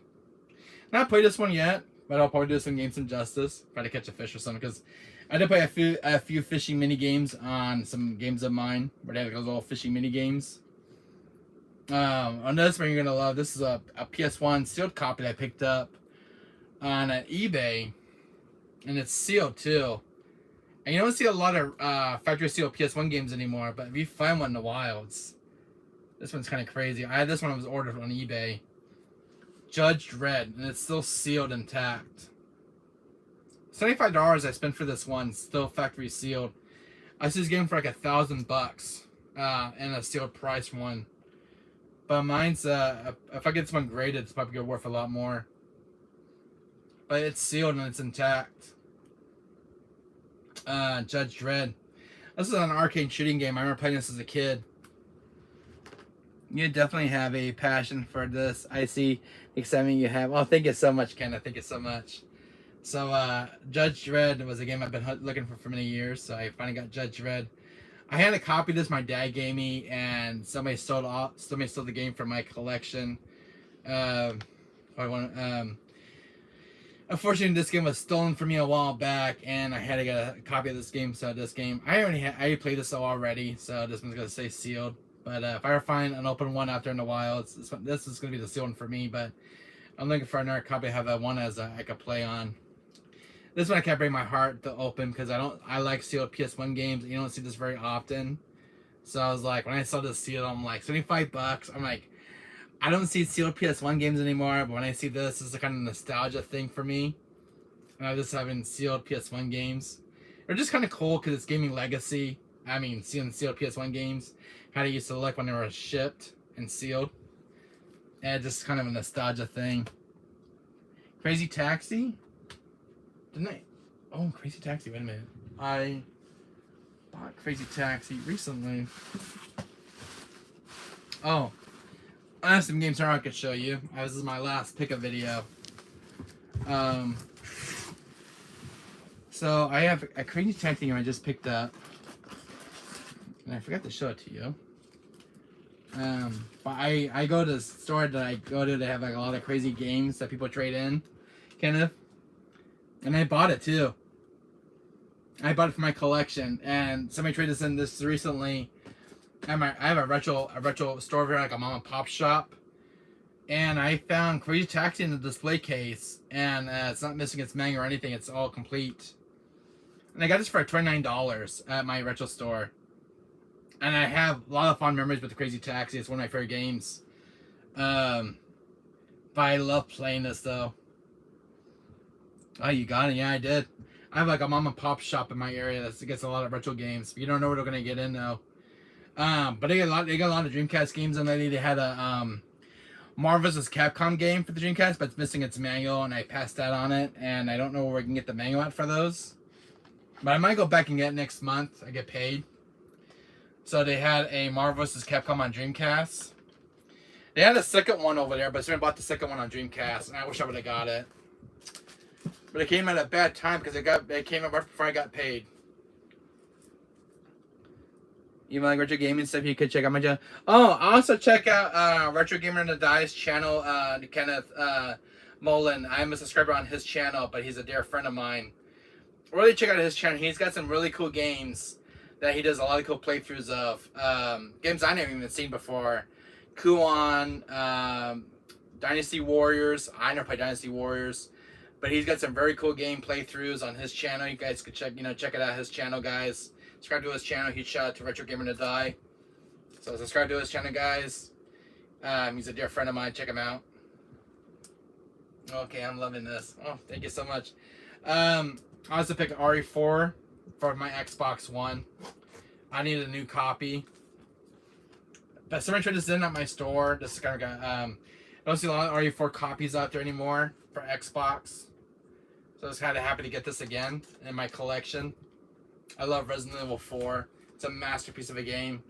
not played this one yet, but I'll probably do some games some justice, try to catch a fish or something, because I did play a few fishing mini games on some games of mine where they have those little fishing mini games. On this one you're gonna love. This is a PS1 sealed copy that I picked up on eBay, and it's sealed too. And you don't see a lot of factory sealed PS1 games anymore, but if you find one in the wilds, this one's kind of crazy. I had this one, I was ordered on eBay. Judge Dredd, and it's still sealed intact. $75 I spent for this one, still factory sealed. I see this game for like $1,000 and a sealed price one. But mine's if I get this one graded, it's probably worth a lot more. But it's sealed and it's intact. Judge Dredd. This is an arcade shooting game. I remember playing this as a kid. You definitely have a passion for this. I see the excitement you have. Oh, thank you so much, Ken. Thank you so much. So, Judge Dredd was a game I've been looking for many years. So I finally got Judge Dredd. I had a copy of this my dad gave me, and somebody stole the game from my collection. Unfortunately, this game was stolen from me a while back, and I had to get a copy of this game. So this game, I already played this already, so this one's gonna stay sealed. But if I ever find an open one out there in the wild, this is gonna be the sealed one for me. But I'm looking for another copy. I have that one as I could play on. This one I can't bring my heart to open because I like sealed PS1 games. You don't see this very often. So I was like, when I saw this sealed, I'm like, $75. I'm like, I don't see sealed PS1 games anymore, but when I see this is a kind of nostalgia thing for me. And I just having sealed PS1 games. They're just kind of cool because it's gaming legacy. I mean, seeing sealed PS1 games, how they used to look when they were shipped and sealed. And just kind of a nostalgia thing. Crazy Taxi? Didn't I? Oh, Crazy Taxi. Wait a minute. I bought Crazy Taxi recently. Oh. I have some games here I could show you. This is my last pickup video. So I have a Crazy Taxi game I just picked up. And I forgot to show it to you. But I go to the store that I go to, they have like a lot of crazy games that people trade in, Kenneth. And I bought it too. I bought it for my collection, and somebody traded this recently. I have a retro store over here, like a mom and pop shop, and I found Crazy Taxi in the display case, and it's not missing its manual or anything. It's all complete. And I got this for $29 at my retro store. And I have a lot of fond memories with the Crazy Taxi. It's one of my favorite games. But I love playing this though. Oh, you got it? Yeah, I did. I have like a mom and pop shop in my area that gets a lot of retro games. You don't know what they're gonna get in though. But they got a lot of Dreamcast games, and they had a Marvel vs. Capcom game for the Dreamcast, but it's missing its manual, and I passed that on it, and I don't know where I can get the manual at for those. But I might go back and get it next month. I get paid. So they had a Marvel vs. Capcom on Dreamcast. They had a second one over there, but someone bought the second one on Dreamcast, and I wish I would have got it. But it came at a bad time because it came out right before I got paid. You like retro gaming stuff? You could check out my channel. Oh, also check out Retro Gamer in the Dice channel. Kenneth Mullen. I'm a subscriber on his channel, but he's a dear friend of mine. Really check out his channel. He's got some really cool games that he does a lot of cool playthroughs of. Games I never even seen before. Kuon, Dynasty Warriors. I never played Dynasty Warriors, but he's got some very cool game playthroughs on his channel. You guys could check it out, his channel, guys. Subscribe to his channel. Huge shout out to Retro Gamer to Die. So subscribe to his channel, guys. He's a dear friend of mine. Check him out. Okay, I'm loving this. Oh, thank you so much. I also picked RE4 for my Xbox One. I need a new copy. But someone tried this in at my store. This is kind of I don't see a lot of RE4 copies out there anymore for Xbox. So I was kind of happy to get this again in my collection. I love Resident Evil 4. It's a masterpiece of a game.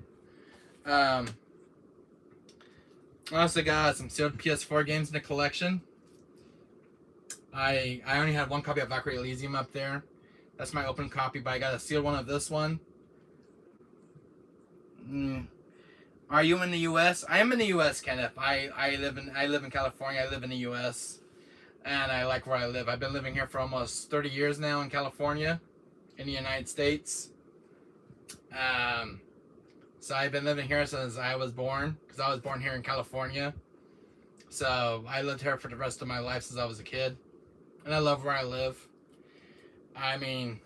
I also got some sealed PS4 games in the collection. I only had one copy of Valkyrie Elysium up there. That's my open copy, but I got a sealed one of this one. Are you in the U.S.? I am in the U.S., Kenneth. I live in California. I live in the U.S. and I like where I live. I've been living here for almost 30 years now in California, in the United States. So I've been living here since I was born, because I was born here in California. So I lived here for the rest of my life since I was a kid, and I love where I live. I mean,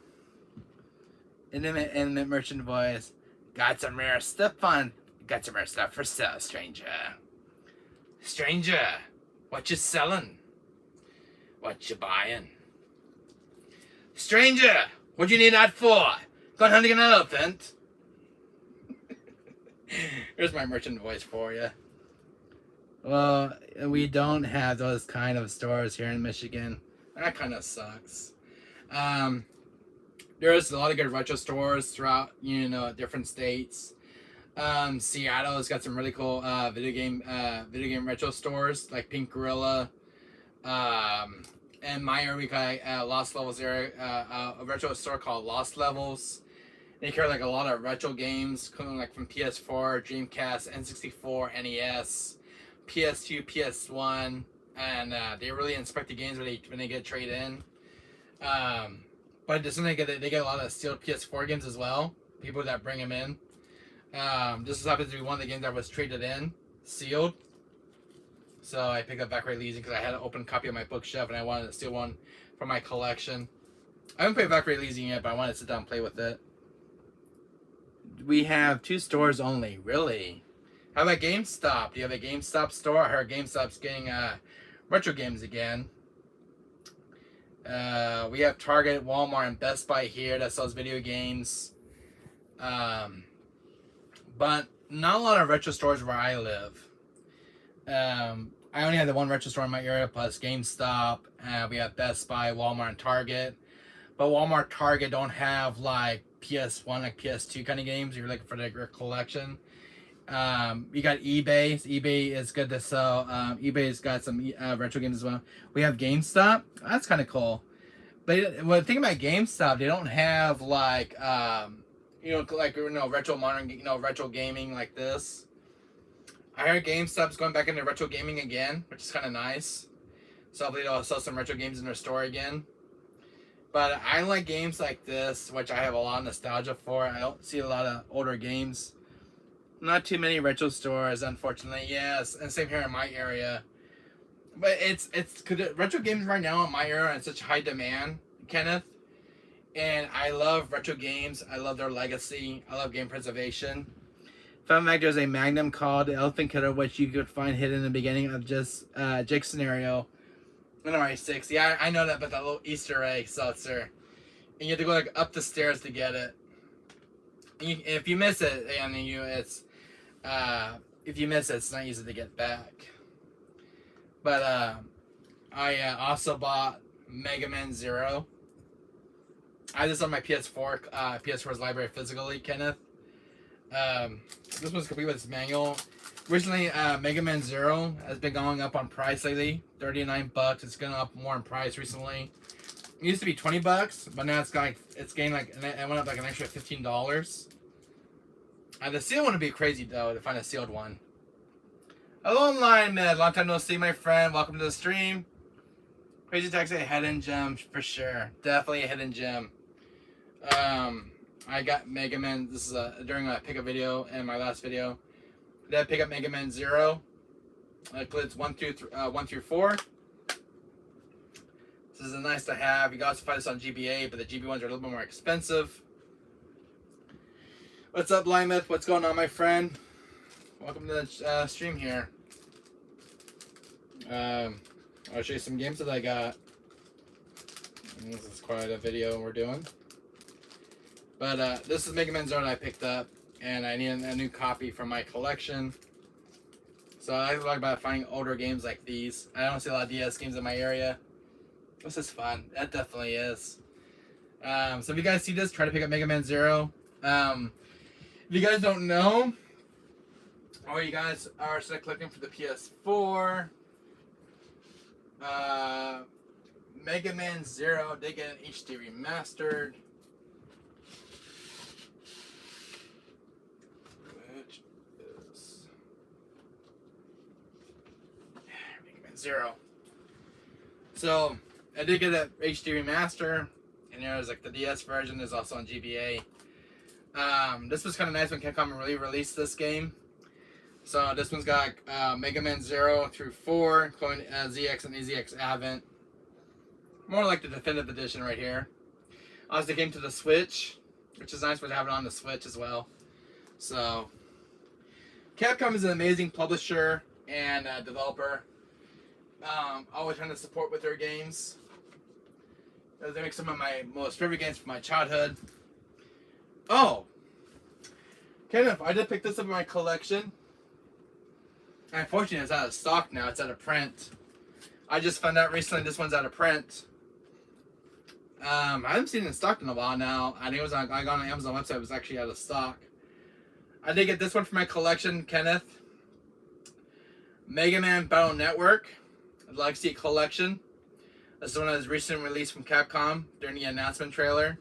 intimate merchant voice. Got some rare stuff for sale, stranger. Stranger, what you selling? What you buying? Stranger, what you need that for? Going hunting an elephant? Here's my merchant voice for you. Well, we don't have those kind of stores here in Michigan. That kind of sucks. There's a lot of good retro stores throughout, different states. Seattle's got some really cool video game retro stores like Pink Gorilla. And my area we got Lost Levels area, a retro store called Lost Levels. They carry like a lot of retro games, coming like from PS4, Dreamcast, N64, NES, PS2, PS1, and they really inspect the games when they get trade in. But this one they get a lot of sealed PS4 games as well. People that bring them in. This happens to be one of the games that was traded in, sealed. So I picked up Valkyrie Elysium because I had an open copy of my bookshelf and I wanted to steal one from my collection. I haven't played Valkyrie Elysium yet, but I wanted to sit down and play with it. We have 2 stores only, really. How about GameStop? Do you have a GameStop store? I heard GameStop's getting retro games again. We have Target, Walmart, and Best Buy here that sells video games. But not a lot of retro stores where I live. I only have the one retro store in my area, plus GameStop. We have Best Buy, Walmart, and Target. But Walmart, Target don't have like PS1, like PS2 kind of games. If you're looking for your collection. You got eBay. eBay is good to sell. eBay's got some retro games as well. We have GameStop. That's kind of cool. But the thing about GameStop, they don't have like retro modern, retro gaming like this. I heard GameStop's going back into retro gaming again, which is kind of nice. So hopefully they'll sell some retro games in their store again. But I like games like this, which I have a lot of nostalgia for. I don't see a lot of older games. Not too many retro stores, unfortunately. Yes, and same here in my area. But it's retro games right now in my area are in such high demand, Kenneth. And I love retro games. I love their legacy. I love game preservation. Fun fact, there's a Magnum called Elephant Killer, which you could find hidden in the beginning of just Jake's scenario in RE6. Yeah, I know that, but that little Easter egg seltzer. And you have to go like up the stairs to get it. And if you miss it, if you miss it, it's not easy to get back. But I also bought Mega Man Zero. I have this on my PS4's library physically, Kenneth. This one's complete with its manual. Recently, Mega Man Zero has been going up on price lately. $39. It's going up more in price recently. It used to be $20, but now it's gained like it went up like an extra $15. The sealed one would be crazy though to find a sealed one. Hello online, man. Long time no see, my friend. Welcome to the stream. Crazy Taxi, a hidden gem for sure. Definitely a hidden gem. I got Mega Man. This is during a pickup video and my last video. Did I pick up Mega Man Zero? I played 1 through 4. This is nice to have. You can also find this on GBA, but the GB ones are a little bit more expensive. What's up, Blind Myth? What's going on, my friend? Welcome to the stream here. I'll show you some games that I got. And this is quite a video we're doing. But this is Mega Man Zero that I picked up, and I need a new copy for my collection. So I like about finding older games like these. I don't see a lot of DS games in my area. This is fun. That definitely is. So if you guys see this, try to pick up Mega Man Zero. If you guys don't know, or you guys are still clicking for the PS4, Mega Man Zero did get an HD remastered. Which is Mega Man Zero. So I did get an HD remaster, and there's like the DS version. There's also on GBA. This was kind of nice when Capcom really released this game. So this one's got Mega Man 0 through 4, including ZX and EZX Advent. More like the definitive edition right here. Also came to the Switch, which is nice to have it on the Switch as well. So Capcom is an amazing publisher and developer. Always trying to support with their games. They make some of my most favorite games from my childhood. Oh, Kenneth, I did pick this up in my collection. Unfortunately, it's out of stock now. It's out of print. I just found out recently this one's out of print. I haven't seen it in stock in a while now. I think it was I got on the Amazon website. It was actually out of stock. I did get this one for my collection, Kenneth. Mega Man Battle Network, Legacy Collection. This is one that was recently released from Capcom during the announcement trailer.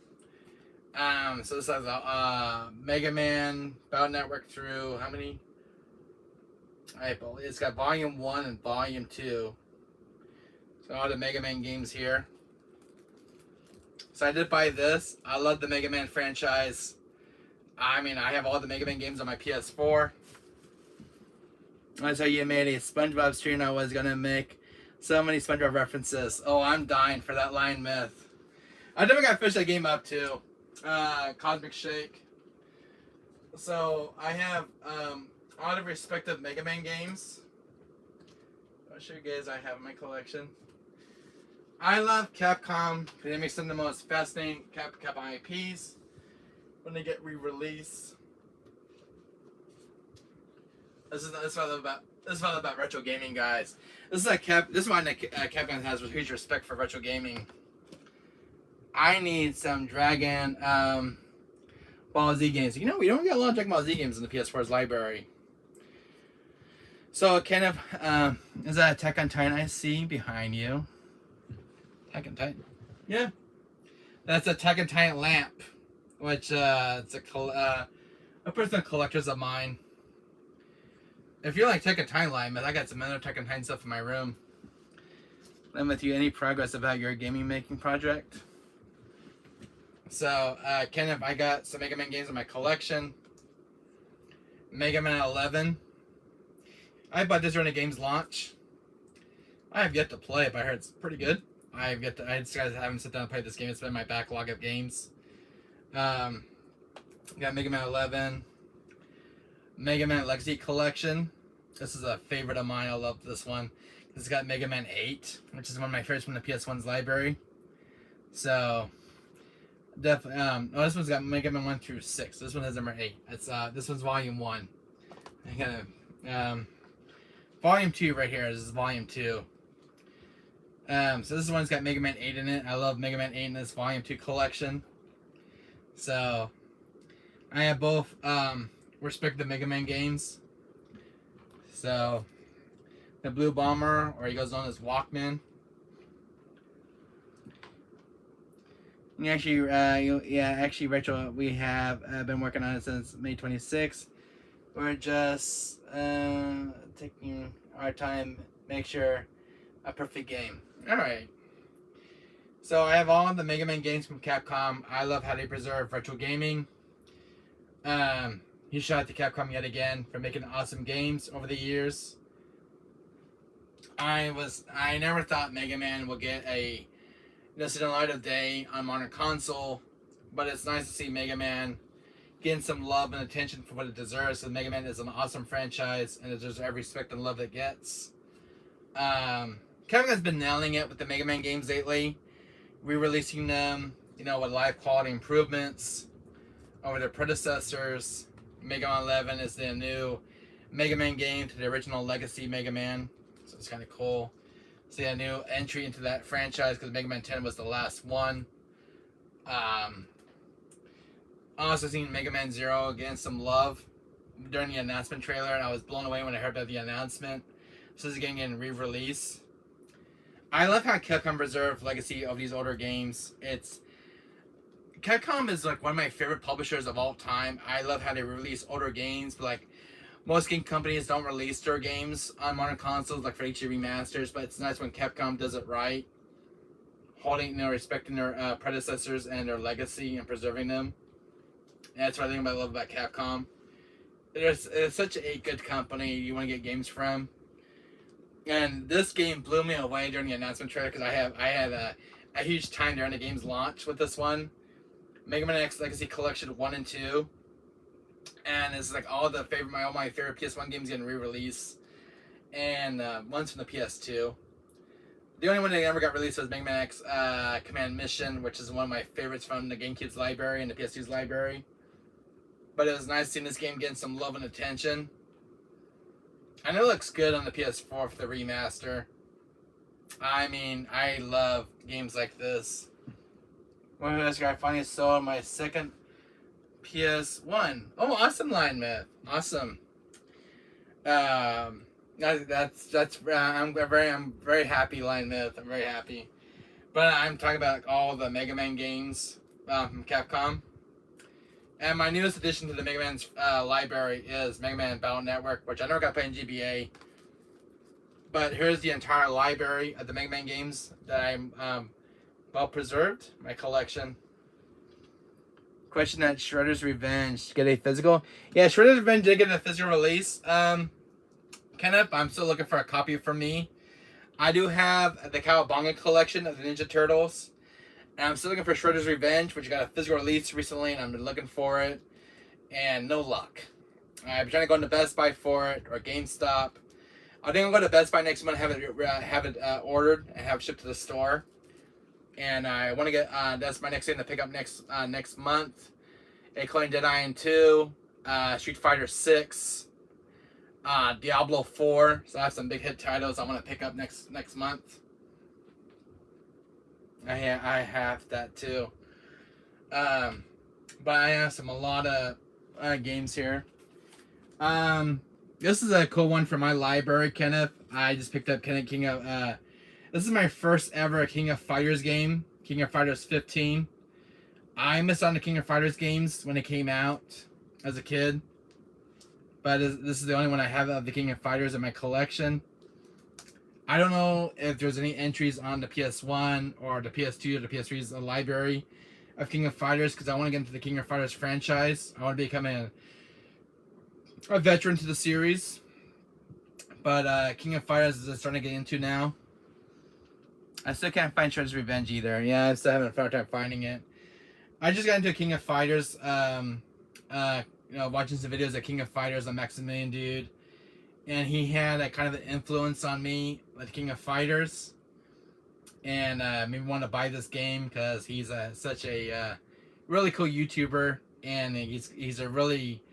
So this has a Mega Man Battle Network through how many? It's got Volume 1 and Volume 2. So all the Mega Man games here. So I did buy this. I love the Mega Man franchise. I mean, I have all the Mega Man games on my PS4. That's how you made a SpongeBob stream I was gonna make. So many SpongeBob references. Oh, I'm dying for that line myth. I definitely gotta finish that game up too. Cosmic Shake. So I have all the respective Mega Man games. I'll show you guys I have in my collection. I love Capcom because they make some of the most fascinating Capcom IPs when they get re-released. This is what I love about retro gaming, guys. This is why Capcom has huge respect for retro gaming. I need some Dragon Ball Z games. You know, we don't get a lot of Dragon Ball Z games in the PS4's library. So, kind of, is that Attack on Titan I see behind you? Attack on Titan? Yeah. That's Attack on Titan lamp, which it's a personal collector's of mine. If you like Attack on Titan line, I got some other Attack on Titan stuff in my room. And with you, any progress about your gaming making project? So, Kenneth, I got some Mega Man games in my collection. Mega Man 11. I bought this during the game's launch. I have yet to play it, but I heard it's pretty good. I just haven't sat down and played this game. It's been in my backlog of games. Got Mega Man 11. Mega Man Legacy Collection. This is a favorite of mine. I love this one. It's got Mega Man 8, which is one of my favorites from the PS1's library. So, definitely. This one's got Mega Man 1 through 6. This one has number 8. It's this one's Volume 1. I got Volume 2 right here. This is Volume 2. So this one's got Mega Man 8 in it. I love Mega Man 8 in this Volume 2 collection. So I have both respect the Mega Man games. So the Blue Bomber, or he goes on as Walkman. And actually, actually, Rachel, we have been working on it since May 26th. We're just taking our time, make sure a perfect game. All right. So I have all the Mega Man games from Capcom. I love how they preserve retro gaming. Huge shout out to Capcom yet again for making awesome games over the years. I never thought Mega Man would get a in the light of day on modern console, but it's nice to see Mega Man getting some love and attention for what it deserves. So Mega Man is an awesome franchise, and it deserves every respect and love it gets. Capcom's been nailing it with the Mega Man games lately, re-releasing them, with live quality improvements over their predecessors. Mega Man 11 is the new Mega Man game to the original Legacy Mega Man, so it's kind of cool. See a new entry into that franchise because Mega Man 10 was the last one. Also seen Mega Man 0 getting some love during the announcement trailer, and I was blown away when I heard about the announcement. So this is getting re-release. I love how Capcom preserved legacy of these older games. Capcom is like one of my favorite publishers of all time. I love how they release older games, but like most game companies don't release their games on modern consoles, like for HD remasters. But it's nice when Capcom does it right, respecting their predecessors and their legacy and preserving them. And that's what I love about Capcom. It's such a good company you want to get games from. And this game blew me away during the announcement trailer because I had a huge time during the game's launch with this one. Mega Man X Legacy Collection 1 and 2. And it's like all my favorite PS1 games getting re-released. And one's from the PS2. The only one that never got released was Mega Man X Command Mission, which is one of my favorites from the GameCube's library and the PS2's library. But it was nice seeing this game getting some love and attention. I know it looks good on the PS4 for the remaster. I mean, I love games like this. When I finally sold my second PS1. Oh, awesome, Line Myth. Awesome. I'm very happy, Line Myth. I'm very happy. But I'm talking about all the Mega Man games from Capcom. And my newest addition to the Mega Man's library is Mega Man Battle Network, which I never got to play in GBA. But here's the entire library of the Mega Man games that I'm well preserved. My collection. Question that Shredder's Revenge get a physical? Yeah, Shredder's Revenge did get a physical release. Kenneth, I'm still looking for a copy for me. I do have the Cowabunga collection of the Ninja Turtles. And I'm still looking for Shredder's Revenge, which got a physical release recently, and I've been looking for it. And no luck. I've been trying to go into Best Buy for it, or GameStop. I think I'll go to Best Buy next month, have it ordered, and have it shipped to the store. And I want to get, that's my next thing to pick up next month. Including Dead Island 2, Street Fighter 6, Diablo 4. So I have some big hit titles I want to pick up next month. I have that too. But I have a lot of games here. This is a cool one from my library, Kenneth. I just picked up King of. This is my first ever King of Fighters game, King of Fighters 15. I missed on the King of Fighters games when it came out as a kid, but this is the only one I have of the King of Fighters in my collection. I don't know if there's any entries on the PS1 or the PS2 or the PS3's library of King of Fighters, because I want to get into the King of Fighters franchise. I want to become a veteran to the series. But King of Fighters is starting to get into now. I still can't find Shredder's Revenge either. Yeah, I'm still having a hard time finding it. I just got into King of Fighters, watching some videos of King of Fighters on Maximilian Dude. And he had a kind of an influence on me with King of Fighters. And made me want to buy this game because he's such a really cool YouTuber. And he's a really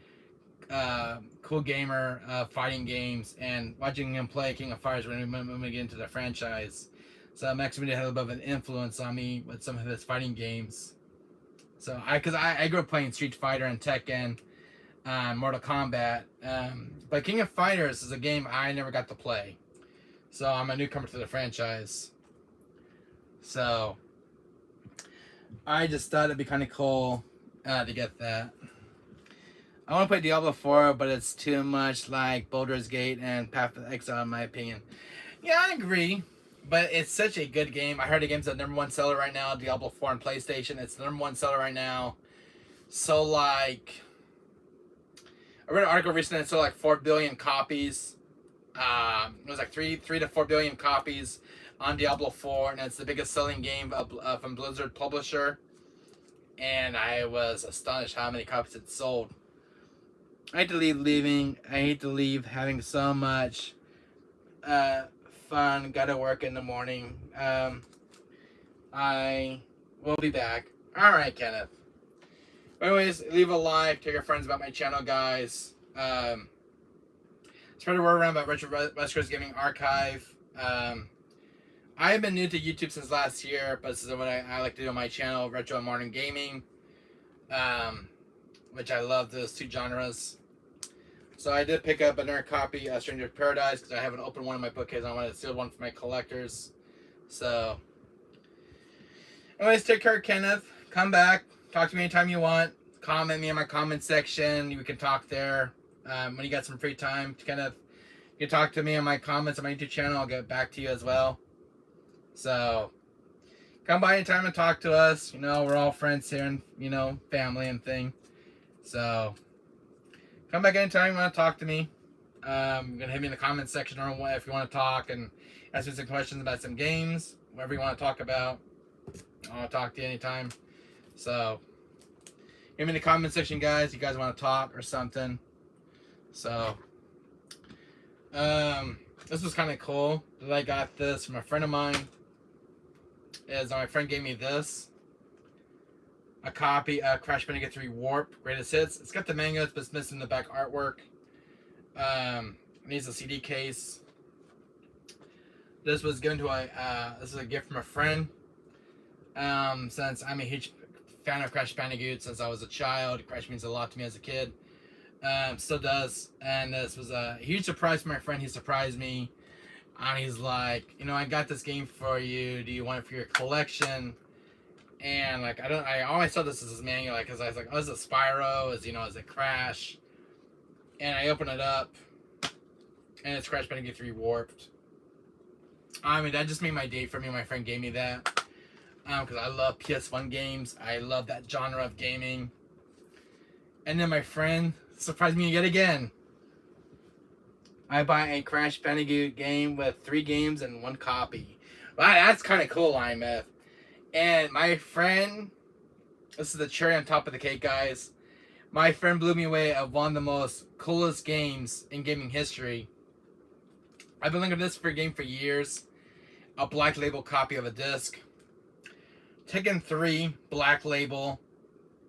cool gamer fighting games. And watching him play King of Fighters when we get into the franchise. So Maximilian had a bit of an influence on me with some of his fighting games. So I grew up playing Street Fighter and Tekken. Mortal Kombat. But King of Fighters is a game I never got to play. So I'm a newcomer to the franchise. So I just thought it'd be kind of cool to get that. I want to play Diablo 4, but it's too much like Baldur's Gate and Path of Exile in my opinion. Yeah, I agree. But it's such a good game. I heard the game's the #1 seller right now. Diablo 4 on PlayStation. It's the #1 seller right now. So like, I read an article recently that sold like 4 billion copies. It was like 3 to 4 billion copies on Diablo 4, and it's the biggest selling game from Blizzard publisher. And I was astonished how many copies it sold. I hate to leave having so much fun. Gotta work in the morning. I will be back. Alright, Kenneth. Anyways, leave a like. Tell your friends about my channel, guys. Spread the word around about Retro Rescuers Gaming Archive. I've been new to YouTube since last year, but this is what I like to do on my channel, Retro and Modern Gaming. Which I love those two genres. So I did pick up another copy of Stranger of Paradise because I haven't opened one in my bookcase. I wanted to seal one for my collectors. So, anyways, take care, Kenneth. Come back. Talk to me anytime you want. Comment me in my comment section. We can talk there. When you got some free time, Kenneth, you can talk to me in my comments on my YouTube channel. I'll get back to you as well. So, come by anytime and talk to us. You know, we're all friends here and, you know, family and thing. So, come back anytime you want to talk to me. You can hit me in the comments section or if you want to talk and ask me some questions about some games. Whatever you want to talk about. I'll talk to you anytime. So, hit me in the comment section, guys. You guys want to talk or something. So, this was kind of cool that I got this from a friend of mine. My friend gave me this. A copy of Crash Bandicoot 3 Warp Greatest Hits. It's got the manuals, but it's missing the back artwork. It needs a CD case. This was given to this is a gift from a friend. Since I'm a huge fan of Crash Bandicoot since I was a child. Crash means a lot to me as a kid. Still does. And this was a huge surprise for my friend. He surprised me. And he's like, you know, I got this game for you. Do you want it for your collection? And like, I always saw this as his manual, like, cause I was like, oh, is it Spyro? Is it Crash? And I open it up, and it's Crash Bandicoot 3 Warped. I mean, that just made my day for me. My friend gave me that, cause I love PS1 games. I love that genre of gaming. And then my friend surprised me yet again. I buy a Crash Bandicoot game with 3 games and 1 copy. Wow, that's kind of cool, IMF. And my friend, this is the cherry on top of the cake, guys. My friend blew me away of one of the most coolest games in gaming history. I've been looking at this for a game for years. A black label copy of a disc. Tekken 3, black label.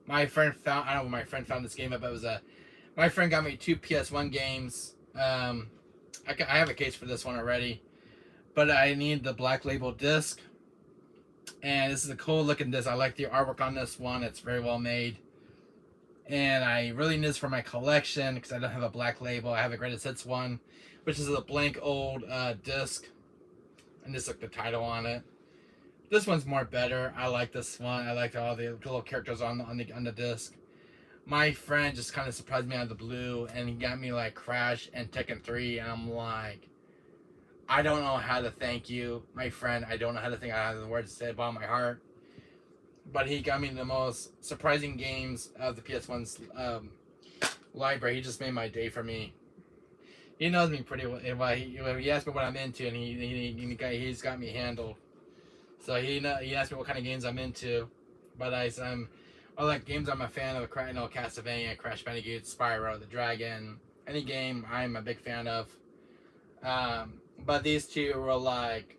My friend found, I don't know where my friend found this game at, but it was my friend got me 2 PS1 games. I have a case for this one already. But I need the black label disc. And this is a cool looking disc. I like the artwork on this one. It's very well made. And I really need this for my collection because I don't have a black label. I have a Greatest Hits one, which is a blank old disc. And just look the title on it. This one's more better. I like this one. I like all the little characters on the disc. My friend just kind of surprised me out of the blue, and he got me like Crash and Tekken 3, and I'm like, I don't know how to thank you, my friend. I don't know how to think. I have the words to say about my heart. But he got me the most surprising games of the PS1's library. He just made my day for me. He knows me pretty well. He asked me what I'm into, and he's got me handled. So he asked me what kind of games I'm into. But I like games I'm a fan of. Castlevania, Crash Bandicoot, Spyro, the Dragon. Any game I'm a big fan of. But these two were like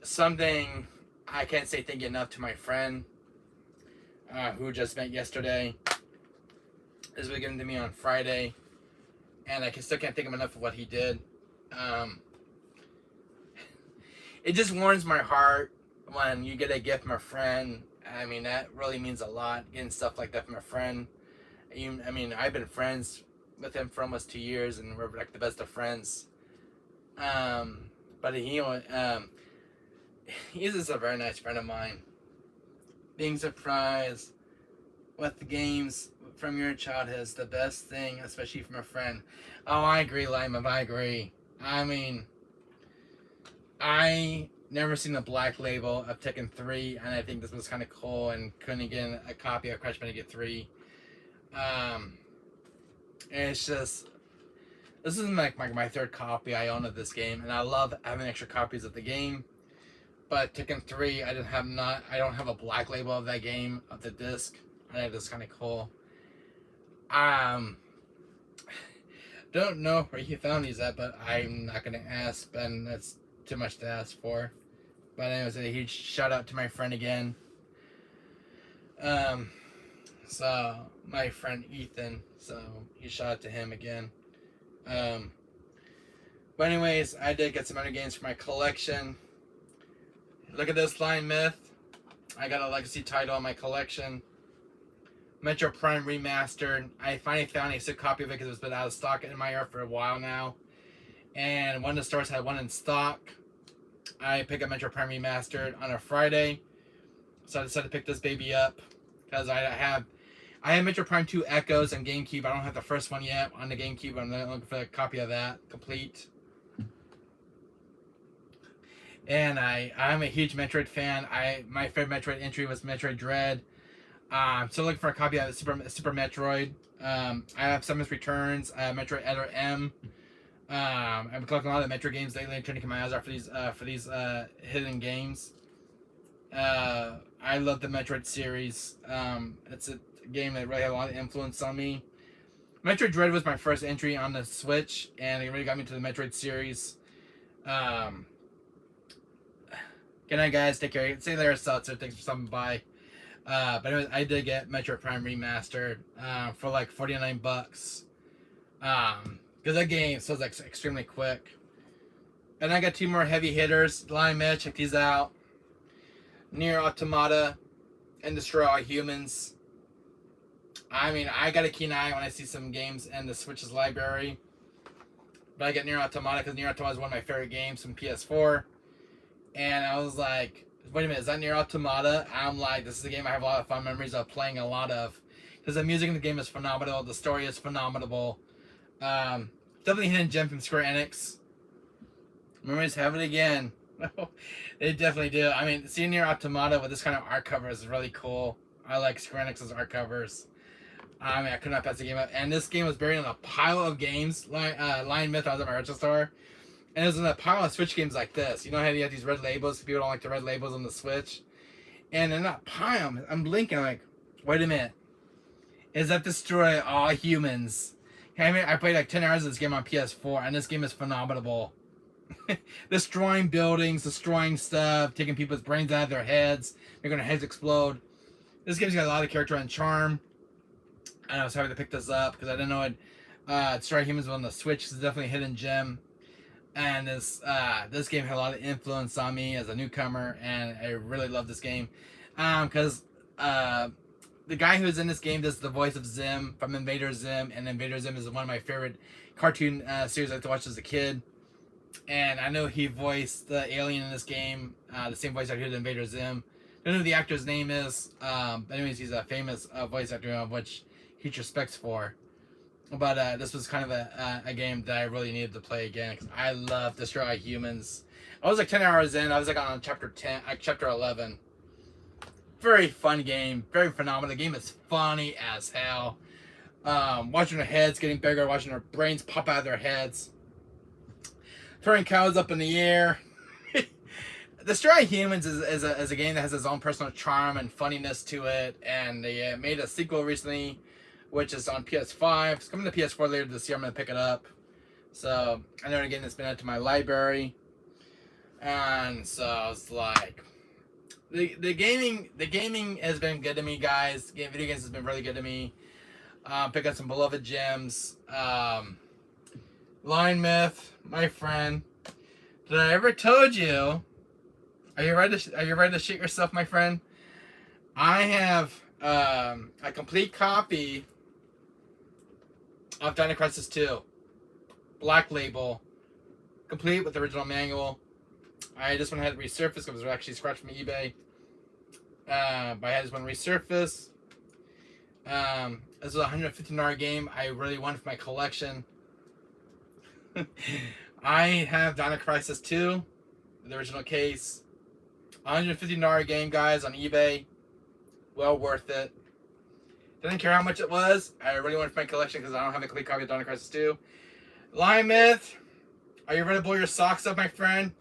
something I can't say thank you enough to my friend who just met yesterday. This was given to me on Friday, and I still can't thank him enough for what he did. It just warms my heart when you get a gift from a friend. I mean, that really means a lot, getting stuff like that from a friend. I mean, I've been friends with him for almost 2 years, and we're like the best of friends. But he's just a very nice friend of mine. Being surprised with the games from your childhood is the best thing, especially from a friend. Oh, I agree, Lima. I agree. I mean, I never seen the black label of Tekken 3, and I think this was kind of cool, and couldn't get a copy of Crash Bandicoot 3. It's just, this is like my third copy I own of this game, and I love having extra copies of the game. But Tekken 3, I don't have a black label of that game, of the disc. I think that's kind of cool. Don't know where he found these at, but I'm not gonna ask Ben. That's too much to ask for. But anyways, a huge shout out to my friend again. So my friend Ethan. So huge shout out to him again. But anyways, I did get some other games for my collection. Look at this, Line Myth. I got a legacy title in my collection. Metro Prime Remastered. I finally found a sick copy of it because it's been out of stock in my area for a while now. And one of the stores had one in stock. I picked up Metro Prime Remastered on a Friday. So I decided to pick this baby up. Because I have Metro Prime 2 Echoes on GameCube. I don't have the first one yet on the GameCube. I'm looking for a copy of that complete. And I'm a huge Metroid fan. My favorite Metroid entry was Metroid Dread. I'm still looking for a copy of Super Metroid. I have Samus Returns, Metroid Other M. I've been collecting a lot of Metroid games lately. I'm trying to keep my eyes out for these hidden games. I love the Metroid series. It's a game that really had a lot of influence on me. Metroid Dread was my first entry on the Switch, and it really got me to the Metroid series. Good night, guys. Take care. Say there, Seltzer. Thanks for stopping by. But anyways, I did get Metroid Prime Remastered for like $49. Because that game sells like extremely quick. And I got two more heavy hitters. Line Mitch, check these out. Nier Automata and Destroy All Humans. I mean, I got a keen eye when I see some games in the Switch's library. But I get Nier Automata because Nier Automata is one of my favorite games from PS4. And I was like, wait a minute, is that Nier Automata? I'm like, this is a game I have a lot of fun memories of playing a lot of. Because the music in the game is phenomenal. The story is phenomenal. Definitely hidden gem from Square Enix. Memories have it again. They definitely do. I mean, seeing Nier Automata with this kind of art cover is really cool. I like Square Enix's art covers. I mean, I could not pass the game up. And this game was buried in a pile of games. Lion Myth, I was at my retro store. And it was in a pile of Switch games like this. You know how you have these red labels? People don't like the red labels on the Switch. And in that pile, I'm blinking like, wait a minute. Is that Destroy All Humans? I mean, I played like 10 hours of this game on PS4, and this game is phenomenal. Destroying buildings, destroying stuff, taking people's brains out of their heads, making their heads explode. This game's got a lot of character and charm. And I was happy to pick this up because I didn't know it. Destroy All Humans was on the Switch. It's definitely a hidden gem. And this game had a lot of influence on me as a newcomer, and I really love this game because the guy who's in this game does the voice of Zim from Invader Zim, and Invader Zim is one of my favorite cartoon series I like to watch as a kid. And I know he voiced the alien in this game, the same voice actor did Invader Zim. Don't know who the actor's name is, but anyways, he's a famous voice actor of which he respects for. But this was kind of a game that I really needed to play again because I love Destroy All Humans. I was like 10 hours in. I was like on chapter 11. Very fun game. Very phenomenal. The game is funny as hell. Watching their heads getting bigger. Watching their brains pop out of their heads. Throwing cows up in the air. Destroy All Humans is a game that has its own personal charm and funniness to it. And they made a sequel recently, which is on PS5. It's coming to PS4 later this year. I'm going to pick it up. So, I know again it's been added to my library. And so, it's like... The gaming has been good to me, guys. Video games has been really good to me. Pick up some beloved gems. Line Myth, my friend. Did I ever told you... Are you ready to shit yourself, my friend? I have a complete copy of Dino Crisis 2. Black label. Complete with the original manual. I just went ahead and resurfaced because it was actually scratched from eBay. But I just want to resurface. This was a $115 game I really wanted for my collection. I have Dino Crisis 2, the original case. $115 game, guys, on eBay. Well worth it. Didn't care how much it was. I really wanted for my collection because I don't have a complete copy of Dino Crisis 2. Lion Myth, are you ready to blow your socks up, my friend?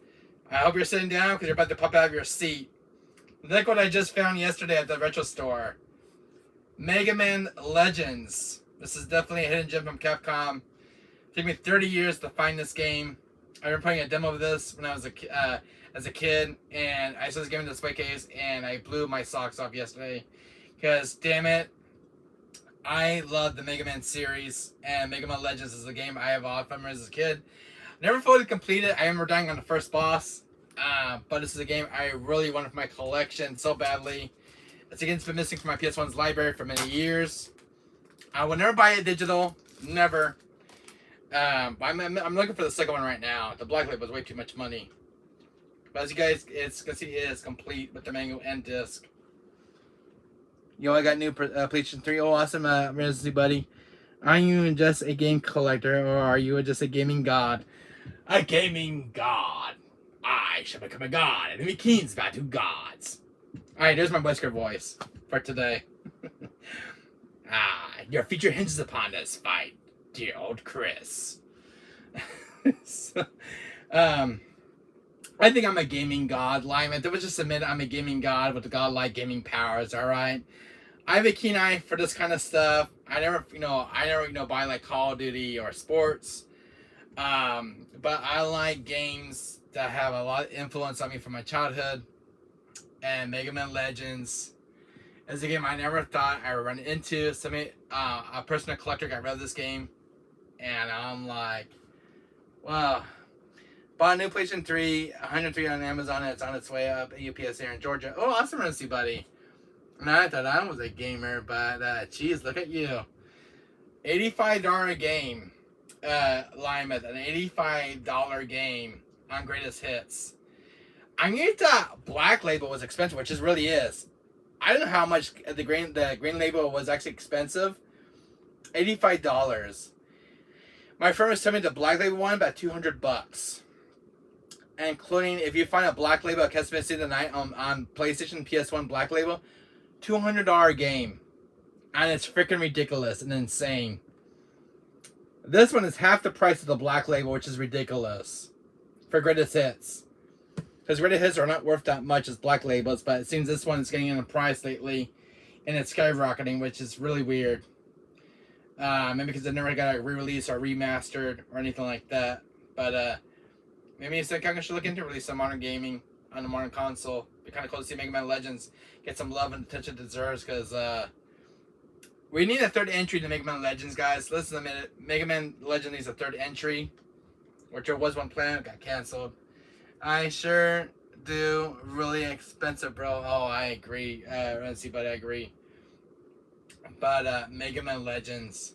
I hope you're sitting down because you're about to pop out of your seat. Look what I just found yesterday at the retro store. Mega Man Legends. This is definitely a hidden gem from Capcom. It took me 30 years to find this game. I remember playing a demo of this when I was as a kid, and I saw this game in the display case, and I blew my socks off yesterday. Because, damn it, I love the Mega Man series, and Mega Man Legends is a game I have a lot of fun with as a kid. Never fully completed. I remember dying on the first boss, but this is a game I really wanted for my collection so badly. It's a game that's been missing from my PS1's library for many years. I will never buy it digital, never. I'm looking for the second one right now. The black label was way too much money. But as you guys can see, it is complete with the manual and disc. Yo, I got new PlayStation 3. Oh, awesome, Residency Buddy. Are you just a game collector, or are you just a gaming god? A gaming god. I shall become a god, and be kings about two gods. Alright, there's my Wesker voice for today. Your future hinges upon this fight, dear old Chris. So, I think I'm a gaming god. Lyman, there was just admit I'm a gaming god with the godlike gaming powers, alright? I have a keen eye for this kind of stuff. I never buy like Call of Duty or sports. But I like games that have a lot of influence on me from my childhood. And Mega Man Legends is a game I never thought I would run into. A person, a collector, got rid of this game. And I'm like, wow. Bought a new PlayStation 3, $103 on Amazon, and it's on its way up at UPS here in Georgia. Oh, awesome, Residency Buddy. And I thought I was a gamer, but geez, look at you. $85 game, Lymouth, an $85 game on Greatest Hits. I knew that Black Label was expensive, which it really is. I don't know how much the green label was actually expensive. $85. My friend was telling me the Black Label one about $200, including if you find a Black Label at Castlevania the Night on PlayStation PS1 Black Label. $200 game, and it's freaking ridiculous and insane. This one is half the price of the Black Label, which is ridiculous for Greatest Hits, because Greatest Hits are not worth that much as Black Labels, but it seems this one is getting in the price lately, and it's skyrocketing, which is really weird. Maybe because they never got a re-release or remastered or anything like that, but maybe it's something I should look into, release some modern gaming on the modern console. Be kind of cool to see Mega Man Legends get some love and attention it deserves, because we need a third entry to Mega Man Legends, guys. Listen a minute. Mega Man Legends needs a third entry, which there was one planned, got canceled. I sure do. Really expensive, bro. Oh, I agree. Let's see, but I agree. But Mega Man Legends.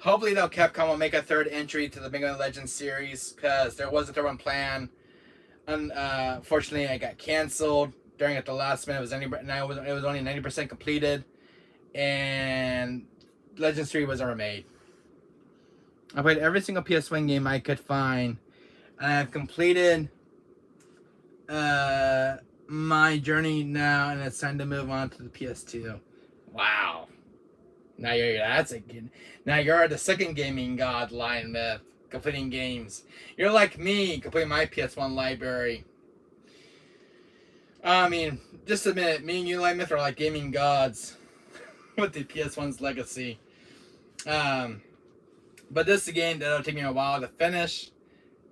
Hopefully, though, Capcom will make a third entry to the Mega Man Legends series, because there was a third one planned. Unfortunately, I got canceled during at the last minute. It was only 90% completed, and Legends 3 was never made. I played every single PS1 game I could find, and I've completed my journey now, and it's time to move on to the PS2. Wow. Now you're the second gaming god, Lion Myth, completing games. You're like me, completing my PS1 library. I mean, just a minute, me and you, Lion Myth, are like gaming gods with the PS1's legacy. But this is a game that'll take me a while to finish,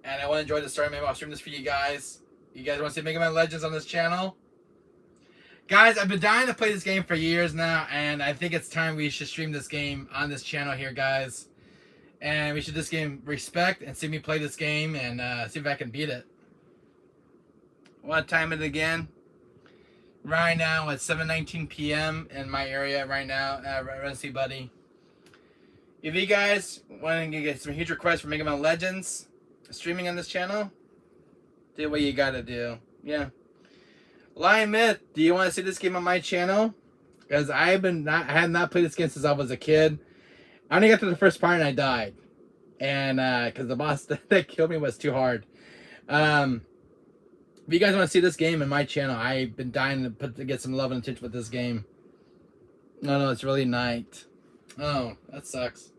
and I want to enjoy the story. Maybe I'll stream this for you guys. You guys want to see Mega Man Legends on this channel? Guys, I've been dying to play this game for years now, and I think it's time we should stream this game on this channel here, guys. And we should just give respect and see me play this game and see if I can beat it. What time is it again? Right now it's 7:19 p.m. in my area right now. Residency Buddy. If you guys want to get some huge requests for Mega Man Legends streaming on this channel, do what you gotta do. Yeah. Lion Myth, do you want to see this game on my channel? Because I had not played this game since I was a kid. I only got to the first part and I died. And because the boss that killed me was too hard. If you guys want to see this game in my channel, I've been dying to get some love and attention with this game. No, it's really night. Oh, that sucks.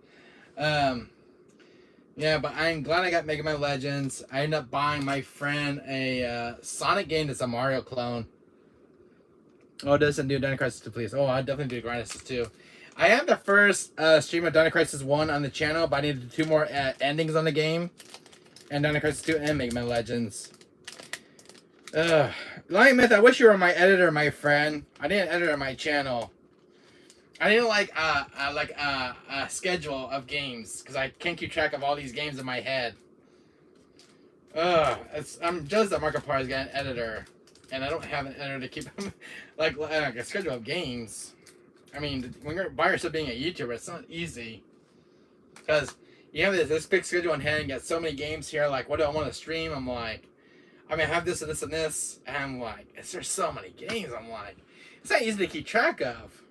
Yeah, but I'm glad I got Mega Man Legends. I ended up buying my friend a Sonic game that's a Mario clone. Oh, this and do Dino Crisis 2, please. Oh, I'll definitely do Dino Crisis 2. I have the first stream of Dino Crisis 1 on the channel, but I needed 2 more endings on the game. And Dino Crisis 2 and Mega Man Legends. Lion Myth, I wish you were my editor, my friend. I didn't edit my channel. I didn't like a schedule of games because I can't keep track of all these games in my head. I'm just that Markiplier's got an editor, and I don't have an editor to keep like a schedule of games. I mean, when you're by yourself being a YouTuber, it's not easy because you have this big schedule in hand. You got so many games here. Like, what do I want to stream? I'm like, I mean, I have this and this and this, and I'm like, there's so many games. I'm like, it's not easy to keep track of.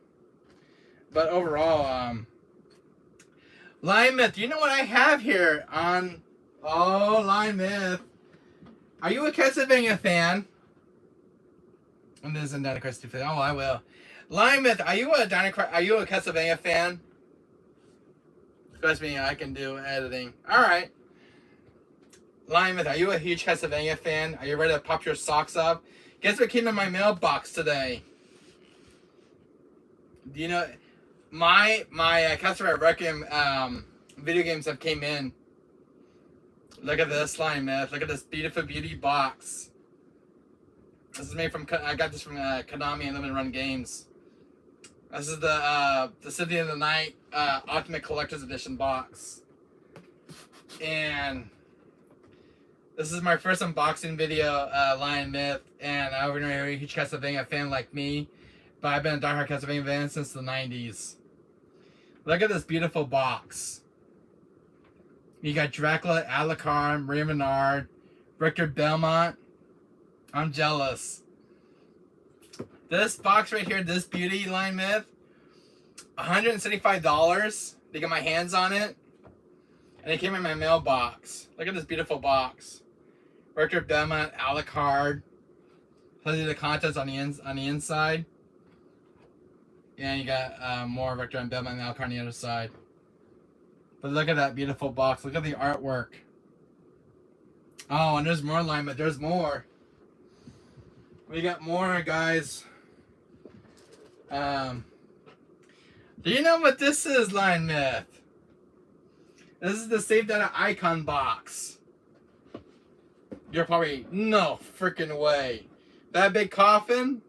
But overall, Lion Myth, you know what I have here on... Oh, Lion Myth. Are you a Castlevania fan? And this is Dino Crisis 2. Oh, I will. Lion Myth, are you a Castlevania fan? Trust me, I can do editing. Alright. Lion Myth, are you a huge Castlevania fan? Are you ready to pop your socks up? Guess what came in my mailbox today? Do you know... My Castlevania Requiem video games have came in. Look at this, Lion Myth. Look at this beautiful beauty box. This is made from... I got this from Konami and Limited Run Games. This is the City of the Night Ultimate Collector's Edition box. And... this is my first unboxing video, Lion Myth. And I know you're a huge Castlevania fan like me. But I've been a diehard Castlevania fan since the 90s. Look at this beautiful box. You got Dracula, Alucard, Maria Menard, Richter Belmont. I'm jealous. This box right here, this beauty, Lion Myth, $175 to get my hands on it. And it came in my mailbox. Look at this beautiful box. Richter Belmont, Alucard. Tells you the contents on the inside. Yeah, you got more Richter and Belmont and Alucard on the other side. But look at that beautiful box. Look at the artwork. Oh, and there's more Lion Myth. There's more. We got more, guys. Do you know what this is, Lion Myth? This is the Save Data Icon box. You're probably, no freaking way. That big coffin?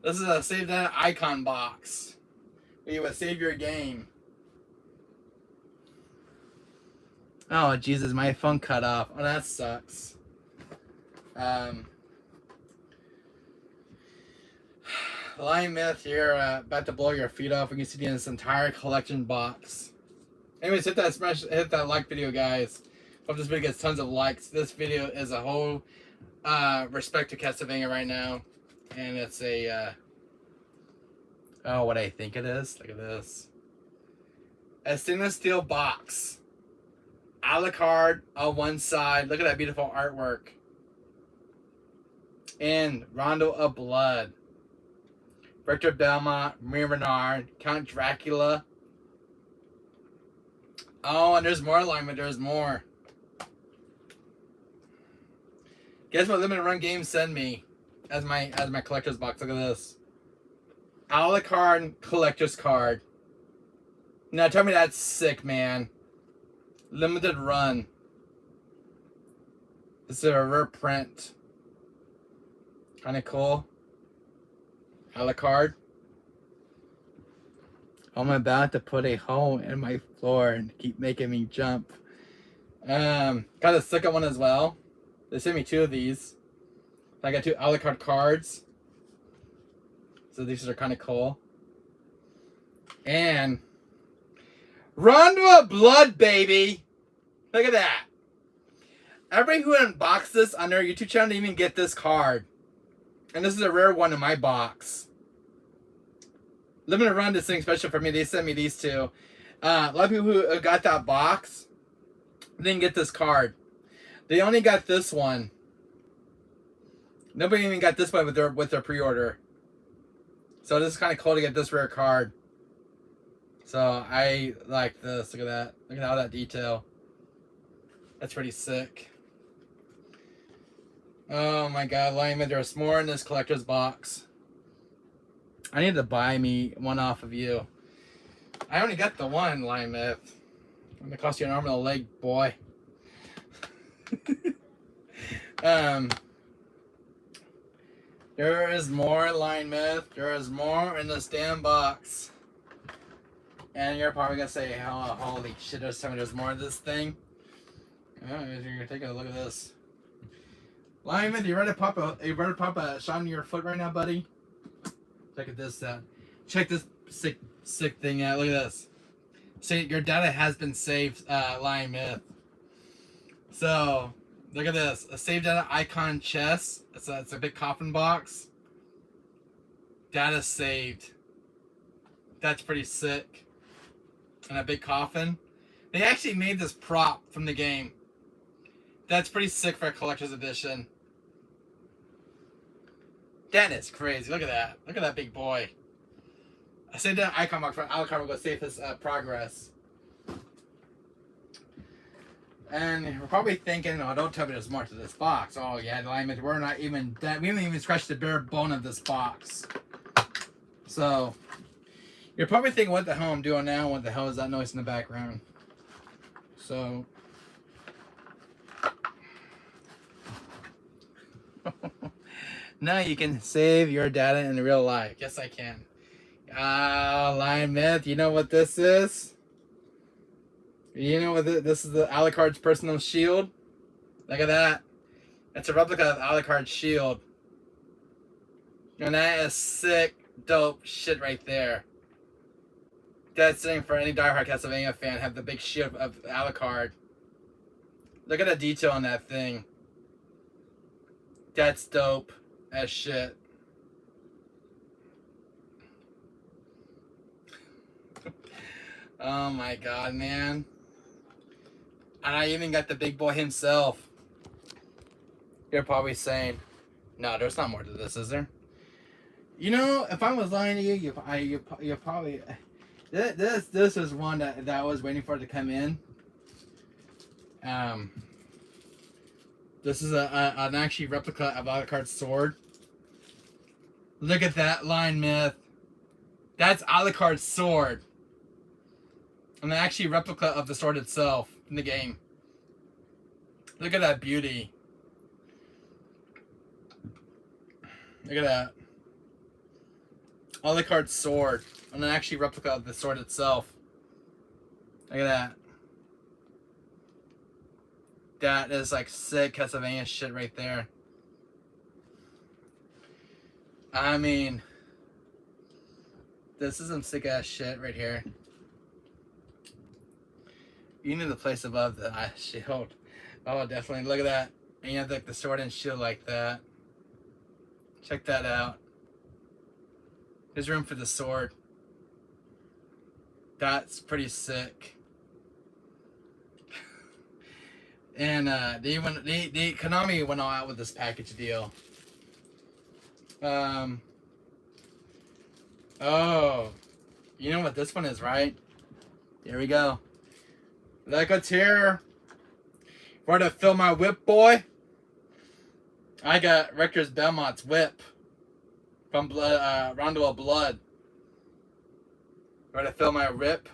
This is a Save Data Icon box. Where you would save your game. Oh, Jesus, my phone cut off. Oh, that sucks. Lion Myth, you're about to blow your feet off when you see this entire collection box. Anyways, hit that like video, guys. Hope this video gets tons of likes. This video is a whole respect to Castlevania right now. And it's a, oh, what I think it is. Look at this. A stainless steel box. Alucard on one side. Look at that beautiful artwork. And Rondo of Blood. Richter Belmont, Maria Renard, Count Dracula. Oh, and there's more alignment. There's more. Guess what Limited Run Games send me as my collector's box? Look at this. Alucard collector's card. Now tell me that's sick, man. Limited Run. This is a rare print. Kind of cool. Alucard. I'm about to put a hole in my floor and keep making me jump. Got a second one as well. They sent me 2 of these. I got 2 Alucard cards. So these are kind of cool. And Rondo of Blood, baby. Look at that. Everybody who unboxed this on their YouTube channel didn't even get this card. And this is a rare one in my box. Limited run this thing special for me. They sent me these two. A lot of people who got that box didn't get this card. They only got this one. Nobody even got this one with their pre-order. So this is kind of cool to get this rare card. So I like this. Look at that. Look at all that detail. That's pretty sick. Oh my god, Lyman, there's more in this collector's box. I need to buy me one off of you. I only got the one, Lyman. It's gonna cost you an arm and a leg, boy. There is more Line Myth. There is more in this damn box. And you're probably gonna say, oh, holy shit, there's more of this thing. Oh, you're gonna take a look at this. Line Myth, you ready to pop a shot in your foot right now, buddy? Check this out. Check this sick thing out. Look at this. See, your data has been saved, Line Myth. So, look at this. A save data icon chest. It's a big coffin box. Data saved. That's pretty sick. And a big coffin. They actually made this prop from the game. That's pretty sick for a collector's edition. That is crazy. Look at that. Look at that big boy. I saved that icon box for Alucard will go save his progress. And we're probably thinking, oh, don't tell me there's more to this box. Oh, yeah, alignment. We're not even done. We haven't even scratched the bare bone of this box. So, you're probably thinking, what the hell I'm doing now? What the hell is that noise in the background? So, now you can save your data in real life. Yes, I can. Lion Myth, you know what this is? You know what this is? The Alucard's personal shield. Look at that. It's a replica of Alucard's shield. And that is sick, dope shit right there. That's thing for any diehard Castlevania fan. Have the big shield of Alucard. Look at the detail on that thing. That's dope as shit. Oh my god, man. And I even got the big boy himself. You're probably saying, no, there's not more to this, is there? You know, if I was lying to you, you probably... This is one that I was waiting for it to come in. This is an actually replica of Alucard's sword. Look at that Line Myth. That's Alucard's sword. And an actually replica of the sword itself in the game. Look at that beauty. Look at that. Alucard's sword. And an actually replica of the sword itself. Look at that. That is like sick Castlevania shit right there. I mean, this is some sick ass shit right here. You need the place above the shield. Oh, definitely. Look at that. And you have like the sword and shield like that. Check that out. There's room for the sword. That's pretty sick. And Konami went all out with this package deal. Oh, you know what this one is, right? Here we go. Like a tear. Where to fill my whip, boy? I got Rector's Belmont's whip from Rondo of Blood. Where to fill my whip?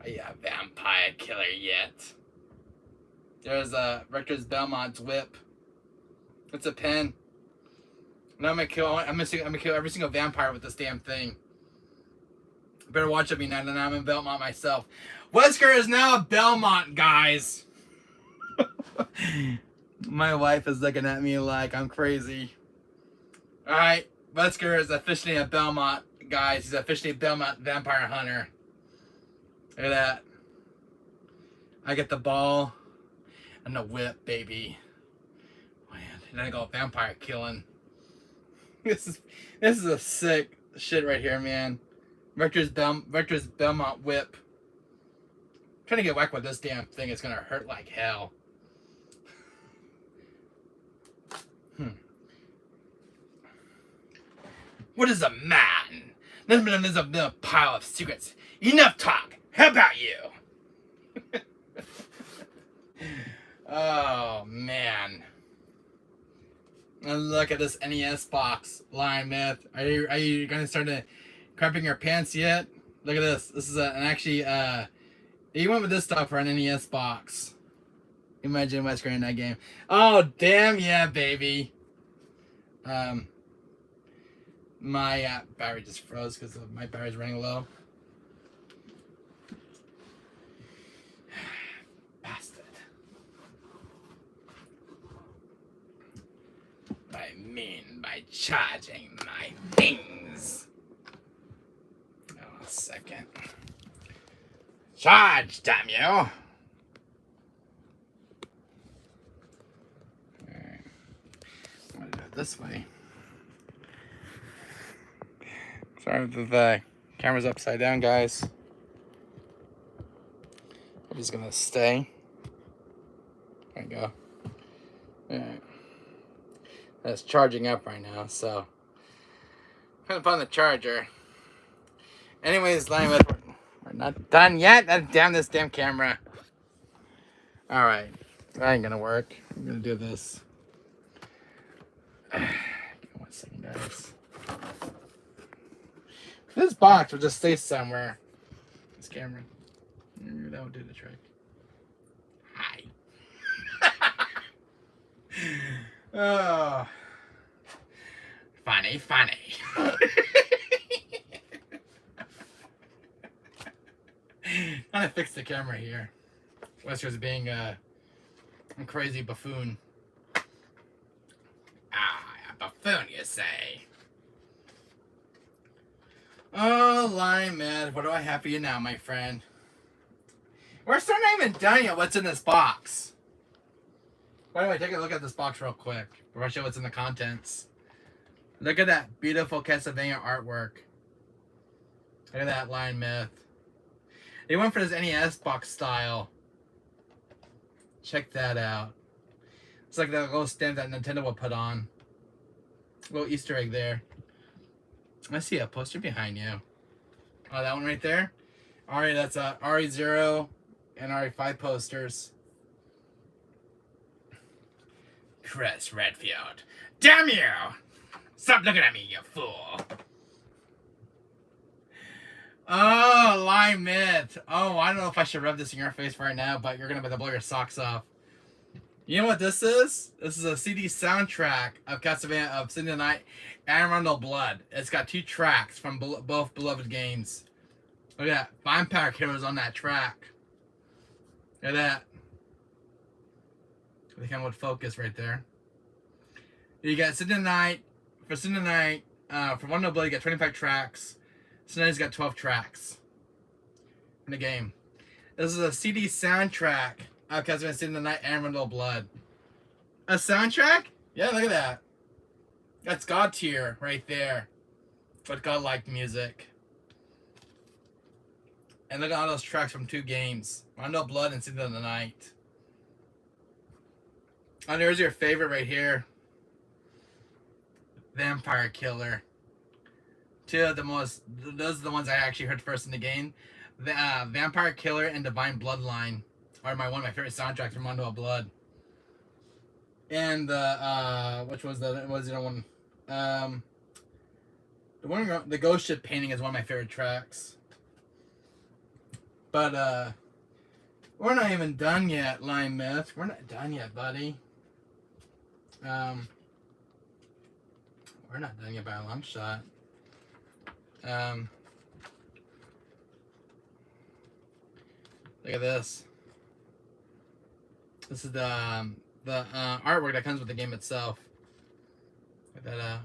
Are you a vampire killer yet? There's Rector's Belmont's whip. It's a pen. And I'm gonna kill every single vampire with this damn thing. Better watch it me now that I'm in Belmont myself. Wesker is now a Belmont, guys. My wife is looking at me like I'm crazy. Alright, Wesker is officially a Belmont, guys. He's officially a Belmont vampire hunter. Look at that. I get the ball and the whip, baby. Man, and then I go vampire killing. This is a sick shit right here, man. Vector's Belmont whip. Trying to get whacked with this damn thing is gonna hurt like hell. What is a man? There's a pile of secrets. Enough talk. How about you? Oh man. And look at this NES box, Lion Myth. Are you gonna start crapping your pants yet? Look at this. This is actually you went with this stuff for an NES box. Imagine what's great in that game. Oh damn yeah, baby. My battery just froze because my battery's running low. Bastard. I mean by charging my things. Oh, a second. Charge, damn you! Alright. I'm gonna do it this way. Sorry if the camera's upside down, guys. I'm just gonna stay. There we go. Alright. That's charging up right now, so I'm gonna put on the charger. Anyways, we're not done yet. Damn this damn camera. Alright. That ain't gonna work. I'm gonna do this. Give me 1 second, guys. This box will just stay somewhere. This camera. Maybe that would do the trick. Hi. Oh. Funny. Trying to fix the camera here. Wesker's being a crazy buffoon. A buffoon, you say? Oh, Lion Man, what do I have for you now, my friend? We're still not even done yet. What's in this box? By the way, take a look at this box real quick before I show what's in the contents. Look at that beautiful Castlevania artwork. Look at that Lion Myth. They went for this NES box style. Check that out. It's like that little stamp that Nintendo will put on. Little Easter egg there. I see a poster behind you. Oh, that one right there? Alright, that's RE0 and RE5 posters. Chris Redfield. Damn you! Stop looking at me, you fool! Oh, Lion Myth. Oh, I don't know if I should rub this in your face right now, but you're gonna blow your socks off. You know what this is? This is a CD soundtrack of Castlevania of Symphony of the Night and Rondo Blood. It's got 2 tracks from both beloved games. Look at that. Vampire Killer's on that track. Look at that. They kind of would focus right there. You got Symphony of the Night. For Symphony of the Night, for Rondo Blood, you got 25 tracks. Symphony's got 12 tracks in the game. This is a CD soundtrack of Castlevania Symphony of the Night and Rondo Blood. A soundtrack? Yeah, look at that. That's God tier right there. But God-like music. And look at all those tracks from 2 games. Rondo Blood and Symphony of the Night. And there's your favorite right here. Vampire Killer. 2 of the most, those are the ones I actually heard first in the game. The Vampire Killer and Divine Bloodline are one of my favorite soundtracks from Rondo Blood. And which was the one? The Ghost Ship Painting is one of my favorite tracks. But we're not even done yet, Lion Myth. We're not done yet, buddy. We're not done yet by a long shot. Look at this. This is the artwork that comes with the game itself. Check that out.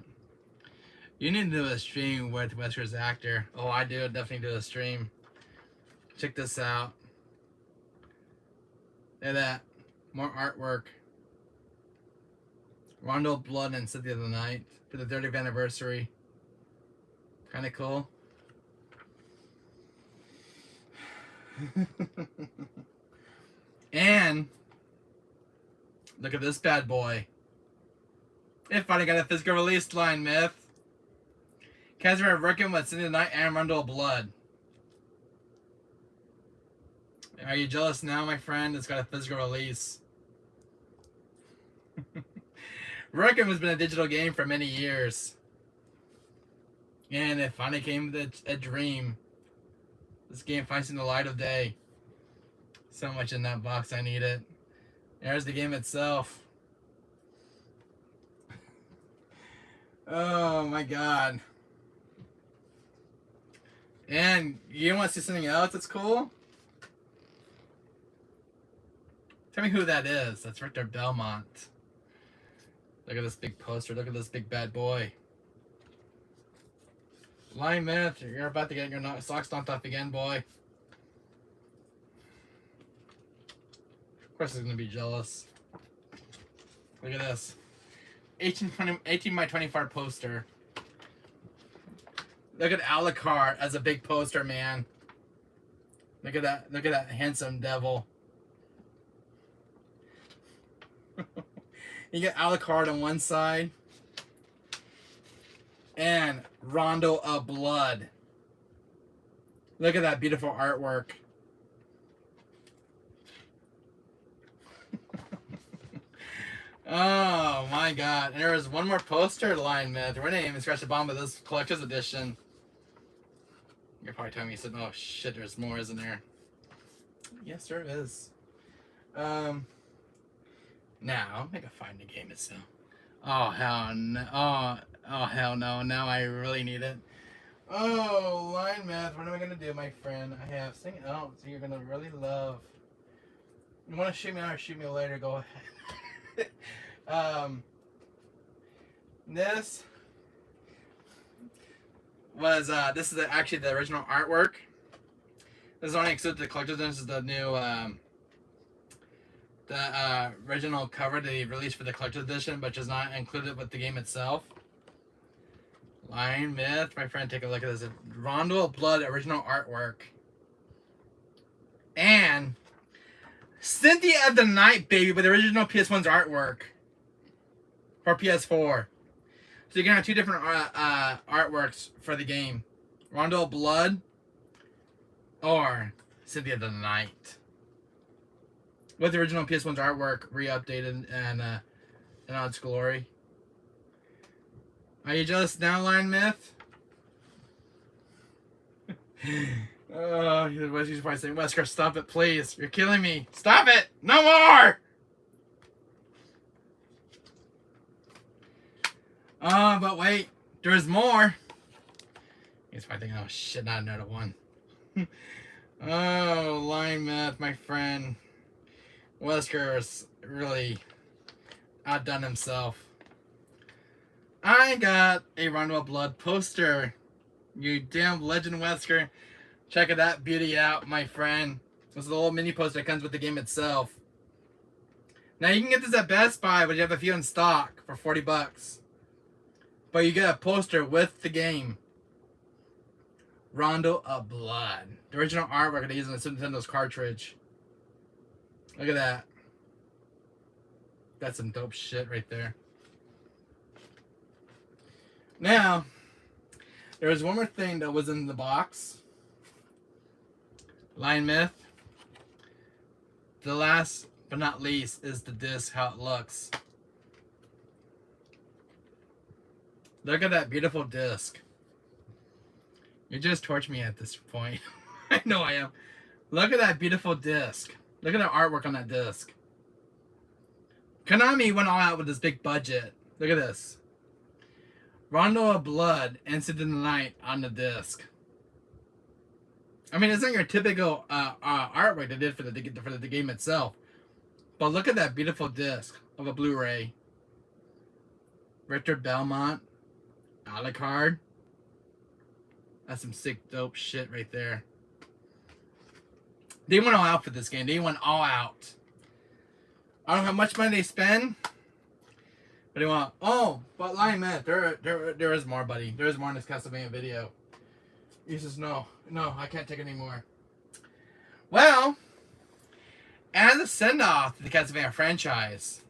You need to do a stream with Wesker's actor. Oh, I do. Definitely do a stream. Check this out. Look at that. More artwork. Rondo of Blood and City of the Night for the 30th anniversary. Kind of cool. And look at this bad boy. It finally got a physical release, Line Myth. Castlevania Requiem with City of the Night and Rondo of Blood. Are you jealous now, my friend? It's got a physical release. Requiem has been a digital game for many years. And it finally came to a dream. This game finally seen the light of day. So much in that box, I need it. There's the game itself. Oh my god. And you want to see something else that's cool? Tell me who that is. That's Richter Belmont. Look at this big poster. Look at this big bad boy. Line Myth, you're about to get your socks stomped off again, boy. Of course he's going to be jealous. Look at this. 18 by 24 poster. Look at Alucard as a big poster, man. Look at that. Look at that handsome devil. You get Alucard on one side. And Rondo of Blood. Look at that beautiful artwork. Oh my god. And there was one more poster, Line Myth. We didn't even scratch the bottom of this collector's edition. You're probably telling me, you said, oh shit, there's more, isn't there? Yes, there is. Now, I think I find the game itself. Oh, hell no. Oh, hell no. Now I really need it. Oh, Line Myth. What am I going to do, my friend? I have something else you're going to really love. You want to shoot me out or shoot me later, go ahead. This was, this is actually the original artwork. This is only exclusive to the collector's edition. This is the new, the original cover they released for the collector's edition, but is not included with the game itself. Line Myth, my friend, take a look at this. Rondo of Blood original artwork. And Cynthia of the Night, baby, with the original PS1's artwork. For PS4. So you're going to have two different artworks for the game. Rondo of Blood or Cynthia of the Night. With the original PS1's artwork re-updated and in all its glory. Are you jealous now, Line Myth? Oh, he's probably saying, Wesker, stop it, please. You're killing me. Stop it! No more! But wait. There's more. He's probably thinking, oh shit, not another one. Oh, Line Myth, my friend. Wesker's really outdone himself. I got a Rondo of Blood poster. You damn legend, Wesker. Check that beauty out, my friend. This is a little mini poster that comes with the game itself. Now you can get this at Best Buy, but you have a few in stock for 40 bucks. But you get a poster with the game. Rondo of Blood. The original artwork they use on the Super Nintendo's cartridge. Look at that. That's some dope shit right there. Now, there was one more thing that was in the box. Line Myth. The last but not least is the disc, how it looks. Look at that beautiful disc. You just torch me at this point. I know I am. Look at that beautiful disc. Look at the artwork on that disc. Konami went all out with this big budget. Look at this. Rondo of Blood, Instant in the Night on the disc. I mean, it's not your typical artwork they did for the game itself. But look at that beautiful disc of a Blu-ray. Richter Belmont. Alucard. That's some sick, dope shit right there. They went all out for this game. They went all out. I don't know how much money they spend. But you want? Oh, but Lion Man, there is more, buddy. There is more in this Castlevania video. He says no, I can't take it anymore. Well, as a send off to the Castlevania franchise,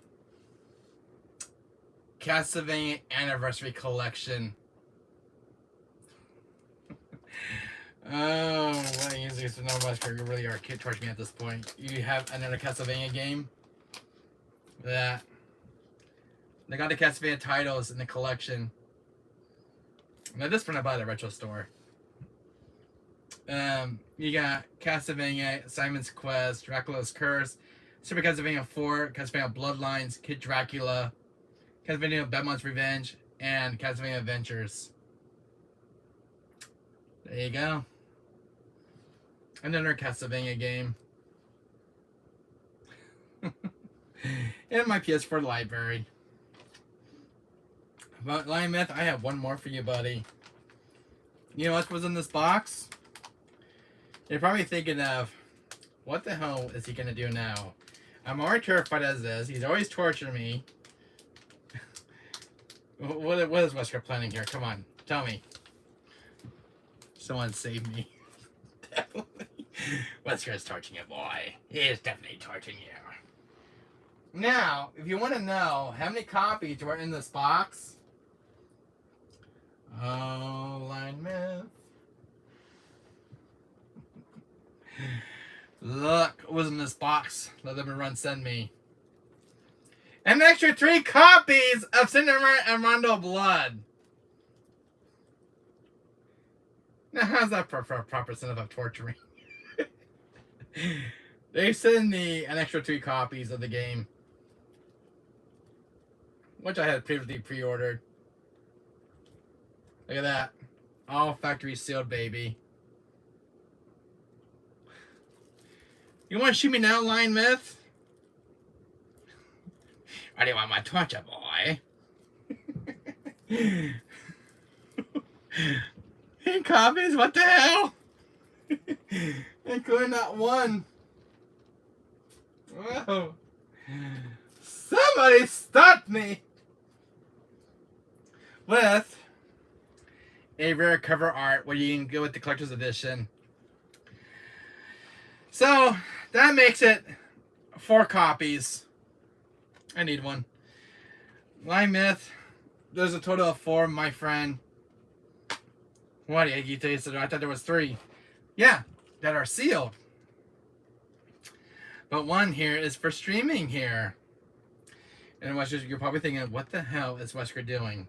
Castlevania Anniversary Collection. Oh, what usually is no much for you really are torturing me at this point. You have another Castlevania game that they got the Castlevania titles in the collection. Now this one I bought at the retro store. You got Castlevania, Simon's Quest, Dracula's Curse, Super Castlevania 4, Castlevania Bloodlines, Kid Dracula, Castlevania Belmont's Revenge, and Castlevania Adventures. There you go. Another Castlevania game. In my PS4 library. But Lion Myth, I have one more for you, buddy. You know what was in this box? You're probably thinking of, what the hell is he going to do now? I'm already terrified as is. He's always torturing me. What is Wesker planning here? Come on, tell me. Someone save me. Definitely. Wesker's torturing you, boy. He is definitely torturing you. Now, if you want to know how many copies were in this box, oh, Lion Myth. Look what was in this box. Let them run send me. An extra 3 copies of Cinderella and Rondo Blood. Now, how's that for a proper send of torturing? They send me an extra 3 copies of the game, which I had previously pre-ordered. Look at that. All factory sealed, baby. You want to shoot me now, Lion Myth? Or do you want my torture, boy? 8 copies? What the hell? Including that one. Whoa. Somebody stop me! With a rare cover art where you can go with the collector's edition. So that makes it 4 copies. I need one. Lion Myth, there's a total of 4, my friend. What do you think? I thought there was 3. Yeah, that are sealed. But 1 here is for streaming here. And you're probably thinking, what the hell is Wesker doing?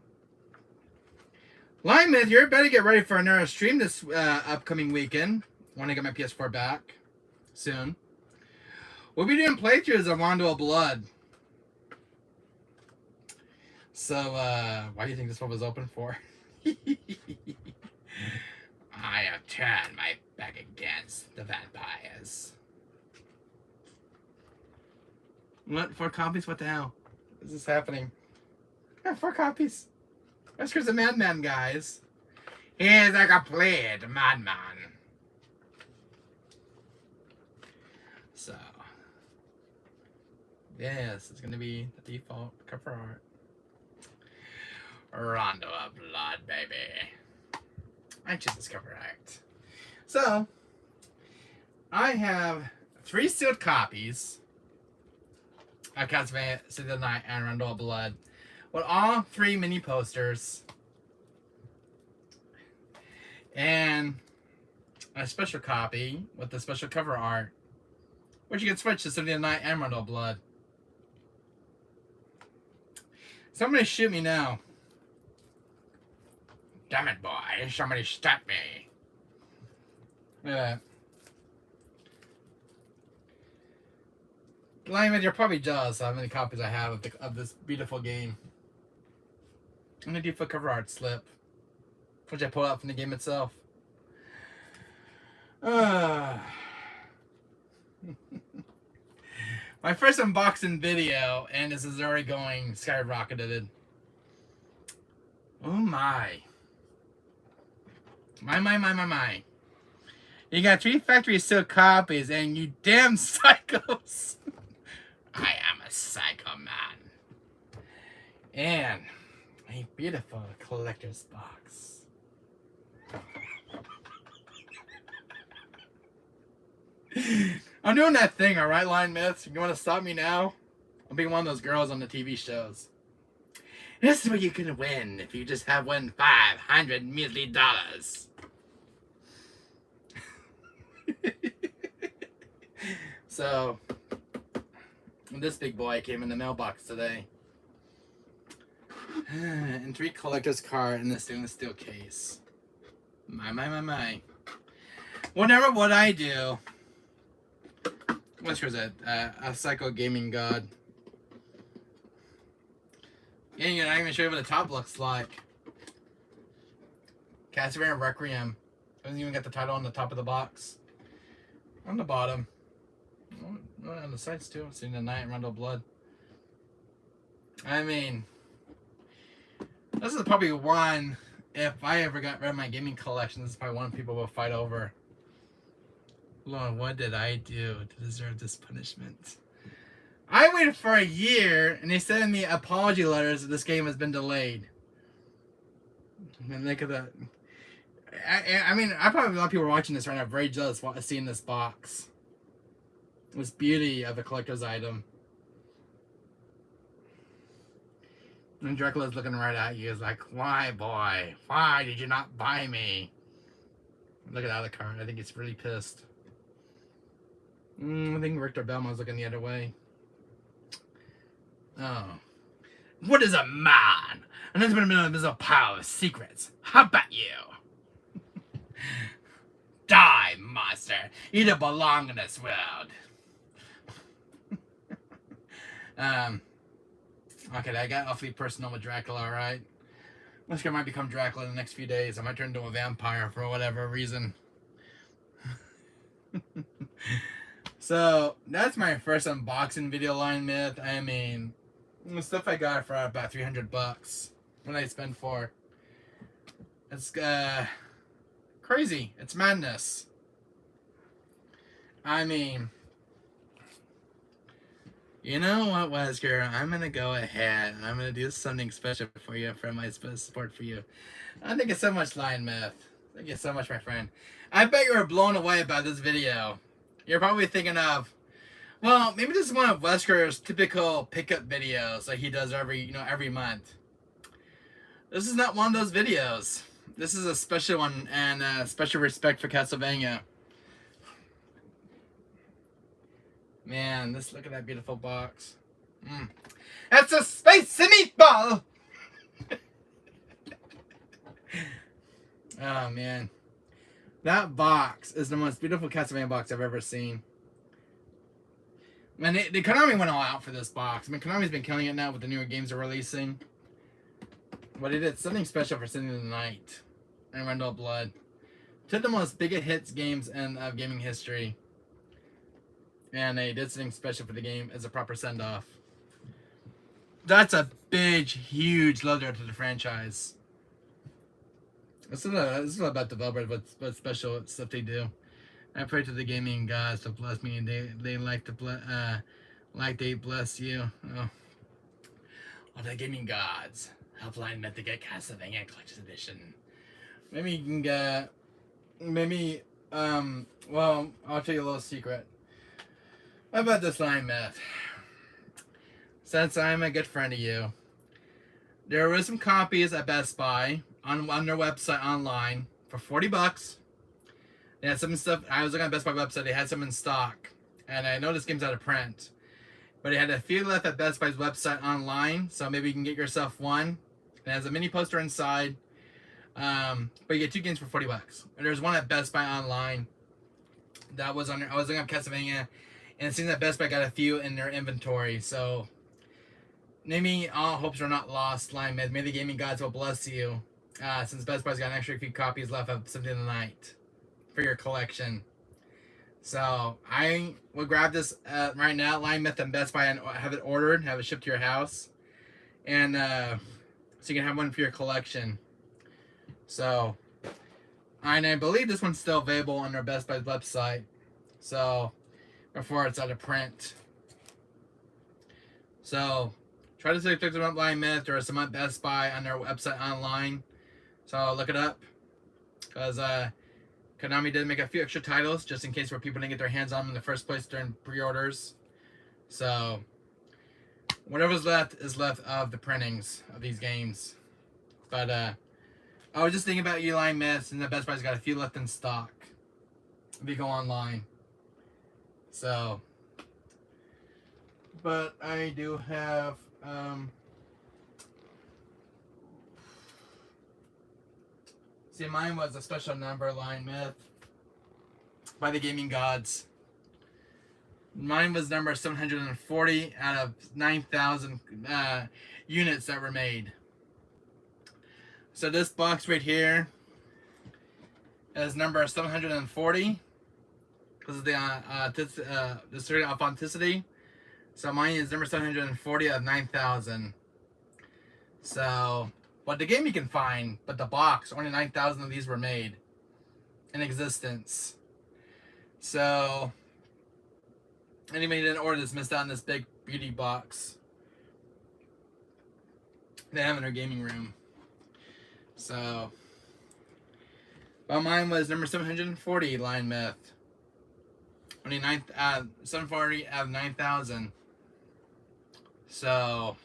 Lion Myth, you better get ready for another stream this upcoming weekend. When I get my PS4 back soon. We'll be doing playthroughs of Rondo of Blood. So, why do you think this one was open for? I have turned my back against the vampires. What? 4 copies? What the hell? Is this happening? Yeah, 4 copies. Wesker's a madman, guys. He is a complete madman. So, this is going to be the default cover art. Rondo of Blood, baby. I choose this cover art. So, I have 3 sealed copies of Castlevania Symphony of the Night and Rondo of Blood with all 3 mini posters and a special copy with the special cover art, which you can switch to Symphony of the Night and Rondo of Blood. Somebody shoot me now. Damn it, boy. Somebody stop me. Look at that. Lion, you're probably jealous of how many copies I have of this beautiful game. I'm going to do for cover art slip, which I pulled out from the game itself. My first unboxing video, and this is already going skyrocketed. Oh my. My. You got 3 factory sealed copies, and you damn psychos. I am a a psycho man. And a beautiful collector's box. I'm doing that thing, alright, Line Myths? You want to stop me now? I'm being one of those girls on the TV shows. This is what you can win if you just have won $500 measly. So, this big boy came in the mailbox today. And 3 collector's card in the stainless steel case. My. Whatever would I do? What's yours at? A Psycho Gaming God. Yeah, you're not even sure what the top looks like. Castlevania Requiem. Doesn't even get the title on the top of the box. On the bottom. On the sides too. Seeing the Night Rondo Blood. I mean, this is probably one, if I ever got rid of my gaming collection, this is probably one people will fight over. Lord, what did I do to deserve this punishment? I waited for a year, and they sent me apology letters that this game has been delayed. And look at that. I mean, I probably a lot of people watching this right now very jealous of seeing this box. This beauty of a collector's item. And Dracula's looking right at you. He's like, why, boy? Why did you not buy me? Look at that card. I think he's really pissed. I think Richter Belmont's looking the other way. Oh. What is a man? And there's been a pile of secrets. How about you? Die, monster. You don't belong in this world. Okay, I got awfully personal with Dracula, alright? This guy might become Dracula in the next few days. I might turn into a vampire for whatever reason. So, that's my first unboxing video, Line Myth. I mean, the stuff I got for about $300. What did I spend for? It's, crazy. It's madness. I mean, you know what, Wesker? I'm going to go ahead and I'm going to do something special for you, for my support for you. Thank you so much, Line Myth. Thank you so much, my friend. I bet you were blown away by this video. You're probably thinking of, well, maybe this is one of Wesker's typical pickup videos that he does every month. This is not one of those videos. This is a special one, and special respect for Castlevania. Man, look at that beautiful box. It's a spicy meatball! Oh, man. That box is the most beautiful Castlevania box I've ever seen. And the Konami went all out for this box. I mean, Konami's been killing it now with the newer games they're releasing. But it did something special for Symphony of the Night and Rondo Blood. Two of the most biggest hits games in gaming history. And they did something special for the game as a proper send-off. That's a big, huge love there to the franchise. This is about developers, what special stuff they do. I pray to the gaming gods to bless me, and they like to they bless you. Oh, the gaming gods help Line Myth to get Castlevania Collector's Edition. Maybe you can get, well, I'll tell you a little secret. How about this, Line Myth? Since I'm a good friend of you, there were some copies at Best Buy on their website online for $40. They had some stuff. I was looking at Best Buy website. They had some in stock, and I know this game's out of print, but they had a few left at Best Buy's website online. So maybe you can get yourself one. It has a mini poster inside, but you get 2 games for $40. And there's one at Best Buy online that was on there. I was looking at Castlevania, and it seems that Best Buy got a few in their inventory. So maybe all hopes are not lost, Line Myth. May the gaming gods will bless you. Since Best Buy's got an extra few copies left of Symphony of the Night for your collection. So I will grab this right now, Line Myth and Best Buy, and have it ordered, have it shipped to your house. And so you can have one for your collection. So, and I believe this one's still available on their Best Buy's website. So, before it's out of print. So try to pick them up Lion Myth or some at Best Buy on their website online. So look it up, because Konami did make a few extra titles just in case where people didn't get their hands on them in the first place during pre-orders. So whatever's left is left of the printings of these games. But I was just thinking about Lion Myths, and the Best Buy's got a few left in stock if you go online. So, but I do have see, mine was a special number Lion Myth by the Gaming Gods. Mine was number 740 out of 9,000 units that were made. So this box right here is number 740 because of the certain authenticity. So mine is number 740 out of 9,000. So, but the game you can find, but the box, only 9,000 of these were made in existence. So anybody who didn't order this missed out on this big beauty box they have in their gaming room. So, well, mine was number 740, Lion Myth. Only 740 out of 9,000. So,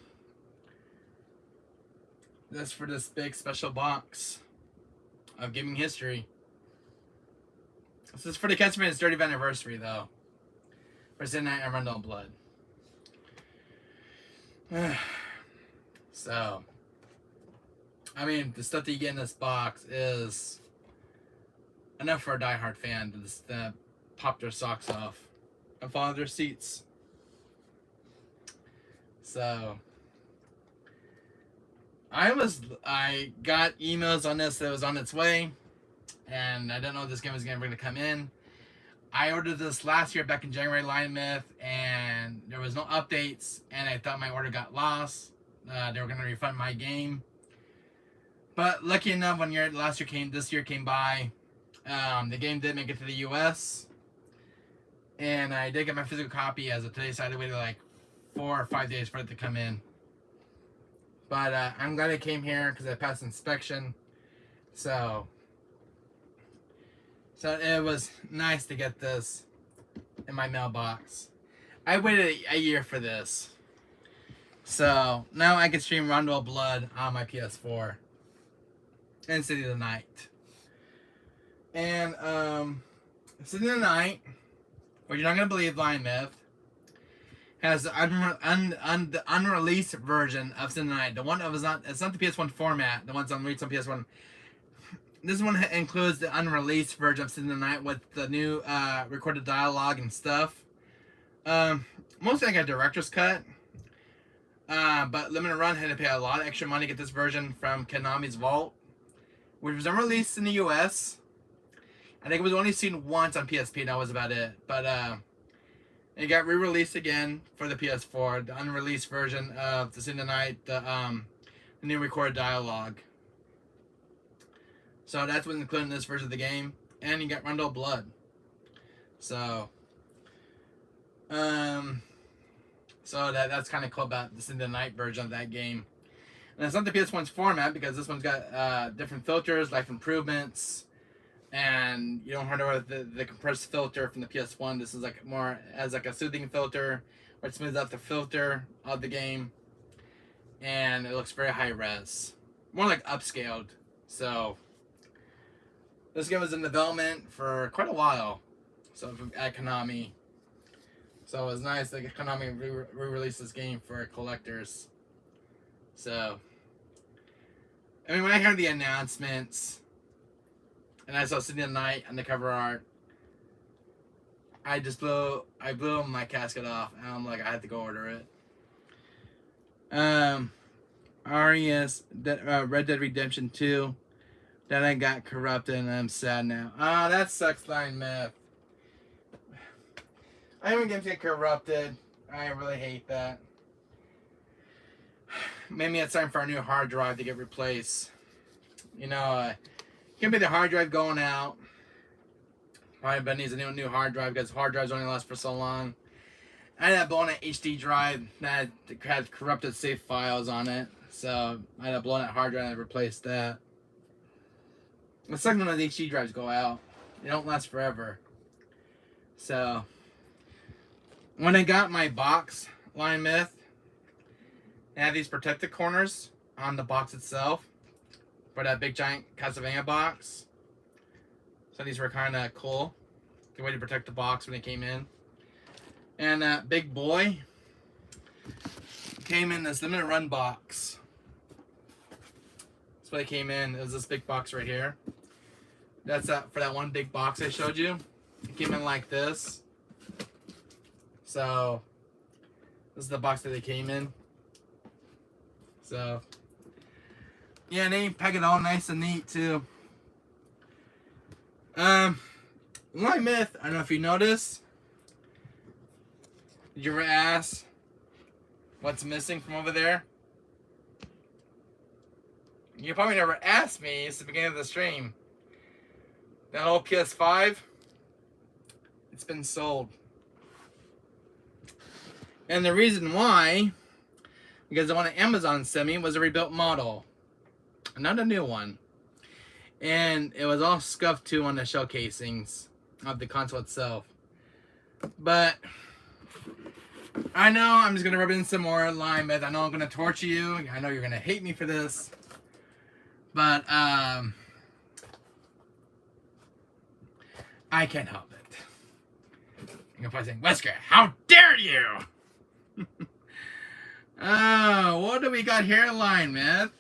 that's for this big special box of gaming history. This is for the Castlevania's 30th anniversary, though. For Sin Night and Rundle Blood. So, I mean, the stuff that you get in this box is enough for a diehard fan to pop their socks off and fall out their seats. So, I got emails on this that was on its way, and I didn't know this game was going to come in. I ordered this last year back in January, Lion Myth, and there was no updates, and I thought my order got lost. They were going to refund my game. But lucky enough, this year came by, the game did make it to the US, and I did get my physical copy as of today, so I had to wait like 4 or 5 days for it to come in. But I'm glad it came here because I passed inspection. So it was nice to get this in my mailbox. I waited a year for this. So now I can stream Rondo of Blood on my PS4 and City of the Night. And City of the Night, what you're not going to believe, Lion Myth, has the unreleased version of City of the Night. The one that was it's not the PS1 format, the one's on released on PS1. This one includes the unreleased version of City of the Night with the new recorded dialogue and stuff. Mostly I got director's cut. But Limited Run had to pay a lot of extra money to get this version from Konami's Vault, which was unreleased in the US. I think it was only seen once on PSP, that was about it. But it got re-released again for the PS4, the unreleased version of the City of the Night, the new recorded dialogue. So that's what's included in this version of the game. And you got Rundle of Blood. So that's kind of cool about this in the night version of that game. And it's not the PS1's format because this one's got different filters, life improvements, and you don't have to wear the compressed filter from the PS1. This is like more as like a soothing filter, where it smooths out the filter of the game, and it looks very high res, more like upscaled. So this game was in development for quite a while, so at Konami. So it was nice that Konami re-released this game for collectors. So, I mean, when I heard the announcements, and I saw City of the Night on the cover art, I blew my casket off, and I'm like, I had to go order it. Red Dead Redemption 2. Then I got corrupted, and I'm sad now. Ah, that sucks, Lion Myth. I haven't games get corrupted. I really hate that. Maybe it's time for a new hard drive to get replaced. You know, can be the hard drive going out. Probably needs a new hard drive because hard drives only last for so long. I ended up blowing an HD drive that had corrupted save files on it. So I ended up blowing that hard drive and replaced that. The second one of the HD drives go out. They don't last forever. So when I got my box line myth, I had these protective corners on the box itself for that big giant Castlevania box. So these were kind of cool. The way to protect the box when it came in. And that big boy came in this limited run box. That's what it came in. It was this big box right here. That's for that one big box I showed you. It came in like this. So this is the box that they came in. So yeah, and they pack it all nice and neat too. Line myth, I don't know if you noticed. Did you ever ask what's missing from over there? You probably never asked me. It's the beginning of the stream. That old PS5, it's been sold. And the reason why, because the one that Amazon sent me was a rebuilt model, not a new one. And it was all scuffed too on the shell casings of the console itself. But I know I'm just gonna rub in some more line myth. I know I'm gonna torture you. I know you're gonna hate me for this. But I can't help it. You're probably saying, Wesker, how dare you? Oh, what do we got here, line myth?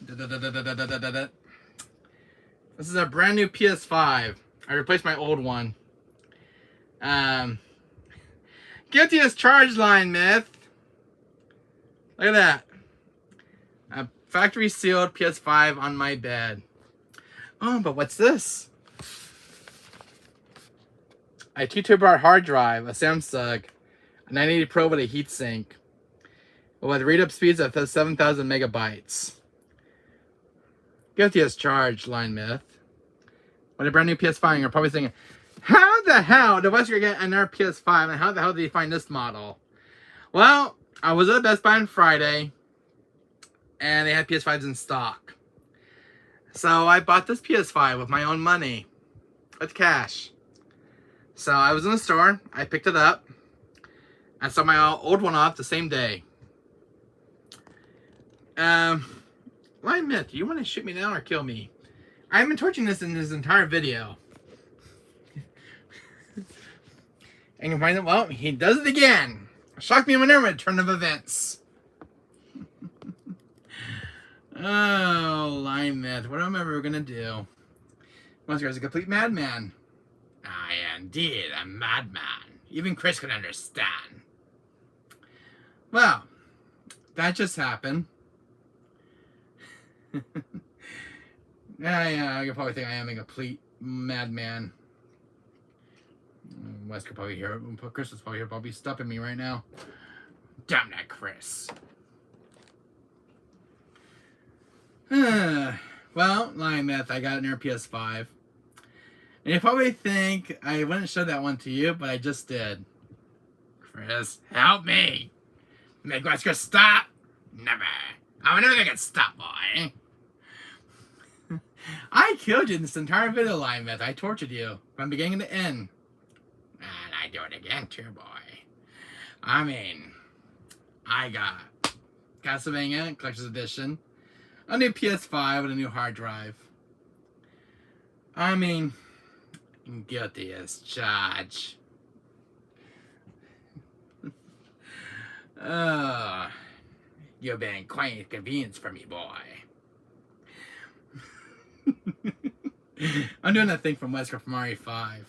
This is a brand new PS5. I replaced my old one. Guilty as charged, line myth. Look at that. A factory sealed PS5 on my bed. Oh, but what's this? A 2 TB hard drive, a Samsung, a 980 Pro with a heatsink, with read-up speeds of 7,000 megabytes. Guilty as charged, line myth. With a brand new PS5, you're probably thinking, how the hell did Wesker get another PS5, and how the hell did he find this model? Well, I was at Best Buy on Friday, and they had PS5s in stock. So I bought this PS5 with my own money, with cash. So I was in the store, I picked it up, I saw my old one off the same day. Line myth, do you want to shoot me down or kill me? I've been torching this in this entire video. And you find that, well, he does it again. Shock me whenever a turn of events. Oh, line myth. What am I ever gonna do? Monster is a complete madman. I am indeed a madman. Even Chris can understand. Well, that just happened. Yeah, you probably think I am a complete madman. Wes could probably hear it. Chris is probably here, probably stopping me right now. Damn that Chris. Well, line myth, I got an Air PS5. And you probably think I wouldn't show that one to you, but I just did. Chris, help me! Make Wesker stop! Never. I will never make it stop, boy. I killed you in this entire video, line myth. I tortured you from beginning to end. And I do it again too, boy. I mean, I got Castlevania Collector's Edition, a new PS5 with a new hard drive. I mean, guilty as charged. You've been quite a convenience for me, boy. I'm doing that thing from Wesker from RE5.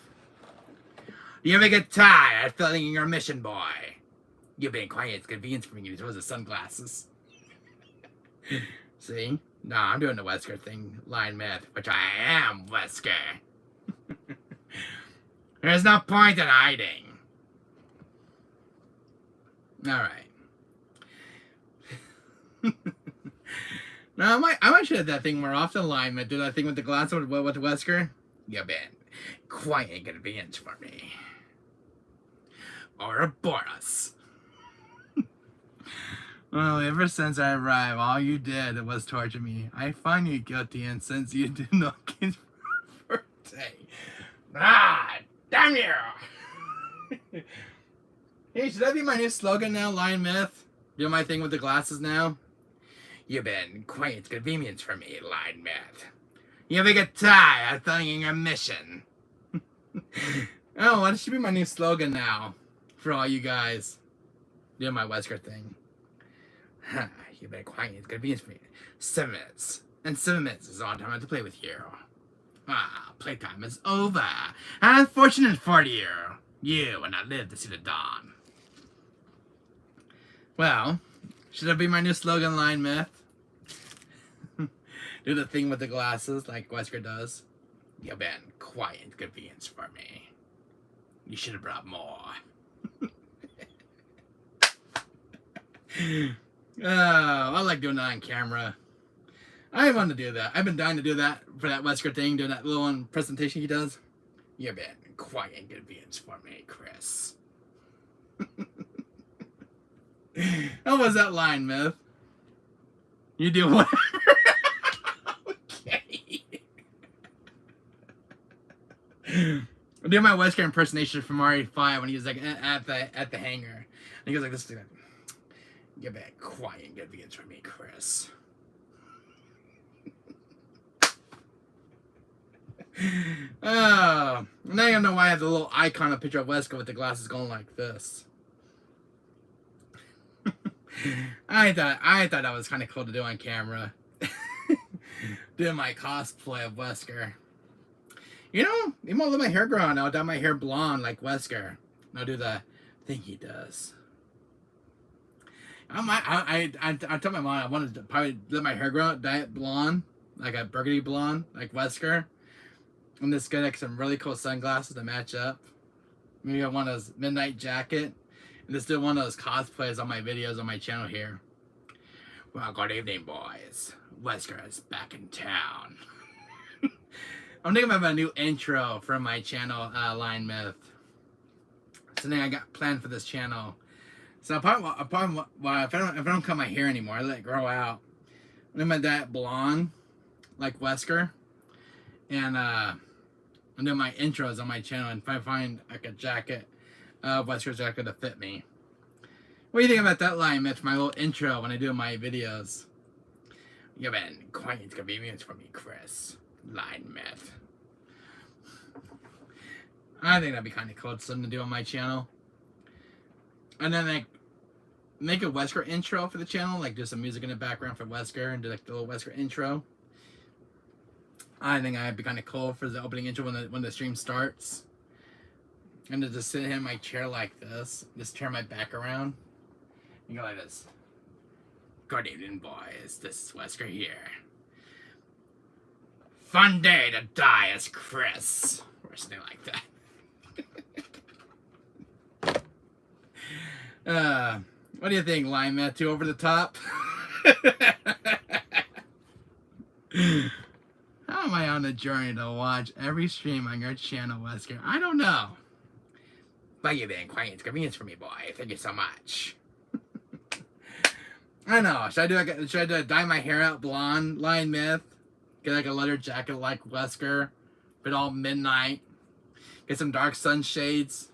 You ever get tired of filling your mission, boy? You've been quite a convenience for me. Those are the sunglasses. See? No, I'm doing the Wesker thing, line myth, which I am Wesker. There's no point in hiding. Alright. Now, I might should have that thing more often, line myth. Do that thing with the glass with Wesker. You've been quite inconvenient for me. Ouroboros. Well, ever since I arrived, all you did was torture me. I find you guilty, and since you did not get birthday. Ah, damn you! Hey, should that be my new slogan now, Lion Myth? Do my thing with the glasses now? You've been quite inconvenient for me, Lion Myth. You ever get tired of thinking a mission? Oh, that should be my new slogan now. For all you guys. Doing my Wesker thing. You've been quite inconvenient for me. 7 minutes. And 7 minutes is all time I have to play with you. Ah, playtime is over. Unfortunate for you. You will not live to see the dawn. Well, should that be my new slogan, Line Myth? Do the thing with the glasses like Wesker does. You've been quite inconvenience for me. You should have brought more. Oh, I like doing that on camera. I want to do that. I've been dying to do that for that Wesker thing, doing that little presentation he does. You've been quite inconvenience for me, Chris. How was that line, Myth? You do what? Okay. I do my Wesker impersonation from Mario 5 when he was like at the hangar. And he goes like this. You've been quite inconvenience for me, Chris. Oh, now you know why I have the little icon, a picture of Wesker with the glasses going like this. I thought that was kind of cool to do on camera. Doing my cosplay of Wesker. You know, you won't let my hair grow on. I'll dye my hair blonde like Wesker. And I'll do the thing he does. I told my mom I wanted to probably let my hair grow out, dye it blonde, like a burgundy blonde, like Wesker. And just get like some really cool sunglasses to match up. Maybe I want those midnight jacket. And just do one of those cosplays on my videos on my channel here. Well, good evening, boys. Wesker is back in town. I'm thinking about a new intro for my channel, Line Myth. Something I got planned for this channel. So if I don't cut my hair anymore, I let it grow out. I'm gonna that blonde, like Wesker, and I'm doing my intros on my channel. And if I find like a jacket, Wesker's jacket to fit me. What do you think about that line, Mitch? My little intro when I do my videos. You've been quite inconvenient for me, Chris. Line Myth. I think that'd be kind of cool. Something to do on my channel. And then like make a Wesker intro for the channel, like do some music in the background for Wesker and do like the little Wesker intro. I think that'd be kind of cool for the opening intro when the stream starts. And to just sit in my chair like this, just turn my back around, and go like this. Good evening, boys. This is Wesker here. Fun day to die as Chris, or something like that. What do you think, Line Myth? Too over the top? How am I on the journey to watch every stream on your channel, Wesker? I don't know. But you've been quite inconvenience for me, boy. Thank you so much. I don't know. Should I dye my hair out blonde, Line Myth? Get like a leather jacket like Wesker, but all midnight. Get some dark sunshades.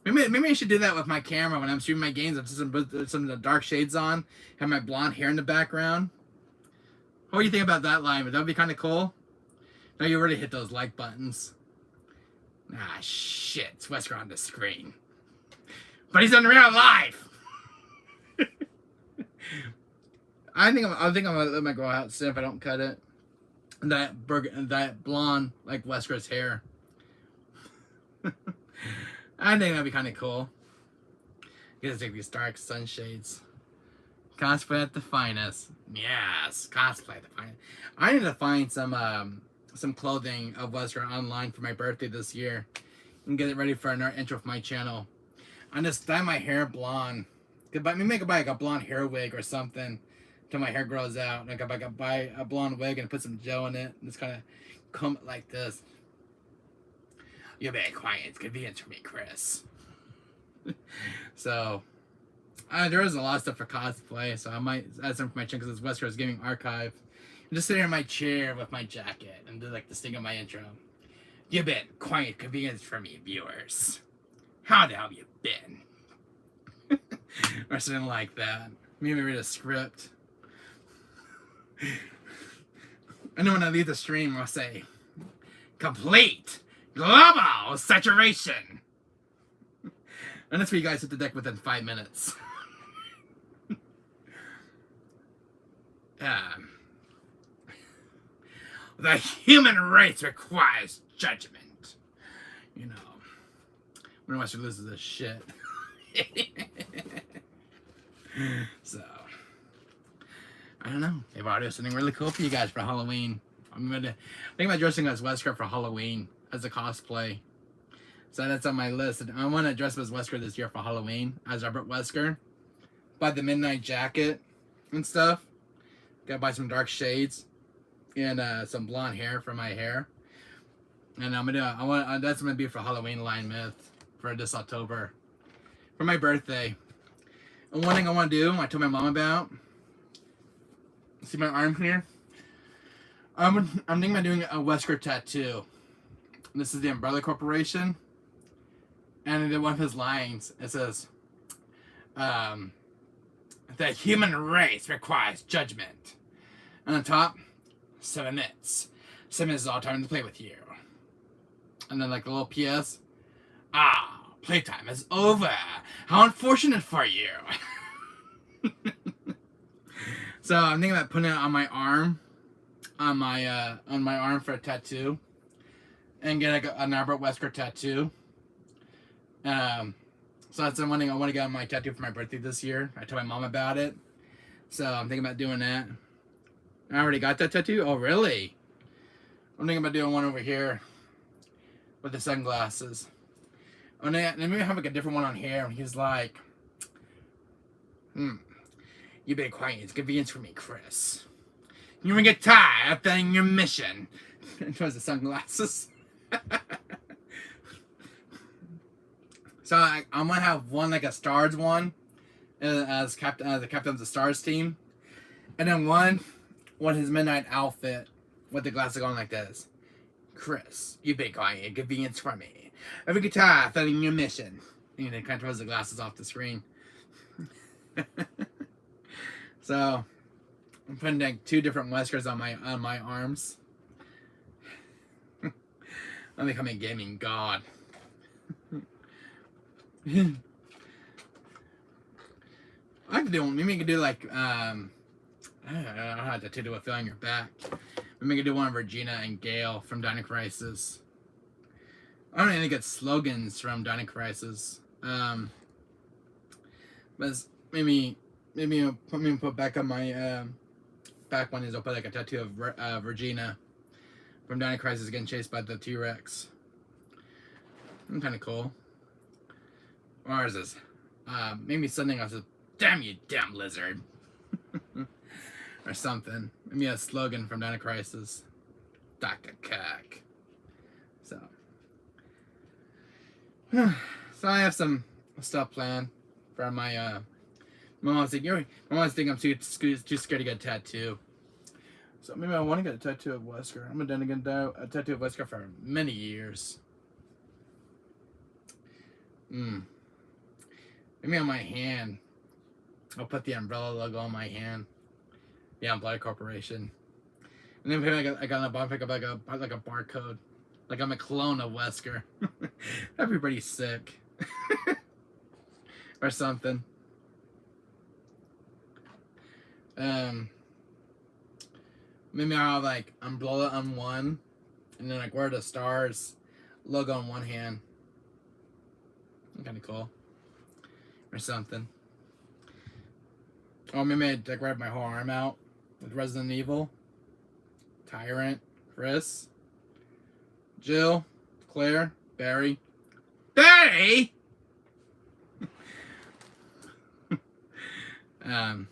Maybe I should do that with my camera when I'm streaming my games. I'll put some of the dark shades on. Have my blonde hair in the background. What do you think about that, Line? Would that be kind of cool? No, you already hit those like buttons. Ah, shit. It's Wesker on the screen. But he's in real life! I think I'm gonna let my grow out soon if I don't cut it. That blonde, like Wesker's hair. I think that'd be kind of cool. You gotta take these dark sunshades. Cosplay at the finest. Yes, cosplay at the finest. I need to find some clothing of Wesker online for my birthday this year and get it ready for another intro for my channel. I just dye my hair blonde. Maybe I could buy like a blonde hair wig or something until my hair grows out. Like if I could buy a blonde wig and put some gel in it and just kind of comb it like this. You'll be quiet. It's convenient for me, Chris. So, There is a lot of stuff for cosplay, so I might add some for my channel because it's Wesker's Gaming Archive. I'm just sitting in my chair with my jacket and do like the sting of my intro. You've been quite convenient for me, viewers. How the hell have you been? Or something like that. Maybe read a script. And then when I leave the stream, I'll say, complete global saturation. And that's where you guys hit the deck within 5 minutes. The human race requires judgment. You know, when Western loses this shit. So, I don't know. They've already done something really cool for you guys for Halloween. I'm thinking about dressing as Wesker for Halloween as a cosplay. So that's on my list. And I want to dress up as Wesker this year for Halloween as Robert Wesker. Buy the midnight jacket and stuff. Gotta buy some dark shades and some blonde hair for my hair. And I'm gonna that's gonna be for Halloween Line Myth for this October for my birthday. And one thing I want to do, I told my mom about. See my arm here? I'm thinking about doing a Wesker tattoo. This is the Umbrella Corporation. And in one of his lines, it says, the human race requires judgment. And on top, 7 minutes. 7 minutes is all time to play with you. And then like a little PS. Playtime is over. How unfortunate for you. So I'm thinking about putting it on my arm. On my arm for a tattoo. And get an Albert Wesker tattoo. So that's one thing I want to get my tattoo for my birthday this year. I told my mom about it. So I'm thinking about doing that. I already got that tattoo? Oh, really? I'm thinking about doing one over here with the sunglasses. And then maybe have like a different one on here. And he's like, you better quiet. It's convenience for me, Chris. You're gonna get tired of failing your mission. And towards the sunglasses. So I'm gonna have one like a Stars one, as the captain of the Stars team, and then one his midnight outfit with the glasses on like this. Chris, you big quiet, inconvenience for me. Every guitar failing your mission. And then kind of throws the glasses off the screen. So I'm putting like 2 different Weskers on my arms. I'm becoming a gaming god. I could do one. Maybe you could do like I don't know how to do a feel on your back. Maybe you could do one of Regina and Gale from Dino Crisis. I don't even get slogans from Dino Crisis. But maybe put back on my back one is I'll put like a tattoo of Regina from Dino Crisis getting chased by the T-Rex. Kind of cool. Or is this? Maybe something else. Damn you, damn lizard. Or something. Maybe a slogan from Dino Crisis. Dr. Kirk. So I have some stuff planned for my my mom's thinking I'm too scared to get a tattoo. So maybe I want to get a tattoo of Wesker. I'm gonna get a tattoo of Wesker for many years. Maybe on my hand. I'll put the Umbrella logo on my hand. The Umbrella Corporation. And then maybe I got on the bottom pick up like a barcode. Like I'm a clone of Wesker. Everybody's sick. Or something. Maybe I'll have like Umbrella on one. And then like where the Stars logo on one hand. Kind of cool. Or something. Or maybe I'd grab my whole arm out with Resident Evil, Tyrant, Chris, Jill, Claire, Barry. Barry! So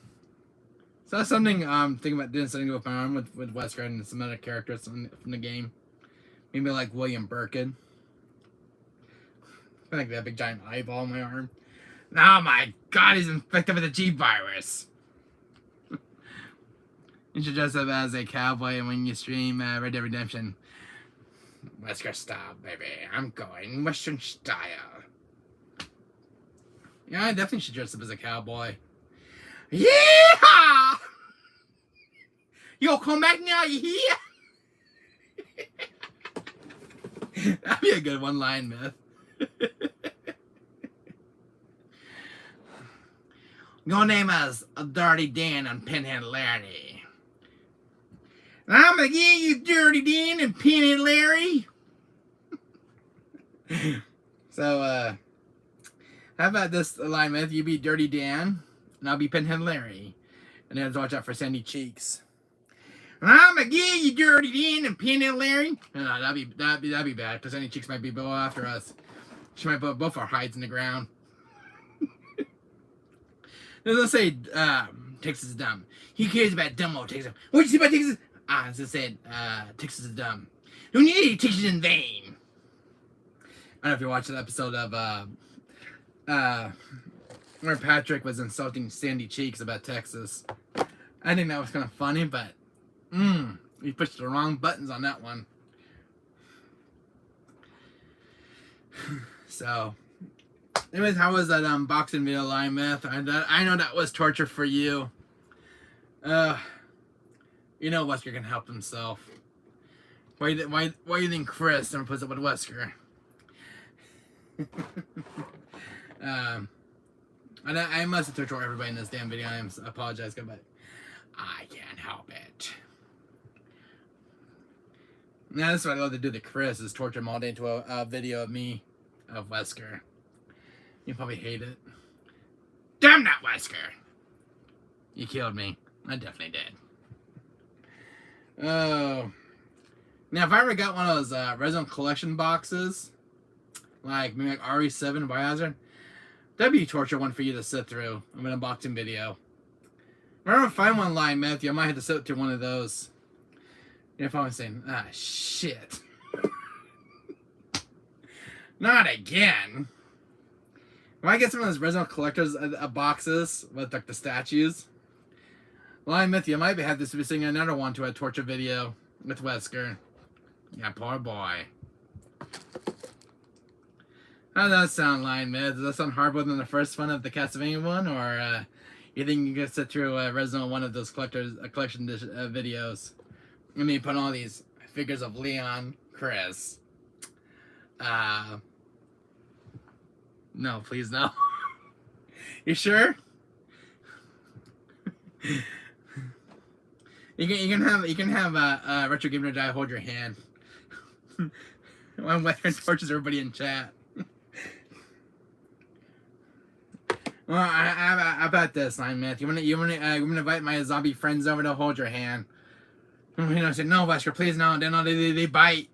that's something I'm thinking about doing something with my arm with Wesker and some other characters from the game. Maybe like William Birkin. Like that big giant eyeball on my arm. Oh my god, he's infected with the G virus. You should dress up as a cowboy when you stream Red Dead Redemption. Wesker style, baby. I'm going Western style. Yeah, I definitely should dress up as a cowboy. Yeah! Yo, come back now, you hear? That'd be a good one-line myth. Your name is Dirty Dan and Pinhead Larry. I'm gonna get you Dirty Dan and Pinhead Larry. So, how about this line myth? You be Dirty Dan, and I'll be Pinhead Larry. And then watch out for Sandy Cheeks. I'm gonna get you Dirty Dan and Pinhead Larry. No, that'd be bad, because Sandy Cheeks might be go after us. She might put both our hides in the ground. Let's say Texas is dumb. He cares about dumb old Texas. What'd you say about Texas? As I said, Texas is dumb. Don't need Texas in vain. I don't know if you watched that episode of where Patrick was insulting Sandy Cheeks about Texas. I think that was kind of funny, but he pushed the wrong buttons on that one. So, anyways, how was that boxing video line myth? I know that was torture for you. You know Wesker can help himself. Why do you think Chris never puts up with Wesker? I must have tortured everybody in this damn video. I apologize, but I can't help it. Now that's what I love to do to Chris, is torture him all day into a video of me, of Wesker. You probably hate it. Damn that Wesker! You killed me. I definitely did. Oh. Now, if I ever got one of those Resident Collection boxes, like maybe like RE7 Biohazard, that'd be a torture one for you to sit through of an unboxing video. If I ever find one line, Matthew, I might have to sit through one of those. You're probably saying, shit. Not again. If I get some of those Resident Collectors boxes with like the statues, line myth, you might have to be singing another one to a torture video with Wesker. Yeah, poor boy. How does that sound, line myth? Does that sound harder than the first one of the Castlevania one, or you think you can sit through Resident one of those collection videos? I mean, put all these figures of Leon, Chris. No, please no. You sure? You can have Retro Gamer Die hold your hand. When Wesker torches everybody in chat. Well, how about this, line myth? You wanna invite my zombie friends over to hold your hand? You know, I said, no, Wesker, please no. They bite.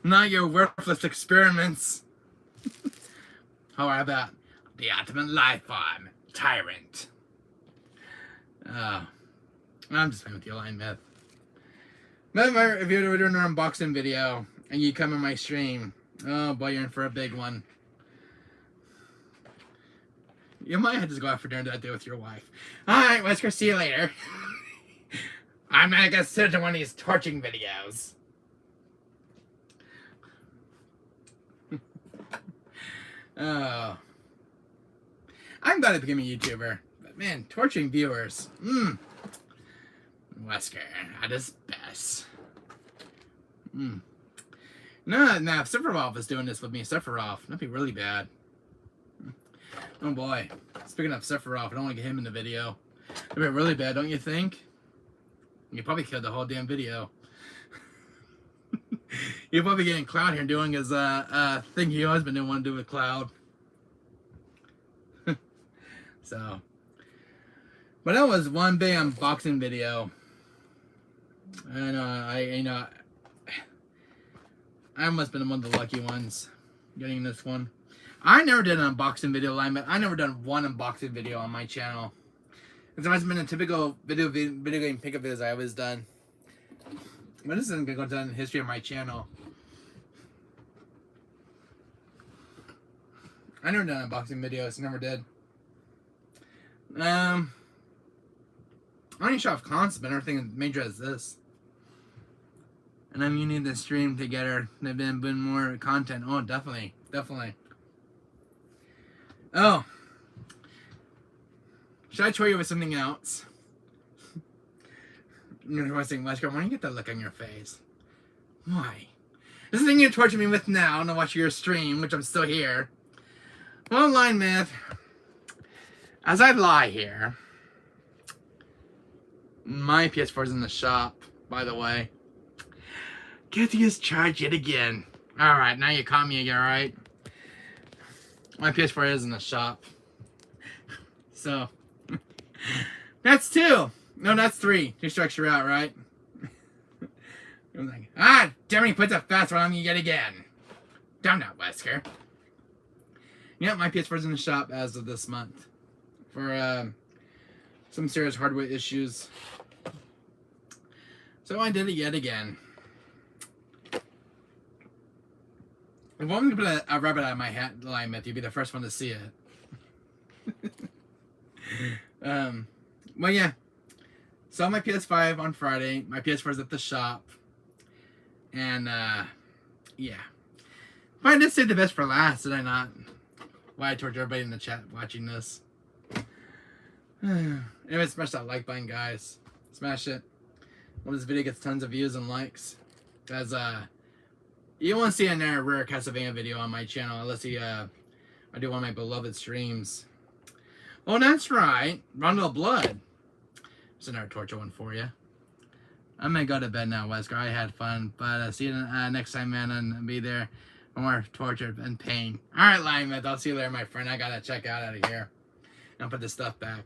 Not your worthless experiments. How about the ultimate life form, Tyrant? I'm just playing with your line myth. But if you're doing an unboxing video and you come in my stream, oh boy, you're in for a big one. You might have to just go out for dinner that day with your wife. Alright, Wesker, see you later. I'm not gonna sit in one of these torching videos. Oh. I'm glad I became a YouTuber. But man, torturing viewers. Wesker at his best. No, if Sephiroth is doing this with me, Sephiroth, that'd be really bad. Oh boy. Speaking of Sephiroth, I don't want to get him in the video. That'd be really bad, don't you think? You probably killed the whole damn video. You're probably getting Cloud here doing his thing he always been doing, want to do with Cloud. So, but that was one big unboxing video. And I must have been one of the lucky ones getting this one. I never did an unboxing video alignment. I never done one unboxing video on my channel. It's always been a typical video game pickup videos I always done. But this isn't gonna go down in the history of my channel. I never done unboxing videos. Never did. I only show off concepts, but everything major as this. And I'm using the stream together. They've been more content. Oh, definitely. Definitely. Oh. Should I torture you with something else? You're saying, Wesker, why don't you get that look on your face? Why? This is the thing you torture me with now, and I watch your stream, which I'm still here. Well, line myth. As I lie here, my PS4 is in the shop, by the way. Guilty as charged yet again. Alright, now you caught me again, alright? My PS4 is in the shop. So, that's 2. No, that's 3. 2 strikes you're out, right? I'm like, damn it, he puts a fast one on me yet again. Damn that, Wesker. Yeah, my PS4 is in the shop as of this month. For, some serious hardware issues. So I did it yet again. If I wanted to put a rabbit out of my hat, line myth, you'd be the first one to see it. Well, yeah. Saw my PS5 on Friday. My PS4 is at the shop. And, yeah. But I did say the best for last, did I not? Why I torture everybody in the chat watching this. Anyway, smash that like button, guys. Smash it. Well, this video gets tons of views and likes. As, you won't see a rare Castlevania video on my channel unless I do one of my beloved streams. Oh, that's right. Rondo of Blood. There's another torture one for you. I'm gonna go to bed now, Wesker. I had fun, but see you next time, man, and be there for more torture and pain. Alright, Lion Myth, I'll see you later, my friend. I gotta check out of here. And put this stuff back.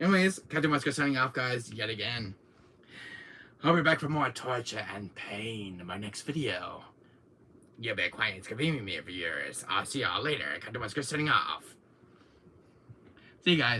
Anyways, Captain Wesker signing off, guys, yet again. I'll be back for more torture and pain in my next video. You be quiet, it's convenient me, viewers. I'll see y'all later. Captain Wesker signing off. See you guys.